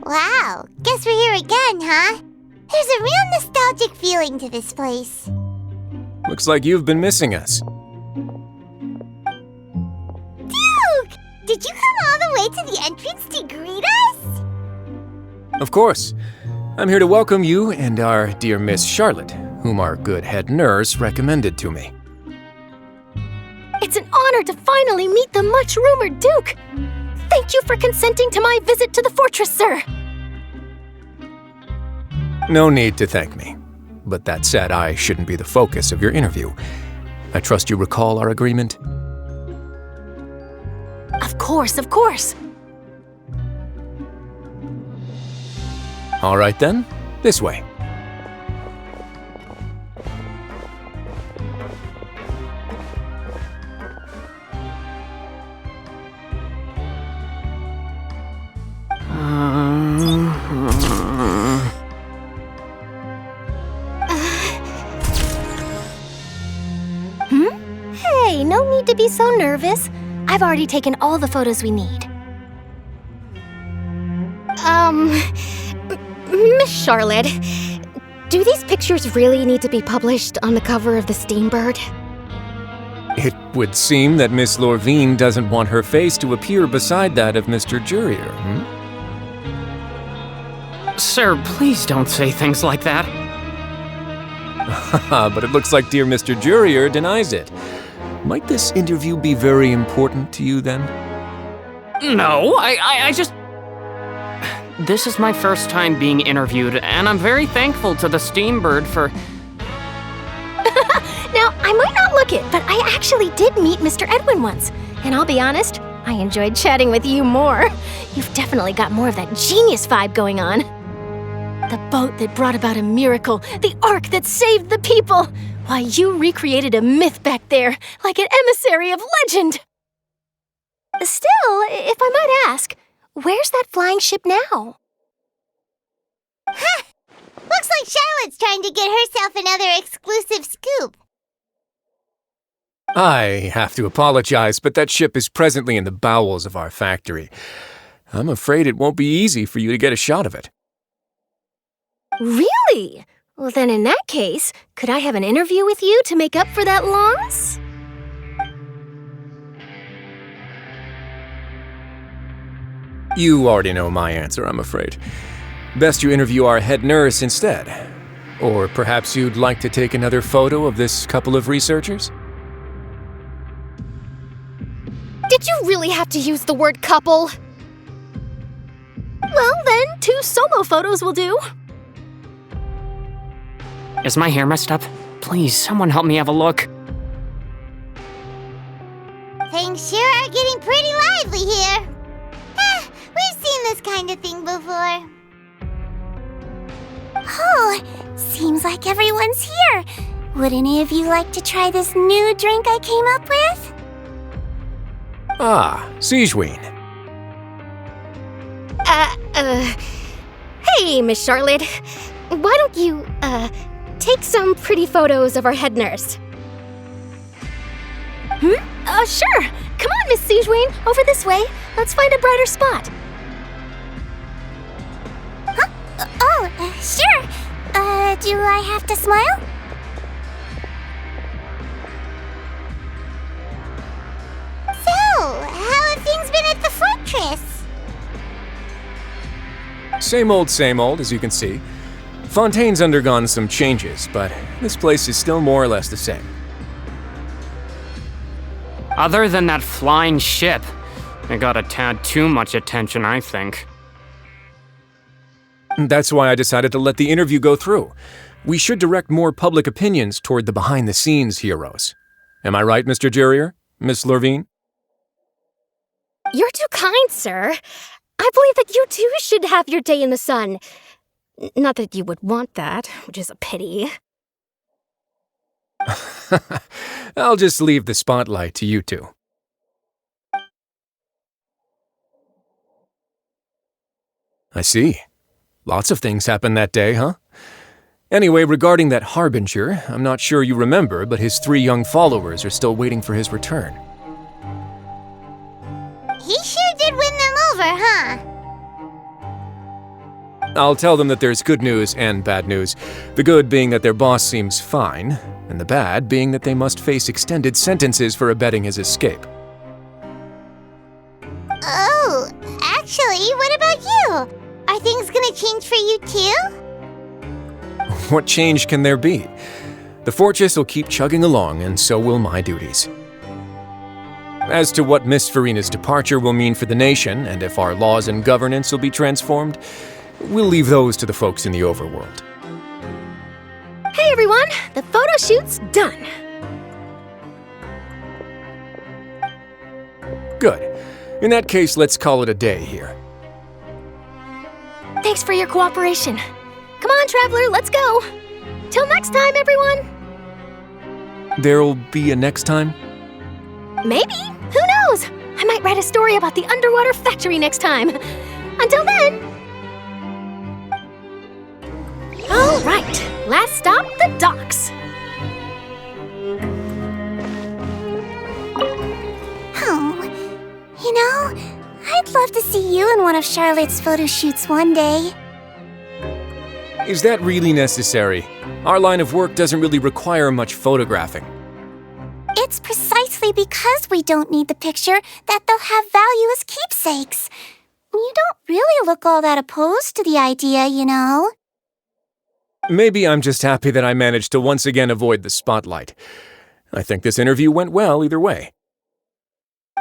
Wow, guess we're here again, huh? There's a real nostalgic feeling to this place. Looks like you've been missing us. Duke! Did you come all the way to the entrance to greet us? Of course. I'm here to welcome you and our dear Miss Charlotte, whom our good head nurse recommended to me. It's an honor to finally meet the much-rumored Duke. Thank you for consenting to my visit to the fortress, sir. No need to thank me. But that said, I shouldn't be the focus of your interview. I trust you recall our agreement? Of course, of course. All right then, this way. Hey, no need to be so nervous. I've already taken all the photos we need. Miss Charlotte, do these pictures really need to be published on the cover of the Steambird? It would seem that Miss Lorvine doesn't want her face to appear beside that of Mr. Jurier, Sir, please don't say things like that. But it looks like dear Mr. Jurier denies it. Might this interview be very important to you, then? No, I just... This is my first time being interviewed, and I'm very thankful to the Steambird for... Now, I might not look it, but I actually did meet Mr. Edwin once. And I'll be honest, I enjoyed chatting with you more. You've definitely got more of that genius vibe going on. The boat that brought about a miracle, the ark that saved the people. Why, you recreated a myth back there, like an emissary of legend. Still, if I might ask, where's that flying ship now? Ha! Looks like Charlotte's trying to get herself another exclusive scoop. I have to apologize, but that ship is presently in the bowels of our factory. I'm afraid it won't be easy for you to get a shot of it. Really? Well, then in that case, could I have an interview with you to make up for that loss? You already know my answer, I'm afraid. Best you interview our head nurse instead. Or perhaps you'd like to take another photo of this couple of researchers? Did you really have to use the word couple? Well, then, 2 solo photos will do. Is my hair messed up? Please, someone help me have a look. Things sure are getting pretty lively here. We've seen this kind of thing before. Oh, seems like everyone's here. Would any of you like to try this new drink I came up with? Ah, Sigewinne. Hey, Miss Charlotte. Why don't you, take some pretty photos of our head nurse? Sure. Come on, Miss Sigewinne. Over this way. Let's find a brighter spot. Huh? Sure. Do I have to smile? So, how have things been at the fortress? Same old, as you can see. Fontaine's undergone some changes, but this place is still more or less the same. Other than that flying ship, it got a tad too much attention, I think. That's why I decided to let the interview go through. We should direct more public opinions toward the behind-the-scenes heroes. Am I right, Mr. Jurier? Miss Lorvine? You're too kind, sir. I believe that you too should have your day in the sun. Not that you would want that, which is a pity. I'll just leave the spotlight to you two. I see. Lots of things happened that day, huh? Anyway, regarding that Harbinger, I'm not sure you remember, but his 3 young followers are still waiting for his return. He sure did win them over, huh? I'll tell them that there's good news and bad news. The good being that their boss seems fine, and the bad being that they must face extended sentences for abetting his escape. Oh, actually, what about you? Are things gonna change for you too? What change can there be? The fortress will keep chugging along, and so will my duties. As to what Miss Farina's departure will mean for the nation, and if our laws and governance will be transformed, we'll leave those to the folks in the overworld. Hey everyone, the photo shoot's done. Good. In that case, let's call it a day here. Thanks for your cooperation. Come on, Traveler, let's go. Till next time, everyone. There'll be a next time? Maybe. Who knows? I might write a story about the underwater factory next time. Until then. All right, last stop, the docks. Oh, you know, I'd love to see you in one of Charlotte's photo shoots one day. Is that really necessary? Our line of work doesn't really require much photographing. It's precisely precisely because we don't need the picture that they'll have value as keepsakes. You don't really look all that opposed to the idea, you know. Maybe I'm just happy that I managed to once again avoid the spotlight. I think this interview went well either way.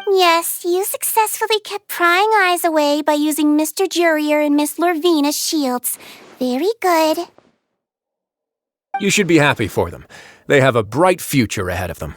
Yes, you successfully kept prying eyes away by using Mr. Jurier and Miss Lorvine as shields. Very good. You should be happy for them. They have a bright future ahead of them.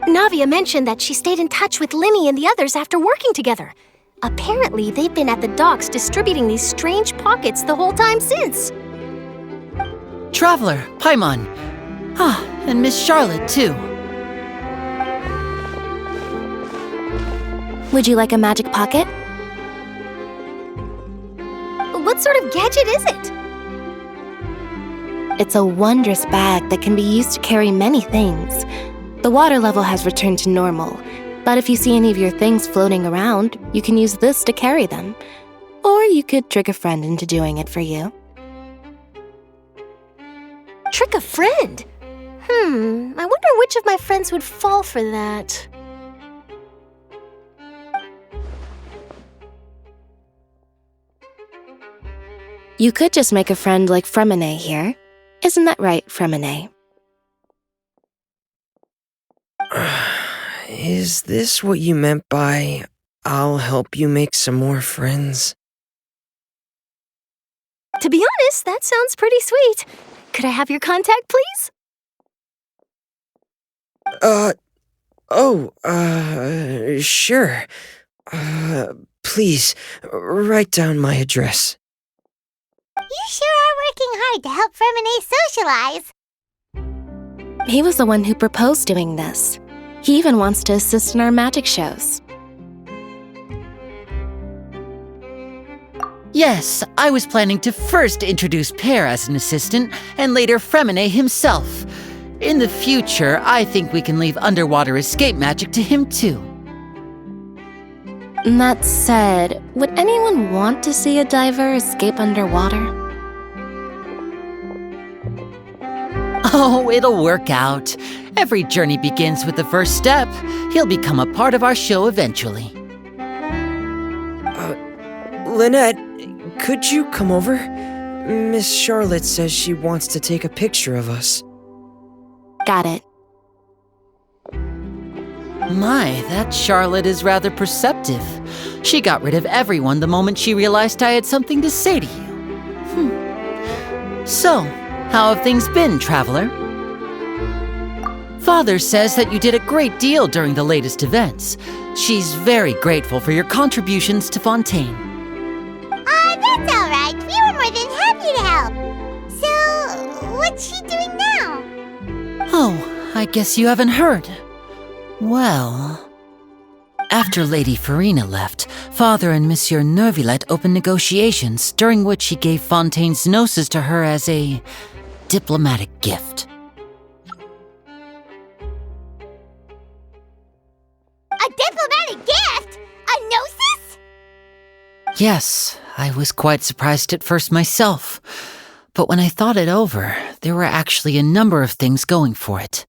Navia mentioned that she stayed in touch with Linny and the others after working together. Apparently, they've been at the docks distributing these strange pockets the whole time since. Traveler, Paimon. And Miss Charlotte, too. Would you like a magic pocket? What sort of gadget is it? It's a wondrous bag that can be used to carry many things. The water level has returned to normal, but if you see any of your things floating around, you can use this to carry them. Or you could trick a friend into doing it for you. Trick a friend? I wonder which of my friends would fall for that. You could just make a friend like Fremine here. Isn't that right, Fremine? Is this what you meant by, I'll help you make some more friends? To be honest, that sounds pretty sweet. Could I have your contact, please? Sure. Please, write down my address. You sure are working hard to help Fremine socialize. He was the one who proposed doing this. He even wants to assist in our magic shows. Yes, I was planning to first introduce Pear as an assistant, and later Fremine himself. In the future, I think we can leave underwater escape magic to him too. That said, would anyone want to see a diver escape underwater? Oh, it'll work out. Every journey begins with the first step. He'll become a part of our show eventually. Lynette, could you come over? Miss Charlotte says she wants to take a picture of us. Got it. My, that Charlotte is rather perceptive. She got rid of everyone the moment she realized I had something to say to you. So, how have things been, Traveler? Father says that you did a great deal during the latest events. She's very grateful for your contributions to Fontaine. That's all right. We were more than happy to help. So, what's she doing now? Oh, I guess you haven't heard. Well, after Lady Farina left, Father and Monsieur Neuvillette opened negotiations, during which he gave Fontaine's gnosis to her as a diplomatic gift. A diplomatic gift? A gnosis? Yes, I was quite surprised at first myself. But when I thought it over, there were actually a number of things going for it.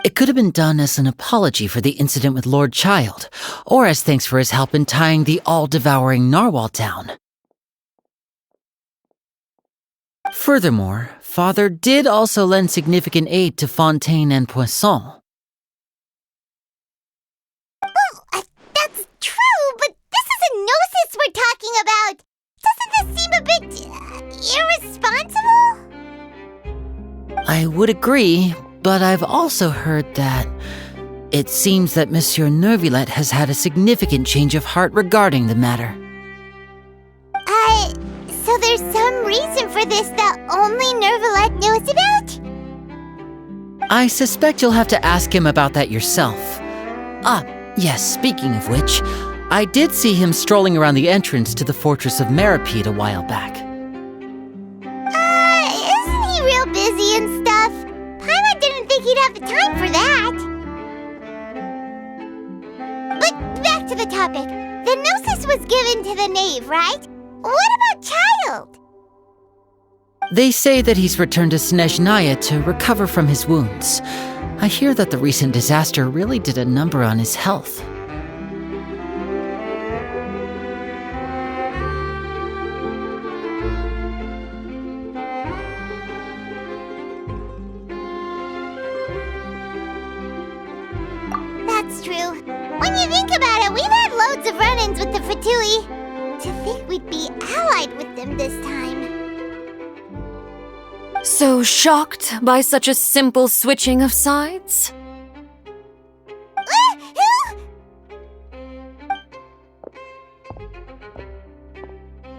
It could have been done as an apology for the incident with Lord Child, or as thanks for his help in tying the all-devouring narwhal down. Furthermore, Father did also lend significant aid to Fontaine and Poisson. Well, that's true, but this is a gnosis we're talking about. Doesn't this seem a bit irresponsible? I would agree, but I've also heard that it seems that Monsieur Nervulette has had a significant change of heart regarding the matter. So there's some reason for this that only Nervulette knows about? I suspect you'll have to ask him about that yourself. Yes, speaking of which, I did see him strolling around the entrance to the Fortress of Meripede a while back. Isn't he real busy and stuff? Paimon didn't think he'd have the time for that. But back to the topic. The gnosis was given to the knave, right? What about Child? They say that he's returned to Snezhnaya to recover from his wounds. I hear that the recent disaster really did a number on his health. That's true. When you think about it, we've had loads of run-ins with the Fatui. To think we'd be allied with them this time. So shocked by such a simple switching of sides?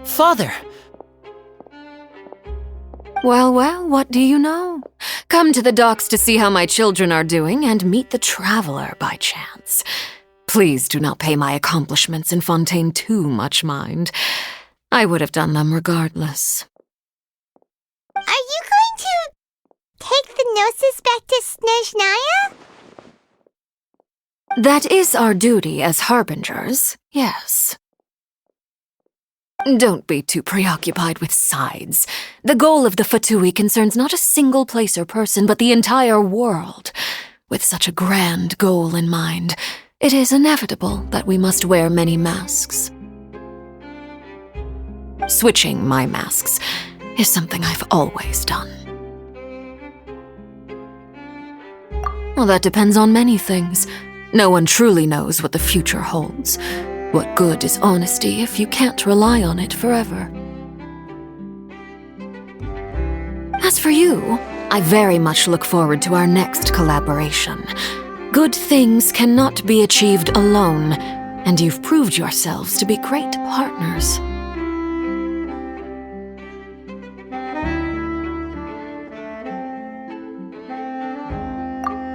Father! Well, what do you know? Come to the docks to see how my children are doing and meet the traveler by chance. Please do not pay my accomplishments in Fontaine too much mind. I would have done them regardless. Are you going to take the gnosis back to Snezhnaya? That is our duty as harbingers, yes. Don't be too preoccupied with sides. The goal of the Fatui concerns not a single place or person, but the entire world. With such a grand goal in mind, it is inevitable that we must wear many masks. Switching my masks is something I've always done. Well, that depends on many things. No one truly knows what the future holds. What good is honesty if you can't rely on it forever? As for you, I very much look forward to our next collaboration. Good things cannot be achieved alone, and you've proved yourselves to be great partners.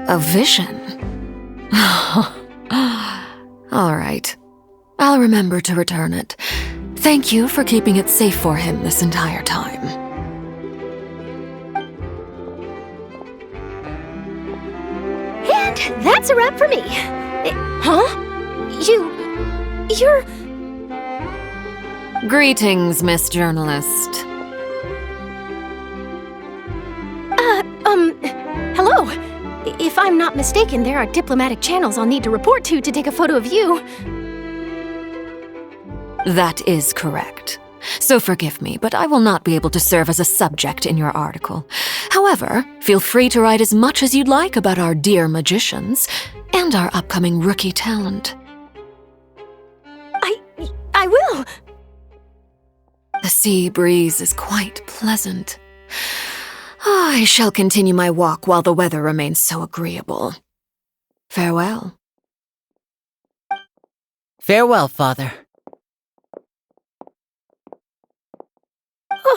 A vision? All right. I'll remember to return it. Thank you for keeping it safe for him this entire time. And that's a wrap for me. You're... Greetings, Miss Journalist. Hello. If I'm not mistaken, there are diplomatic channels I'll need to report to take a photo of you. That is correct. So forgive me, but I will not be able to serve as a subject in your article. However, feel free to write as much as you'd like about our dear magicians and our upcoming rookie talent. I will. The sea breeze is quite pleasant. I shall continue my walk while the weather remains so agreeable. Farewell. Farewell, Father.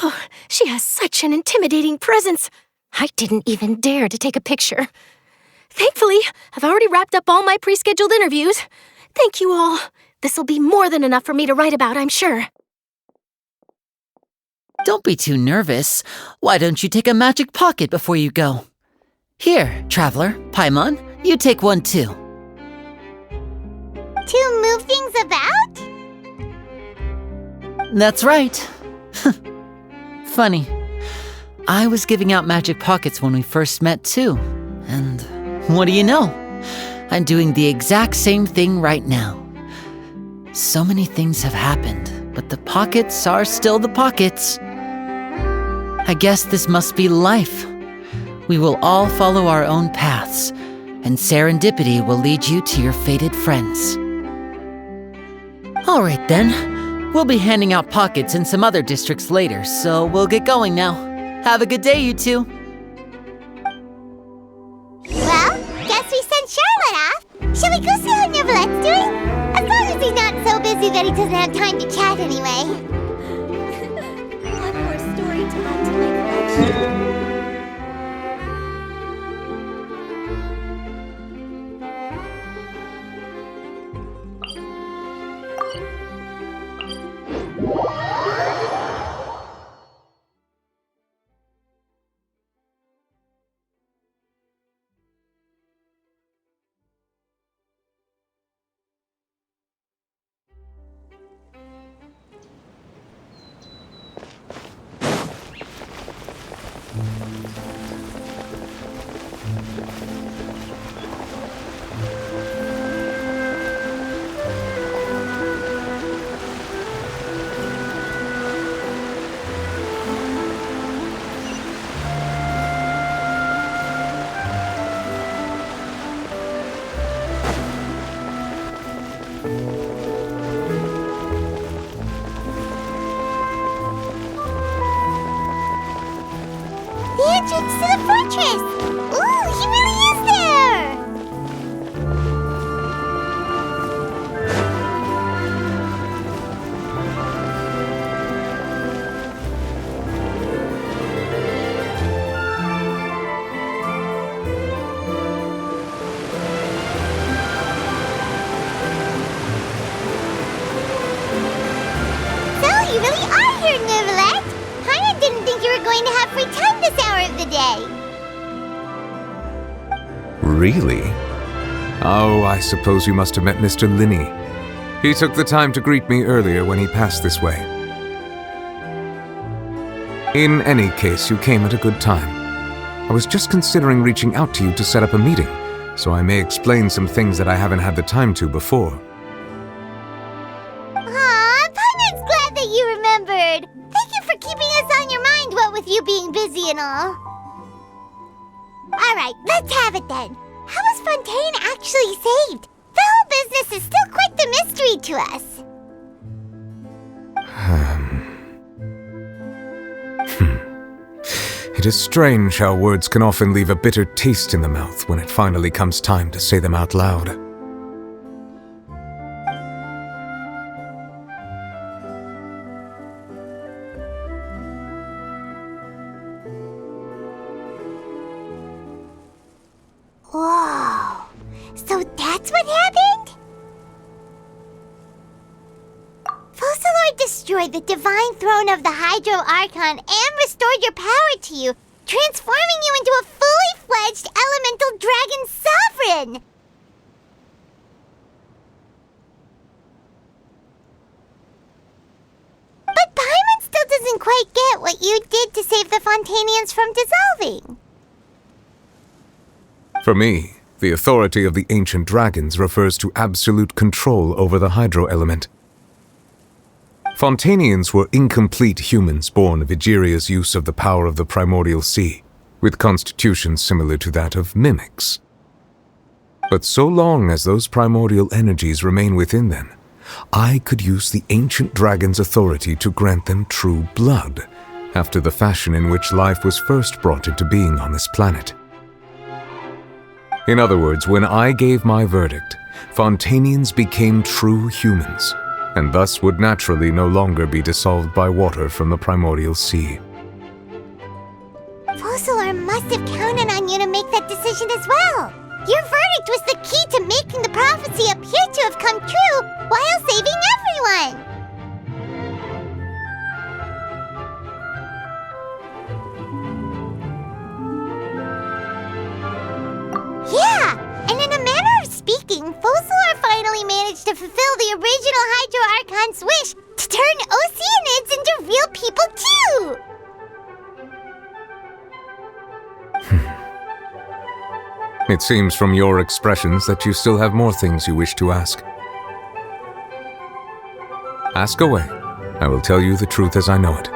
Oh, she has such an intimidating presence. I didn't even dare to take a picture. Thankfully, I've already wrapped up all my pre-scheduled interviews. Thank you all. This'll be more than enough for me to write about, I'm sure. Don't be too nervous. Why don't you take a magic pocket before you go? Here, Traveler, Paimon, you take one too. To move things about? That's right. Funny. I was giving out magic pockets when we first met too, and what do you know? I'm doing the exact same thing right now. So many things have happened, but the pockets are still the pockets. I guess this must be life. We will all follow our own paths, and serendipity will lead you to your fated friends. All right then, we'll be handing out pockets in some other districts later, so we'll get going now. Have a good day, you two. Well, guess we sent Charlotte off. Shall we go see how Neverlette's doing? As long as he's not so busy that he doesn't have time to chat anyway. One more story to add to my collection. The entrance to the fortress! Ooh, he really is there! So, you really are here, Neverlet! Paimon didn't think you were going to have free time this hour of the day. Really? Oh, I suppose you must have met Mr. Linney. He took the time to greet me earlier when he passed this way. In any case, you came at a good time. I was just considering reaching out to you to set up a meeting, so I may explain some things that I haven't had the time to before. Aw, Paimon's glad that you remembered. Thank you for keeping us on your mind, what with you being busy and all. Alright, let's have it then. How was Fontaine actually saved? The whole business is still quite the mystery to us. It is strange how words can often leave a bitter taste in the mouth when it finally comes time to say them out loud. Whoa. So that's what happened? Focalord destroyed the divine throne of the Hydro Archon and restored your power to you, transforming you into a fully fledged elemental dragon sovereign! But Paimon still doesn't quite get what you did to save the Fontainians from dissolving. For me, the authority of the ancient dragons refers to absolute control over the hydro element. Fontainians were incomplete humans born of Egeria's use of the power of the primordial sea, with constitutions similar to that of mimics. But so long as those primordial energies remain within them, I could use the ancient dragon's authority to grant them true blood, after the fashion in which life was first brought into being on this planet. In other words, when I gave my verdict, Fontainians became true humans, and thus would naturally no longer be dissolved by water from the primordial sea. Focalord must have counted on you to make that decision as well. Your verdict was the key to making the prophecy appear to have come true while saving everyone. Yeah, and in a manner of speaking, Focalord finally managed to fulfill the original Hydro Archon's wish to turn Oceanids into real people too! It seems from your expressions that you still have more things you wish to ask. Ask away. I will tell you the truth as I know it.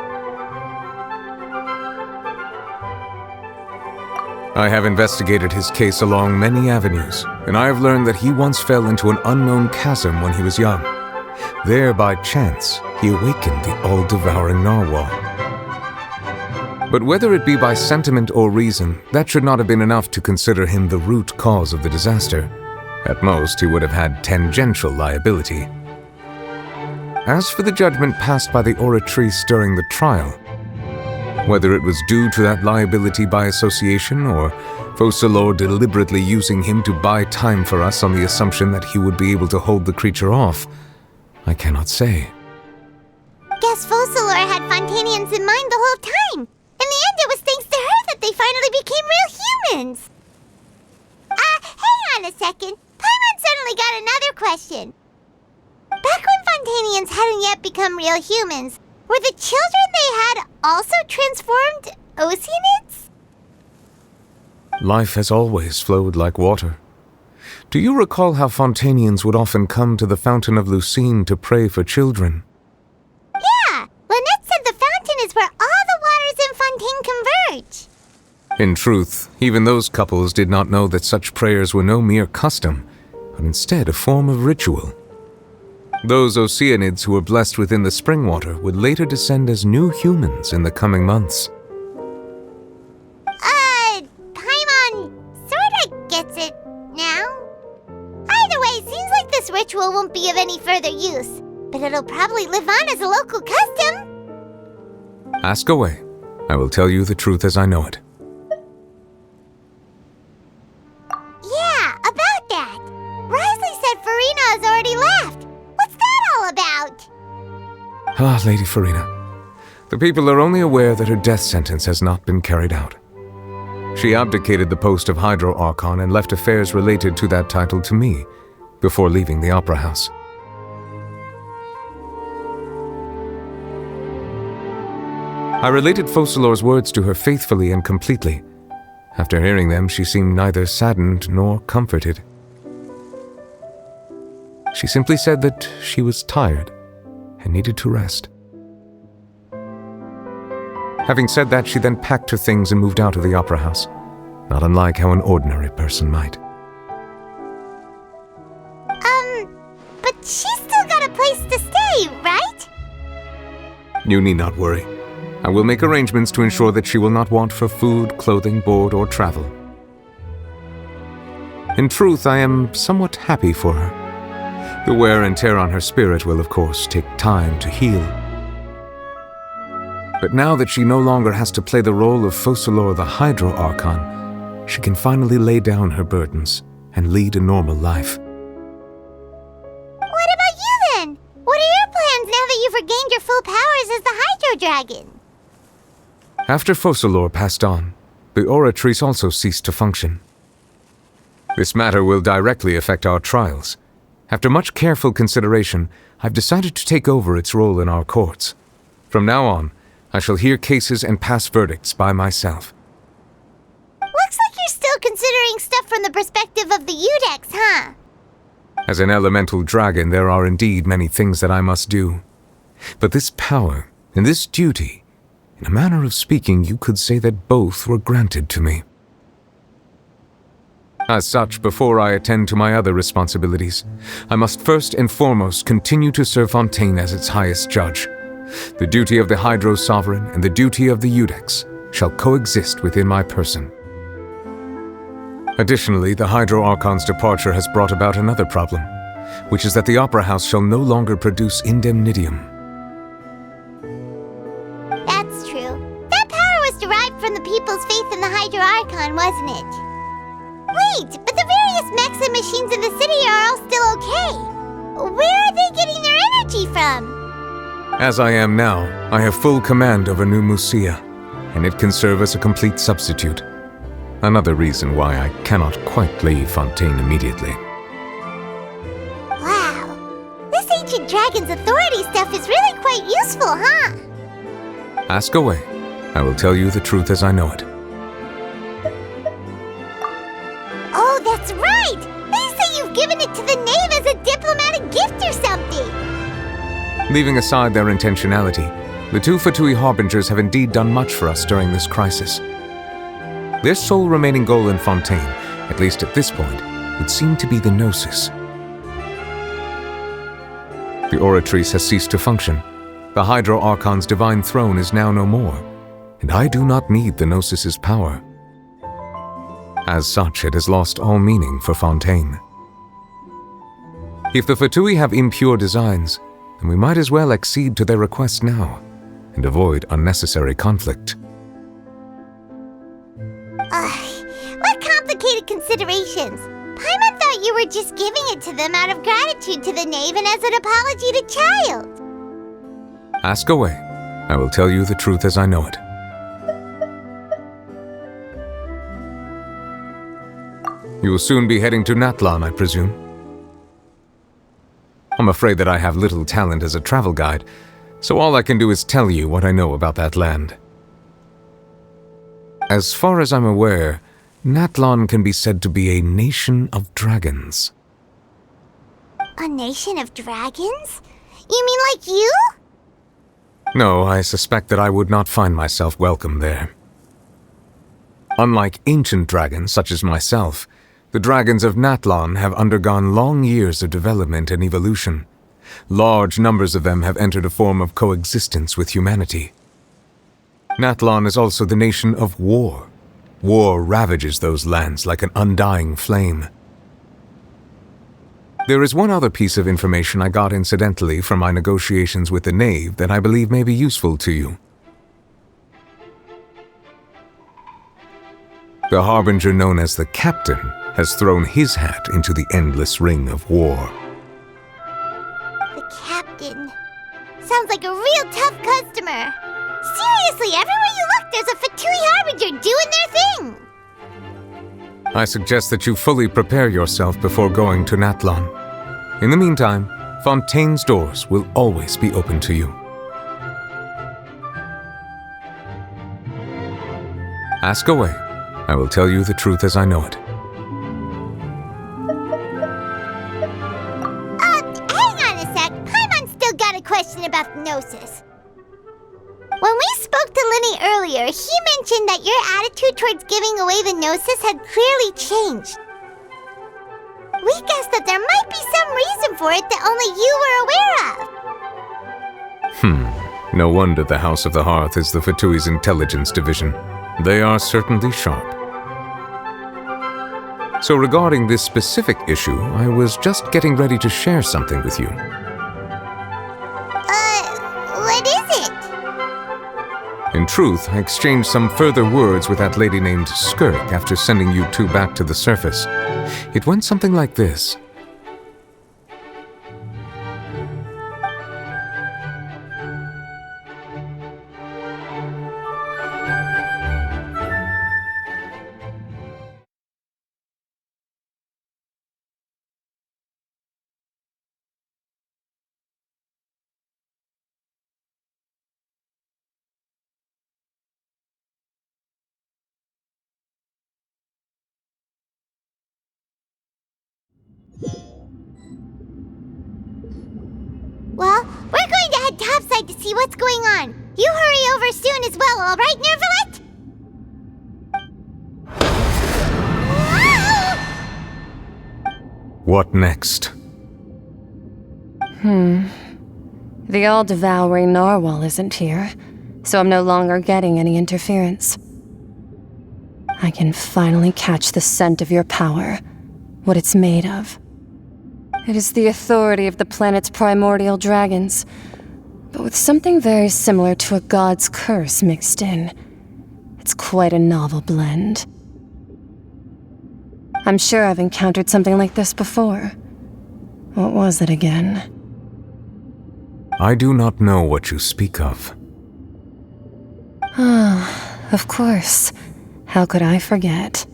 I have investigated his case along many avenues, and I have learned that he once fell into an unknown chasm when he was young. There, by chance, he awakened the all-devouring narwhal. But whether it be by sentiment or reason, that should not have been enough to consider him the root cause of the disaster. At most, he would have had tangential liability. As for the judgment passed by the oratrice during the trial, whether it was due to that liability by association or Focalors deliberately using him to buy time for us on the assumption that he would be able to hold the creature off, I cannot say. Guess Focalors had Fontainians in mind the whole time. In the end, it was thanks to her that they finally became real humans. Hang on a second. Paimon suddenly got another question. Back when Fontainians hadn't yet become real humans, were the children they had also transformed Oceanids? Life has always flowed like water. Do you recall how Fontainians would often come to the Fountain of Lucine to pray for children? Yeah! Lynette said the fountain is where all the waters in Fontaine converge. In truth, even those couples did not know that such prayers were no mere custom, but instead a form of ritual. Those Oceanids who were blessed within the spring water would later descend as new humans in the coming months. Paimon sorta gets it now. Either way, it seems like this ritual won't be of any further use, but it'll probably live on as a local custom. Ask away. I will tell you the truth as I know it. Yeah, about that. Risley said Farina has already left. What's that all about? Ah, Lady Farina. The people are only aware that her death sentence has not been carried out. She abdicated the post of Hydro Archon and left affairs related to that title to me, before leaving the Opera House. I related Focalors' words to her faithfully and completely. After hearing them, she seemed neither saddened nor comforted. She simply said that she was tired and needed to rest. Having said that, she then packed her things and moved out of the Opera House, not unlike how an ordinary person might. But she's still got a place to stay, right? You need not worry. I will make arrangements to ensure that she will not want for food, clothing, board, or travel. In truth, I am somewhat happy for her. The wear and tear on her spirit will, of course, take time to heal. But now that she no longer has to play the role of Focalors the Hydro Archon, she can finally lay down her burdens and lead a normal life. What about you then? What are your plans now that you've regained your full powers as the Hydro Dragon? After Focalors passed on, the Oratrice also ceased to function. This matter will directly affect our trials. After much careful consideration, I've decided to take over its role in our courts. From now on, I shall hear cases and pass verdicts by myself. Looks like you're still considering stuff from the perspective of the Udex, huh? As an elemental dragon, there are indeed many things that I must do. But this power and this duty, in a manner of speaking, you could say that both were granted to me. As such, before I attend to my other responsibilities, I must first and foremost continue to serve Fontaine as its highest judge. The duty of the Hydro Sovereign and the duty of the Udex shall coexist within my person. Additionally, the Hydro Archon's departure has brought about another problem, which is that the Opera House shall no longer produce indemnitium. That's true. That power was derived from the people's faith in the Hydro Archon, wasn't it? Wait, but the various mechs and machines in the city are all still okay. Where are they getting their energy from? As I am now, I have full command over New Musia, and it can serve as a complete substitute. Another reason why I cannot quite leave Fontaine immediately. Wow. This ancient dragon's authority stuff is really quite useful, huh? Ask away. I will tell you the truth as I know it. Oh, Leaving aside their intentionality, the two Fatui Harbingers have indeed done much for us during this crisis. Their sole remaining goal in Fontaine, at least at this point, would seem to be the Gnosis. The Oratrice has ceased to function. The Hydro Archon's divine throne is now no more, and I do not need the Gnosis's power. As such, it has lost all meaning for Fontaine. If the Fatui have impure designs, then we might as well accede to their request now, and avoid unnecessary conflict. What complicated considerations! Paimon thought you were just giving it to them out of gratitude to the knave and as an apology to Child. Ask away. I will tell you the truth as I know it. You will soon be heading to Natlan, I presume? I'm afraid that I have little talent as a travel guide, so all I can do is tell you what I know about that land. As far as I'm aware, Natlan can be said to be a nation of dragons. A nation of dragons? You mean like you? No, I suspect that I would not find myself welcome there. Unlike ancient dragons such as myself, the dragons of Natlan have undergone long years of development and evolution. Large numbers of them have entered a form of coexistence with humanity. Natlan is also the nation of war. War ravages those lands like an undying flame. There is one other piece of information I got incidentally from my negotiations with the knave that I believe may be useful to you. The harbinger known as the Captain has thrown his hat into the endless ring of war. The Captain. Sounds like a real tough customer. Seriously, everywhere you look, there's a Fatui Harbinger doing their thing. I suggest that you fully prepare yourself before going to Natlan. In the meantime, Fontaine's doors will always be open to you. Ask away. I will tell you the truth as I know it. Hang on a sec. Paimon's still got a question about the Gnosis. When we spoke to Linny earlier, he mentioned that your attitude towards giving away the Gnosis had clearly changed. We guessed that there might be some reason for it that only you were aware of. No wonder the House of the Hearth is the Fatui's intelligence division. They are certainly sharp. So regarding this specific issue, I was just getting ready to share something with you. What is it? In truth, I exchanged some further words with that lady named Skirk after sending you two back to the surface. It went something like this. Well, we're going to head topside to see what's going on. You hurry over soon as well, all right, Nervalet? What next? The all-devouring narwhal isn't here, so I'm no longer getting any interference. I can finally catch the scent of your power, what it's made of. It is the authority of the planet's primordial dragons, but with something very similar to a god's curse mixed in. It's quite a novel blend. I'm sure I've encountered something like this before. What was it again? I do not know what you speak of. Ah, of course. How could I forget?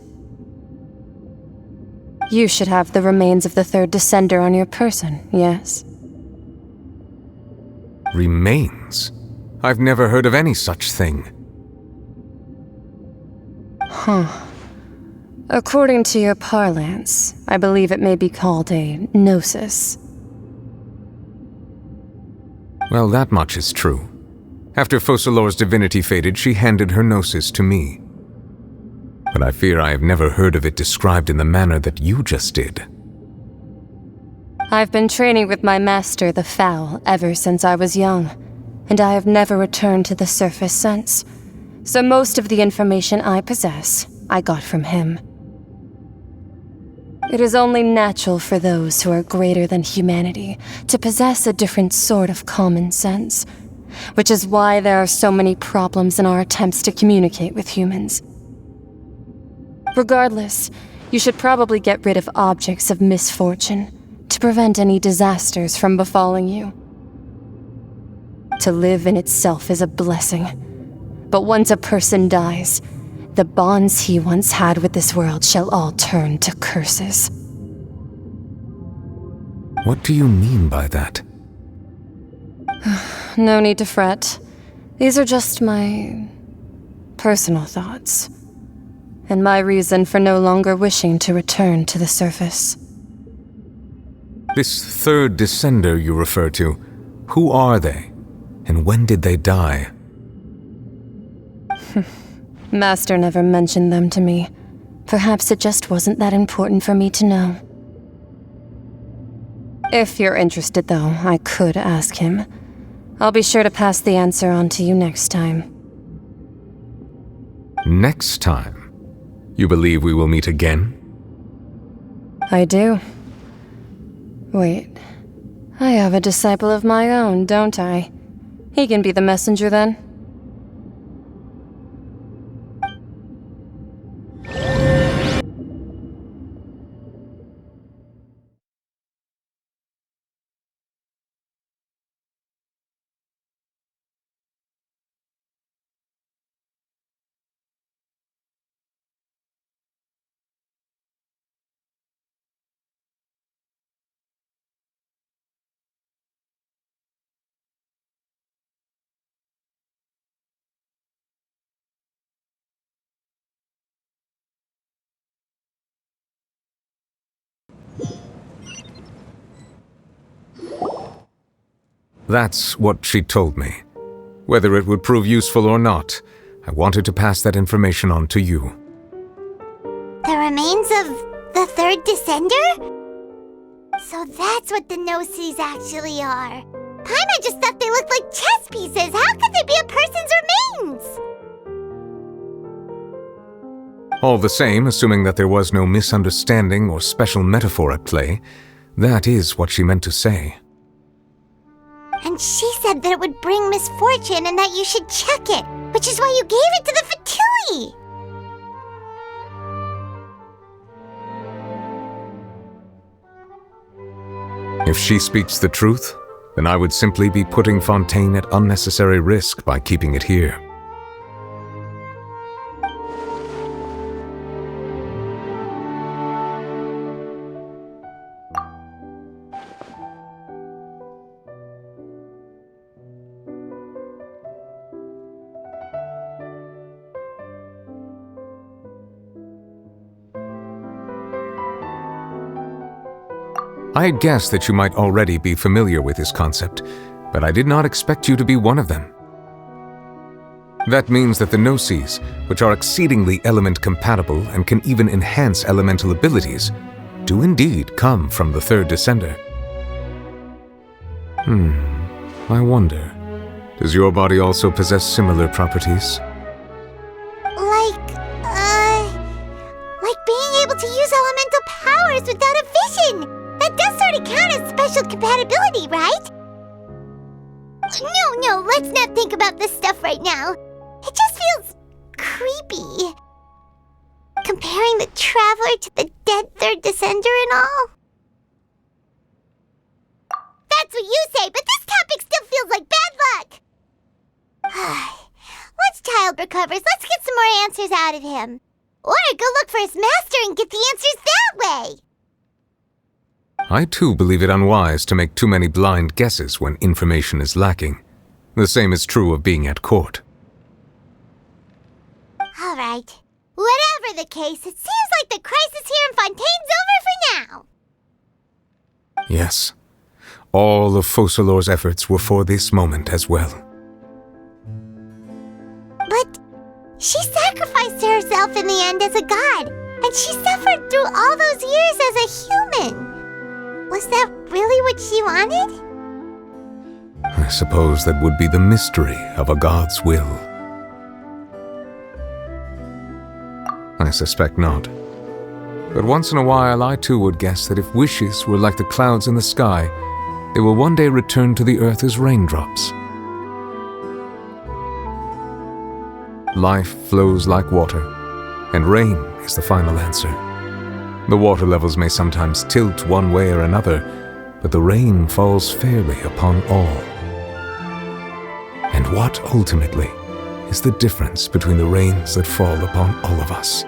You should have the remains of the third descender on your person, yes? Remains? I've never heard of any such thing. Huh. According to your parlance, I believe it may be called a gnosis. Well, that much is true. After Focalor's divinity faded, she handed her gnosis to me. But I fear I have never heard of it described in the manner that you just did. I've been training with my master, the Foul, ever since I was young, and I have never returned to the surface since. So most of the information I possess, I got from him. It is only natural for those who are greater than humanity to possess a different sort of common sense, which is why there are so many problems in our attempts to communicate with humans. Regardless, you should probably get rid of objects of misfortune to prevent any disasters from befalling you. To live in itself is a blessing, but once a person dies, the bonds he once had with this world shall all turn to curses. What do you mean by that? No need to fret. These are just my personal thoughts, and my reason for no longer wishing to return to the surface. This third descender you refer to, who are they? And when did they die? Master never mentioned them to me. Perhaps it just wasn't that important for me to know. If you're interested, though, I could ask him. I'll be sure to pass the answer on to you next time. Next time? You believe we will meet again? I do. Wait, I have a disciple of my own, don't I? He can be the messenger then. That's what she told me. Whether it would prove useful or not, I wanted to pass that information on to you. The remains of the third descender? So that's what the Gnosis actually are. Paimon just thought they looked like chess pieces. How could they be a person's remains? All the same, assuming that there was no misunderstanding or special metaphor at play, that is what she meant to say. And she said that it would bring misfortune and that you should check it, which is why you gave it to the Fatui! If she speaks the truth, then I would simply be putting Fontaine at unnecessary risk by keeping it here. I had guessed that you might already be familiar with this concept, but I did not expect you to be one of them. That means that the Gnosis, which are exceedingly element-compatible and can even enhance elemental abilities, do indeed come from the third descender. I wonder, does your body also possess similar properties? Like being able to use elemental powers without a vision! That does sort of count as special compatibility, right? No, let's not think about this stuff right now. It just feels creepy. Comparing the Traveler to the dead third descender and all. That's what you say, but this topic still feels like bad luck. Once Child recovers, let's get some more answers out of him. Or go look for his master and get the answers that way. I too believe it unwise to make too many blind guesses when information is lacking. The same is true of being at court. All right. Whatever the case, it seems like the crisis here in Fontaine's over for now. Yes. All of Focalor's efforts were for this moment as well. But she sacrificed herself in the end as a god, and she suffered through all those years as a human. Was that really what she wanted? I suppose that would be the mystery of a god's will. I suspect not. But once in a while, I too would guess that if wishes were like the clouds in the sky, they will one day return to the earth as raindrops. Life flows like water, and rain is the final answer. The water levels may sometimes tilt one way or another, but the rain falls fairly upon all. And what, ultimately, is the difference between the rains that fall upon all of us?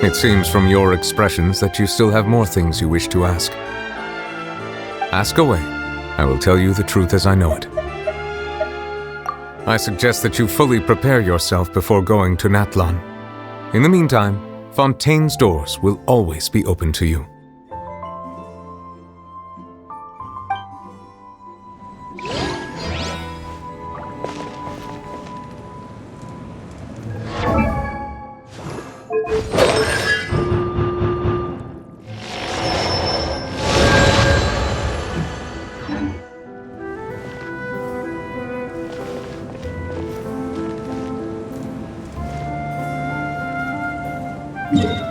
It seems from your expressions that you still have more things you wish to ask. Ask away. I will tell you the truth as I know it. I suggest that you fully prepare yourself before going to Natlan. In the meantime, Fontaine's doors will always be open to you. Yeah.